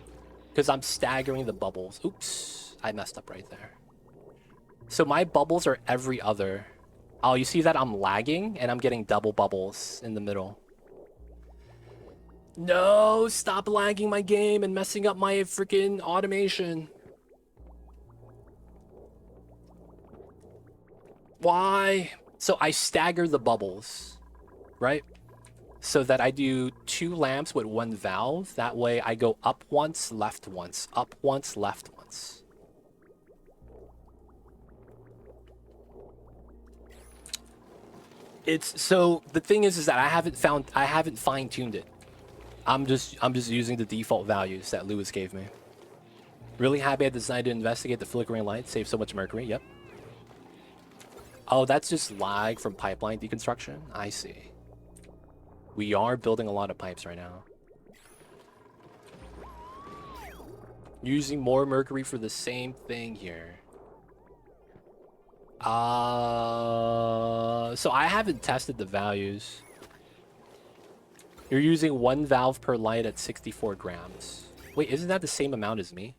Because I'm staggering the bubbles. Oops, I messed up right there. So my bubbles are every other. Oh, you see that I'm lagging and I'm getting double bubbles in the middle. No, stop lagging my game and messing up my freaking automation. Why? So I stagger the bubbles, right? So that I do 2 lamps with 1 valve. That way I go up once, left once, up once, left once. It's so the thing is that I haven't fine-tuned it. I'm just using the default values that Lewis gave me. Really happy I decided to investigate the flickering light, save so much mercury. Yep. Oh, that's just lag from pipeline deconstruction. I see. We are building a lot of pipes right now. Using more mercury for the same thing here. So I haven't tested the values. You're using 1 valve per light at 64 grams. Wait, isn't that the same amount as me?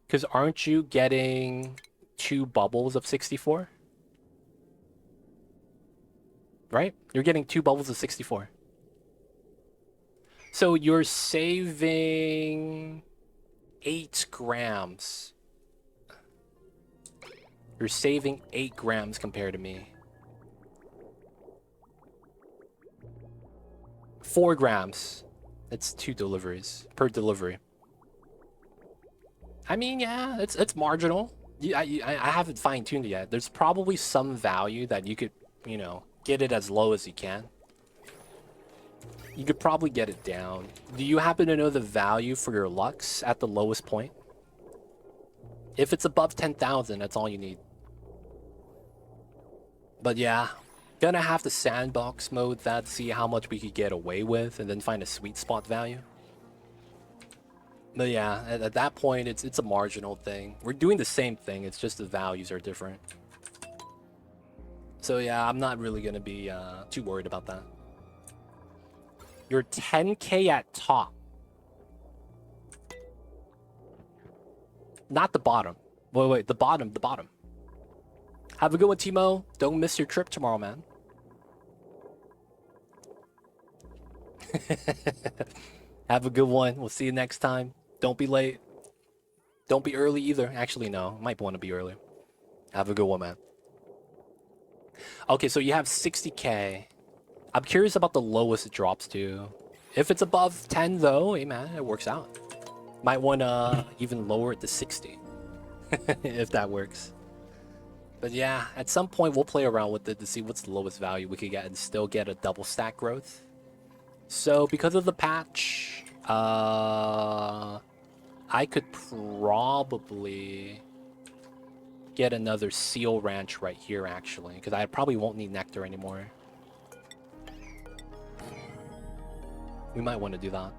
Because aren't you getting 2 bubbles of 64? Right? You're getting 2 bubbles of 64. So you're saving 8 grams. You're saving 8 grams compared to me. 4 grams. That's 2 deliveries per delivery. I mean, yeah, it's marginal. I haven't fine-tuned it yet. There's probably some value that you could, you know, get it as low as you can. You could probably get it down. Do you happen to know the value for your lux at the lowest point? If it's above 10,000, that's all you need. But yeah, gonna have to sandbox mode that, see how much we could get away with, and then find a sweet spot value. But yeah, at that point, it's a marginal thing. We're doing the same thing, it's just the values are different. So yeah, I'm not really gonna be too worried about that. You're 10K at top. Not the bottom. Wait, the bottom. Have a good one, Timo. Don't miss your trip tomorrow, man. Have a good one. We'll see you next time. Don't be late. Don't be early either. Actually, no. Might want to be early. Have a good one, man. Okay, so you have 60K. I'm curious about the lowest it drops to. If it's above 10, though, hey, man, it works out. Might want to even lower it to 60. If that works. But yeah, at some point, we'll play around with it to see what's the lowest value we could get and still get a double stack growth. So because of the patch, I could probably get another seal ranch right here, actually, because I probably won't need nectar anymore. We might want to do that.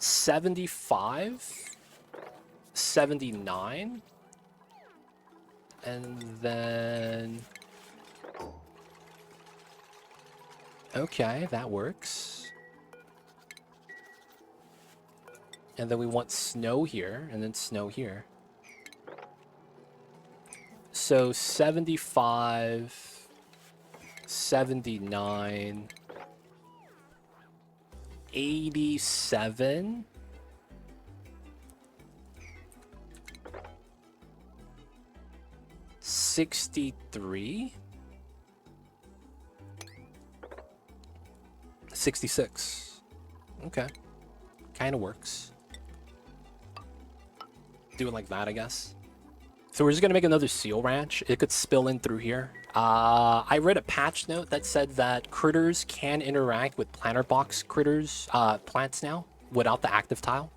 75, 79, and then... Okay, that works. And then we want snow here, and then snow here. So 75, 79, 87, 63, 66. Okay. Kind of works. Do it like that, I guess. So we're just going to make another seal ranch. It could spill in through here. I read a patch note that said that critters can interact with planter box critters, plants now, without the active tile.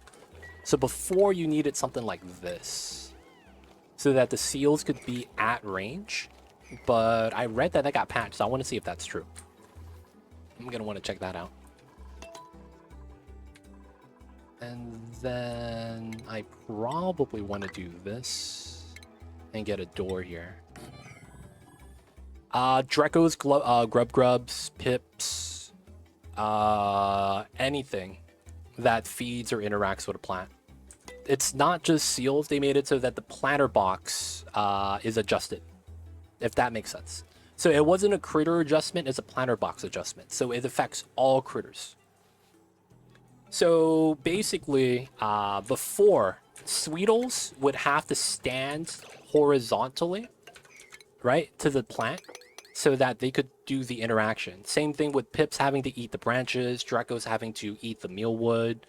So before you needed something like this, so that the seals could be at range. But I read that got patched, so I want to see if that's true. I'm going to want to check that out. And then I probably want to do this and get a door here. Drecos, grubs, pips, anything that feeds or interacts with a plant. It's not just seals. They made it so that the planter box is adjusted, if that makes sense. So it wasn't a critter adjustment, it's a planter box adjustment. So it affects all critters. So basically, before, Sweetles would have to stand horizontally, right, to the plant so that they could do the interaction. Same thing with Pips having to eat the branches, Drecos having to eat the mealwood.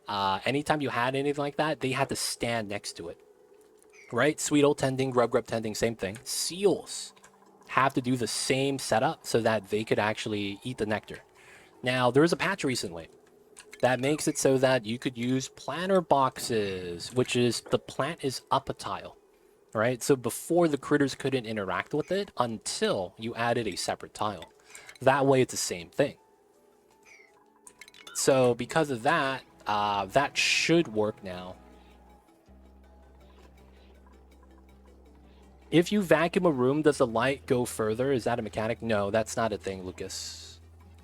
Anytime you had anything like that, they had to stand next to it, right? Sweetle tending, grub tending, same thing. Seals have to do the same setup so that they could actually eat the nectar. Now, there was a patch recently that makes it so that you could use planter boxes, which is the plant is up a tile, right? So before, the critters couldn't interact with it until you added a separate tile. That way, it's the same thing. So because of that, that should work now. If you vacuum a room, does the light go further? Is that a mechanic? No, that's not a thing, Lucas.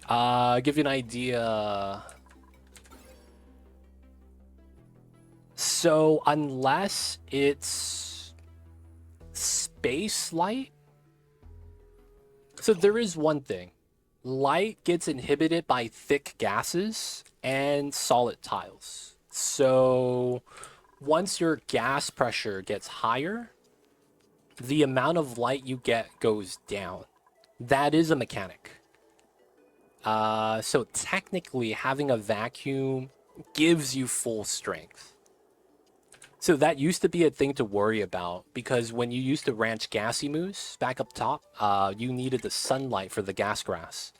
Give you an idea. So unless it's space light, so there is one thing. Light gets inhibited by thick gases and solid tiles. So once your gas pressure gets higher, the amount of light you get goes down. That is a mechanic. So technically, having a vacuum gives you full strength. So that used to be a thing to worry about, because when you used to ranch gassy moose back up top, you needed the sunlight for the gas grass.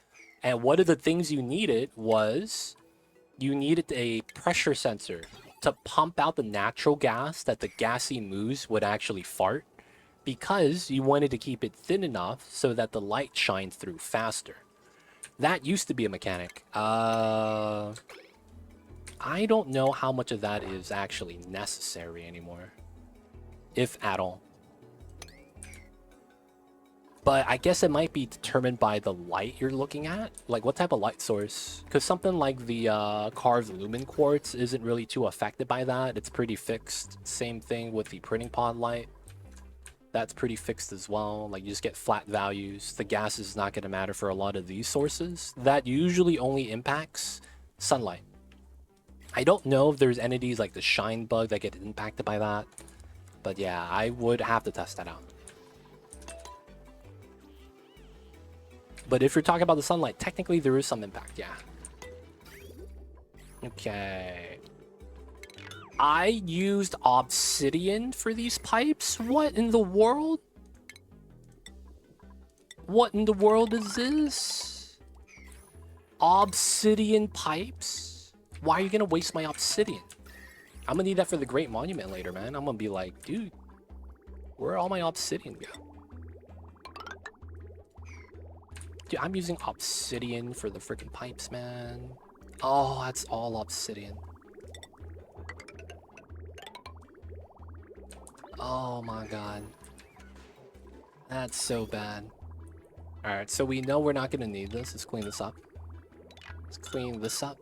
And one of the things you needed was you needed a pressure sensor to pump out the natural gas that the gassy moose would actually fart, because you wanted to keep it thin enough so that the light shines through faster. That used to be a mechanic. I don't know how much of that is actually necessary anymore, if at all. But I guess it might be determined by the light you're looking at. Like, what type of light source? Because something like the carved lumen quartz isn't really too affected by that. It's pretty fixed. Same thing with the printing pod light. That's pretty fixed as well. Like, you just get flat values. The gas is not going to matter for a lot of these sources. That usually only impacts sunlight. I don't know if there's entities like the shine bug that get impacted by that. But yeah, I would have to test that out. But if you're talking about the sunlight, technically there is some impact, yeah. Okay. I used obsidian for these pipes? What in the world? What in the world is this? Obsidian pipes? Why are you gonna waste my obsidian? I'm gonna need that for the Great Monument later, man. I'm gonna be like, dude, where'd all my obsidian go? Dude, I'm using obsidian for the freaking pipes, man. Oh, that's all obsidian. Oh my god. That's so bad. Alright, so we know we're not gonna need this. Let's clean this up. Let's clean this up.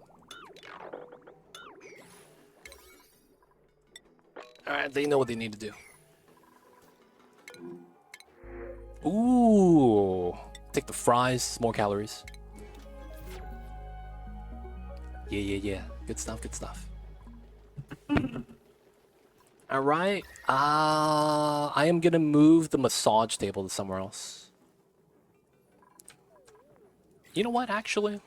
Alright, they know what they need to do. Ooh. Take the fries, more calories. Yeah. Good stuff, good stuff. Alright. I am gonna move the massage table to somewhere else. You know what, actually?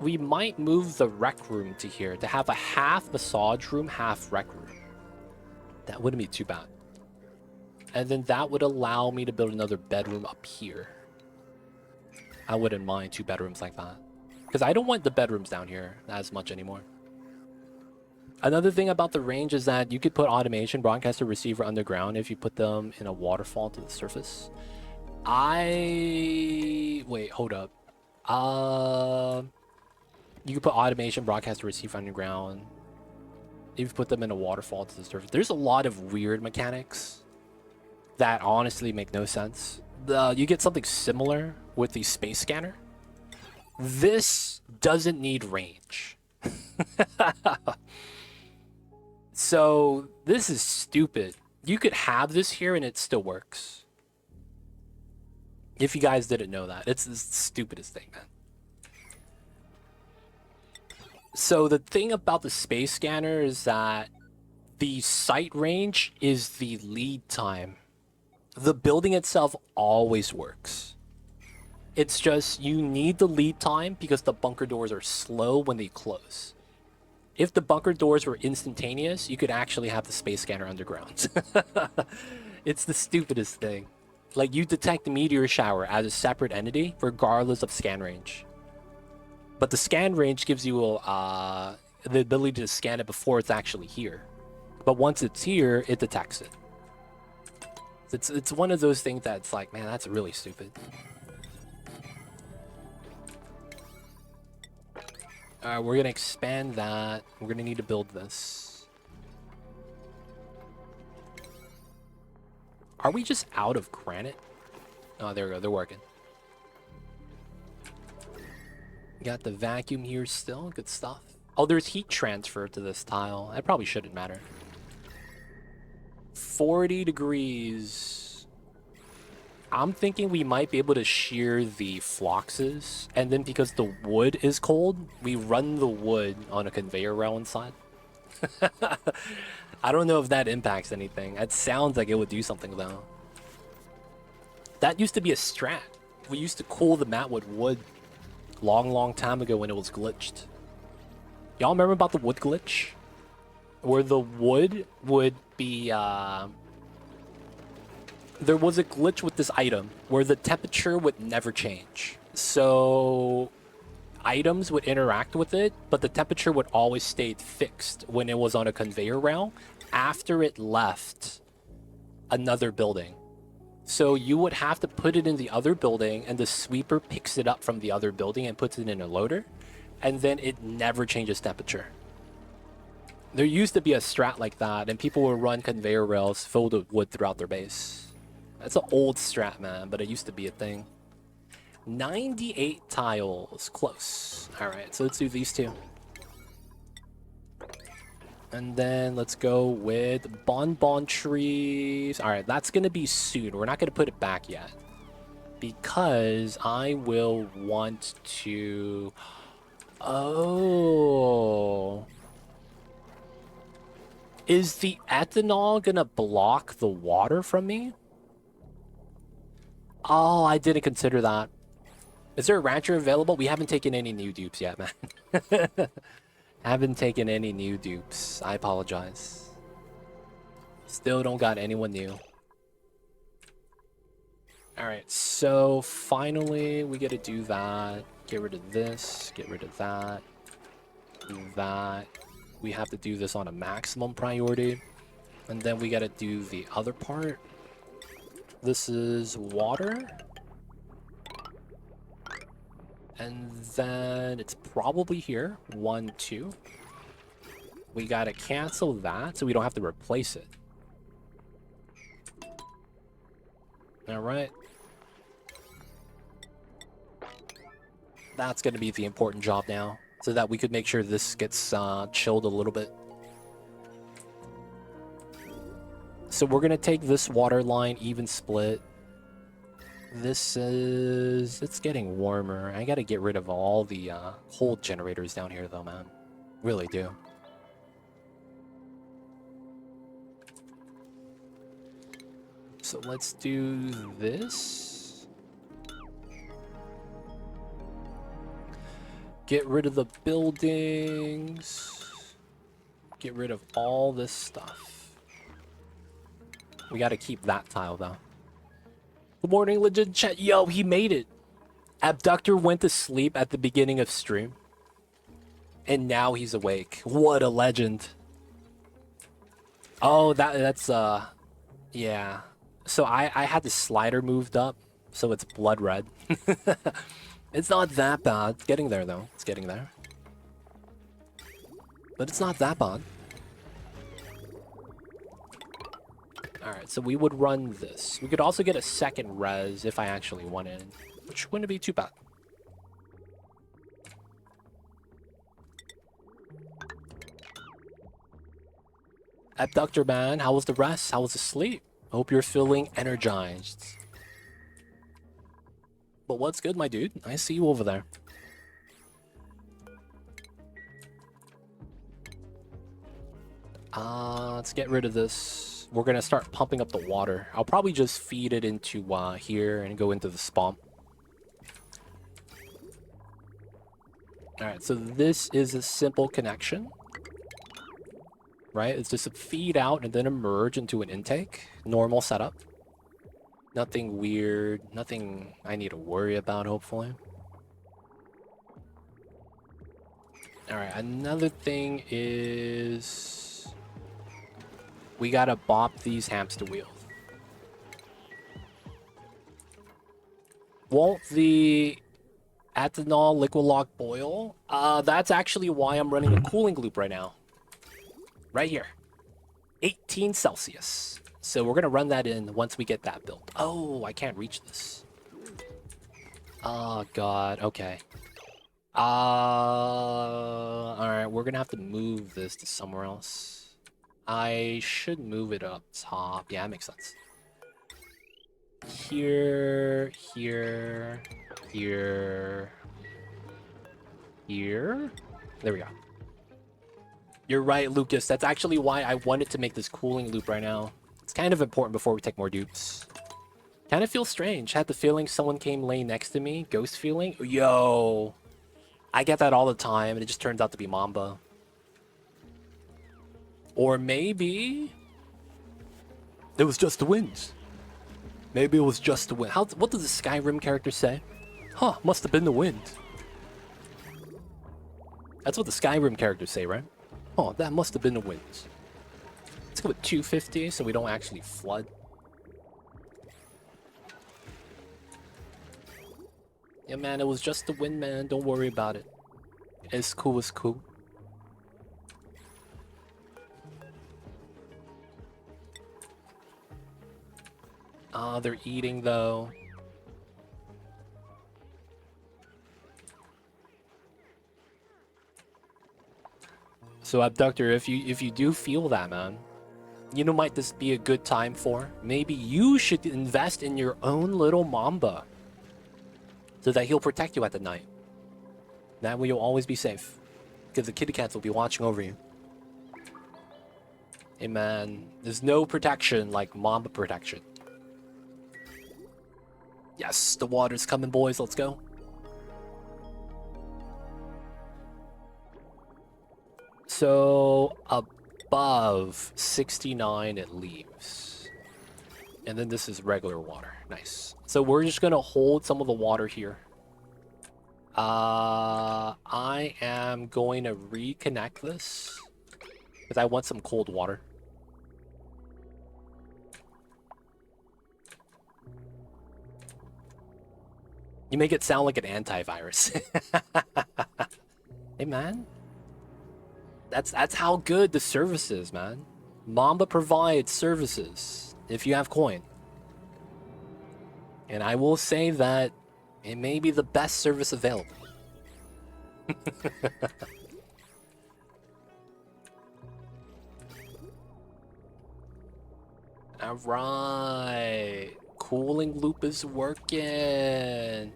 We might move the rec room to here to have a half massage room, half rec room. That wouldn't be too bad. And then that would allow me to build another bedroom up here. I wouldn't mind 2 bedrooms like that. Because I don't want the bedrooms down here as much anymore. Another thing about the range is that you could put automation, broadcaster, receiver underground if you put them in a waterfall to the surface. Wait, hold up. You could put automation, broadcaster, receiver underground if you put them in a waterfall to the surface. There's a lot of weird mechanics that honestly make no sense. You get something similar with the space scanner. This doesn't need range. So this is stupid. You could have this here and it still works. If you guys didn't know that. It's the stupidest thing, man. So the thing about the space scanner is that the sight range is the lead time. The building itself always works. It's just you need the lead time because the bunker doors are slow when they close. If the bunker doors were instantaneous, you could actually have the space scanner underground. It's the stupidest thing. Like, you detect the meteor shower as a separate entity, regardless of scan range. But the scan range gives you the ability to scan it before it's actually here. But once it's here, it detects it. It's one of those things that's like, man, that's really stupid. Alright, we're gonna expand that. We're gonna need to build this. Are we just out of granite? Oh, there we go. They're working. Got the vacuum here still. Good stuff. Oh, there's heat transfer to this tile. That probably shouldn't matter. 40 degrees. I'm thinking we might be able to shear the floxes, and then because the wood is cold, we run the wood on a conveyor rail inside. I don't know if that impacts anything. It sounds like it would do something, though. That used to be a strat. We used to cool the mat with wood long time ago when it was glitched. Y'all remember about the wood glitch? Where the wood would be, there was a glitch with this item where the temperature would never change. So items would interact with it, but the temperature would always stay fixed when it was on a conveyor rail after it left another building. So you would have to put it in the other building, and the sweeper picks it up from the other building and puts it in a loader, and then it never changes temperature. There used to be a strat like that, and people would run conveyor rails filled with wood throughout their base. That's an old strat, man, but it used to be a thing. 98 tiles. Close. Alright, so let's do these two. And then let's go with bonbon trees. Alright, that's going to be soon. We're not going to put it back yet. Because I will want to... Oh... Is the ethanol going to block the water from me? Oh, I didn't consider that. Is there a rancher available? We haven't taken any new dupes yet, man. Haven't taken any new dupes. I apologize. Still don't got anyone new. Alright, so finally we get to do that. Get rid of this. Get rid of that. Do that. We have to do this on a maximum priority. And then we gotta do the other part. This is water. And then it's probably here. 1, 2. We gotta cancel that so we don't have to replace it. Alright. That's gonna be the important job now, so that we could make sure this gets chilled a little bit. So we're gonna take this water line even split. This is... it's getting warmer. I gotta get rid of all the cold generators down here though, man. Really do. So let's do this. Get rid of the buildings. Get rid of all this stuff. We gotta keep that tile though. Good morning, legit chat. Yo, he made it. Abductor went to sleep at the beginning of stream. And now he's awake. What a legend. Oh, that's yeah. So I had the slider moved up, so it's blood red. It's not that bad. It's getting there though. It's getting there. But it's not that bad. Alright, so we would run this. We could also get a second res if I actually wanted, which wouldn't be too bad. Abductor man, how was the rest? How was the sleep? Hope you're feeling energized. But what's good, my dude? I see you over there. Let's get rid of this. We're gonna start pumping up the water. I'll probably just feed it into here and go into the spawn. Alright, so this is a simple connection. Right? It's just a feed out and then a merge into an intake. Normal setup. Nothing weird. Nothing I need to worry about, hopefully. Alright, another thing is... we gotta bop these hamster wheels. Won't the ethanol liquid lock boil? That's actually why I'm running a cooling loop right now. Right here. 18 Celsius. So we're gonna run that in once we get that built. Oh, I can't reach this. Oh god, okay. Alright, we're gonna have to move this to somewhere else. I should move it up top. Yeah, that makes sense. Here, here, here, here. There we go. You're right, Lucas. That's actually why I wanted to make this cooling loop right now. It's kind of important before we take more dupes. Kind of feels strange. Had the feeling someone came laying next to me. Ghost feeling. Yo. I get that all the time, and it just turns out to be Mamba. Or maybe... it was just the wind. Maybe it was just the wind. What does the Skyrim character say? Huh, must have been the wind. That's what the Skyrim characters say, right? Oh, that must have been the wind. Let's go with 250 so we don't actually flood. Yeah, man, it was just the wind, man. Don't worry about it. It's cool, it's cool. Ah, they're eating, though. So, Abductor, if you do feel that, man, you know, might this be a good time for? Maybe you should invest in your own little Mamba. So that he'll protect you at the night. That way you'll always be safe. Because the kitty cats will be watching over you. Hey man, there's no protection like Mamba protection. Yes, the water's coming, boys. Let's go. So, above 69 it leaves. And then this is regular water. Nice. So we're just gonna hold some of the water here. I am going to reconnect this. Because I want some cold water. You make it sound like an antivirus. Hey man. That's how good the service is, man. Mamba provides services if you have coin. And I will say that it may be the best service available. Alright. Cooling loop is working.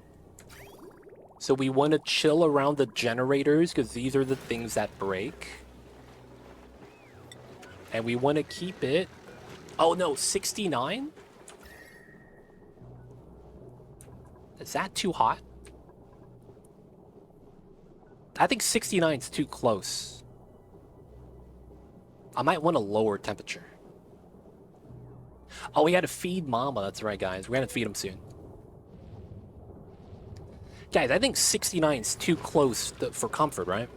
So we want to chill around the generators because these are the things that break. And we want to keep it... Oh no, 69? Is that too hot? I think 69 is too close. I might want a lower temperature. Oh, we had to feed Mama. That's right, guys. We're going to feed him soon. Guys, I think 69 is too close for comfort, right?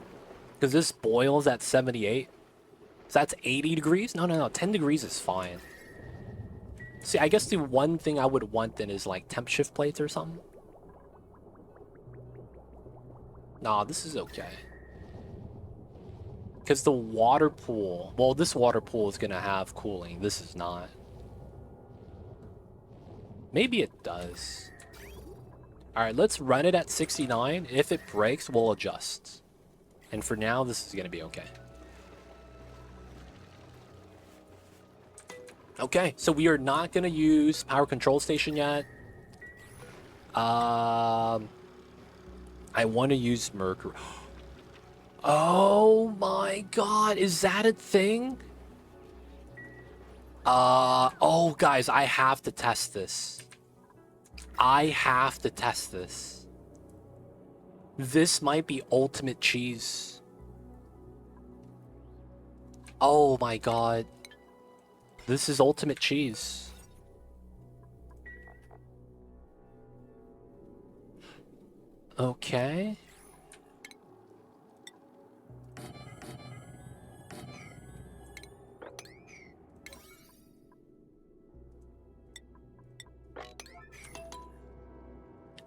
Because this boils at 78. So that's 80 degrees? No. 10 degrees is fine. See, I guess the one thing I would want then is like temp shift plates or something. Nah, this is okay. Because the water pool... Well, this water pool is going to have cooling. This is not. Maybe it does. Alright, let's run it at 69. If it breaks, we'll adjust. And for now, this is going to be okay. Okay, so we are not going to use power control station yet. I want to use Mercury. Oh my god, is that a thing? Oh guys, I have to test this. I have to test this. This might be ultimate cheese. Oh my god. This is ultimate cheese. Okay.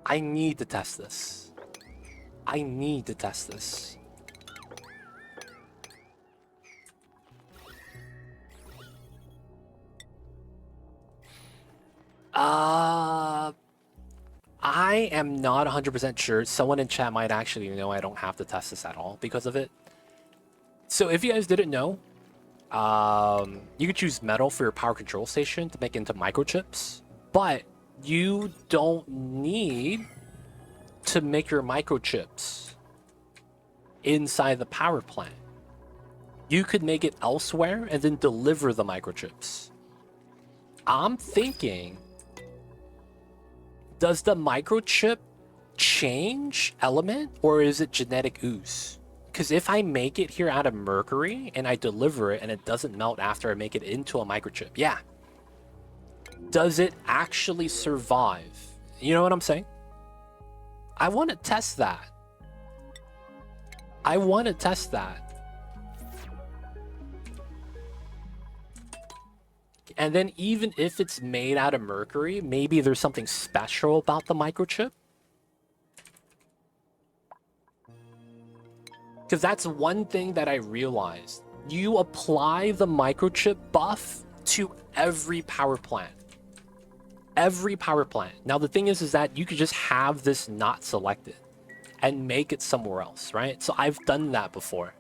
I need to test this. I need to test this. I am not 100% sure. Someone in chat might actually know I don't have to test this at all because of it. So if you guys didn't know, you could choose metal for your power control station to make into microchips, but you don't need to make your microchips inside the power plant. You could make it elsewhere and then deliver the microchips. I'm thinking, does the microchip change element or is it genetic ooze? Because if I make it here out of Mercury and I deliver it and it doesn't melt after I make it into a microchip, yeah. Does it actually survive? You know what I'm saying? I want to test that. I want to test that. And then even if it's made out of Mercury, maybe there's something special about the microchip. Because that's one thing that I realized. You apply the microchip buff to every power plant. Every power plant. Now the thing is that you could just have this not selected and make it somewhere else, right? So I've done that before.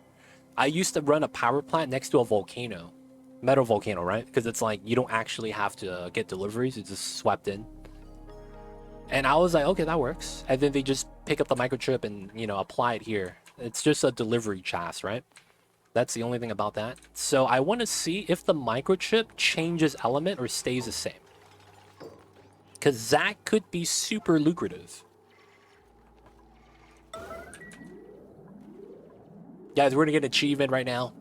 I used to run a power plant next to a volcano. Metal volcano, right? Because it's like you don't actually have to get deliveries, it's just swept in. And I was like, okay, that works. And then they just pick up the microchip and, you know, apply it here. It's just a delivery chassis, right? That's the only thing about that. So I want to see if the microchip changes element or stays the same. Because that could be super lucrative. Guys, we're going to get an achievement right now.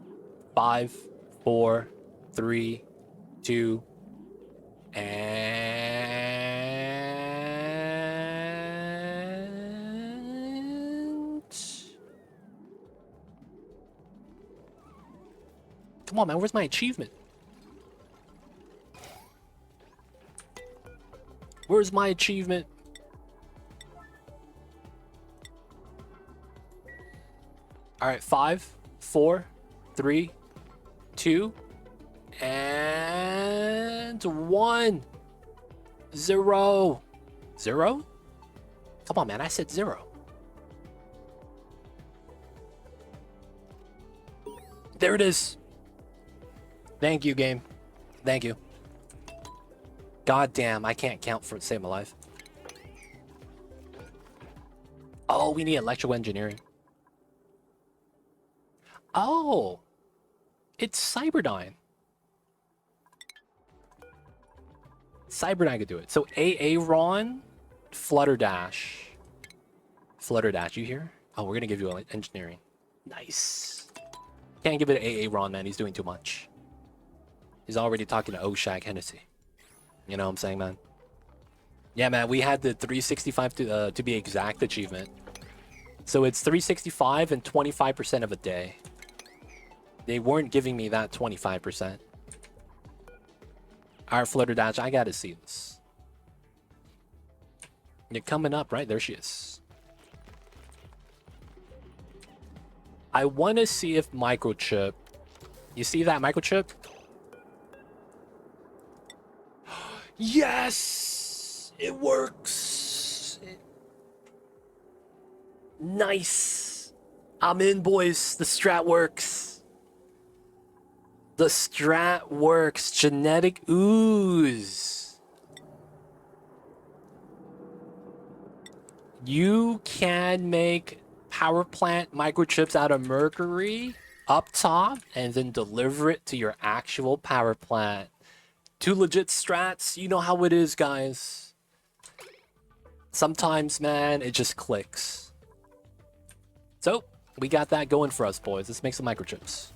5, 4, 3, 2, and... Come on, man. Where's my achievement? Where's my achievement? All right, 5, 4, 3, 2, and 1. 0. 0? Come on, man. I said 0. There it is. Thank you, game. Thank you. God damn, I can't count for save my life. Oh, we need electrical engineering. Oh, it's Cyberdyne. Cyberdyne could do it. So Aaron, Flutterdash. Flutterdash, you here? Oh, we're gonna give you engineering. Nice. Can't give it to Aaron, man. He's doing too much. He's already talking to Oshag Hennessy. You know what I'm saying, man? Yeah, man, we had the 365 to be exact achievement. So it's 365 and 25% of a day. They weren't giving me that 25%. Alright, Flutterdash, I gotta see this. You're coming up, right? There she is. I want to see if microchip... You see that microchip? Yes! It works! Nice! I'm in, boys. The strat works. The strat works. Genetic ooze. You can make power plant microchips out of Mercury up top and then deliver it to your actual power plant. 2 legit strats. You know how it is, guys. Sometimes, man, it just clicks. So, we got that going for us, boys. Let's make some microchips.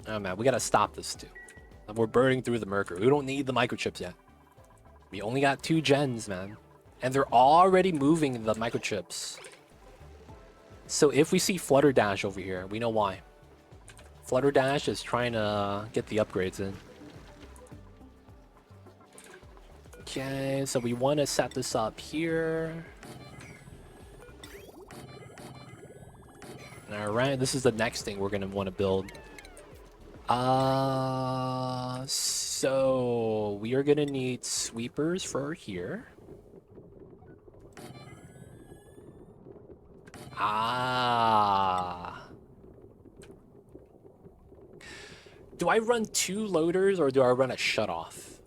Oh, man, we gotta stop this, too. We're burning through the Mercury. We don't need the microchips yet. We only got 2 gens, man. And they're already moving the microchips. So if we see Flutterdash over here, we know why. Flutterdash is trying to get the upgrades in. Okay, so we want to set this up here. Alright, this is the next thing we're going to want to build. So we are going to need sweepers for here. Do I run 2 loaders or do I run a shutoff?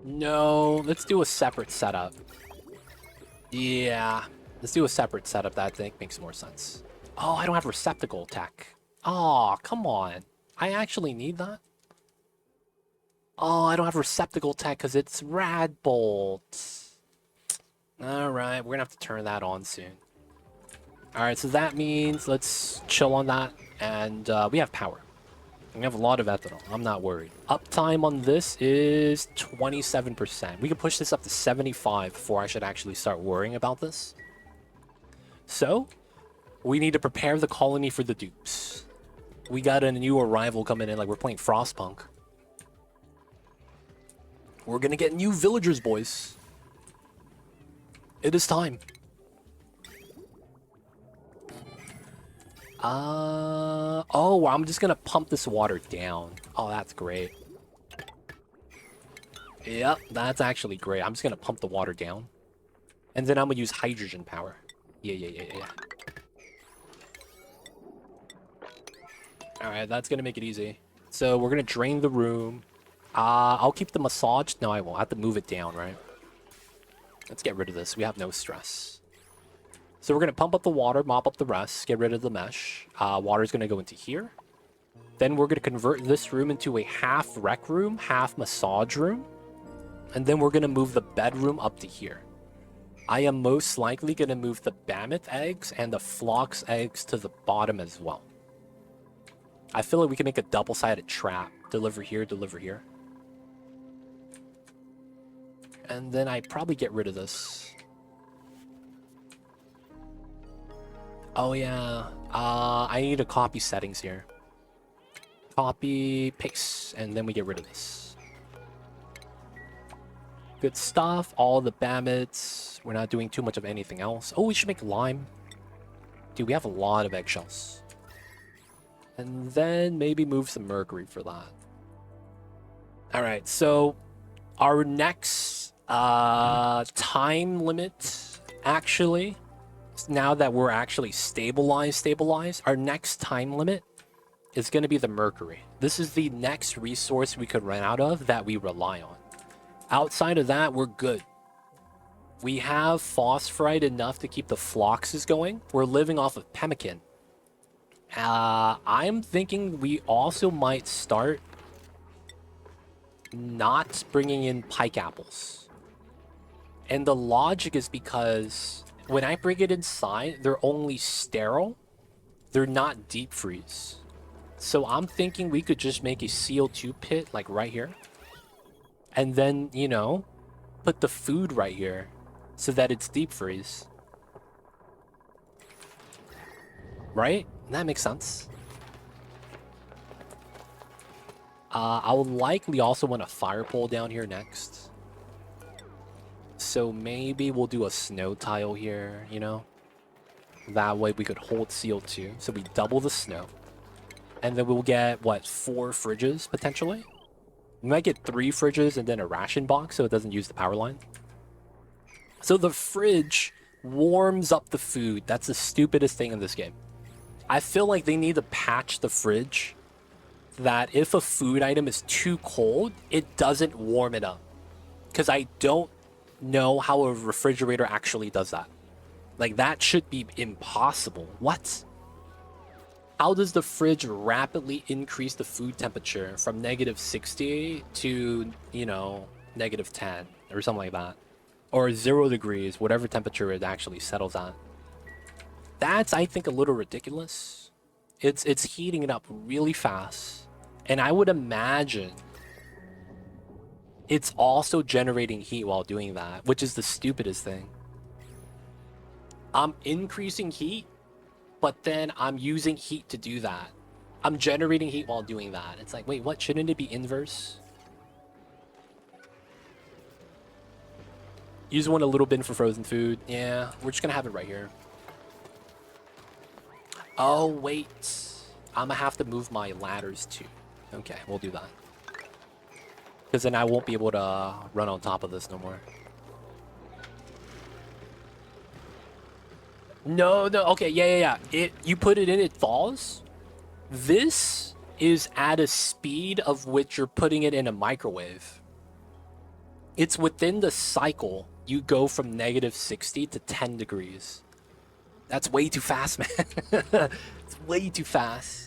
No, let's do a separate setup. Yeah, let's do a separate setup. That I think makes more sense. Oh, I don't have receptacle tech. Oh, come on. I actually need that. Oh, I don't have receptacle tech because it's rad bolt. Alright, we're gonna have to turn that on soon. Alright, so that means let's chill on that. And we have power. We have a lot of ethanol. I'm not worried. Uptime on this is 27%. We can push this up to 75 before I should actually start worrying about this. So, we need to prepare the colony for the dupes. We got a new arrival coming in like we're playing Frostpunk. We're gonna get new villagers, boys. It is time. Oh, I'm just gonna pump this water down. Oh, that's great. Yep, that's actually great. I'm just gonna pump the water down. And then I'm gonna use hydrogen power. Yeah. Alright, that's gonna make it easy. So we're gonna drain the room. I'll keep the massage. No, I won't. I have to move it down, right? Let's get rid of this. We have no stress. So we're going to pump up the water, mop up the rest, get rid of the mesh. Water's going to go into here. Then we're going to convert this room into a half rec room, half massage room. And then we're going to move the bedroom up to here. I am most likely going to move the Mammoth eggs and the Phlox eggs to the bottom as well. I feel like we can make a double-sided trap. Deliver here, deliver here. And then I probably get rid of this. Oh yeah, I need to copy settings here. Copy, paste, and then we get rid of this. Good stuff. All the bammits. We're not doing too much of anything else. Oh, we should make lime. Dude, we have a lot of eggshells. And then maybe move some mercury for that. Alright, so our next time limit, actually, now that we're actually stabilized, our next time limit is going to be the mercury. This is the next resource we could run out of that we rely on. Outside of that, we're good. We have phosphorite enough to keep the floxes going. We're living off of pemmican. I'm thinking we also might start not bringing in pike apples. And the logic is because when I bring it inside, they're only sterile. They're not deep freeze. So I'm thinking we could just make a CO2 pit like right here. And then, you know, put the food right here so that it's deep freeze. Right? That makes sense. I would likely also want a fire pole down here next. So maybe we'll do a snow tile here, you know? That way we could hold CO2. So we double the snow. And then we'll get, what, 4 fridges, potentially? We might get 3 fridges and then a ration box so it doesn't use the power line. So the fridge warms up the food. That's the stupidest thing in this game. I feel like they need to patch the fridge that if a food item is too cold, it doesn't warm it up. Because I don't know how a refrigerator actually does that. Like, that should be impossible. What? How does the fridge rapidly increase the food temperature from -60 to, you know, -10 or something like that? Or 0 degrees, whatever temperature it actually settles at. That's, I think, a little ridiculous. It's heating it up really fast. And I would imagine it's also generating heat while doing that, which is the stupidest thing. I'm increasing heat, but then I'm using heat to do that. I'm generating heat while doing that. It's like, wait, what? Shouldn't it be inverse? You just want a little bin for frozen food. Yeah, we're just gonna have it right here. Oh, wait. I'm gonna have to move my ladders too. Okay, we'll do that. Because then I won't be able to run on top of this no more. No. Okay, yeah. You put it in, it thaws. This is at a speed of which you're putting it in a microwave. It's within the cycle. You go from -60 to 10 degrees. That's way too fast, man. It's way too fast.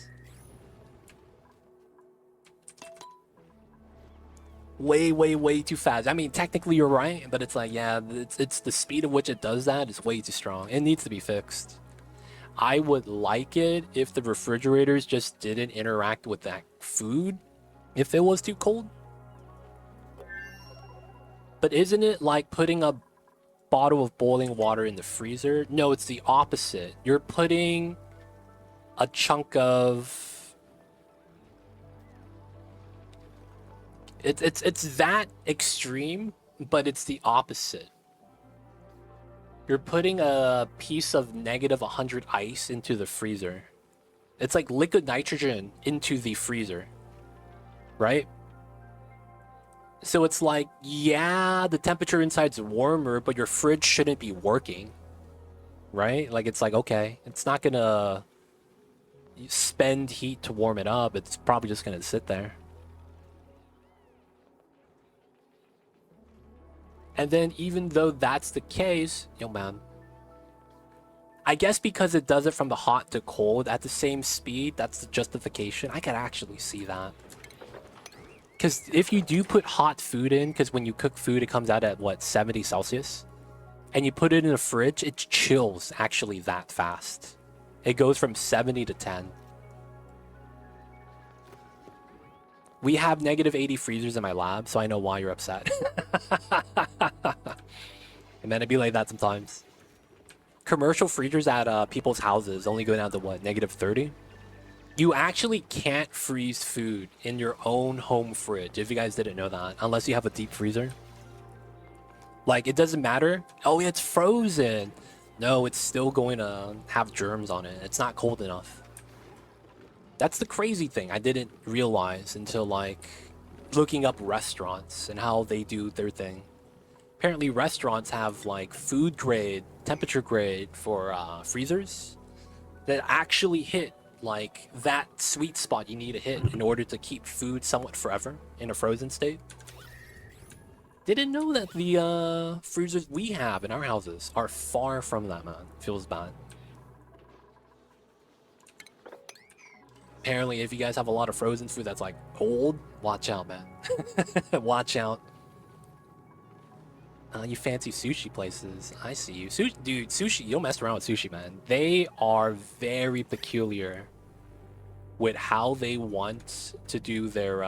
Way too fast. I mean, technically you're right, but it's like, yeah, it's the speed at which it does that is way too strong. It needs to be fixed. I would like it if the refrigerators just didn't interact with that food if it was too cold. But isn't it like putting a bottle of boiling water in the freezer? No, it's the opposite. You're putting a chunk of... It's that extreme, but it's the opposite. You're putting a piece of -100 ice into the freezer. It's like liquid nitrogen into the freezer, right? So it's like, yeah, the temperature inside's warmer, but your fridge shouldn't be working, right? Like, it's like, okay, it's not gonna spend heat to warm it up. It's probably just gonna sit there. And then even though that's the case, yo man, I guess because it does it from the hot to cold at the same speed, that's the justification. I can actually see that. Because if you do put hot food in, because when you cook food, it comes out at, what, 70 Celsius? And you put it in the fridge, it chills actually that fast. It goes from 70 to 10. We have -80 freezers in my lab, so I know why you're upset. And then it'd be like that sometimes. Commercial freezers at people's houses only go down to what, -30? You actually can't freeze food in your own home fridge, if you guys didn't know that, unless you have a deep freezer. Like, it doesn't matter. Oh, it's frozen. No, it's still going to have germs on it. It's not cold enough. That's the crazy thing I didn't realize until, like, looking up restaurants and how they do their thing. Apparently, restaurants have, like, food grade, temperature grade for freezers that actually hit, like, that sweet spot you need to hit in order to keep food somewhat forever in a frozen state. Didn't know that the freezers we have in our houses are far from that, man. Feels bad. Apparently, if you guys have a lot of frozen food that's like old, watch out, man. Watch out. You fancy sushi places. I see you. Dude, sushi, you don't mess around with sushi, man. They are very peculiar with how they want to do their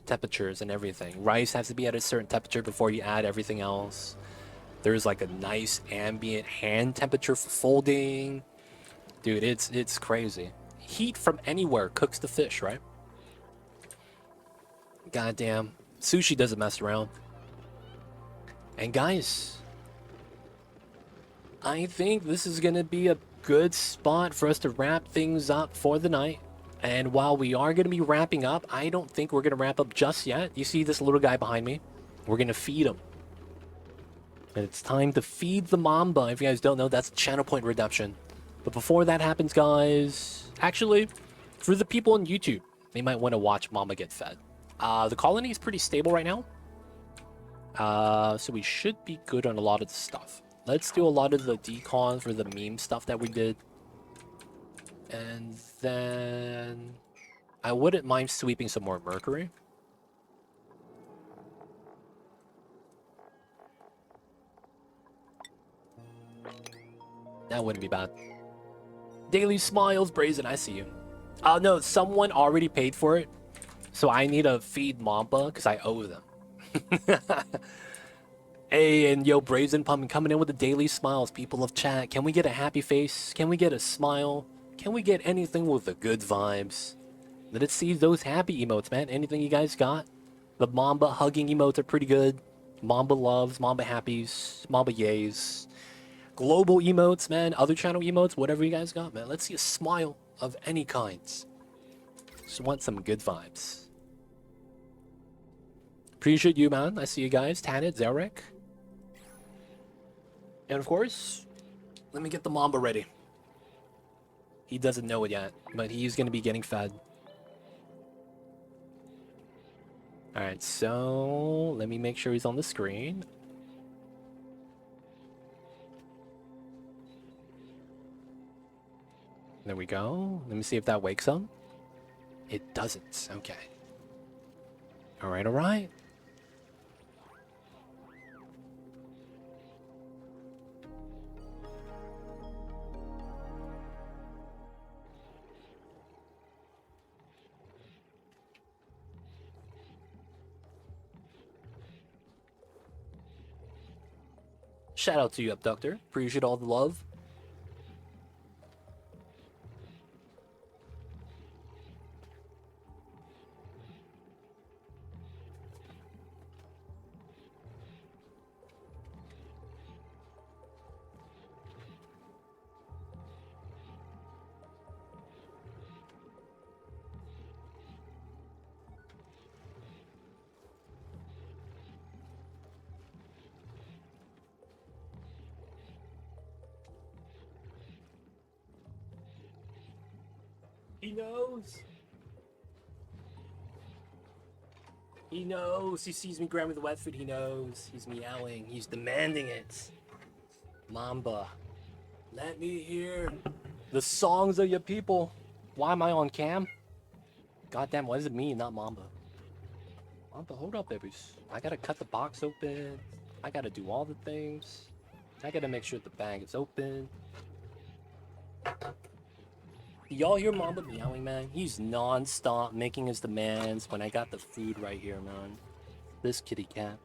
temperatures and everything. Rice has to be at a certain temperature before you add everything else. There's like a nice ambient hand temperature for folding. Dude, it's crazy. Heat from anywhere cooks the fish, right? Goddamn. Sushi doesn't mess around. And guys, I think this is going to be a good spot for us to wrap things up for the night. And while we are going to be wrapping up, I don't think we're going to wrap up just yet. You see this little guy behind me? We're going to feed him. And it's time to feed the Mamba. If you guys don't know, that's channel point redemption. But before that happens, guys, actually, for the people on YouTube, they might want to watch Mamba get fed. The colony is pretty stable right now. So we should be good on a lot of the stuff. Let's do a lot of the decon for the meme stuff that we did. And then I wouldn't mind sweeping some more Mercury. That wouldn't be bad. Daily Smiles, Brazen, I see you. Oh, no, someone already paid for it. So I need to feed Mamba because I owe them. Hey, and yo, Brazen Pumpkin coming in with the Daily Smiles, people of chat. Can we get a happy face? Can we get a smile? Can we get anything with the good vibes? Let's see those happy emotes, man. Anything you guys got? The Mamba hugging emotes are pretty good. Mamba loves, Mamba happies, Mamba yays. Global emotes, man. Other channel emotes, whatever you guys got, man. Let's see a smile of any kinds. Just want some good vibes. Appreciate you, man. I see you guys. Tanit, Zarek. And of course, let me get the Mamba ready. He doesn't know it yet, but he's going to be getting fed. Alright, so let me make sure he's on the screen. There we go. Let me see if that wakes him. It doesn't. Okay. Alright, alright. Shout out to you, Abductor. Appreciate all the love. He knows. He knows. He sees me grabbing the wet food. He knows. He's meowing. He's demanding it. Mamba, let me hear the songs of your people. Why am I on cam? Goddamn, what does it mean? Not Mamba. Mamba, hold up, babies. I gotta cut the box open. I gotta do all the things. I gotta make sure the bag is open. Y'all hear Mamba meowing, man? He's non-stop making his demands when I got the food right here, man. This kitty cat.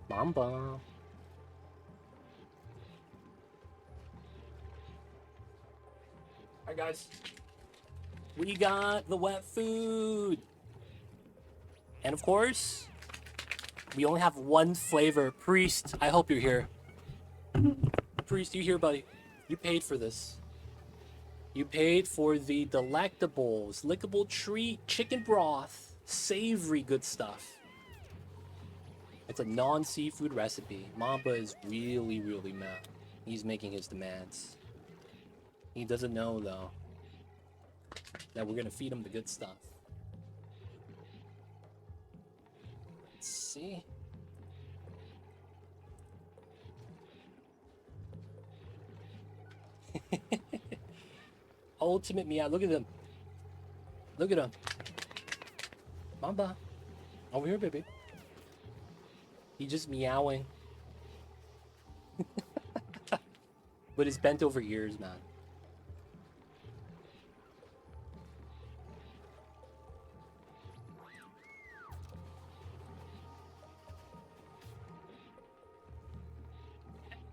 Mamba. I Alright, guys. We got the wet food. And of course, we only have one flavor. Priest, I hope you're here. Priest, you here, buddy? You paid for this. You paid for the delectables, lickable treat, chicken broth, savory good stuff. It's a non-seafood recipe. Mamba is really, really mad. He's making his demands. He doesn't know, though, that we're gonna feed him the good stuff. Let's see. Ultimate meow. Look at him. Look at him. Mamba. Over here, baby. He's just meowing. With his bent over ears, man.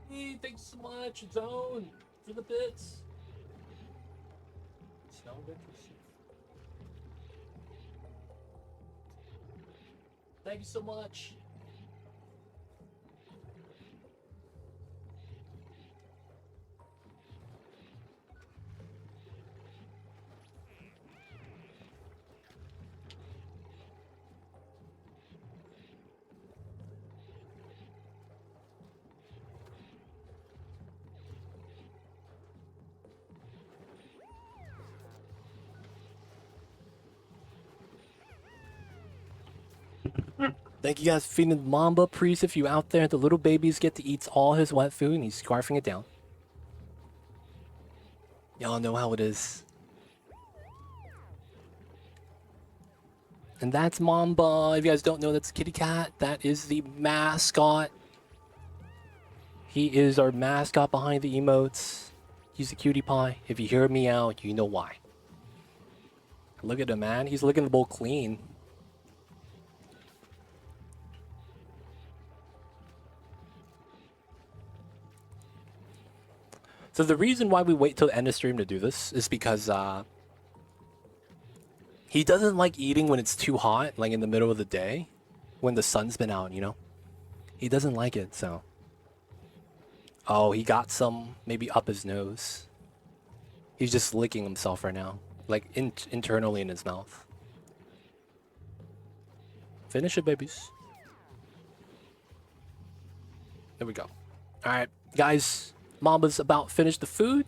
Hey, thanks so much, Zone, for the bits. Thank you so much. Thank you guys for feeding Mamba. Priest, if you out there, the little babies get to eat all his wet food and he's scarfing it down. Y'all know how it is. And that's Mamba. If you guys don't know, that's Kitty Cat. That is the mascot. He is our mascot behind the emotes. He's a cutie pie. If you hear me out, you know why. Look at him, man. He's looking the bowl clean. So the reason why we wait till the end of stream to do this is because he doesn't like eating when it's too hot, like in the middle of the day, when the sun's been out, you know? He doesn't like it, so. Oh, he got some maybe up his nose. He's just licking himself right now, like internally in his mouth. Finish it, babies. There we go. All right, guys. Mamba's about finished the food.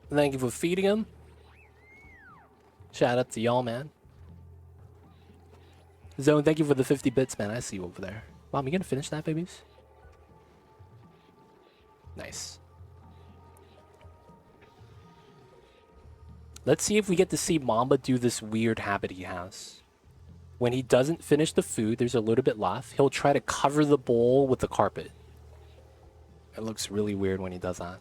Thank you for feeding him. Shout out to y'all, man. Zone, thank you for the 50 bits, man. I see you over there. Mom, you gonna finish that, babies? Nice. Let's see if we get to see Mamba do this weird habit he has. When he doesn't finish the food, there's a little bit left, he'll try to cover the bowl with the carpet. It looks really weird when he does that.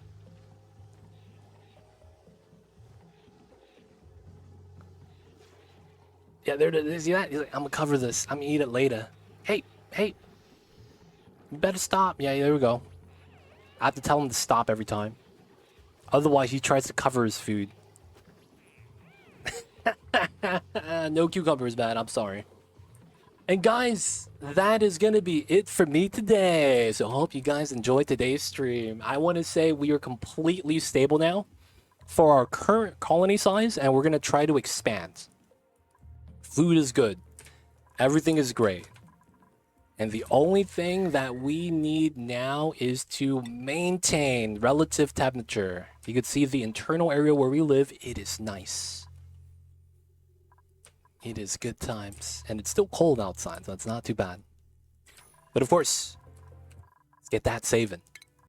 Yeah, there it is. See that? He's like, I'm gonna cover this. I'm gonna eat it later. Hey, hey. You better stop. Yeah, there we go. I have to tell him to stop every time. Otherwise, he tries to cover his food. No cucumbers, man. I'm sorry. And guys, that is going to be it for me today. So I hope you guys enjoyed today's stream. I want to say we are completely stable now for our current colony size, and we're going to try to expand. Food is good. Everything is great. And the only thing that we need now is to maintain relative temperature. You can see the internal area where we live. It is nice. It is good times. And it's still cold outside, so it's not too bad. But of course, let's get that saving.